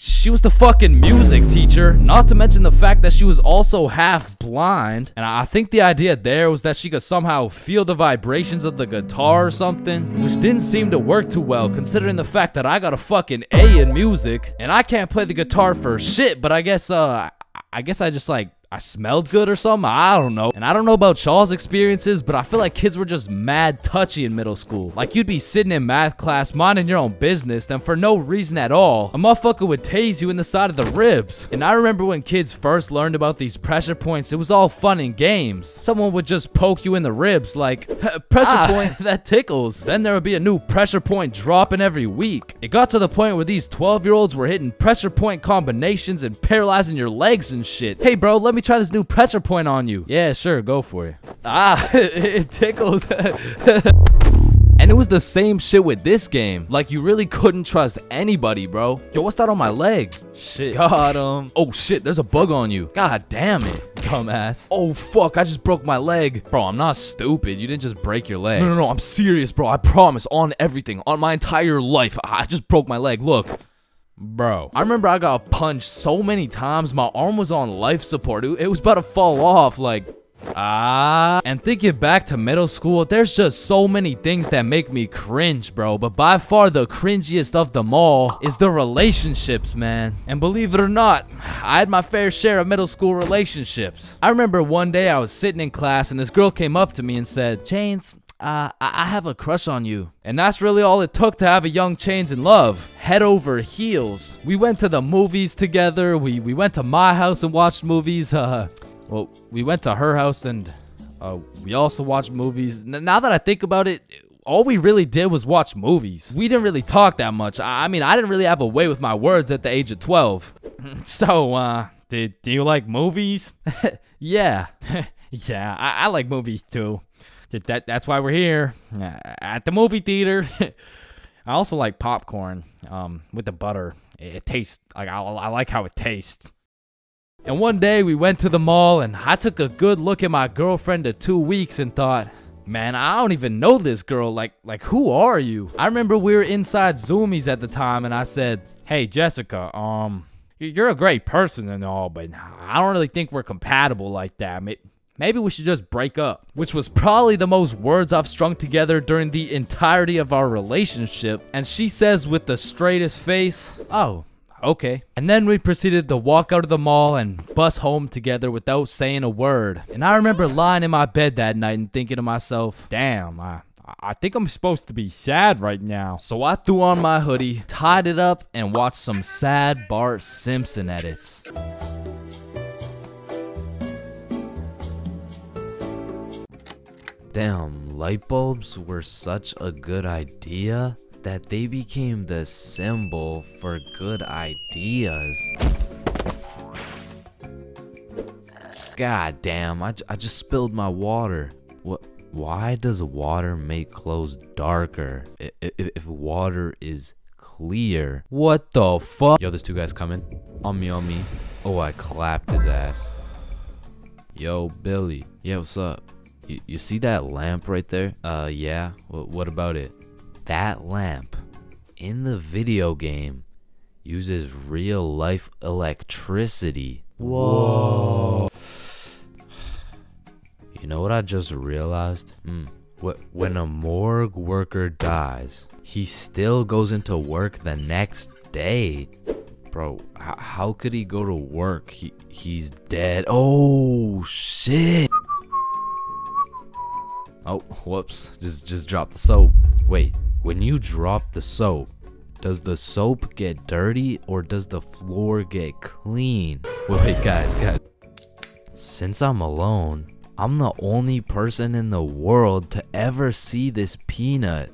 Speaker 2: she was the fucking music teacher, not to mention the fact that she was also half blind. And I think the idea there was that she could somehow feel the vibrations of the guitar or something, which didn't seem to work too well considering the fact that I got a fucking A in music and I can't play the guitar for shit, but I guess I just like I smelled good or something. I don't know. And I don't know about Shaw's experiences, but I feel like kids were just mad touchy in middle school. Like you'd be sitting in math class minding your own business, then for no reason at all, a motherfucker would tase you in the side of the ribs. And I remember when kids first learned about these pressure points, it was all fun and games. Someone would just poke you in the ribs like, pressure point, that tickles. Then there would be a new pressure point dropping every week. It got to the point where these 12-year-olds were hitting pressure point combinations and paralyzing your legs and shit. Hey bro, let me try this new pressure point on you. Yeah, sure, go for it. It tickles. And it was the same shit with this game. Like, you really couldn't trust anybody, bro. Yo, what's that on my legs? Shit. Got him. Oh, shit, there's a bug on you. God damn it, dumbass. Oh, fuck, I just broke my leg. Bro, I'm not stupid. You didn't just break your leg. No, I'm serious, bro. I promise, on everything. On my entire life. I just broke my leg. Look. Bro, I remember I got punched so many times, my arm was on life support. It was about to fall off, like, And thinking back to middle school, there's just so many things that make me cringe, bro. But by far the cringiest of them all is the relationships, man. And believe it or not, I had my fair share of middle school relationships. I remember one day I was sitting in class and this girl came up to me and said, Chains, I have a crush on you. And that's really all it took to have a young Chains in love. Head over heels. We went to the movies together. We went to my house and watched movies. Well, we went to her house and we also watched movies. Now that I think about it, all we really did was watch movies. We didn't really talk that much. I mean, I didn't really have a way with my words at the age of 12. So, do you like movies? Yeah. Yeah, I like movies too. That's why we're here at the movie theater. I also like popcorn with the butter. It tastes like I like how it tastes. And one day we went to the mall and I took a good look at my girlfriend of 2 weeks and thought, man, I don't even know this girl. Like who are you? I remember we were inside Zoomies at the time and I said, hey Jessica, you're a great person and all, but I don't really think we're compatible like that. Maybe we should just break up. Which was probably the most words I've strung together during the entirety of our relationship. And she says with the straightest face, oh, okay. And then we proceeded to walk out of the mall and bus home together without saying a word. And I remember lying in my bed that night and thinking to myself, damn, I think I'm supposed to be sad right now. So I threw on my hoodie, tied it up, and watched some sad Bart Simpson edits. Damn, light bulbs were such a good idea that they became the symbol for good ideas. God damn, I just spilled my water.
Speaker 5: Why does water make clothes darker if water is clear? What the fuck? Yo, there's two guys coming. On me, on me. Oh, I clapped his ass. Yo, Billy. Yeah, what's up? You see that lamp right there? Yeah. What about it? That lamp in the video game uses real life electricity. Whoa. You know what I just realized? When a morgue worker dies, he still goes into work the next day. Bro, how could he go to work? He's dead. Oh shit. Oh, whoops. Just dropped the soap. Wait, when you drop the soap, does the soap get dirty or does the floor get clean? Wait, guys. Since I'm alone, I'm the only person in the world to ever see this peanut.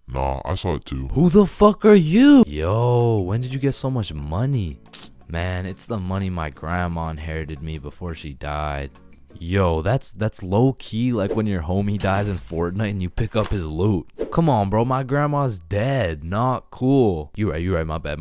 Speaker 11: Nah, I saw it too.
Speaker 5: Who the fuck are you? Yo, when did you get so much money? Man, it's the money my grandma inherited me before she died. Yo, that's low key like when your homie dies in Fortnite and you pick up his loot. Come on, bro, my grandma's dead. Not cool. You right, my bad.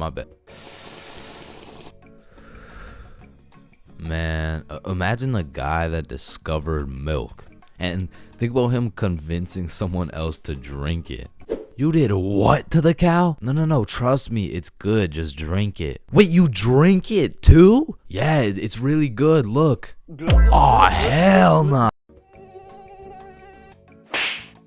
Speaker 5: Man, imagine the guy that discovered milk and think about him convincing someone else to drink it. You did what to the cow? No, trust me, it's good, just drink it. Wait, you drink it too? Yeah, it's really good, look. Aw, hell nah.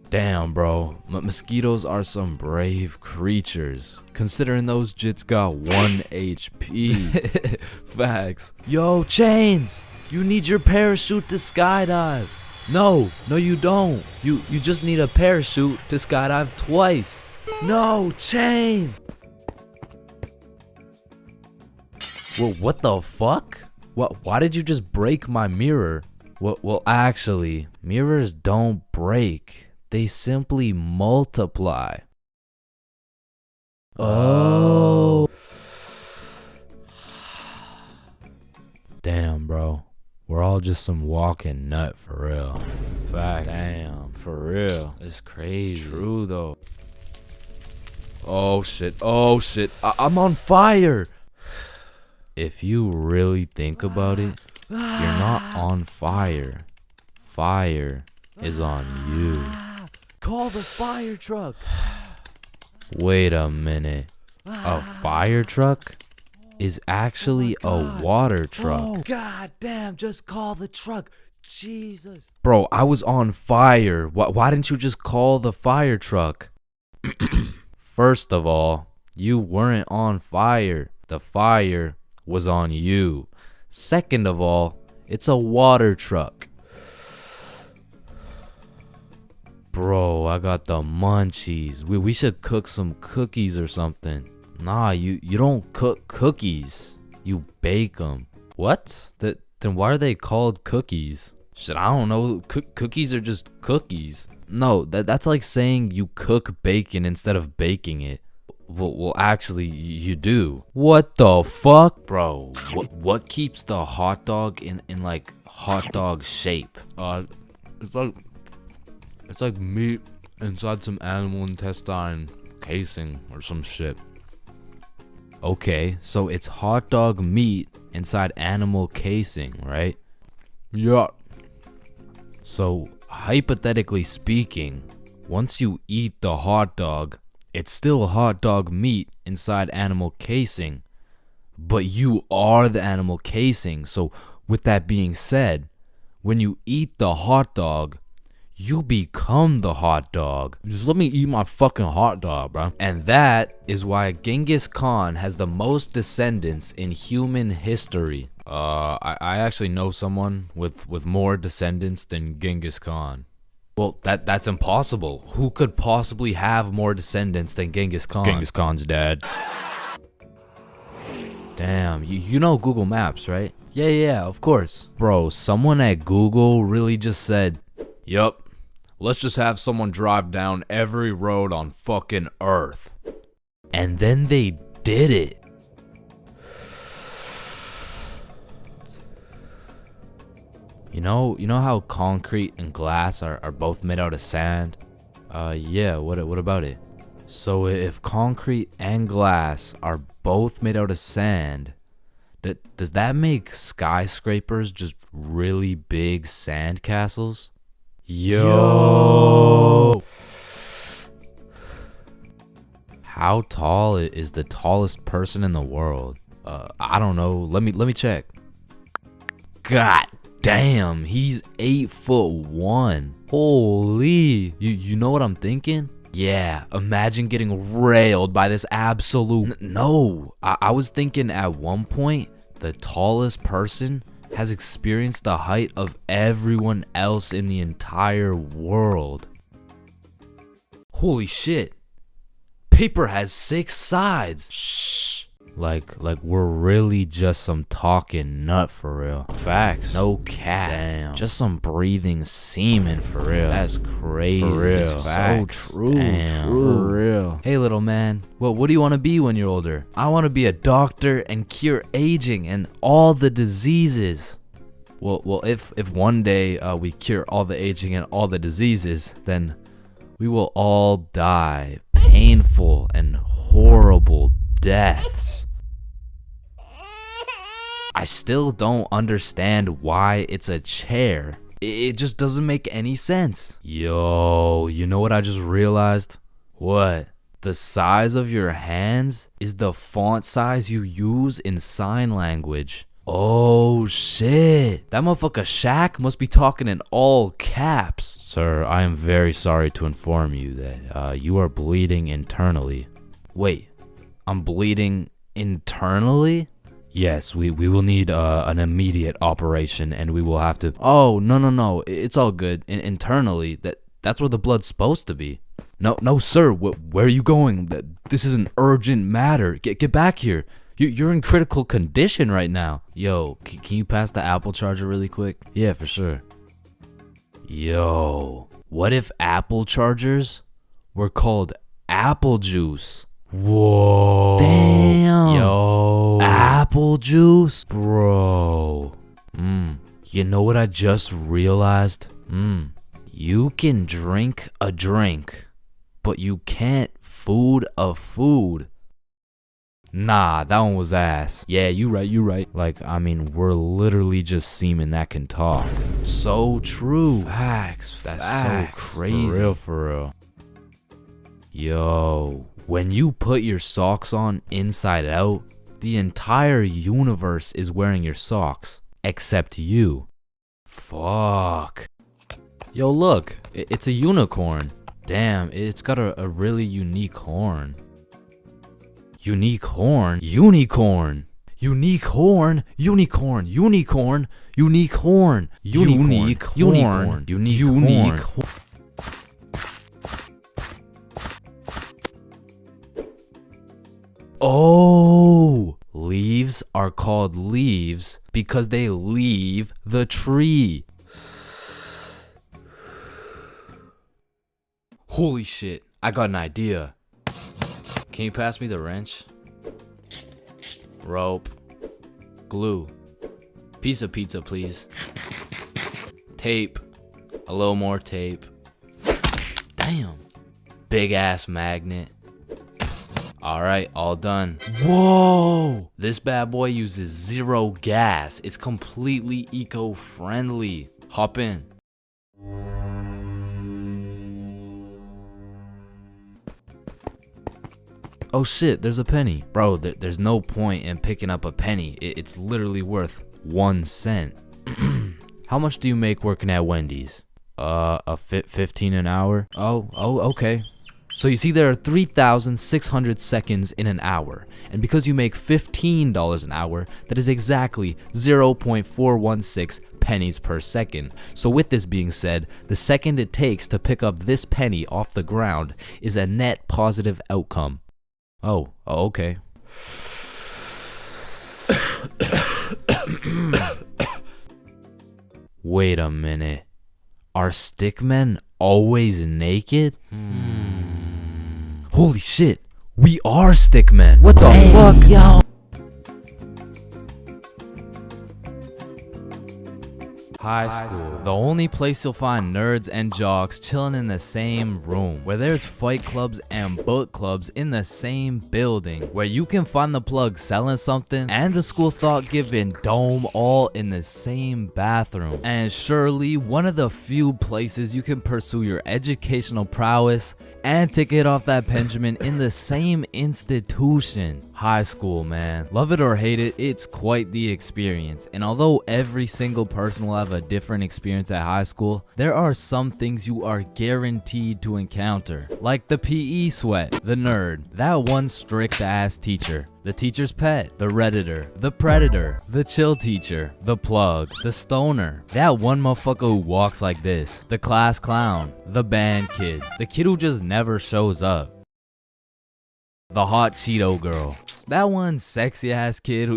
Speaker 5: Damn, bro, mosquitoes are some brave creatures, considering those jits got 1 HP. Facts. Yo, Chains, you need your parachute to skydive. No, you don't. You just need a parachute to skydive twice. No, Chains. Well, what the fuck? Why did you just break my mirror? Well, actually, mirrors don't break. They simply multiply. Oh. Damn, bro. We're all just some walking nut for real. Facts. Damn, for real. It's crazy. It's true though. Oh shit. I'm on fire. If you really think about it, you're not on fire. Fire is on you. Call the fire truck. Wait a minute. A fire truck is actually a water truck. Oh, god damn, just call the truck. Jesus. Bro, I was on fire. Why didn't you just call the fire truck? First of all, you weren't on fire. The fire was on you. Second of all, it's a water truck. Bro, I got the munchies. We should cook some cookies or something. Nah, you don't cook cookies. You bake them. What? Then why are they called cookies? Shit, I don't know. Cookies are just cookies. No, that's like saying you cook bacon instead of baking it. Well, actually, you do. What the fuck? Bro, what keeps the hot dog in like hot dog shape? It's like meat inside some animal intestine casing or some shit. Okay, so it's hot dog meat inside animal casing, right? Yeah. So, hypothetically speaking, once you eat the hot dog, it's still hot dog meat inside animal casing, but you are the animal casing. So, with that being said, when you eat the hot dog, you become the hot dog. Just let me eat my fucking hot dog, bro. And that is why Genghis Khan has the most descendants in human history. I actually know someone with more descendants than Genghis Khan. Well, that's impossible. Who could possibly have more descendants than Genghis Khan? Genghis Khan's dad. Damn, you know Google Maps, right? Yeah, of course. Bro, someone at Google really just said, yup. Let's just have someone drive down every road on fucking Earth. And then they did it. You know how concrete and glass are both made out of sand? Yeah, what about it? So if concrete and glass are both made out of sand, does that make skyscrapers just really big sand castles? Yo! How tall is the tallest person in the world? I don't know. Let me check. God damn, he's 8'1". Holy, you know what I'm thinking? Yeah, imagine getting railed by this absolute. No, I was thinking at one point the tallest person has experienced the height of everyone else in the entire world. Holy shit. Paper has 6 sides. Shh. Like we're really just some talking nut for real. Facts. No cap. Damn. Just some breathing semen for real. That's crazy. For real. Facts. So true. Damn. True. For real. Hey little man, what do you want to be when you're older? I want to be a doctor and cure aging and all the diseases. Well, if one day we cure all the aging and all the diseases, then we will all die painful and horrible deaths. I still don't understand why it's a chair. It just doesn't make any sense. Yo, you know what I just realized? What? The size of your hands is the font size you use in sign language. Oh shit. That motherfucker Shaq must be talking in all caps. Sir, I am very sorry to inform you that you are bleeding internally. Wait, I'm bleeding internally? Yes, we will need an immediate operation and we will have to. Oh, no. It's all good. Internally, that's where the blood's supposed to be. No, sir. Where are you going? This is an urgent matter. Get back here. You're in critical condition right now. Yo, can you pass the Apple charger really quick? Yeah, for sure. Yo, what if Apple chargers were called apple juice? Whoa. Damn. Yo. Apple juice? Bro. You know what I just realized? You can drink a drink, but you can't food a food. Nah, that one was ass. Yeah, you right. Like, I mean, we're literally just semen that can talk. So true. Facts. That's so crazy. For real. Yo, when you put your socks on inside out, the entire universe is wearing your socks, except you. Fuck. Yo, look, it's a unicorn. Damn, it's got a really unique horn. Unique horn? Unicorn. Unique horn. Unicorn. Unicorn. Unique horn. Unique horn. Unique horn. Oh, leaves are called leaves because they leave the tree. Holy shit, I got an idea. Can you pass me the wrench? Rope. Glue. Piece of pizza, please. Tape. A little more tape. Damn. Big ass magnet. Alright, all done. Whoa! This bad boy uses 0 gas. It's completely eco-friendly. Hop in. Oh shit, there's a penny. Bro, there's no point in picking up a penny. It's literally worth 1 cent. How much do you make working at Wendy's? 15 an hour? Oh, okay. So you see there are 3,600 seconds in an hour. And because you make $15 an hour, that is exactly 0.416 pennies per second. So with this being said, the second it takes to pick up this penny off the ground is a net positive outcome. Oh, okay. Wait a minute. Are stickmen always naked? Holy shit, we are stickmen. What the fuck? Yo. High school. The only place you'll find nerds and jocks chilling in the same room. Where there's fight clubs and book clubs in the same building. Where you can find the plug selling something and the school thought-giving dome all in the same bathroom. And surely one of the few places you can pursue your educational prowess and take it off that Benjamin in the same institution. High school, man. Love it or hate it, it's quite the experience. And although every single person will have a different experience at high school, there are some things you are guaranteed to encounter. Like the PE sweat, the nerd, that one strict ass teacher, the teacher's pet, the redditor, the predator, the chill teacher, the plug, the stoner, that one motherfucker who walks like this, the class clown, the band kid, the kid who just never shows up, the hot Cheeto girl, that one sexy ass kid who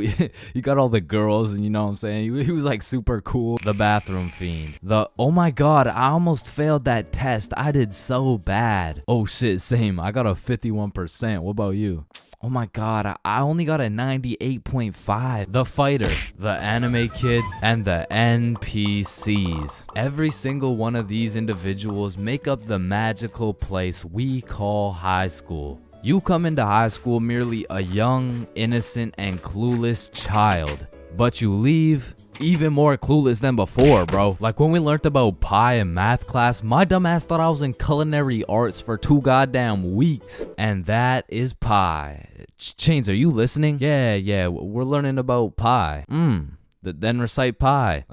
Speaker 5: he got all the girls and you know what I'm saying, he was like super cool, the bathroom fiend, the oh my god I almost failed that test, I did so bad, oh shit same, I got a 51%, what about you? Oh my god, I only got a 98.5. The fighter, the anime kid, and the NPCs. Every single one of these individuals make up the magical place we call high school. You come into high school merely a young, innocent, and clueless child. But you leave even more clueless than before, bro. Like when we learned about pie in math class, my dumbass thought I was in culinary arts for 2 goddamn weeks. And that is pie. Chains, are you listening? Yeah, we're learning about pie. Then recite pie.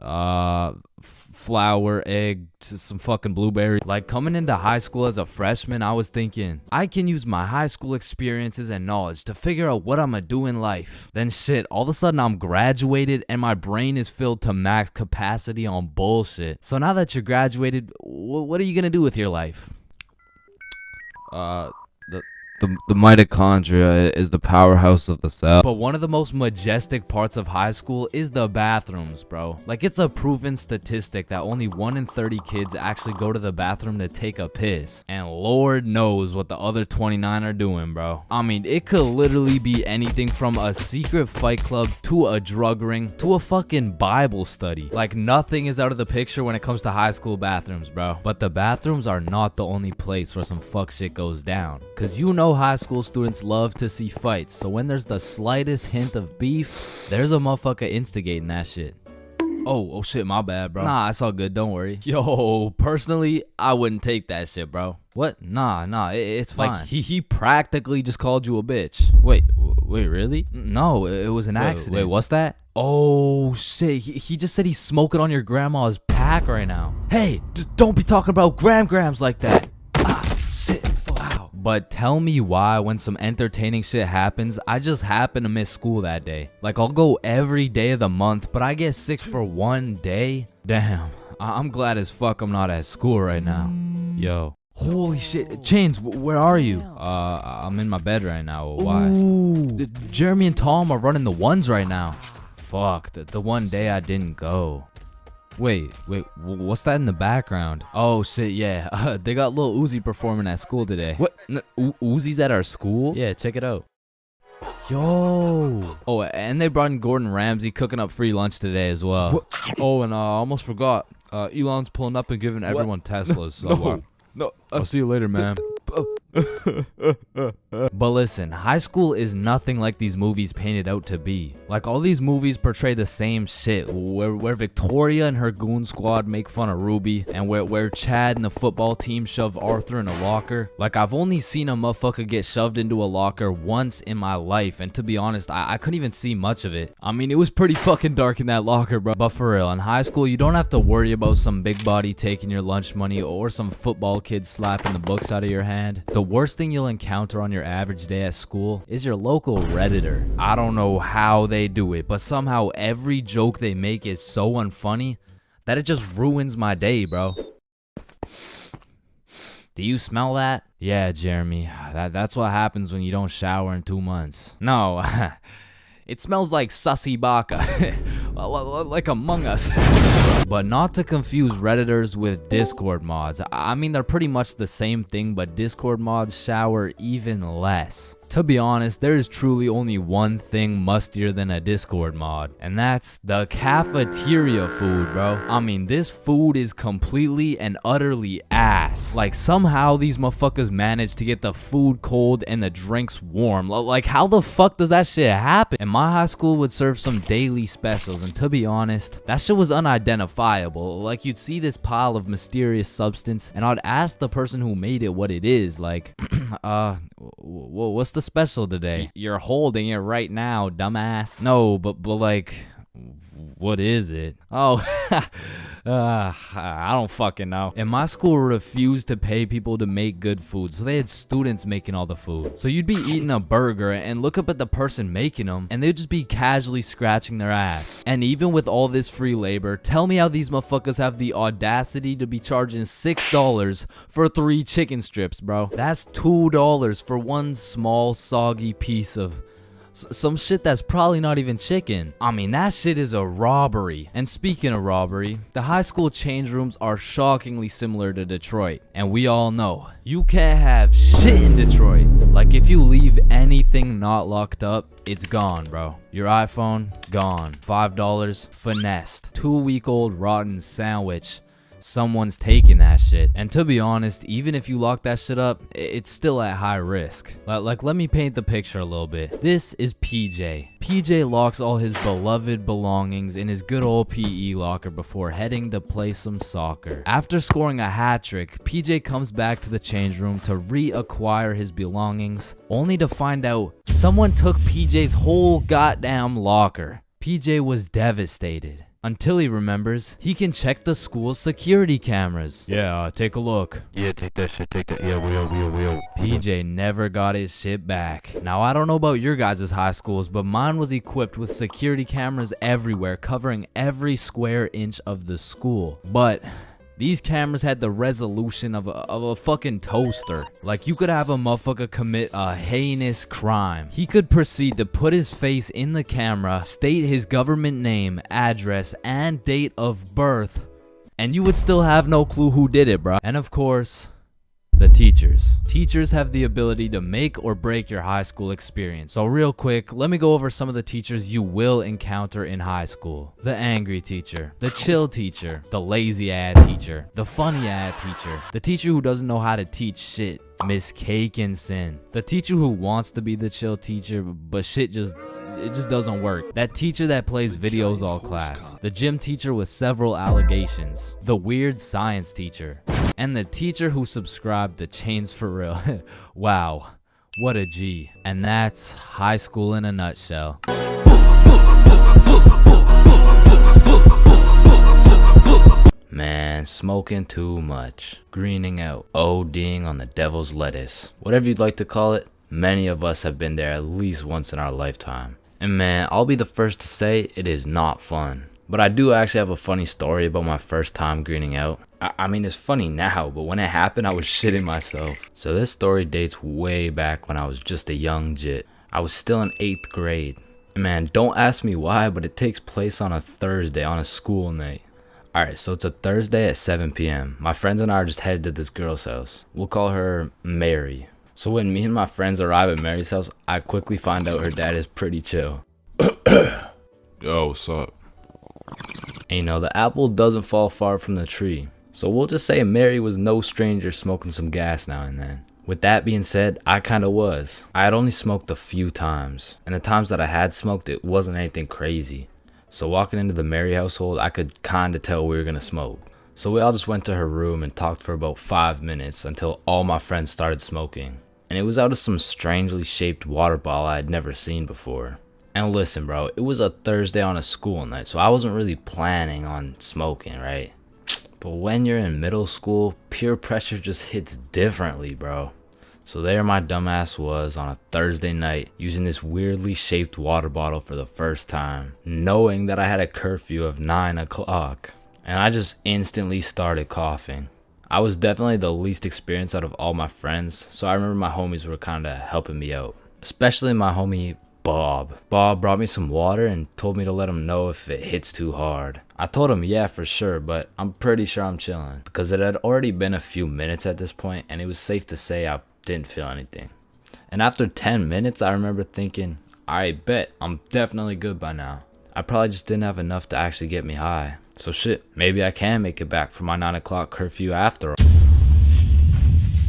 Speaker 5: Flour, egg, some fucking blueberry. Like coming into high school as a freshman, I was thinking, I can use my high school experiences and knowledge to figure out what I'm gonna do in life. Then shit, all of a sudden I'm graduated and my brain is filled to max capacity on bullshit. So now that you're graduated, what are you gonna do with your life? The mitochondria is the powerhouse of the cell. But one of the most majestic parts of high school is the bathrooms, bro. Like it's a proven statistic that only 1 in 30 kids actually go to the bathroom to take a piss. And Lord knows what the other 29 are doing, bro. I mean, it could literally be anything from a secret fight club to a drug ring to a fucking Bible study. Like nothing is out of the picture when it comes to high school bathrooms, bro. But the bathrooms are not the only place where some fuck shit goes down. Cause you know high school students love to see fights, so when there's the slightest hint of beef, there's a motherfucker instigating that shit. Oh shit, my bad, bro. Nah, it's all good, don't worry. Yo, personally, I wouldn't take that shit, bro. What? Nah, it's fine. Like, he practically just called you a bitch. Wait, really? No, it was an accident. Wait, what's that? Oh shit, he just said he's smoking on your grandma's pack right now. Hey, don't be talking about grams like that. Shit. But tell me why when some entertaining shit happens, I just happen to miss school that day. Like I'll go every day of the month, but I get sick for 1 day? Damn, I'm glad as fuck I'm not at school right now. Yo. Holy shit, Chains, where are you? I'm in my bed right now, why? Ooh, Jeremy and Tom are running the ones right now. Fuck, the one day I didn't go. Wait, what's that in the background? Oh shit, yeah, they got Lil Uzi performing at school today. What? Uzi's at our school? Yeah, check it out. Yo. Oh, and they brought in Gordon Ramsay cooking up free lunch today as well. What? Oh, and I almost forgot, Elon's pulling up and giving everyone Teslas. So, no, I'll see you later, man. But listen, high school is nothing like these movies paint it out to be. Like all these movies portray the same shit, where Victoria and her goon squad make fun of Ruby, and where Chad and the football team shove Arthur in a locker. Like I've only seen a motherfucker get shoved into a locker once in my life, and to be honest, I couldn't even see much of it. I mean, it was pretty fucking dark in that locker, bro. But for real, in high school, you don't have to worry about some big body taking your lunch money or some football kid slapping the books out of your hand. The worst thing you'll encounter on your average day at school is your local Redditor. I don't know how they do it, but somehow every joke they make is so unfunny that it just ruins my day, bro. Do you smell that? Yeah, Jeremy, that's what happens when you don't shower in 2 months. No, it smells like sussy baka. like Among Us. But not to confuse Redditors with Discord mods. I mean, they're pretty much the same thing, but Discord mods shower even less. To be honest, there is truly only one thing mustier than a Discord mod, and that's the cafeteria food, bro. I mean, this food is completely and utterly ass. Like, somehow these motherfuckers manage to get the food cold and the drinks warm. Like, how the fuck does that shit happen? And my high school would serve some daily specials, and to be honest, that shit was unidentifiable. Like, you'd see this pile of mysterious substance, and I'd ask the person who made it what it is, like, what's the special today? You're holding it right now, dumbass. No, but like, what is it? Oh, I don't fucking know. And my school refused to pay people to make good food, so they had students making all the food. So you'd be eating a burger and look up at the person making them, and they'd just be casually scratching their ass. And even with all this free labor, tell me how these motherfuckers have the audacity to be charging $6 for 3 chicken strips, bro. That's $2 for one small soggy piece of some shit that's probably not even chicken. I mean, that shit is a robbery. And speaking of robbery, the high school change rooms are shockingly similar to Detroit. And we all know, you can't have shit in Detroit. Like, if you leave anything not locked up, it's gone, bro. Your iPhone, gone. $5, finessed. 2-week-old rotten sandwich. Someone's taking that shit. And to be honest, even if you lock that shit up, it's still at high risk. Like, let me paint the picture a little bit. This is PJ. PJ locks all his beloved belongings in his good old PE locker before heading to play some soccer. After scoring a hat trick, PJ comes back to the change room to reacquire his belongings, only to find out someone took PJ's whole goddamn locker. PJ was devastated. Until he remembers, he can check the school's security cameras.
Speaker 3: Yeah, take a look.
Speaker 6: Yeah, take that shit, take that. Yeah, we'll.
Speaker 5: PJ never got his shit back. Now, I don't know about your guys' high schools, but mine was equipped with security cameras everywhere, covering every square inch of the school. But these cameras had the resolution of a fucking toaster. Like, you could have a motherfucker commit a heinous crime. He could proceed to put his face in the camera, state his government name, address, and date of birth, and you would still have no clue who did it, bro. And of course, the teachers. Teachers have the ability to make or break your high school experience. So real quick, let me go over some of the teachers you will encounter in high school. The angry teacher, the chill teacher, the lazy ad teacher, the funny ad teacher, the teacher who doesn't know how to teach shit, Miss Cakinson, the teacher who wants to be the chill teacher, but shit just doesn't work. That teacher that plays videos all class. The gym teacher with several allegations. The weird science teacher. And the teacher who subscribed to Chains for Real. Wow, what a G. And that's high school in a nutshell.
Speaker 1: Man, smoking too much, greening out, ODing on the devil's lettuce. Whatever you'd like to call it, many of us have been there at least once in our lifetime. And man, I'll be the first to say it is not fun. But I do actually have a funny story about my first time greening out. I mean, it's funny now, but when it happened, I was shitting myself. So this story dates way back when I was just a young jit. I was still in 8th grade. And man, don't ask me why, but it takes place on a Thursday on a school night. Alright, so it's a Thursday at 7 p.m. My friends and I are just headed to this girl's house. We'll call her Mary. So when me and my friends arrive at Mary's house, I quickly find out her dad is pretty chill.
Speaker 11: Yo, what's up?
Speaker 1: And you know, the apple doesn't fall far from the tree. So we'll just say Mary was no stranger smoking some gas now and then. With that being said, I kinda was. I had only smoked a few times, and the times that I had smoked, it wasn't anything crazy. So walking into the Mary household, I could kinda tell we were gonna smoke. So we all just went to her room and talked for about 5 minutes until all my friends started smoking. And it was out of some strangely shaped water bottle I had never seen before. And listen, bro, it was a Thursday on a school night, so I wasn't really planning on smoking, right? But when you're in middle school, peer pressure just hits differently, bro. So there my dumbass was on a Thursday night using this weirdly shaped water bottle for the first time, knowing that I had a curfew of 9 o'clock. And I just instantly started coughing. I was definitely the least experienced out of all my friends, so I remember my homies were kinda helping me out. Especially my homie Bob. Bob brought me some water and told me to let him know if it hits too hard. I told him yeah for sure, but I'm pretty sure I'm chilling because it had already been a few minutes at this point and it was safe to say I didn't feel anything. And after 10 minutes, I remember thinking, I bet I'm definitely good by now. I probably just didn't have enough to actually get me high. So shit, maybe I can make it back for my 9 o'clock curfew after all.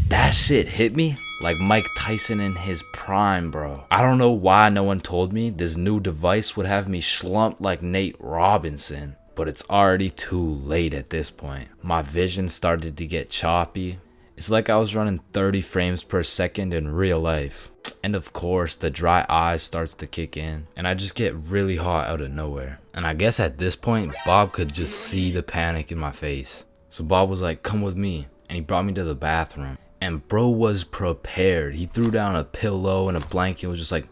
Speaker 1: That shit hit me like Mike Tyson in his prime, bro. I don't know why no one told me this new device would have me slumped like Nate Robinson, but it's already too late at this point. My vision started to get choppy. It's like I was running 30 frames per second in real life. And of course, the dry eye starts to kick in, and I just get really hot out of nowhere. And I guess at this point, Bob could just see the panic in my face. So Bob was like, come with me, and he brought me to the bathroom. And bro was prepared. He threw down a pillow and a blanket, was just like,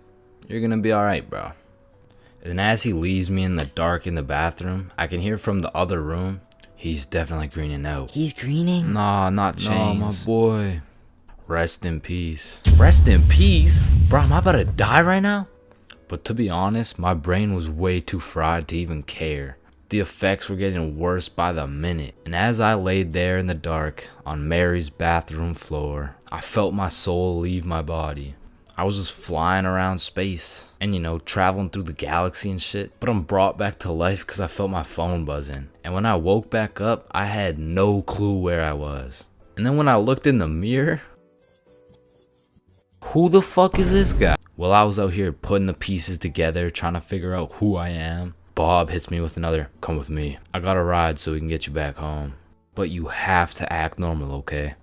Speaker 1: you're gonna be alright, bro. And as he leaves me in the dark in the bathroom, I can hear from the other room, he's definitely greening out.
Speaker 10: He's greening?
Speaker 1: Nah, not Chains. Nah, my boy. Rest in peace. Rest in peace? Bro, am I about to die right now? But to be honest, my brain was way too fried to even care. The effects were getting worse by the minute. And as I laid there in the dark on Mary's bathroom floor, I felt my soul leave my body. I was just flying around space and, you know, traveling through the galaxy and shit. But I'm brought back to life because I felt my phone buzzing. And when I woke back up, I had no clue where I was. And then when I looked in the mirror, who the fuck is this guy? Well, I was out here putting the pieces together, trying to figure out who I am. Bob hits me with another, come with me. I got a ride so we can get you back home. But you have to act normal, okay?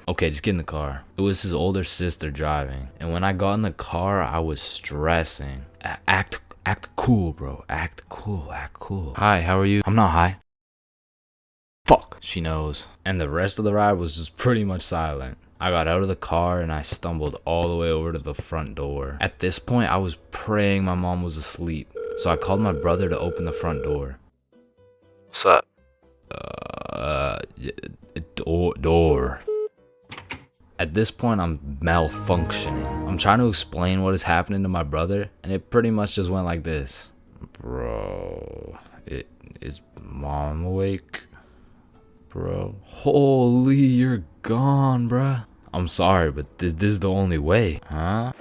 Speaker 1: Okay, just get in the car. It was his older sister driving. And when I got in the car, I was stressing. Act cool, bro. Act cool. Hi, how are you? I'm not high. Fuck, she knows. And the rest of the ride was just pretty much silent. I got out of the car and I stumbled all the way over to the front door. At this point, I was praying my mom was asleep. So I called my brother to open the front door.
Speaker 4: What's up?
Speaker 1: Door. At this point, I'm malfunctioning. I'm trying to explain what is happening to my brother, and it pretty much just went like this. Bro, is mom awake? Bro, holy, you're gone, bruh. I'm sorry, but this is the only way, huh?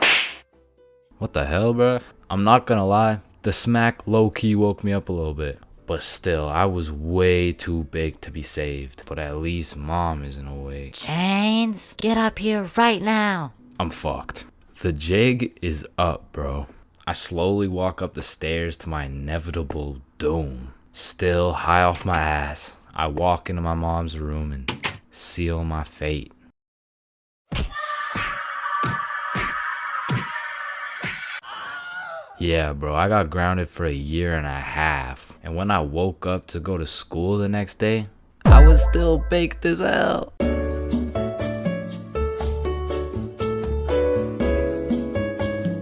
Speaker 1: What the hell, bruh? I'm not gonna lie, the smack low-key woke me up a little bit. But still, I was way too big to be saved. But at least mom isn't awake.
Speaker 10: Chains, get up here right now.
Speaker 1: I'm fucked. The jig is up, bro. I slowly walk up the stairs to my inevitable doom. Still high off my ass, I walk into my mom's room and seal my fate. Yeah, bro, I got grounded for 1.5 years. And when I woke up to go to school the next day, I was still baked as hell.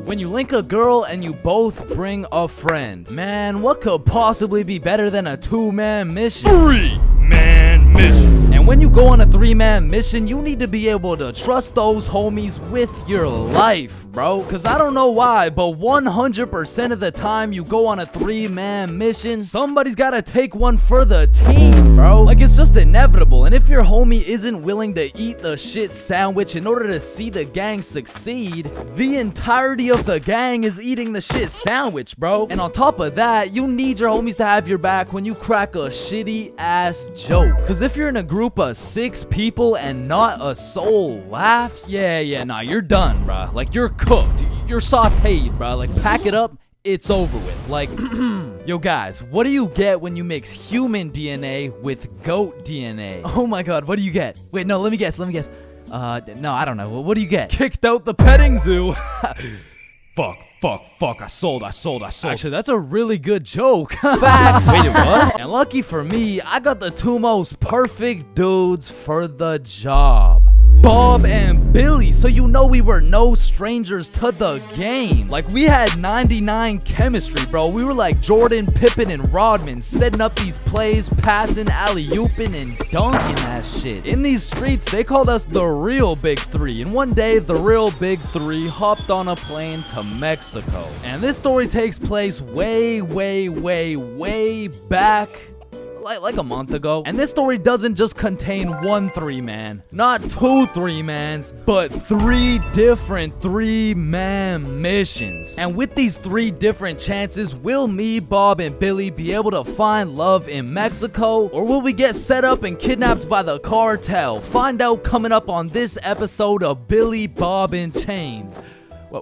Speaker 2: When you link a girl and you both bring a friend, man, what could possibly be better than a 2-man mission?
Speaker 3: 3-man mission.
Speaker 2: And when you go on a 3-man mission, you need to be able to trust those homies with your life, bro. Cause I don't know why, but 100% of the time you go on a 3-man mission, somebody's gotta take one for the team, bro. Like, it's just inevitable. And if your homie isn't willing to eat the shit sandwich in order to see the gang succeed, the entirety of the gang is eating the shit sandwich, bro. And on top of that, you need your homies to have your back when you crack a shitty ass joke. Cause if you're in a group of 6 people and not a soul laughs, nah, you're done, bruh. Like, you're cooked, you're sauteed, bruh. Like, pack it up, it's over with. Like, yo guys, what do you get when you mix human DNA with goat DNA? Oh my god, what do you get? Wait, no, let me guess. No, I don't know. What do you get? Kicked out the petting zoo.
Speaker 3: Fuck, I sold.
Speaker 2: Actually, that's a really good joke. Facts. Wait, it was? And lucky for me, I got the 2 most perfect dudes for the job. Bob and Billy, so you know we were no strangers to the game. Like, we had 99 chemistry, bro. We were like Jordan, Pippen, and Rodman, setting up these plays, passing, alley-ooping, and dunking that shit. In these streets, they called us the real Big Three, and one day, the real Big Three hopped on a plane to Mexico. And this story takes place way back, like a month ago. And this story doesn't just contain one three-man, not two three-mans, but 3 different three-man missions. And with these 3 different chances, will me, Bob, and Billy be able to find love in Mexico? Or will we get set up and kidnapped by the cartel? Find out coming up on this episode of Billy, Bob, and Chains.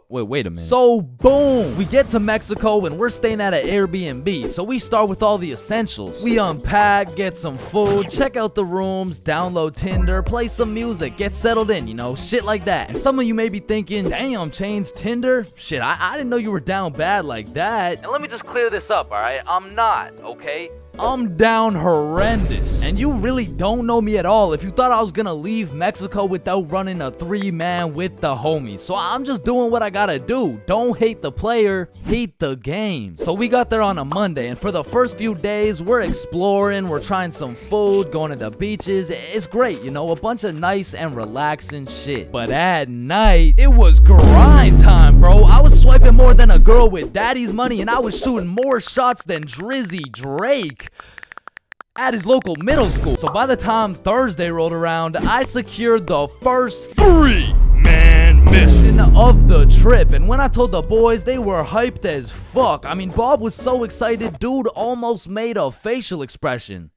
Speaker 5: Wait a minute.
Speaker 2: So boom, we get to Mexico and we're staying at an Airbnb. So we start with all the essentials. We unpack, get some food, check out the rooms, download Tinder, play some music, get settled in, you know, shit like that. And some of you may be thinking, damn, Chains, Tinder? Shit, I didn't know you were down bad like that. And let me just clear this up, alright? I'm not, okay? I'm down horrendous. And you really don't know me at all if you thought I was gonna leave Mexico without running a 3-man with the homies. So I'm just doing what I gotta do. Don't hate the player, hate the game. So we got there on a Monday, and for the first few days, we're exploring, we're trying some food, going to the beaches. It's great, you know, a bunch of nice and relaxing shit. But at night, it was grind time, bro. I was swiping more than a girl with daddy's money, and I was shooting more shots than Drizzy Drake at his local middle school. So by the time Thursday rolled around, I secured the first 3-man mission of the trip. And when I told the boys, they were hyped as fuck. I mean, Bob was so excited, dude almost made a facial expression.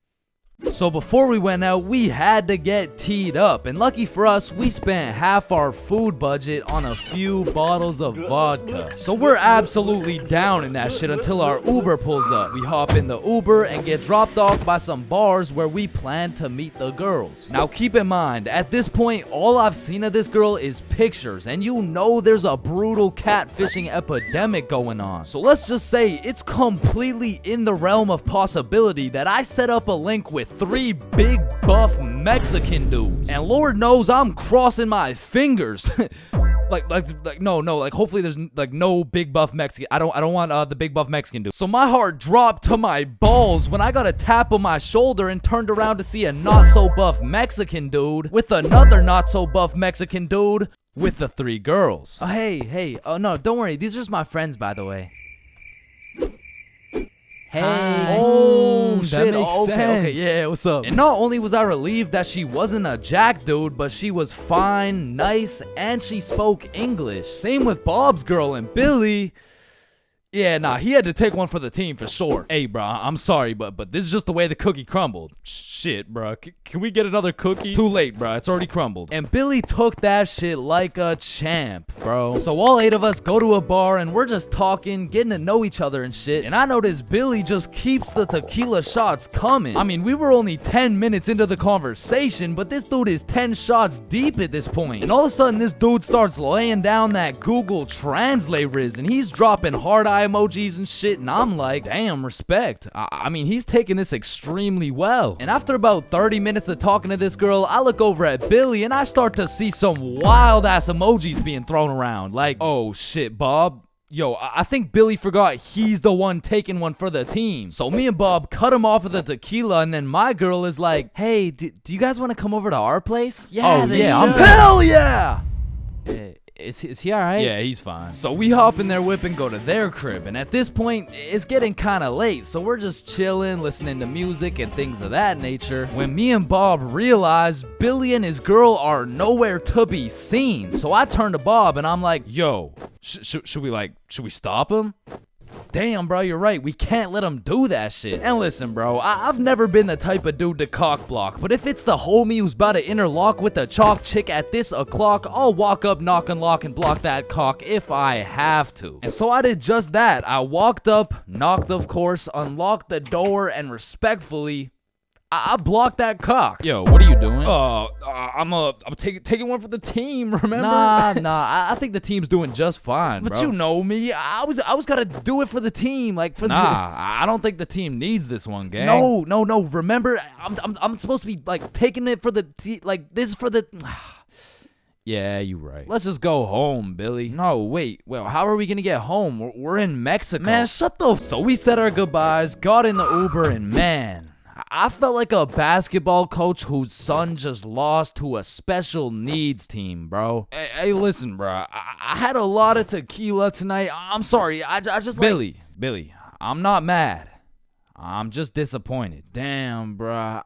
Speaker 2: So before we went out, we had to get teed up, and lucky for us, we spent half our food budget on a few bottles of vodka. So we're absolutely down in that shit until our Uber pulls up. We hop in the Uber and get dropped off by some bars where we plan to meet the girls. Now keep in mind, at this point, all I've seen of this girl is pictures, and you know there's a brutal catfishing epidemic going on. So let's just say it's completely in the realm of possibility that I set up a link with 3 big buff Mexican dudes, and Lord knows I'm crossing my fingers. Like hopefully there's like no big buff Mexican. I don't want the big buff Mexican dude. So my heart dropped to my balls when I got a tap on my shoulder and turned around to see a not so buff Mexican dude with another not so buff Mexican dude with the 3 girls. Hey, oh no, don't worry, these are just my friends, by the way. Hey. Oh, shit. Okay, yeah, what's up? And not only was I relieved that she wasn't a jack dude, but she was fine, nice, and she spoke English. Same with Bob's girl and Billy. Yeah, nah, he had to take one for the team for sure. Hey, bro, I'm sorry, but this is just the way the cookie crumbled. Shit, bro. Can we get another cookie? It's too late, bro. It's already crumbled. And Billy took that shit like a champ, bro. So all 8 of us go to a bar and we're just talking, getting to know each other and shit. And I noticed Billy just keeps the tequila shots coming. I mean, we were only 10 minutes into the conversation, but this dude is 10 shots deep at this point. And all of a sudden, this dude starts laying down that Google Translate riz, and he's dropping hard eye emojis and shit, and I'm like, damn, respect. I mean, he's taking this extremely well. And after about 30 minutes of talking to this girl, I look over at Billy and I start to see some wild ass emojis being thrown around. Like, oh shit, Bob. Yo, I think Billy forgot he's the one taking one for the team. So me and Bob cut him off of the tequila, and then my girl is like, hey, do you guys want to come over to our place?
Speaker 10: Yeah,
Speaker 2: Hell yeah!
Speaker 5: Is he alright?
Speaker 2: Yeah, he's fine. So we hop in their whip and go to their crib, and at this point, it's getting kind of late, so we're just chilling, listening to music and things of that nature, when me and Bob realize Billy and his girl are nowhere to be seen. So I turn to Bob and I'm like, yo, should we stop him? Damn, bro, you're right. We can't let him do that shit. And listen, bro, I've never been the type of dude to cock block, but if it's the homie who's about to interlock with the chalk chick at this o'clock, I'll walk up, knock, unlock, and block that cock if I have to. And so I did just that. I walked up, knocked, of course, unlocked the door, and respectfully, I blocked that cock.
Speaker 5: Yo, what are you doing?
Speaker 2: I'm taking one for the team, remember?
Speaker 5: Nah, I think the team's doing just fine,
Speaker 2: But
Speaker 5: bro.
Speaker 2: you know me, I was gotta do it for the team, like for
Speaker 5: I don't think the team needs this one, gang.
Speaker 2: No. Remember, I'm supposed to be like taking it for the like this is for the.
Speaker 5: Yeah, you right. Let's just go home, Billy. No, wait. Well, how are we gonna get home? We're in Mexico. Man, shut the So we said our goodbyes, got in the Uber, and man, I felt like a basketball coach whose son just lost to a special needs team, bro. Hey, listen, bro. I had a lot of tequila tonight. I'm sorry. I just Billy, I'm not mad. I'm just disappointed. Damn, bruh.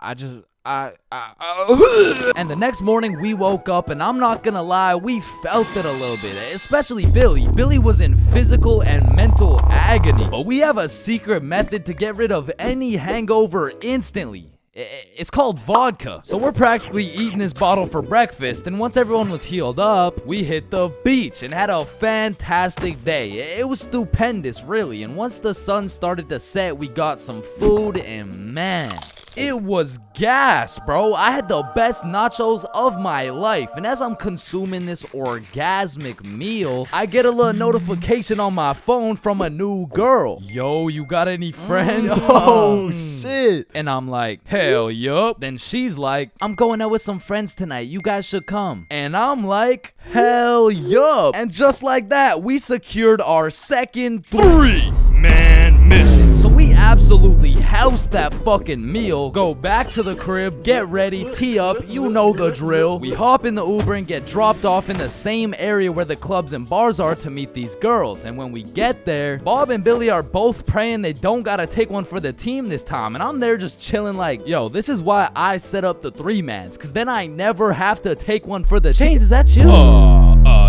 Speaker 5: And the next morning we woke up, and I'm not gonna lie, we felt it a little bit, especially Billy. Billy was in physical and mental agony, but we have a secret method to get rid of any hangover instantly. It's called vodka. So we're practically eating this bottle for breakfast, and once everyone was healed up, we hit the beach and had a fantastic day. It was stupendous, really, and once the sun started to set, we got some food, and man, it was gas, bro. I had the best nachos of my life, and as I'm consuming this orgasmic meal, I get a little notification on my phone from a new girl. Yo, you got any friends? Oh, shit. And I'm like, hell yup. Then she's like, I'm going out with some friends tonight. You guys should come. And I'm like, hell yup. And just like that, we secured our second 3-man mission. So we absolutely housed that fucking meal, go back to the crib, get ready, tee up, you know the drill. We hop in the Uber and get dropped off in the same area where the clubs and bars are to meet these girls. And when we get there, Bob and Billy are both praying they don't gotta take one for the team this time. And I'm there just chilling like, yo, this is why I set up the 3-mans, cause then I never have to take one for the Chains, is that you?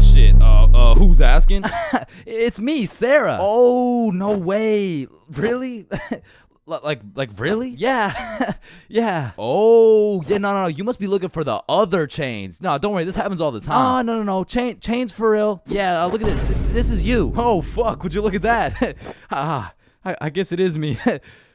Speaker 5: Shit. Who's asking? It's me, Sarah. Oh, no way. Really? Like really? Yeah. Yeah. Oh, yeah, no, you must be looking for the other Chains. No, don't worry, this happens all the time. Oh, no. Chains for real. Yeah, look at this. This is you. Oh, fuck, would you look at that? I guess it is me.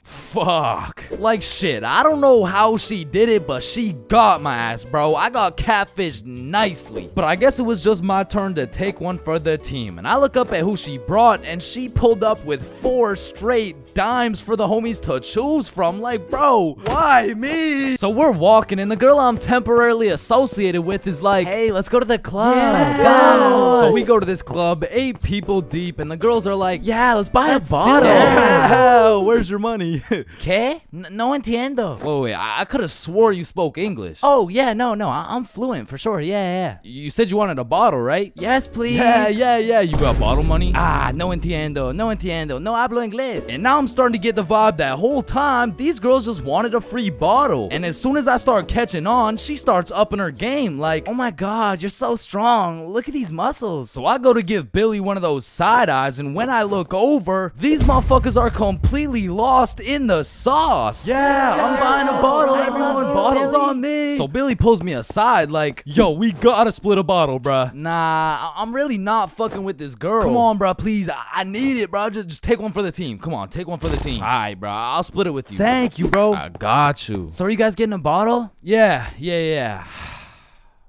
Speaker 5: Fuck. Like shit, I don't know how she did it, but she got my ass, bro. I got catfished nicely. But I guess it was just my turn to take one for the team. And I look up at who she brought, and she pulled up with 4 straight dimes for the homies to choose from. Like, bro, why me? So we're walking, and the girl I'm temporarily associated with is like, hey, let's go to the club. Yeah, let's go. So we go to this club, 8 people deep, and the girls are like, yeah, let's buy a bottle. Yeah. Where's your money? ¿Qué? No entiendo. Wait, I could have swore you spoke English. Oh, yeah, no, I'm fluent for sure. Yeah. You said you wanted a bottle, right? Yes, please. Yeah. You got bottle money? No entiendo. No hablo inglés. And now I'm starting to get the vibe that whole time, these girls just wanted a free bottle. And as soon as I start catching on, she starts upping her game. Like, oh my God, you're so strong. Look at these muscles. So I go to give Billy one of those side eyes, and when I look over, these motherfuckers are completely lost in the sauce. Yeah, I'm buying a bottle. Everyone, bottles on me. So Billy pulls me aside like, yo, we gotta split a bottle, bruh. Nah, I'm really not fucking with this girl. Come on, bruh, please. I need it, bruh. Just take one for the team. Come on, take one for the team. All right, bruh, I'll split it with you. Thank you, bro. I got you. So are you guys getting a bottle? Yeah.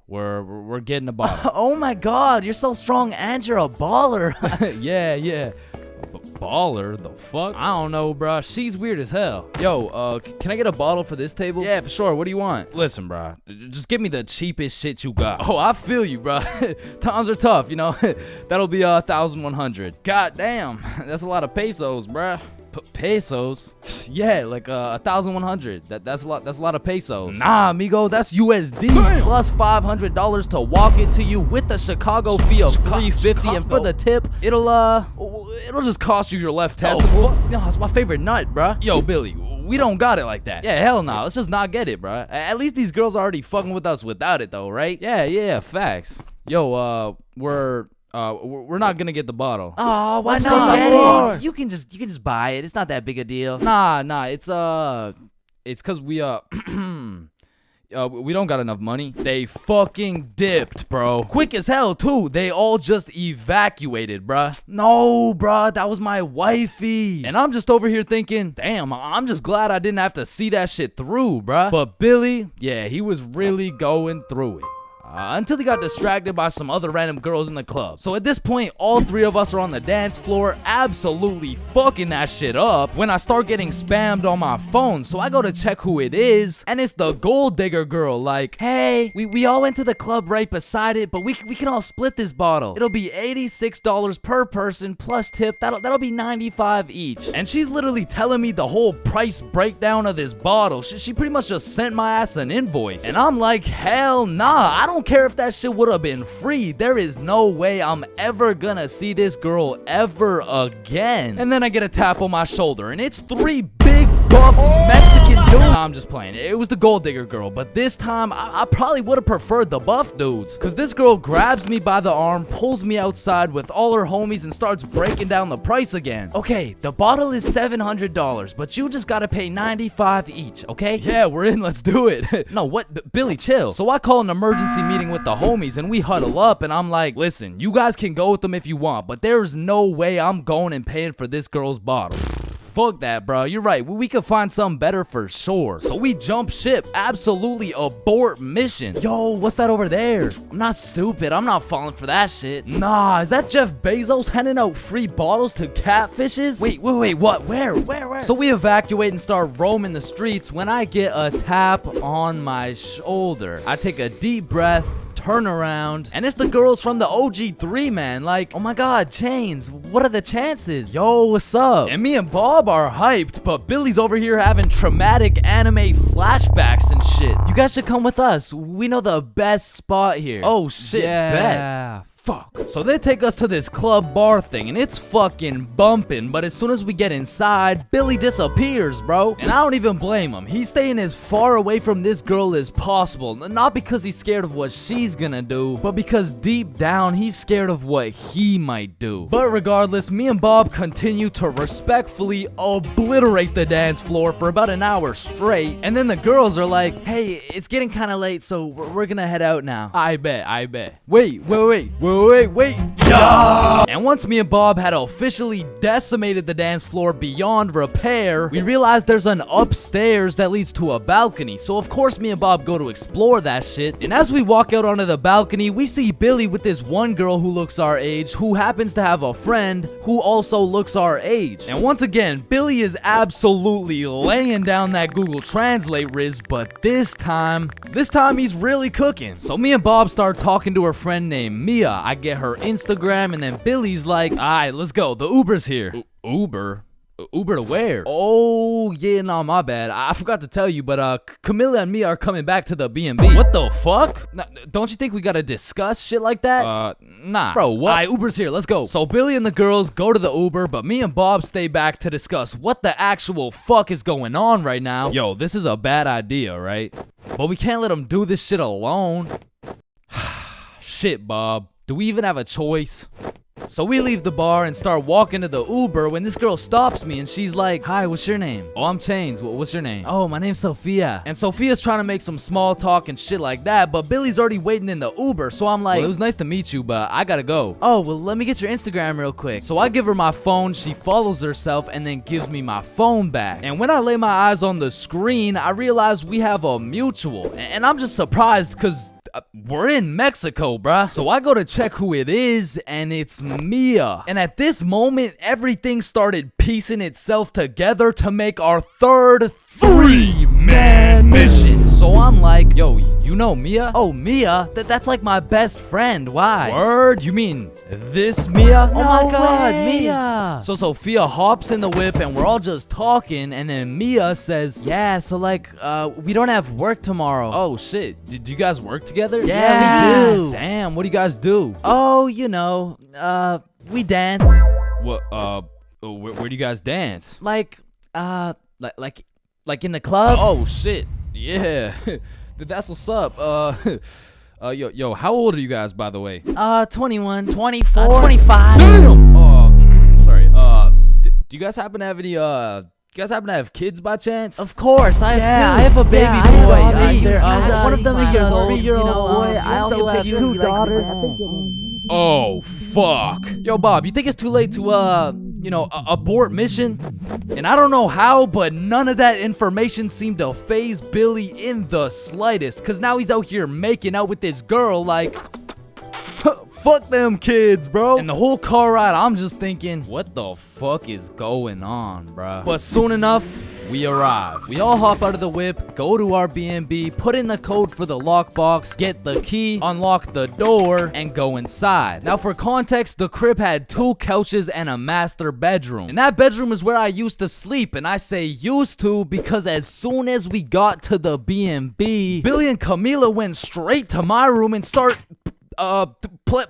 Speaker 5: We're getting a bottle. Oh my God, you're so strong and you're a baller. Yeah. Baller? The fuck? I don't know, bro. She's weird as hell. Yo, can I get a bottle for this table? Yeah, for sure. What do you want? Listen, bro. Just give me the cheapest shit you got. Oh, I feel you, bro. Times are tough, you know. That'll be 1,100. God damn, that's a lot of pesos, bro. Pesos? Yeah, like 1,100. That's a lot. That's a lot of pesos. Nah, amigo, that's USD plus $500 to walk it to you with the Chicago fee of $350, and for the tip, it'll just cost you your left testicle. No, that's my favorite nut, bruh. Yo, Billy, we don't got it like that. Yeah, hell no. Let's just not get it, bruh. At least these girls are already fucking with us without it, though, right? Yeah, facts. Yo, we're not gonna get the bottle. Oh, why not? You can just buy it. It's not that big a deal. Nah. It's cause we we don't got enough money. They fucking dipped, bro. Quick as hell too. They all just evacuated, bruh. No, bruh, that was my wifey. And I'm just over here thinking, damn, I'm just glad I didn't have to see that shit through, bruh. But Billy, yeah, he was really going through it.
Speaker 2: until he got distracted by some other random girls in the club. So at this point, all three of us are on the dance floor, absolutely fucking that shit up, when I start getting spammed on my phone. So I go to check who it is, and it's the gold digger girl. Like, hey, we all went to the club right beside it, but we can all split this bottle. It'll be $86 per person plus tip. That'll be $95 each. And she's literally telling me the whole price breakdown of this bottle. She pretty much just sent my ass an invoice. And I'm like, hell nah, I don't care if that shit would have been free. There is no way I'm ever gonna see this girl ever again. And then I get a tap on my shoulder, and it's three big buff Mexican dudes. Nah, I'm just playing. It was the gold digger girl, but this time I probably would have preferred the buff dudes, cause this girl grabs me by the arm, pulls me outside with all her homies, and starts breaking down the price again. Okay, the bottle is $700, but you just gotta pay $95 each, okay? Yeah, we're in, let's do it. No, what? Billy, chill. So I call an emergency meeting with the homies, and we huddle up, and I'm like, listen, you guys can go with them if you want, but there's no way I'm going and paying for this girl's bottle. Fuck that, bro. You're right. We could find something better for sure. So we jump ship. Absolutely abort mission. Yo, what's that over there? I'm not stupid. I'm not falling for that shit. Nah, is that Jeff Bezos handing out free bottles to catfishes? Wait, what? Where? So we evacuate and start roaming the streets when I get a tap on my shoulder. I take a deep breath, turn around, and it's the girls from the OG3, man. Like, oh my god, Chains, what are the chances? Yo, what's up? And me and Bob are hyped, but Billy's over here having traumatic anime flashbacks and shit. You guys should come with us. We know the best spot here. Oh shit, bet. Fuck. So they take us to this club bar thing, and it's fucking bumping, but as soon as we get inside, Billy disappears, bro. And I don't even blame him. He's staying as far away from this girl as possible, not because he's scared of what she's gonna do, but because deep down, he's scared of what he might do. But regardless, me and Bob continue to respectfully obliterate the dance floor for about an hour straight, and then the girls are like, hey, it's getting kind of late, so we're gonna head out now. I bet. Wait. Yeah! And once me and Bob had officially decimated the dance floor beyond repair, we realized there's an upstairs that leads to a balcony. So of course me and Bob go to explore that shit. And as we walk out onto the balcony, we see Billy with this one girl who looks our age, who happens to have a friend who also looks our age. And once again, Billy is absolutely laying down that Google Translate riz, but this time he's really cooking. So me and Bob start talking to her friend named Mia. I get her Instagram, and then Billy's like, alright, let's go. The Uber's here. Uber? Uber to where? Oh, yeah, no, my bad. I forgot to tell you, but Camilla and me are coming back to the B&B. What the fuck? Don't you think we gotta discuss shit like that? Nah. Bro, what? Alright, Uber's here. Let's go. So Billy and the girls go to the Uber, but me and Bob stay back to discuss what the actual fuck is going on right now. Yo, this is a bad idea, right? But we can't let them do this shit alone. Shit, Bob. Do we even have a choice? So we leave the bar and start walking to the Uber when this girl stops me and she's like, hi, what's your name? Oh, I'm Chains. What's your name? Oh, my name's Sophia. And Sophia's trying to make some small talk and shit like that, but Billy's already waiting in the Uber. So I'm like, well, it was nice to meet you, but I gotta go. Oh, well, let me get your Instagram real quick. So I give her my phone, she follows herself, and then gives me my phone back. And when I lay my eyes on the screen, I realize we have a mutual. And I'm just surprised because we're in Mexico, bruh. So I go to check who it is, and it's Mia. And at this moment, everything started piecing itself together to make our third three-man mission. So I'm like, yo, you know Mia? Oh, Mia? That's like my best friend. Why? Word? You mean this Mia? Oh my god, Mia. So Sophia hops in the whip and we're all just talking, and then Mia says, yeah, so like, we don't have work tomorrow. Oh shit, do you guys work together? Yeah, we do. Damn, what do you guys do? Oh, you know, we dance. What, where do you guys dance? Like in the club? Oh shit, yeah. That's what's up. Yo, how old are you guys, by the way? 21, 24, 25. Damn! Sorry. Do you guys happen to have any, you guys happen to have kids by chance? Of course, I have two. I have a baby boy. One of them is a 3-year-old boy. I also have 2 daughters. Oh, fuck. Yo, Bob, you think it's too late to abort mission. And I don't know how, but none of that information seemed to faze Billy in the slightest. Cause now he's out here making out with this girl like, fuck them kids, bro. And the whole car ride, I'm just thinking, what the fuck is going on, bruh? But soon enough, we arrive. We all hop out of the whip, go to our B&B, put in the code for the lockbox, get the key, unlock the door, and go inside. Now for context, the crib had 2 couches and a master bedroom. And that bedroom is where I used to sleep, and I say used to because as soon as we got to the B&B, Billy and Camila went straight to my room and start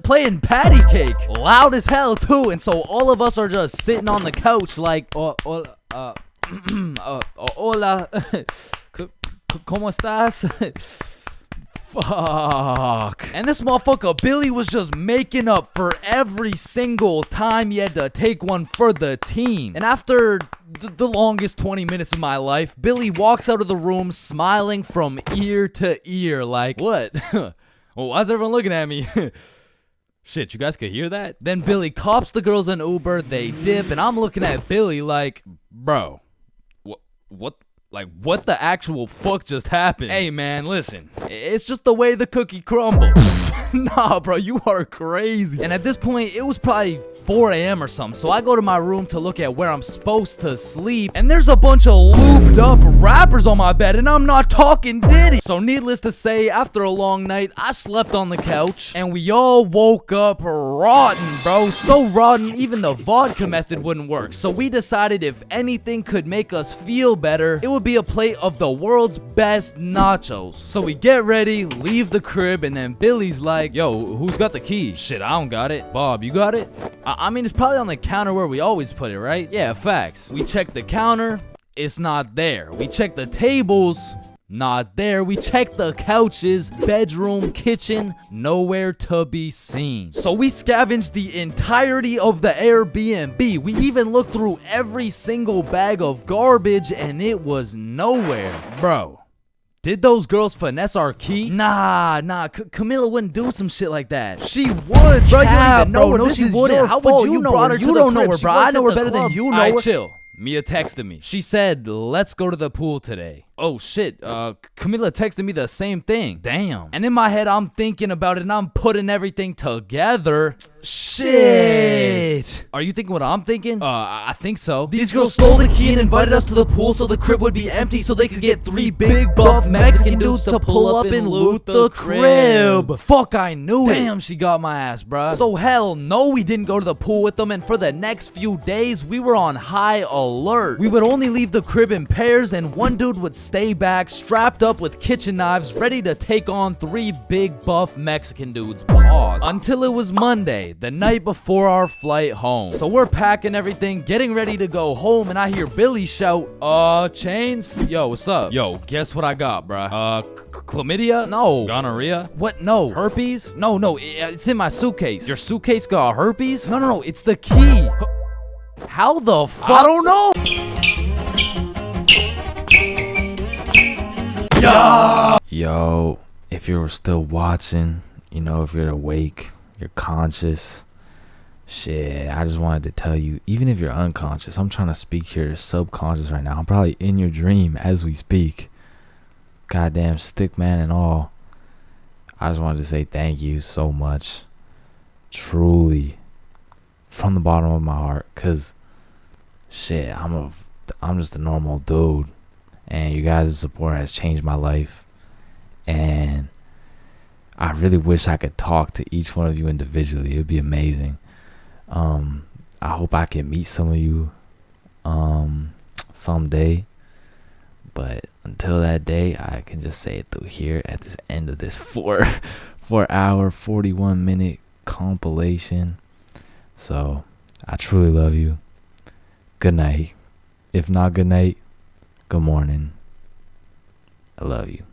Speaker 2: playing patty cake. Loud as hell too, and so all of us are just sitting on the couch like, hola, ¿cómo estás? Fuck. And this motherfucker Billy was just making up for every single time he had to take one for the team. And after the longest 20 minutes of my life, Billy walks out of the room smiling from ear to ear like, what? Well, why's everyone looking at me? Shit, you guys could hear that? Then Billy cops the girls an Uber, they dip, and I'm looking at Billy like, bro, what the actual fuck just happened? Hey man, listen, it's just the way the cookie crumbles. Nah, bro, you are crazy. And at this point, it was probably 4 a.m. or something, so I go to my room to look at where I'm supposed to sleep, and there's a bunch of lubed up rappers on my bed, and I'm not talking Diddy. So needless to say, after a long night, I slept on the couch, and we all woke up rotten, bro. So rotten, even the vodka method wouldn't work. So we decided if anything could make us feel better, it would be a plate of the world's best nachos. So we get ready, leave the crib, and then Billy's like, yo, who's got the key? Shit, I don't got it. Bob, you got it? I mean, it's probably on the counter where we always put it, right? Yeah, facts. We check the counter, it's not there. We check the tables, not there. We check the couches, bedroom, kitchen, nowhere to be seen. So we scavenged the entirety of the Airbnb. We even looked through every single bag of garbage and it was nowhere. Bro, did those girls finesse our key? Nah, Camila wouldn't do some shit like that. She would, bro. You don't even know her. No, she wouldn't. How would you know her? You don't know her, bro. I know her better than you know her. Chill. Mia texted me. She said, let's go to the pool today. Oh shit, Camila texted me the same thing. Damn. And in my head, I'm thinking about it and I'm putting everything together. Shit. Are you thinking what I'm thinking? I think so. These girls stole the key and invited us to the pool so the crib would be empty so they could get 3 big buff Mexican dudes to pull up and loot the crib. Fuck, I knew it. Damn, she got my ass, bruh. So hell no, we didn't go to the pool with them, and for the next few days, we were on high alert. We would only leave the crib in pairs and one dude would stay back, strapped up with kitchen knives, ready to take on 3 big buff Mexican dudes. Pause. Until it was Monday, the night before our flight home. So we're packing everything, getting ready to go home, and I hear Billy shout, Chains? Yo, what's up? Yo, guess what I got, bruh? Chlamydia? No. Gonorrhea? What? No. Herpes? No, it's in my suitcase. Your suitcase got herpes? No, it's the key. How the fuck? I don't know.
Speaker 1: Yo, if you're still watching, if you're awake, you're conscious, shit, I just wanted to tell you, even if you're unconscious, I'm trying to speak here subconscious right now. I'm probably in your dream as we speak. Goddamn stick man and all. I just wanted to say thank you so much. Truly. From the bottom of my heart. Cause shit, I'm just a normal dude. And you guys' support has changed my life. And I really wish I could talk to each one of you individually. It would be amazing. I hope I can meet some of you someday. But until that day, I can just say it through here at this end of this 4 hour, 41 minute compilation. So I truly love you. Good night. If not good night, good morning. I love you.